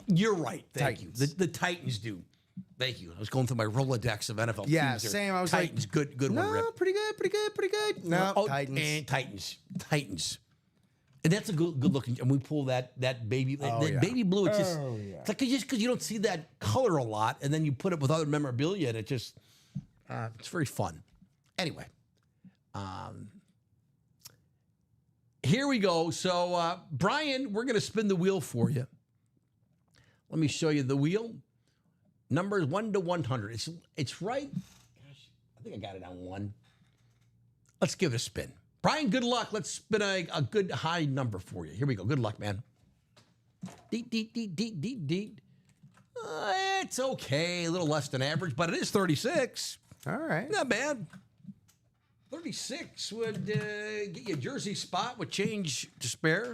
You're right. Thank Titans. you. The Titans do. Thank you. I was going through my Rolodex of NFL Yeah, teams there. same. I was Titans, like, good one, Rip. No, pretty good. No, Titans. And Titans. And that's a good looking. And we pull that baby baby blue. It's just it's like just because you don't see that color a lot, and then you put it with other memorabilia, and it just it's very fun. Anyway, here we go. So Brian, we're gonna spin the wheel for you. Let me show you the wheel. Numbers 1 to 100. It's right. Gosh, I think I got it on 1. Let's give it a spin. Brian, good luck. Let's spin a good high number for you. Here we go. Good luck, man. Deet, deet, deet, deet, deet, deet. It's okay. A little less than average, but it is 36. All right. Not bad. 36 would get you a jersey spot with change to spare.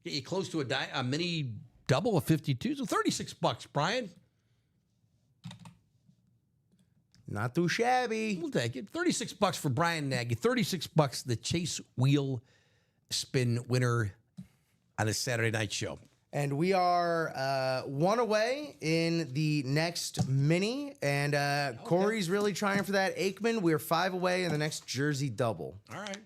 Get you close to a mini double of 52. So $36, Brian. Not too shabby. We'll take it. $36 for Brian Nagy. $36 the Chase Wheel Spin winner on the Saturday night show. And we are 1 away in the next mini. And Corey's really trying for that Aikman. We're 5 away in the next jersey double. All right.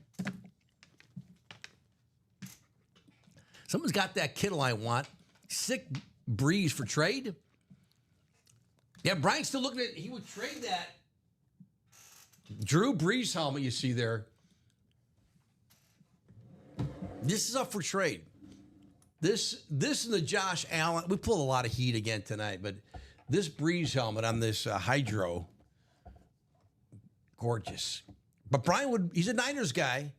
Someone's got that Kittle I want. Sick Breeze for trade. Yeah, Brian's still looking at. He would trade that Drew Brees helmet you see there. This is up for trade. This and the Josh Allen. We pulled a lot of heat again tonight, but this Brees helmet on this Hydro, gorgeous. But Brian he's a Niners guy.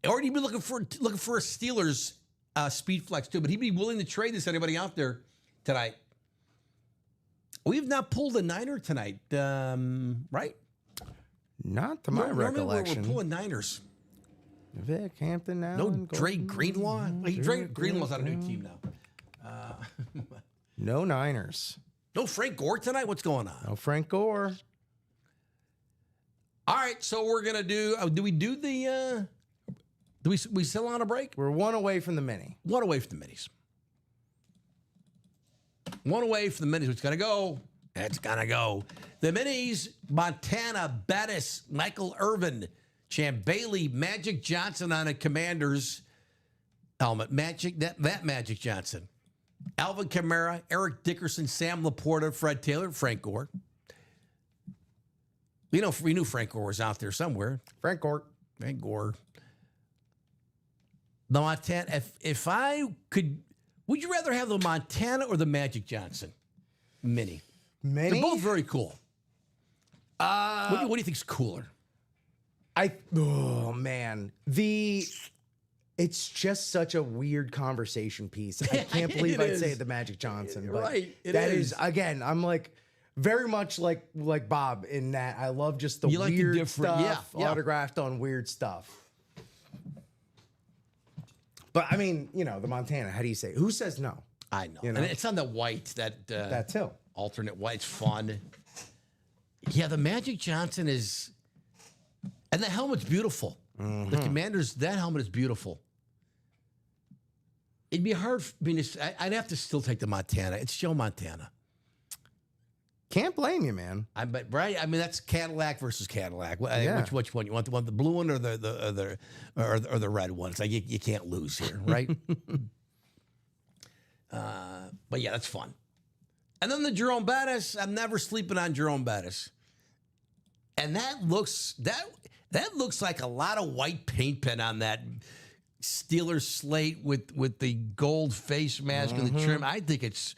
Or he'd be looking for a Steelers speed flex too. But he'd be willing to trade this to anybody out there tonight. We've not pulled a Niner tonight, right? Not to my recollection. We're pulling Niners. Vick, Hampton now. No Dre Greenlaw. Dre Greenlaw's on a new team now. No Niners. No Frank Gore tonight? What's going on? No Frank Gore. All right, so we're going to do we do the, do we still on a break? We're 1 away from the mini. 1 away from the minis. One away from the minis. It's going to go. It's going to go. The minis, Montana, Bettis, Michael Irvin, Champ Bailey, Magic Johnson on a Commanders helmet. That Magic Johnson. Alvin Chimera, Eric Dickerson, Sam Laporta, Fred Taylor, Frank Gore. We knew Frank Gore was out there somewhere. Frank Gore. Frank Gore. The Montana, if I could, would you rather have the Montana or the Magic Johnson mini? Mini? They're both very cool. What do you think's cooler? Oh man, it's just such a weird conversation piece. I can't believe I'd say the Magic Johnson. But Right, it that is. again. I'm like very much like Bob in that I love just the You like the weird different- stuff, yeah. autographed on weird stuff. But I mean, the Montana. How do you say? Who says no? I know. You know? And it's on the white, That too. alternate white. It's fun. Yeah, the Magic Johnson is, and the helmet's beautiful. The Commanders, that helmet is beautiful. It'd be hard for me to, I'd have to still take the Montana. It's Joe Montana. Can't blame you, man. Right? I mean, that's Cadillac versus Cadillac. Yeah. Which one? You want the blue one or the red one? It's like you can't lose here, right? But yeah, that's fun. And then the Jerome Bettis. I'm never sleeping on Jerome Bettis. And that looks like a lot of white paint pen on that Steelers slate with the gold face mask and the trim. I think it's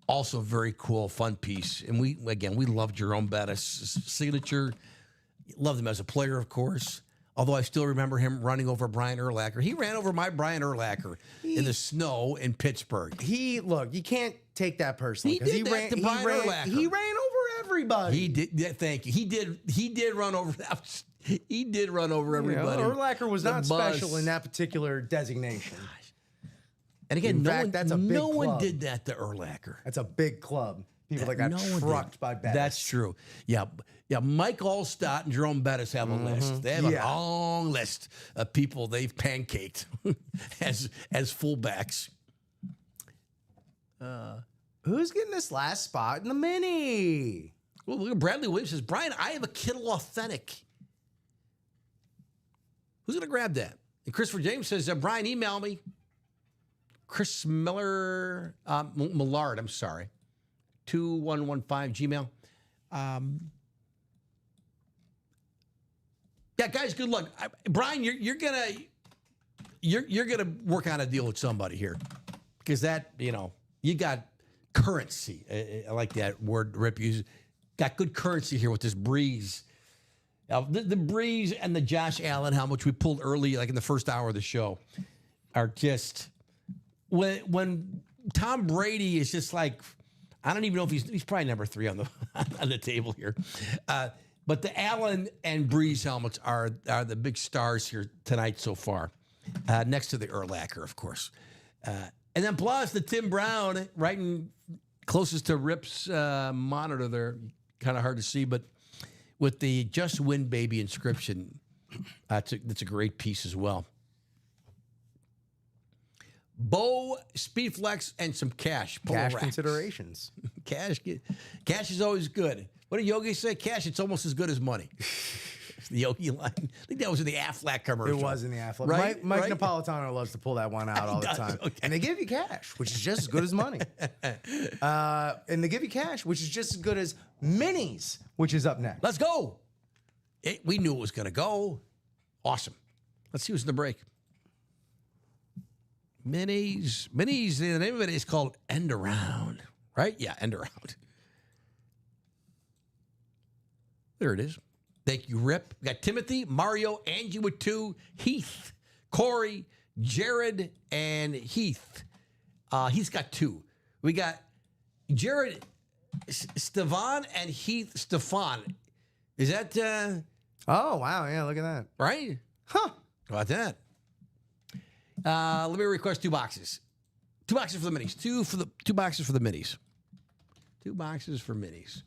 also a very cool, fun piece. And we love Jerome Bettis' signature. Loved him as a player, of course. Although I still remember him running over Brian Urlacher. He ran over my Brian Urlacher in the snow in Pittsburgh. Look, you can't take that personally. He 'cause did that to Brian Urlacher. He ran over everybody. He did. Yeah, thank you. He did run over. He did run over everybody. Urlacher was The not bus. special in that particular designation. And again, In no fact, one, that's a big no one club. did that to Urlacher. That's a big club. People that got No one did. trucked by Bettis. That's true. Yeah. Mike Allstott and Jerome Bettis have a list. They have a long list of people they've pancaked as fullbacks. Who's getting this last spot in the mini? Well, look at Bradley Williams says, Brian, I have a Kittle Authentic. Who's going to grab that? And Christopher James says, Brian, email me. Chris Millard, I'm sorry. 2115 Gmail. Yeah, guys, good luck. Brian, you're gonna work on a deal with somebody here, because that you got currency. I like that word Rip uses. Got good currency here with this Breeze. The Breeze and the Josh Allen helmet, which we pulled early, like in the first hour of the show, are just when Tom Brady is just like, I don't even know if he's probably number 3 on the table here. But the Allen and Breeze helmets are the big stars here tonight so far, next to the Urlacher, of course. And then plus the Tim Brown, right closest to Rip's monitor there, kind of hard to see, but with the Just Win Baby inscription, that's a great piece as well. Bo, Speedflex, and some cash. Cash considerations. Cash is always good. What did Yogi say? Cash, it's almost as good as money. The Yogi line. I think that was in the Aflac commercial. It was in the Aflac. Right? Mike Right? Napolitano loves to pull that one out all the does, time. okay. And they give you cash, which is just as good as money. And they give you cash, which is just as good as minis, which is up next. Let's go. We knew it was going to go. Awesome. Let's see who's in the break. Minis. The name of it is called End Around, right? Yeah, End Around. There it is. Thank you, Rip. We got Timothy, Mario, Angie with 2, Heath, Corey, Jared, and Heath. He's got 2. We got Jared, Stefan, and Heath, Stefan. Is that Oh, wow. Yeah, look at that. right? Huh. How about that? Let me request 2 boxes. 2 boxes for the minis. 2 boxes for the minis. 2 boxes for minis.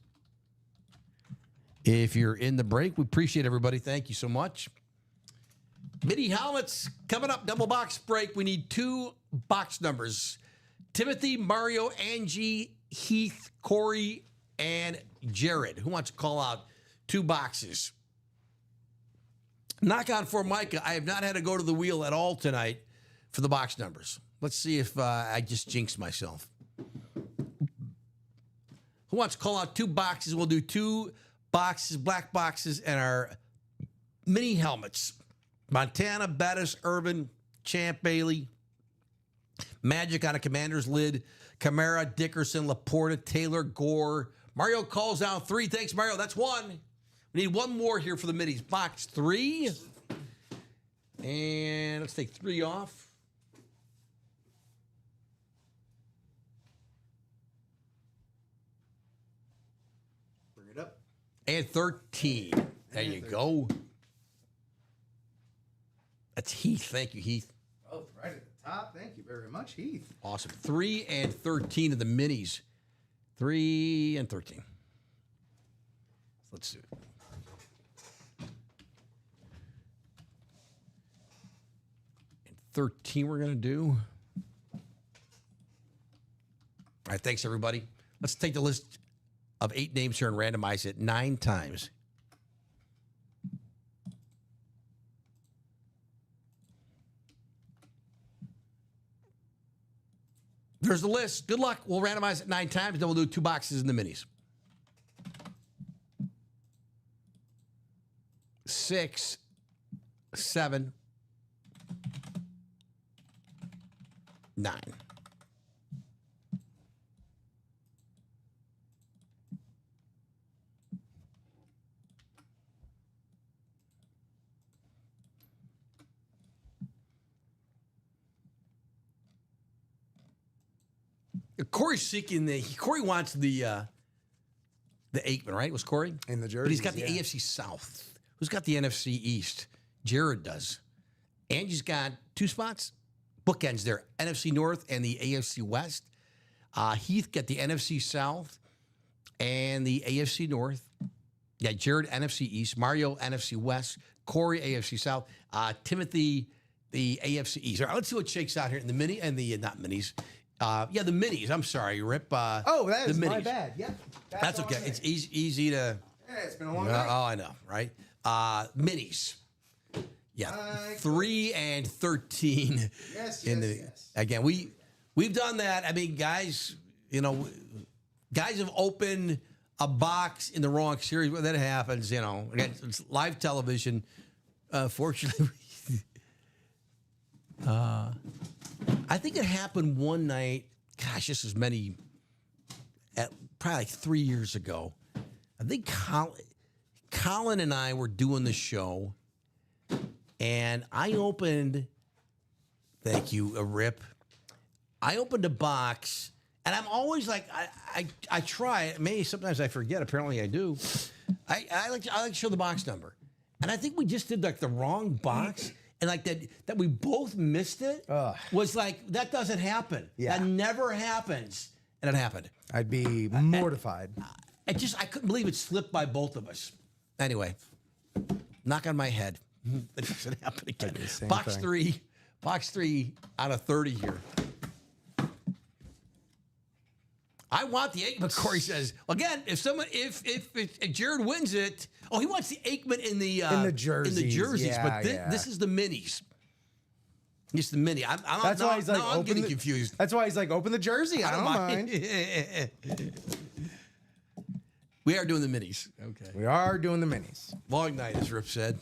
If you're in the break, we appreciate everybody. Thank you so much. Mini helmets coming up. Double box break. We need 2 box numbers. Timothy, Mario, Angie, Heath, Corey, and Jared. Who wants to call out 2 boxes? Knock on for Micah. I have not had to go to the wheel at all tonight for the box numbers. Let's see if I just jinxed myself. Who wants to call out 2 boxes? We'll do 2 boxes, black boxes, and our mini helmets. Montana, Bettis, Irvin, Champ Bailey, Magic on a Commander's lid, Chimera, Dickerson, Laporta, Taylor, Gore. Mario calls out 3. Thanks, Mario. That's 1. We need 1 more here for the minis. Box 3. And let's take 3 off. Bring it up. And 13. There you go. That's Heath. Thank you, Heath. Oh, right at the top. Thank you very much, Heath. Awesome. 3 and 13 of the minis. 3 and 13. Let's do it. And 13 we're going to do. All right, thanks, everybody. Let's take the list of 8 names here and randomize it 9 times. There's the list. Good luck. We'll randomize it 9 times, then we'll do 2 boxes in the minis. 6, 7, 9. Corey's seeking Corey wants the Aikman, right? Was Corey? In the But he's got the jerseys, yeah. AFC South. Who's got the NFC East? Jared does. Angie's got 2 spots. Bookends there. NFC North and the AFC West. Heath got the NFC South and the AFC North. Yeah, Jared, NFC East. Mario, NFC West. Corey, AFC South. Timothy, the AFC East. All right, let's see what shakes out here in the mini and the, not minis. Yeah, the minis. I'm sorry, Rip. Oh, that is the my minis. bad. Yep. That's okay. It's easy to... Yeah, it's been a long night. Oh, I know, right? Minis. Yeah, 3 and 13. Yes, in yes, yes. Again, we've done that. I mean, guys, guys have opened a box in the wrong series. Well, that happens, Again, it's live television. Fortunately, I think it happened one night. Gosh, this is probably like 3 years ago. I think Colin and I were doing the show, and I opened, thank you, a Rip. I opened a box, and I'm always like, I try it. Maybe sometimes I forget. Apparently I do. I like to show the box number. And I think we just did like the wrong box. And like that we both missed it was like, that doesn't happen. Yeah. That never happens. And it happened. I'd be mortified. I couldn't believe it slipped by both of us. Anyway, knock on my head. It doesn't happen again. Box thing. Box 3 out of 30 here. I want the Aikman. Corey says again. If Jared wins it, he wants the Aikman in the jerseys. Yeah, but this is the minis. It's the mini. That's why he's like, I'm getting confused. That's why he's like, open the jersey. I don't mind. We are doing the minis. Okay. We are doing the minis. Long night, as Rip said.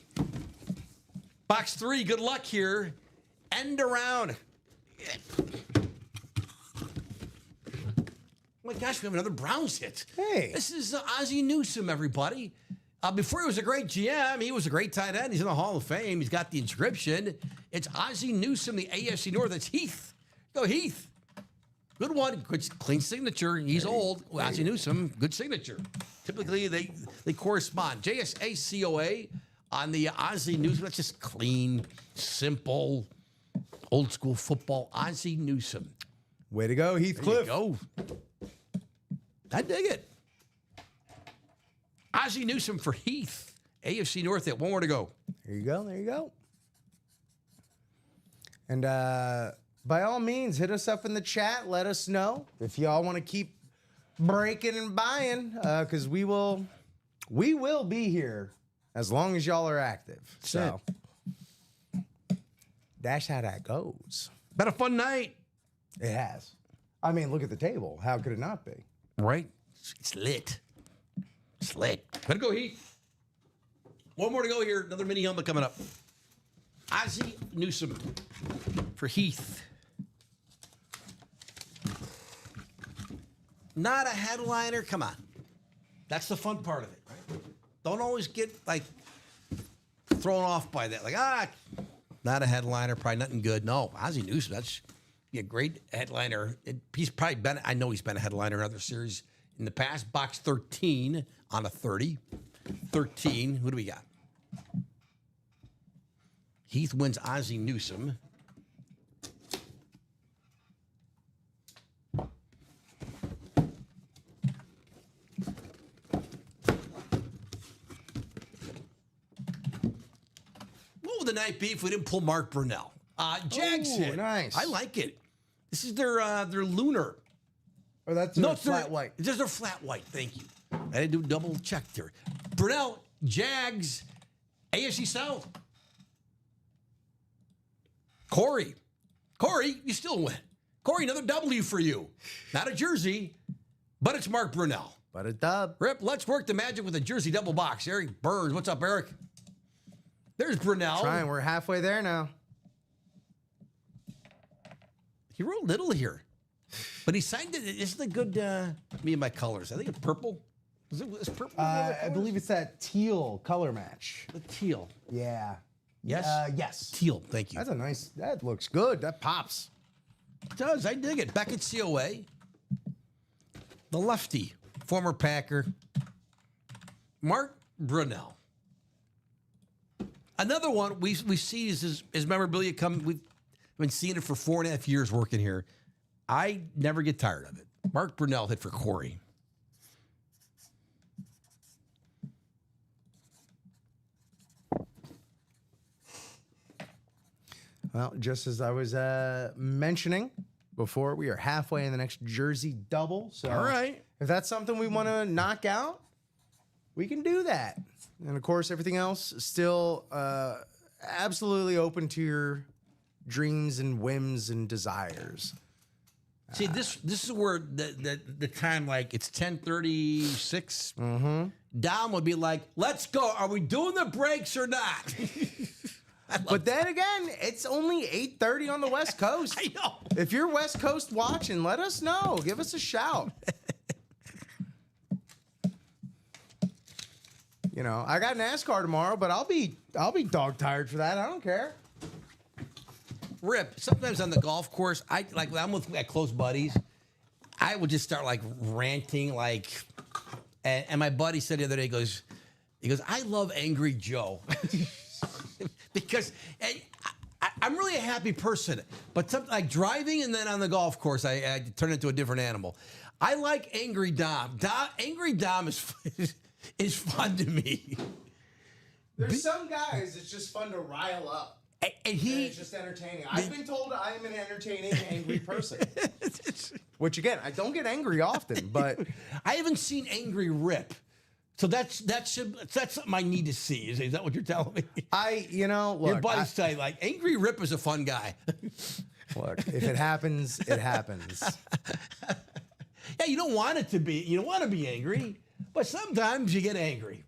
Box 3, good luck here. End around. Oh my gosh, we have another Browns hit. Hey. This is Ozzie Newsome, everybody. Before he was a great GM, he was a great tight end. He's in the Hall of Fame. He's got the inscription. It's Ozzie Newsome, the AFC North. It's Heath. Go, Heath. Good one. Good, clean signature. He's old. Ozzie Newsome, good signature. Typically, they correspond. JSACOA on the Ozzie Newsome. That's just clean, simple, old school football. Ozzie Newsome. Way to go, Heathcliff. There you go. I dig it. Ozzie Newsome for Heath. AFC North at 1 more to go. There you go. There you go. And by all means, hit us up in the chat. Let us know if y'all want to keep breaking and buying, because we will be here as long as y'all are active. So that's how that goes. Been a fun night. It has. I mean, look at the table. How could it not be? Right? It's lit. It's lit. Better go, Heath. One more to go here. Another mini helmet coming up. Ozzie Newsome for Heath. Not a headliner. Come on. That's the fun part of it, right? Don't always get, like, thrown off by that. Like, not a headliner, probably nothing good. No, Ozzie Newsome, that's a great headliner. He's probably been, I know he's been a headliner in other series in the past. Box 13 on a 30. 13. Who do we got? Heath wins Ozzie Newsome. What would the night be if we didn't pull Mark Brunell? Jags hit. Nice. I like it. This is their lunar. Oh, that's No, flat white. It's just a flat white. Thank you. I had to do double check there. Brunell, Jags, AFC South. Corey, you still win. Corey, another W for you. Not a jersey, but it's Mark Brunell. But a dub. Rip, let's work the magic with a jersey double box. Eric Burns, what's up, Eric? There's Brunell. Trying. We're halfway there now. He wrote little here, but he signed it. Isn't it good? Me and my colors. I think it's purple. Is purple? I believe it's that teal color match. The teal. Yeah. Yes? Yes. Teal. Thank you. That's a nice. That looks good. That pops. It does. I dig it. Beckett COA. The lefty. Former Packer. Mark Brunell. Another one we see is his memorabilia come. We've been seeing it for 4.5 years working here. I never get tired of it. Mark Brunell hit for Corey. Well, just as I was mentioning before, we are halfway in the next jersey double. So, All right. if that's something we want to knock out, we can do that. And of course, everything else is still absolutely open to your dreams and whims and desires. See, this is where the time, like, it's 10:36. Mm-hmm. Dom would be like, let's go. Are we doing the breaks or not? But then again, it's only 8:30 on the West Coast. I know. If you're West Coast watching, let us know. Give us a shout. You know, I got NASCAR tomorrow, but I'll be dog tired for that. I don't care. Rip, sometimes on the golf course, I like when I'm with my close buddies, I would just start like ranting, like, and my buddy said the other day, he goes, I love Angry Joe. Because I'm really a happy person, but like driving and then on the golf course, I turn into a different animal. I like Angry Dom. Angry Dom is fun to me. There's some guys it's just fun to rile up. And it's just entertaining. I've been told I am an entertaining, angry person. Which again, I don't get angry often, but I haven't seen Angry Rip. So that's something I need to see. Is that what you're telling me? look, your buddies say like Angry Rip is a fun guy. Look, if it happens, it happens. Yeah, you don't want it to be. You don't want to be angry, but sometimes you get angry,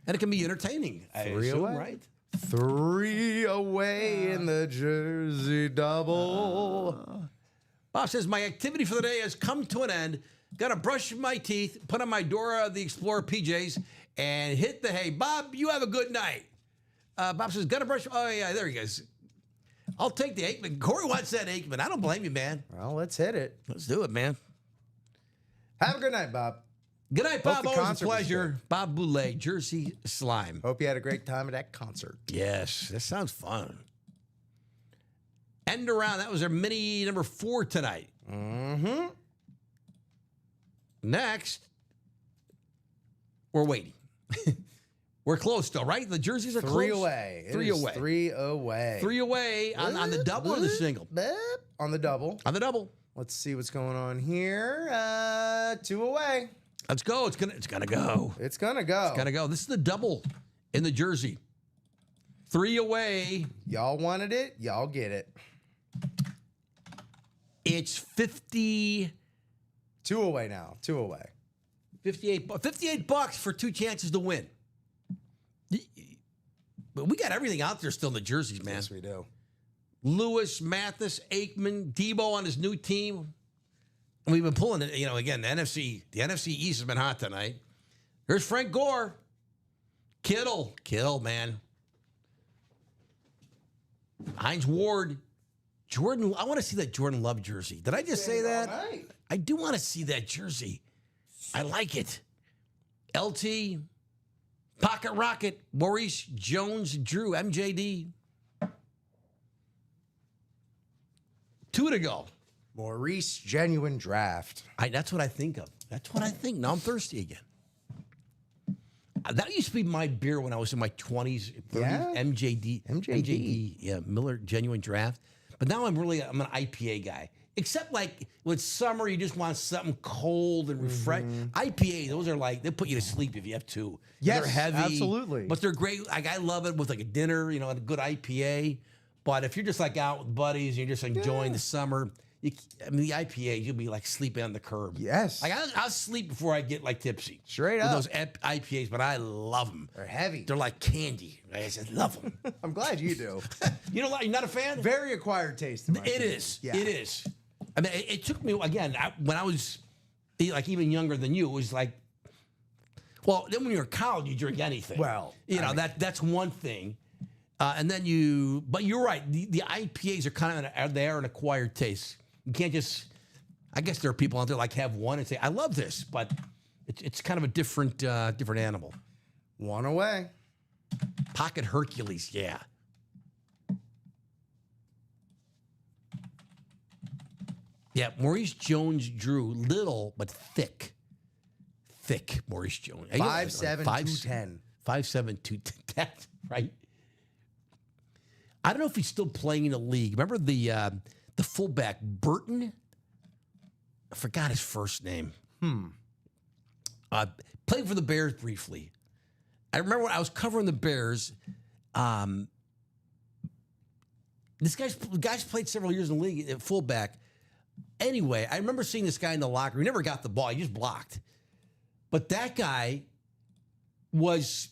and it can be entertaining. I assume, away. right? 3 away in the jersey double. Bob says my activity for the day has come to an end. Got to brush my teeth, put on my Dora the Explorer PJs, and hit the hay. Bob, you have a good night. Bob says, got to brush. Oh, yeah, there he goes. I'll take the Aikman. Corey wants that Aikman. I don't blame you, man. Well, let's hit it. Let's do it, man. Have a good night, Bob. Good night, Bob. the Always a concert was pleasure. Bob Boulay, Jersey Slime. Hope you had a great time at that concert. Yes, that sounds fun. End around. That was our mini number 4 tonight. Mm-hmm. Next, we're waiting. We're close still, right? The jerseys are Three close. away. It Three is away. 3 away. 3 away on the double or the single? On the double. On the double. Let's see what's going on here. 2 away. Let's go. It's gonna go. It's gonna go. It's gonna go. This is the double in the jersey. 3 away. Y'all wanted it. Y'all get it. It's 50. 2 away now. 2 away. 58 bucks for 2 chances to win. But we got everything out there still in the jerseys, man. Yes, we do. Lewis, Mathis, Aikman, Debo on his new team. And we've been pulling it, again, the NFC East has been hot tonight. Here's Frank Gore. Kittle, man. Hines Ward. Jordan, I want to see that Jordan Love jersey. Did I just say that? I do want to see that jersey. I like it. LT, Pocket Rocket, Maurice Jones-Drew, MJD. 2 to go. Maurice Genuine Draft. That's what I think of. That's what I think. Now I'm thirsty again. That used to be my beer when I was in my 20s, 30s. Yeah? MJD. Yeah, Miller Genuine Draft. But now I'm an IPA guy. Except like when summer, you just want something cold and refreshing. IPA, those are like, they put you to sleep if you have 2. Yes, they're heavy. absolutely. But they're great. Like I love it with like a dinner, a good IPA. But if you're just like out with buddies, and you're just enjoying the summer, the IPA, you'll be like sleeping on the curb. Yes. Like I'll sleep before I get like tipsy. Straight with up. those IPAs, but I love them. They're heavy. They're like candy. I just love them. I'm glad you do. You're not a fan? Very acquired taste. In my It opinion. is. Yeah. It is. I mean, it took me, again, when I was like even younger than you, it was like, well, then when you're in college, you drink anything. Well, that's one thing. And then but you're right. The IPAs are kind of, they are an acquired taste. You can't just, I guess there are people out there like have one and say, I love this, but it's kind of a different animal. 1 away. Pocket Hercules, yeah. Yeah, Maurice Jones-Drew, little but thick. Thick, Maurice Jones. 5'7", 210. 5'7", 210. That's right. I don't know if he's still playing in the league. Remember the fullback, Burton? I forgot his first name. Played for the Bears briefly. I remember when I was covering the Bears. This guy's played several years in the league at fullback. Anyway, I remember seeing this guy in the locker room. He never got the ball. He just blocked. But that guy was,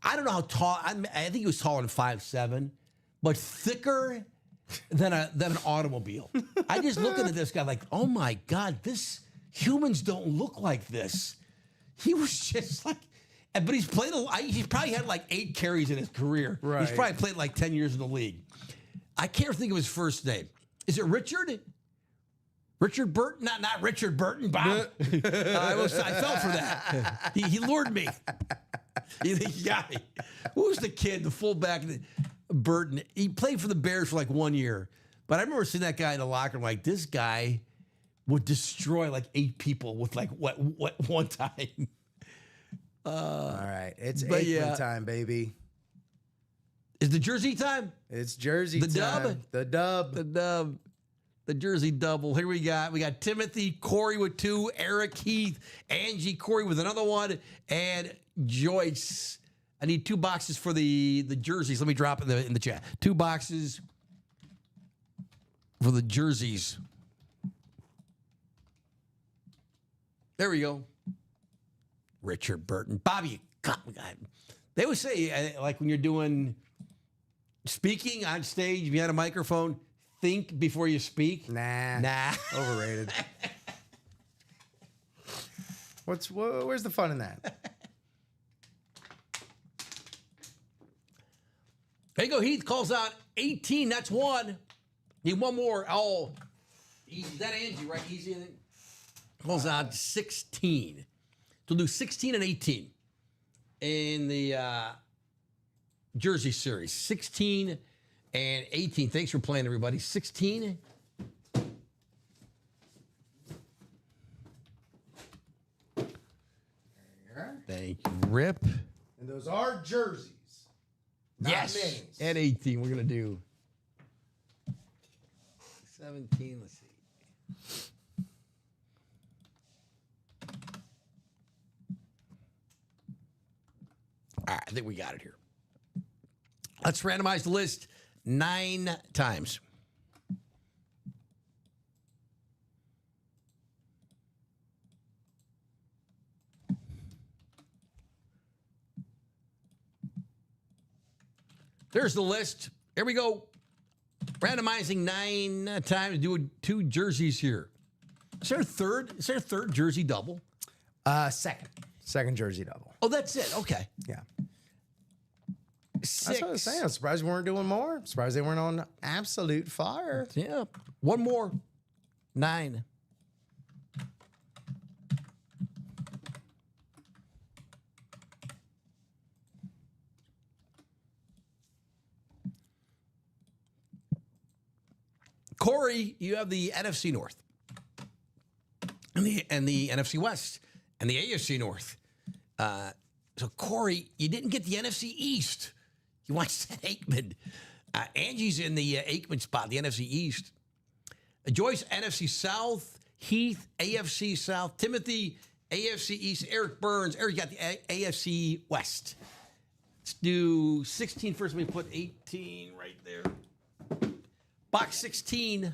I don't know how tall. I think he was taller than 5'7", but thicker than an automobile. I just looking at this guy like, oh my God, humans don't look like this. He was just like, but he's played. He's probably had like 8 carries in his career. Right. He's probably played like 10 years in the league. I can't think of his first name. Is it Richard? Richard Burton? Not Richard Burton, Bob. I fell for that. He lured me. He got me. Who was the kid, the fullback, Burton? He played for the Bears for like 1 year. But I remember seeing that guy in the locker room like, this guy would destroy like 8 people with like what one time. All right. It's Aikman time, baby. Is the jersey time? It's jersey The time. dub? The dub. The dub. The jersey double. Here we got Timothy, Corey with 2, Eric, Heath, Angie, Corey with another 1, and Joyce. I need 2 boxes for the jerseys. Let me drop it in the chat. 2 boxes for the jerseys. There we go. Richard Burton. Bobby, God, they always say, like when you're doing speaking on stage, if you had a microphone, think before you speak. Nah. Overrated. Where's the fun in that? There you go. Heath calls out 18. That's 1. Need 1 more. Oh, easy. That Angie, right? Easy. Calls out 16. So we'll do 16 and 18 in the jersey series. 16 and 18. Thanks for playing, everybody. 16. Thank you, Rip. And those are jerseys. Not Yes. minis. At 18, we're going to do 17. Let's see. All right, I think we got it here. Let's randomize the list 9 times. There's the list. Here we go. Randomizing 9 times. Doing 2 jerseys here. Is there a third? Is there a third jersey double? Second jersey double. Oh, that's it. Okay. Yeah. 6. That's what I was saying. I'm surprised we weren't doing more. I'm surprised they weren't on absolute fire. Yeah. One more. 9. Corey, you have the NFC North and the NFC West and the AFC North. So Corey, you didn't get the NFC East. You want Seth Aikman. Angie's in the Aikman spot, the NFC East. Joyce, NFC South. Heath, AFC South. Timothy, AFC East. Eric Burns. Eric got the AFC West. Let's do 16 first. Let me put 18 right there. Box 16.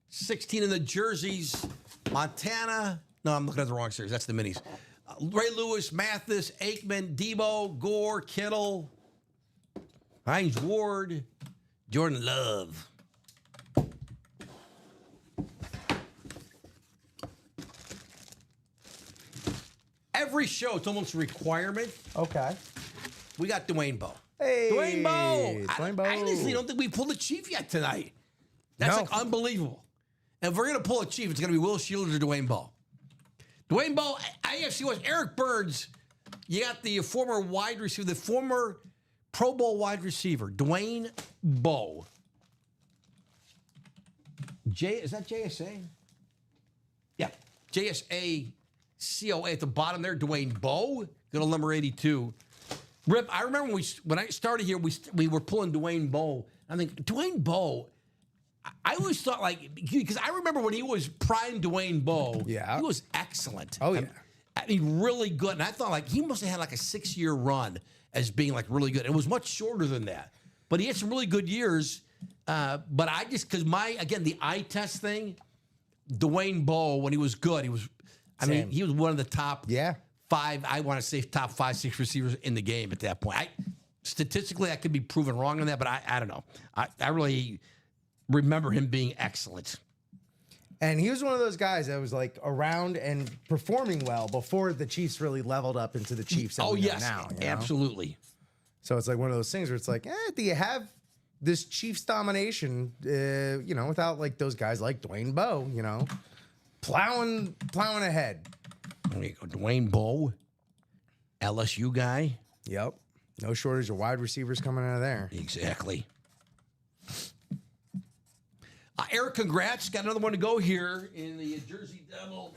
16 in the jerseys. Montana. No, I'm looking at the wrong series. That's the minis. Ray Lewis, Mathis, Aikman, Debo, Gore, Kittle, Hines Ward, Jordan Love. Every show, it's almost a requirement. Okay. We got Dwayne Bowe. Hey, Dwayne Bowe. Dwayne Bowe. I honestly don't think we pulled the Chief yet tonight. That's No. like unbelievable. And if we're going to pull a Chief, it's going to be Will Shields or Dwayne Bowe. Dwayne Bowe, AFC West. Eric Burns, you got the former wide receiver, the former Pro Bowl wide receiver, Dwayne Bowe. Is that JSA? Yeah, JSA COA at the bottom there, Dwayne Bowe. Good old number 82. Rip, I remember when I started here, we were pulling Dwayne Bowe. I think Dwayne Bowe, I always thought because I remember when he was prime Dwayne Bowe, Yeah. he was excellent. Oh, yeah. I mean, really good. And I thought he must have had a 6-year run as being really good. It was much shorter than that, but he had some really good years. But I just, because the eye test thing, Dwayne Bowe, when he was good, he was one of the top 5, I want to say top 5, 6 receivers in the game at that point. Statistically, I could be proven wrong on that, but I don't know. I really remember him being excellent. And he was one of those guys that was around and performing well before the Chiefs really leveled up into the Chiefs. That we know now, you know? Absolutely. So it's one of those things where it's do you have this Chiefs domination, without those guys like Dwayne Bowe, plowing ahead. There you go, Dwayne Bowe, LSU guy. Yep. No shortage of wide receivers coming out of there. Exactly. Eric, congrats. Got another one to go here in the Jersey Devil.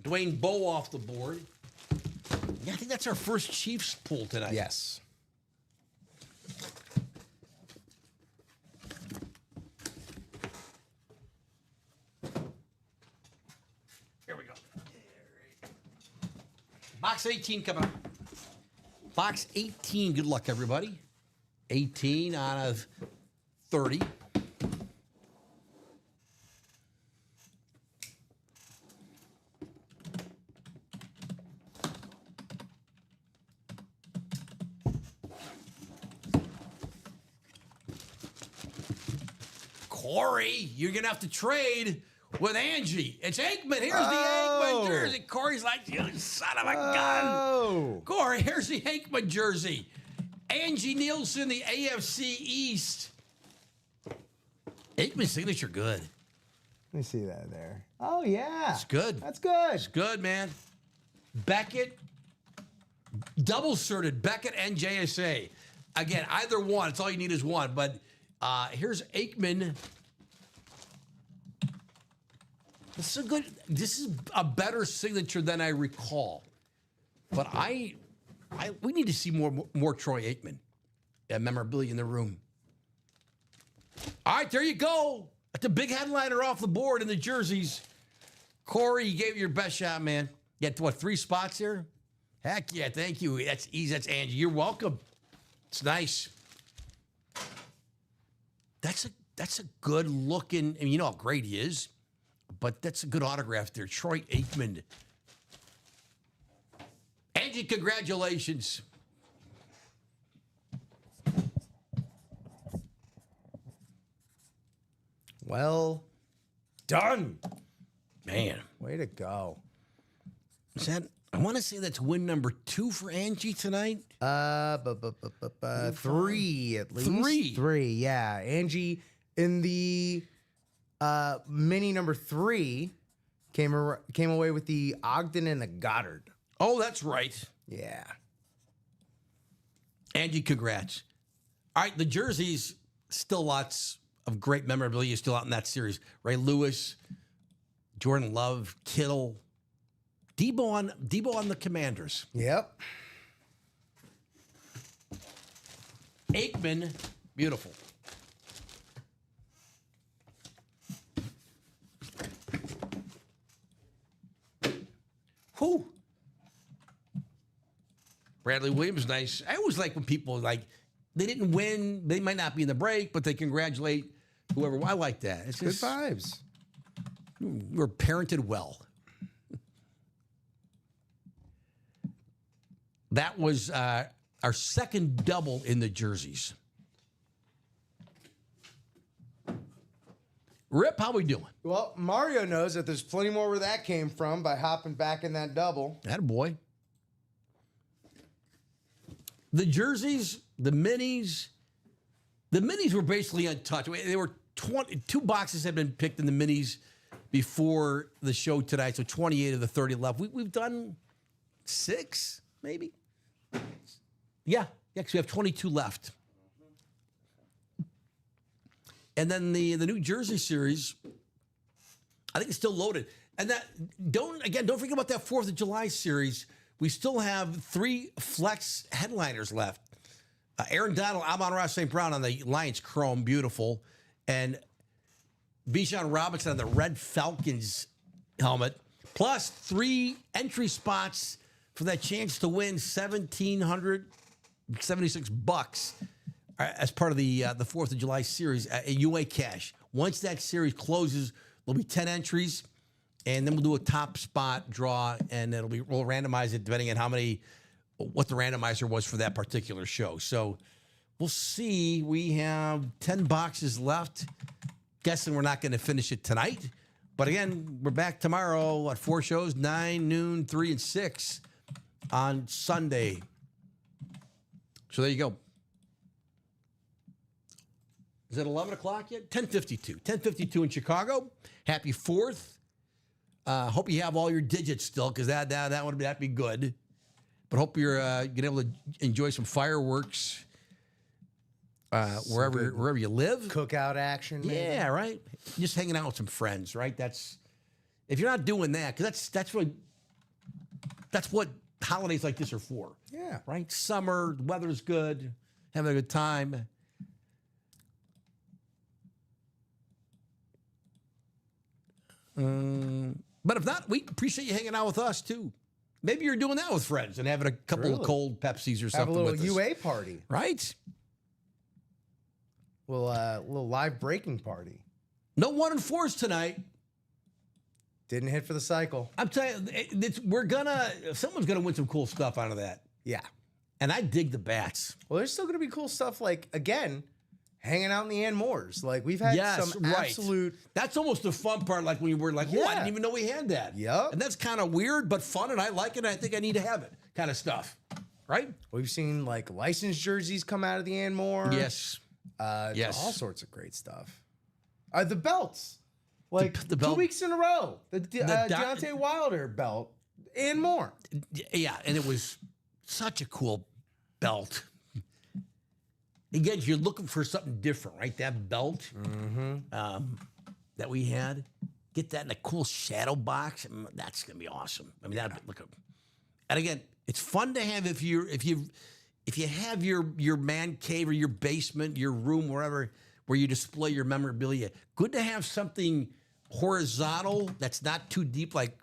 Dwayne Bowe off the board. Yeah, I think that's our first Chiefs pull tonight. Yes. Here we go. Box 18 coming up. Box 18. Good luck, everybody. 18 out of 30. Corey, you're going to have to trade with Angie. It's Aikman. Here's the Aikman jersey. Corey's like, you son of a gun. Corey, here's the Aikman jersey. Angie Nielsen, the AFC East. Aikman's signature good. Let me see that there. Oh, yeah. It's good. That's good. It's good, man. Beckett, double-sorted Beckett and JSA. Again, either one. It's all you need is one. But here's Aikman. This is a better signature than I recall. But I we need to see more Troy Aikman memorabilia in the room. All right, there you go. That's a big headliner off the board in the jerseys. Corey, you gave it your best shot, man. You got, 3 spots here? Heck yeah, thank you. That's easy. That's Angie. You're welcome. It's nice. That's a good looking, I mean, you know how great he is, but that's a good autograph there. Troy Aikman. Angie, congratulations. Well done. Man. Way to go. Is that, I want to say that's win number 2 for Angie tonight. 3 at least. 3, yeah. Angie in the mini number 3 came away with the Ogden and the Goddard. Oh, that's right. Yeah. Angie, congrats. All right, the jerseys, still lots of great memorabilia still out in that series. Ray Lewis, Jordan Love, Kittle, Debo on the Commanders. Yep. Aikman, beautiful. Whew. Bradley Williams, nice. I always like when people they didn't win, they might not be in the break, but they congratulate whoever. I like that. It's Good just, vibes. we're parented well. That was our second double in the jerseys. Rip, how we doing? Well, Mario knows that there's plenty more where that came from by hopping back in that double. Attaboy. The jerseys, the minis were basically untouched. They were 2 boxes had been picked in the minis before the show tonight, so 28 of the 30 left. We've done 6, maybe. Yeah, because we have 22 left. And then the New Jersey series, I think it's still loaded. And that don't forget about that 4th of July series. We still have 3 flex headliners left. Aaron Donald, Amon-Ra St. Brown on the Lions Chrome, beautiful. And Bijan Robinson on the Red Falcons helmet. Plus 3 entry spots for that chance to win $1,776 as part of the 4th of July series at UA Cash. Once that series closes, there'll be 10 entries. And then we'll do a top spot draw, and we'll randomize it depending on what the randomizer was for that particular show. So we'll see. We have 10 boxes left. Guessing we're not going to finish it tonight. But again, we're back tomorrow at 4 shows, 9, noon, 3, and 6 on Sunday. So there you go. Is it 11 o'clock yet? 10:52. 10:52 in Chicago. Happy 4th. Hope you have all your digits still, because that'd be good. But hope you're getting able to enjoy some fireworks wherever you live. Cookout action. Maybe. Yeah, right. Just hanging out with some friends, right? That's if you're not doing that, because that's what holidays like this are for. Yeah. Right. Summer, the weather's good, having a good time. But if not, we appreciate you hanging out with us too. Maybe you're doing that with friends and having a couple of cold Pepsis or something. Have a little with us. UA party, right? Little live breaking party. No 1 and 4s tonight. Didn't hit for the cycle. I'm telling you, someone's gonna win some cool stuff out of that. Yeah. And I dig the bats. Well, there's still gonna be cool stuff like again. Hanging out in the Ann Moores. Like, we've had some absolute... That's almost the fun part, like when you were like, oh, I didn't even know we had that. Yep. And that's kind of weird, but fun, and I like it, and I think I need to have it kind of stuff. Right? We've seen, like, licensed jerseys come out of the Ann Moore. Yes. Yes. All sorts of great stuff. The belts. Like, the belt. 2 weeks in a row. The Deontay Wilder belt. Ann Moore. Yeah, and it was such a cool belt. Again, you're looking for something different, right? That belt that we had, get that in a cool shadow box. That's gonna be awesome. I mean, And again, it's fun to have if you have your man cave or your basement, your room, wherever where you display your memorabilia. Good to have something horizontal that's not too deep, like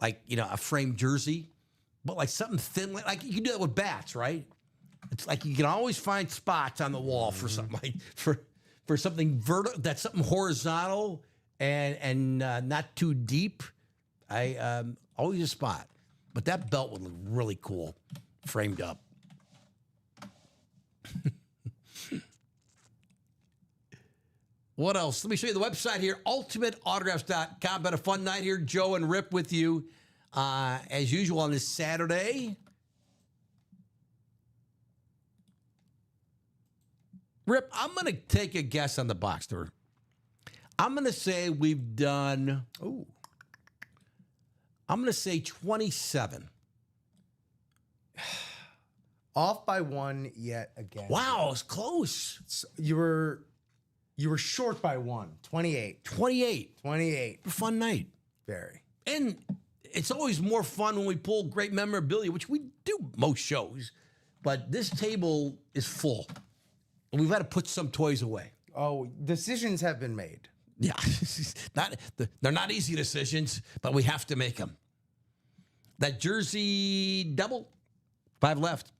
a framed jersey, but like something thin. Like you can do that with bats, right? It's like you can always find spots on the wall for something like for something vertical. That's something horizontal and not too deep. I always a spot, but that belt would look really cool, framed up. What else? Let me show you the website here, ultimateautographs.com. Been a fun night here. Joe and Rip with you as usual on this Saturday. Rip, I'm going to take a guess on the box store. I'm going to say we've done, I'm going to say 27. Off by one yet again. Wow, it's close. You were short by one. 28. 28. 28. A fun night. Very. And it's always more fun when we pull great memorabilia, which we do most shows. But this table is full. And we've had to put some toys away. Oh, decisions have been made. Yeah. They're not easy decisions, but we have to make them. That jersey double, 5 left.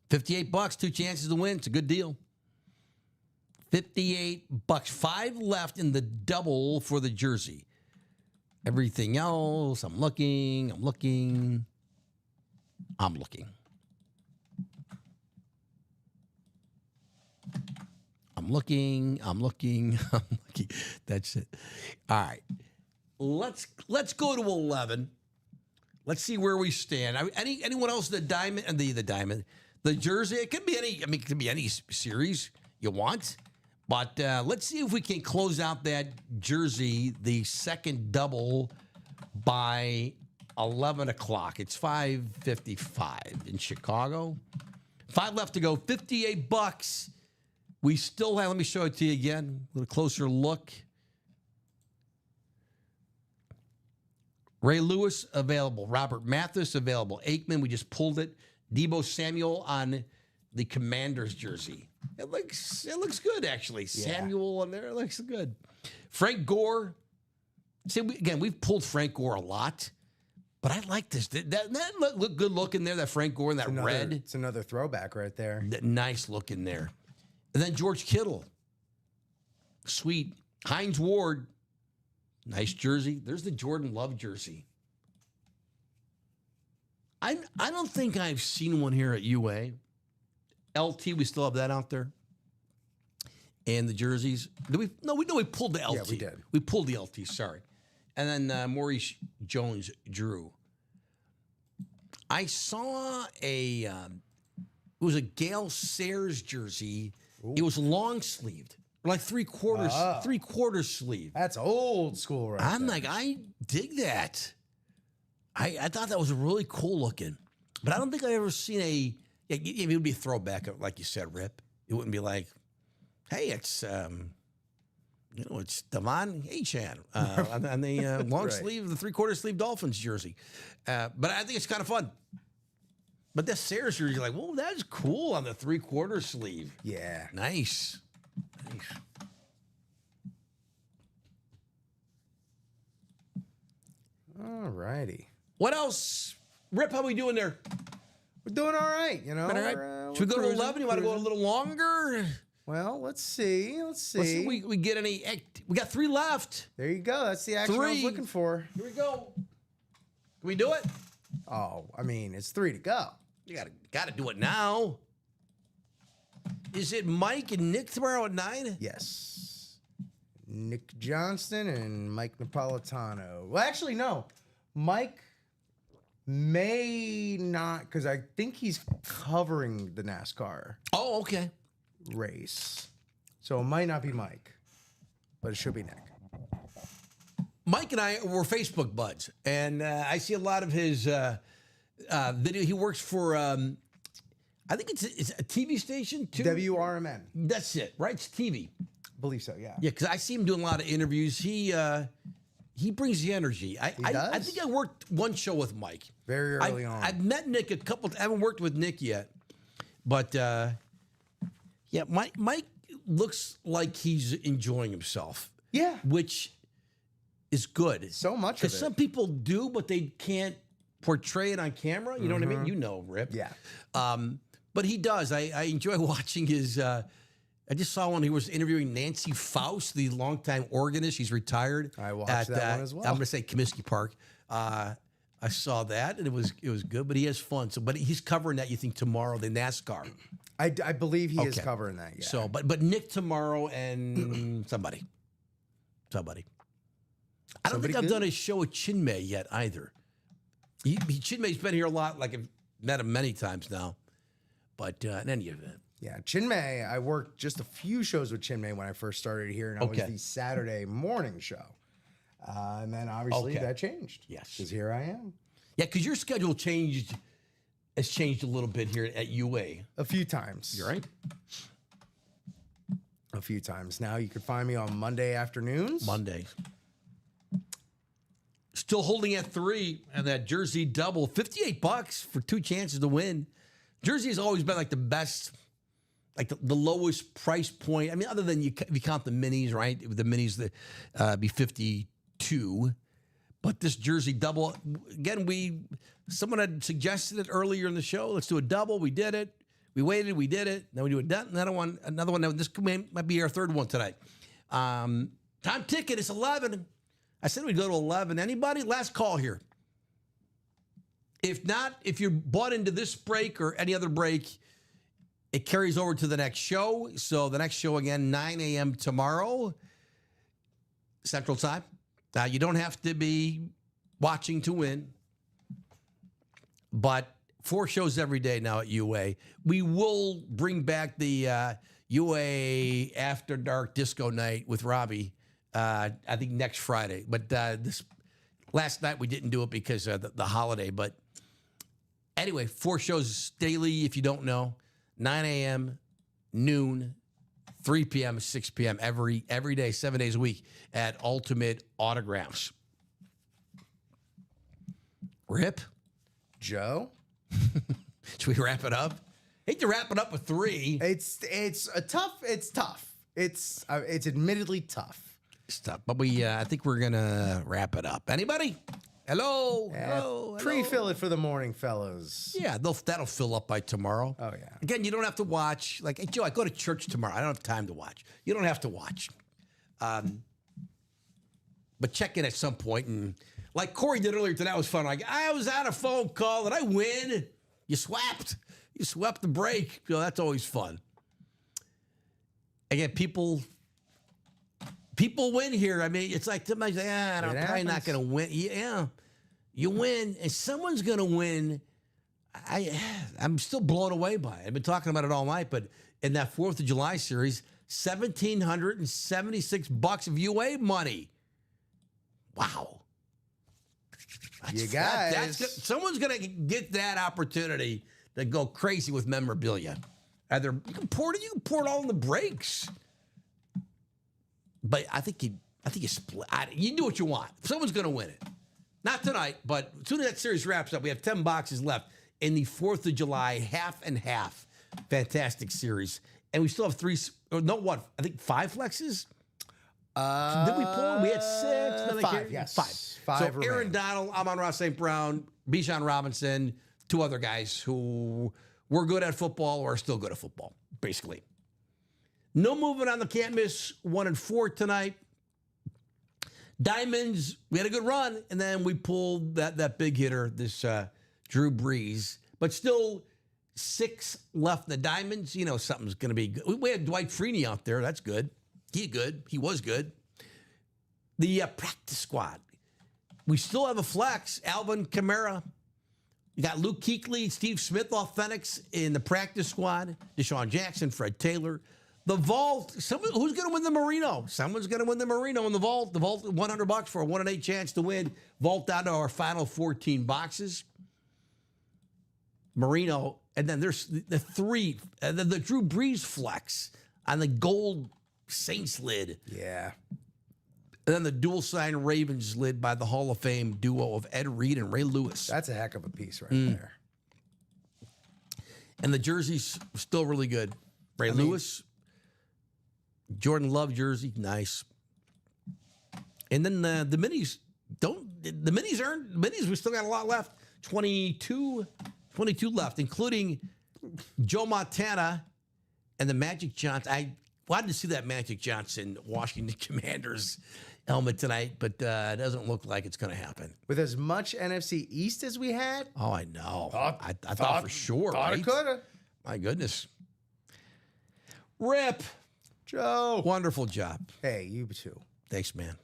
$58, 2 chances to win. It's a good deal. $58, 5 left in the double for the jersey. Everything else, I'm looking. I'm looking. That's it. All right. Let's go to 11. Let's see where we stand. Anyone else the diamond and the diamond, the jersey? It could be any. I mean, it could be any series you want. But let's see if we can close out that jersey, the second double, by 11 o'clock. It's 5:55 in Chicago. 5 left to go. $58. We still have. Let me show it to you again. A little closer look. Ray Lewis available. Robert Mathis available. Aikman, we just pulled it. Deebo Samuel on the Commanders jersey. It looks good, actually. Yeah. Samuel on there, it looks good. Frank Gore. See, we've pulled Frank Gore a lot, but I like this. That look good look in there, that Frank Gore and that red. It's another throwback right there. That nice look in there. And then George Kittle. Sweet. Hines Ward. Nice jersey. There's the Jordan Love jersey. I don't think I've seen one here at UA. LT, we still have that out there. And the jerseys. We pulled the LT. Yeah, we did. We pulled the LT, sorry. And then Maurice Jones-Drew. I saw it was a Gale Sayers jersey. Ooh. It was long sleeved. Like three quarter sleeve. That's old school, right? I'm like, I dig that. I thought that was really cool looking, but I don't think I've ever seen it would be a throwback, like you said, Rip. It wouldn't be like, hey, it's it's Devon Achan on the long right. sleeve, the 3/4 sleeve Dolphins jersey. But I think it's kind of fun. But that Sayers jersey, you're like, whoa, that's cool on the 3/4 sleeve. Yeah, Nice. All righty. What else? Rip, how we doing there? We're doing all right, All right. Should we go to 11? You want to go a little longer? Well, let's see. Let's see if we get any. We got 3 left. There you go. That's the action I was looking for. Here we go. Can we do it? Oh, I mean, it's 3 to go. You gotta do it now. Is it Mike and Nick tomorrow at 9? Yes. Nick Johnston and Mike Napolitano. Well, actually, no. Mike may not, because I think he's covering the NASCAR Oh, okay. race. So it might not be Mike, but it should be Nick. Mike and I were Facebook buds, and I see a lot of his video. He works for, I think it's a TV station too. WRMN. That's it, right? It's TV. Believe so, yeah. Yeah, because I see him doing a lot of interviews. He he brings the energy. I does? think I worked one show with Mike. Very early on. I've met Nick a couple. I haven't worked with Nick yet, but yeah, Mike looks like he's enjoying himself. Yeah. Which is good. So much of it. Because some people do, but they can't portray it on camera. You know what I mean? You know, Rip. Yeah. But he does. I enjoy watching his. I just saw one. He was interviewing Nancy Faust, the longtime organist. She's retired. I watched that one as well. I'm going to say Comiskey Park. I saw that, and it was good. But he has fun. So, but he's covering that. You think tomorrow the NASCAR? I believe he is covering that. Yeah. So, but Nick tomorrow and somebody. I don't think I've done a show with Chinmay yet either. Chinmay's been here a lot. Like I've met him many times now. But in any event. Yeah, Chinmay, I worked just a few shows with Chinmay when I first started here, and I was the Saturday morning show. And then obviously that changed. Yes. Because here I am. Yeah, because your schedule has changed a little bit here at UA. A few times. You're right. A few times. Now you can find me on Monday afternoons. Mondays. Still holding at 3 and that jersey double. $58 for 2 chances to win. Jersey has always been like the best, like the lowest price point. I mean, other than if you count the minis, right? The minis that be 52. But this jersey double, again, someone had suggested it earlier in the show. Let's do a double. We did it. We waited. We did it. Then we do another one. This might be our third one tonight. Time ticket is 11. I said we'd go to 11. Anybody? Last call here. If not, if you're bought into this break or any other break, it carries over to the next show. So the next show, again, 9 a.m. tomorrow, Central Time. Now, you don't have to be watching to win, but 4 shows every day now at UA. We will bring back the UA After Dark Disco Night with Robbie, I think next Friday. But this last night we didn't do it because of the holiday, but anyway, 4 shows daily, if you don't know. 9 a.m., noon, 3 p.m., 6 p.m. every day, 7 days a week at Ultimate Autographs. Rip? Joe? Should we wrap it up? Hate to wrap it up with 3. It's tough. It's admittedly tough. It's tough, but I think we're gonna wrap it up. Anybody? Hello. Pre-fill it for the morning, fellows. Yeah, that'll fill up by tomorrow. Oh, yeah. Again, you don't have to watch. Like, hey, Joe, I go to church tomorrow. I don't have time to watch. You don't have to watch. But check in at some point. And like Corey did earlier today, it was fun. Like, I was on a phone call. Did I win? You swept. You swept the break. You know, that's always fun. Again, people win here. I mean, it's like somebody's like, I'm probably not going to win. Yeah, you win, and someone's going to win. I'm still blown away by it. I've been talking about it all night, but in that 4th of July series, $1,776 of UA money. Wow. You guys. Someone's going to get that opportunity to go crazy with memorabilia. Either you can pour it all in the breaks. But I think you split. You do what you want. Someone's going to win it. Not tonight, but as soon as that series wraps up, we have 10 boxes left in the 4th of July half and half. Fantastic series. And we still have 3, I think 5 flexes? Did we pull them? We had 6. 5, yes. 5 So remain. Aaron Donald, Amon-Ra St. Brown, Bijan Robinson, 2 other guys who were good at football or are still good at football, basically. No movement on the can't miss 1 and 4 tonight. Diamonds, we had a good run, and then we pulled that big hitter, this Drew Brees. But still 6 left in the Diamonds. You know something's going to be good. We had Dwight Freeney out there. That's good. He was good. The practice squad. We still have a flex. Alvin Chimera. You got Luke Kuechly, Steve Smith, Authentics in the practice squad. Deshaun Jackson, Fred Taylor. The vault, who's going to win the Marino? Someone's going to win the Marino in the vault. The vault, $100 for a 1 in 8 chance to win. Vault down to our final 14 boxes. Marino, and then there's the 3, the Drew Brees flex on the gold Saints lid. Yeah. And then the dual sign Ravens led by the Hall of Fame duo of Ed Reed and Ray Lewis. That's a heck of a piece right there. And the jersey's still really good. Ray Lewis, Jordan Love jersey, nice. And then the minis we still got a lot left. 22 left, including Joe Montana and the Magic Johnson. I wanted to see that Magic Johnson Washington Commanders helmet tonight, but it doesn't look like it's going to happen. With as much NFC East as we had, Oh, I know. I thought for sure, thought right? it coulda. My goodness. Rip, Joe. wonderful job. Hey, you too. Thanks, man.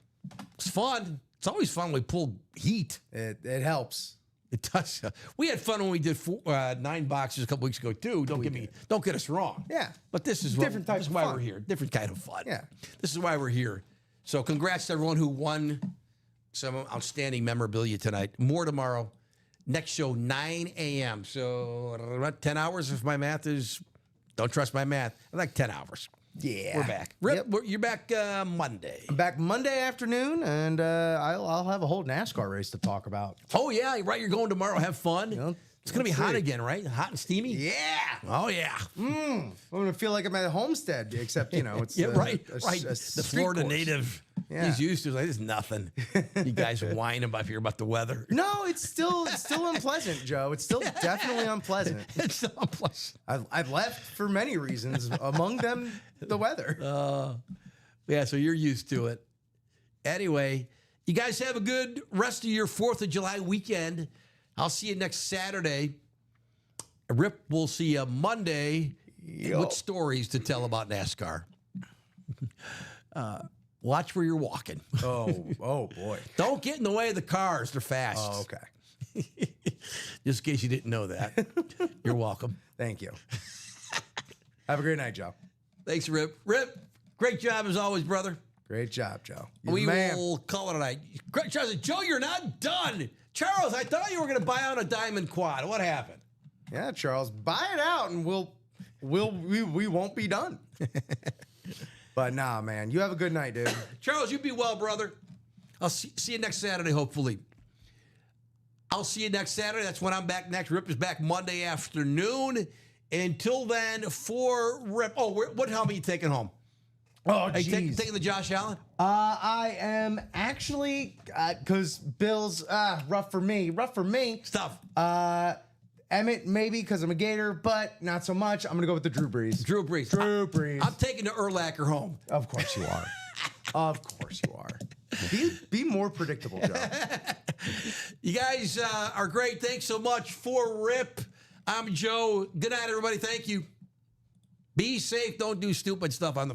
It's fun. It's always fun when we pull heat. It helps. It does. We had fun when we did 9 boxes a couple weeks ago too. Don't get us wrong. Yeah. But this is Different type this is of why fun. we're here. Different kind of fun. Yeah. This is why we're here. So congrats to everyone who won some outstanding memorabilia tonight. More tomorrow. Next show 9 a.m. So about 10 hours if my math is. Don't trust my math. I like 10 hours. Yeah. We're back. Rip, you're back Monday. I'm back Monday afternoon, and I'll have a whole NASCAR race to talk about. Oh, yeah. Right. You're going tomorrow. Have fun. know, It's going to be let's hot see. again, right? Hot and steamy? Yeah. Oh, yeah. I'm going to feel like I'm at a homestead, except, it's Yeah, right. a The street Florida course. native. Yeah. He's used to it. Like, it's nothing. You guys whine about here about the weather. No, it's still unpleasant, Joe. It's still definitely unpleasant. It's so unpleasant. I've left for many reasons, among them the weather. Yeah, so you're used to it. Anyway, you guys have a good rest of your 4th of July weekend. I'll see you next Saturday. Rip, we'll see you Monday with stories to tell about NASCAR. Watch where you're walking. Oh boy. Don't get in the way of the cars. They're fast. Oh, okay. Just in case you didn't know that. You're welcome. Thank you. Have a great night, Joe. Thanks, Rip. Rip, great job as always, brother. Great job, Joe. We will call it tonight. Great, Charles. Joe, you're not done. Charles, I thought you were going to buy on a diamond quad. What happened? Yeah, Charles, buy it out, and we won't be done. But nah, man, you have a good night, dude. Charles, you be well, brother. I'll see you next Saturday, hopefully. I'll see you next Saturday. That's when I'm back next. Rip is back Monday afternoon. Until then, for Rip. Oh, what helmet are you taking home? Oh, Are you jeez. taking the Josh Allen? I am actually, because Bill's rough for me. Stuff. Emmett, maybe because I'm a Gator, but not so much. I'm going to go with the Drew Brees. Drew Brees. Drew Brees. I'm taking the Urlacher home. Of course you are. Of course you are. Be more predictable, Joe. You guys are great. Thanks so much for Rip. I'm Joe. Good night, everybody. Thank you. Be safe. Don't do stupid stuff on the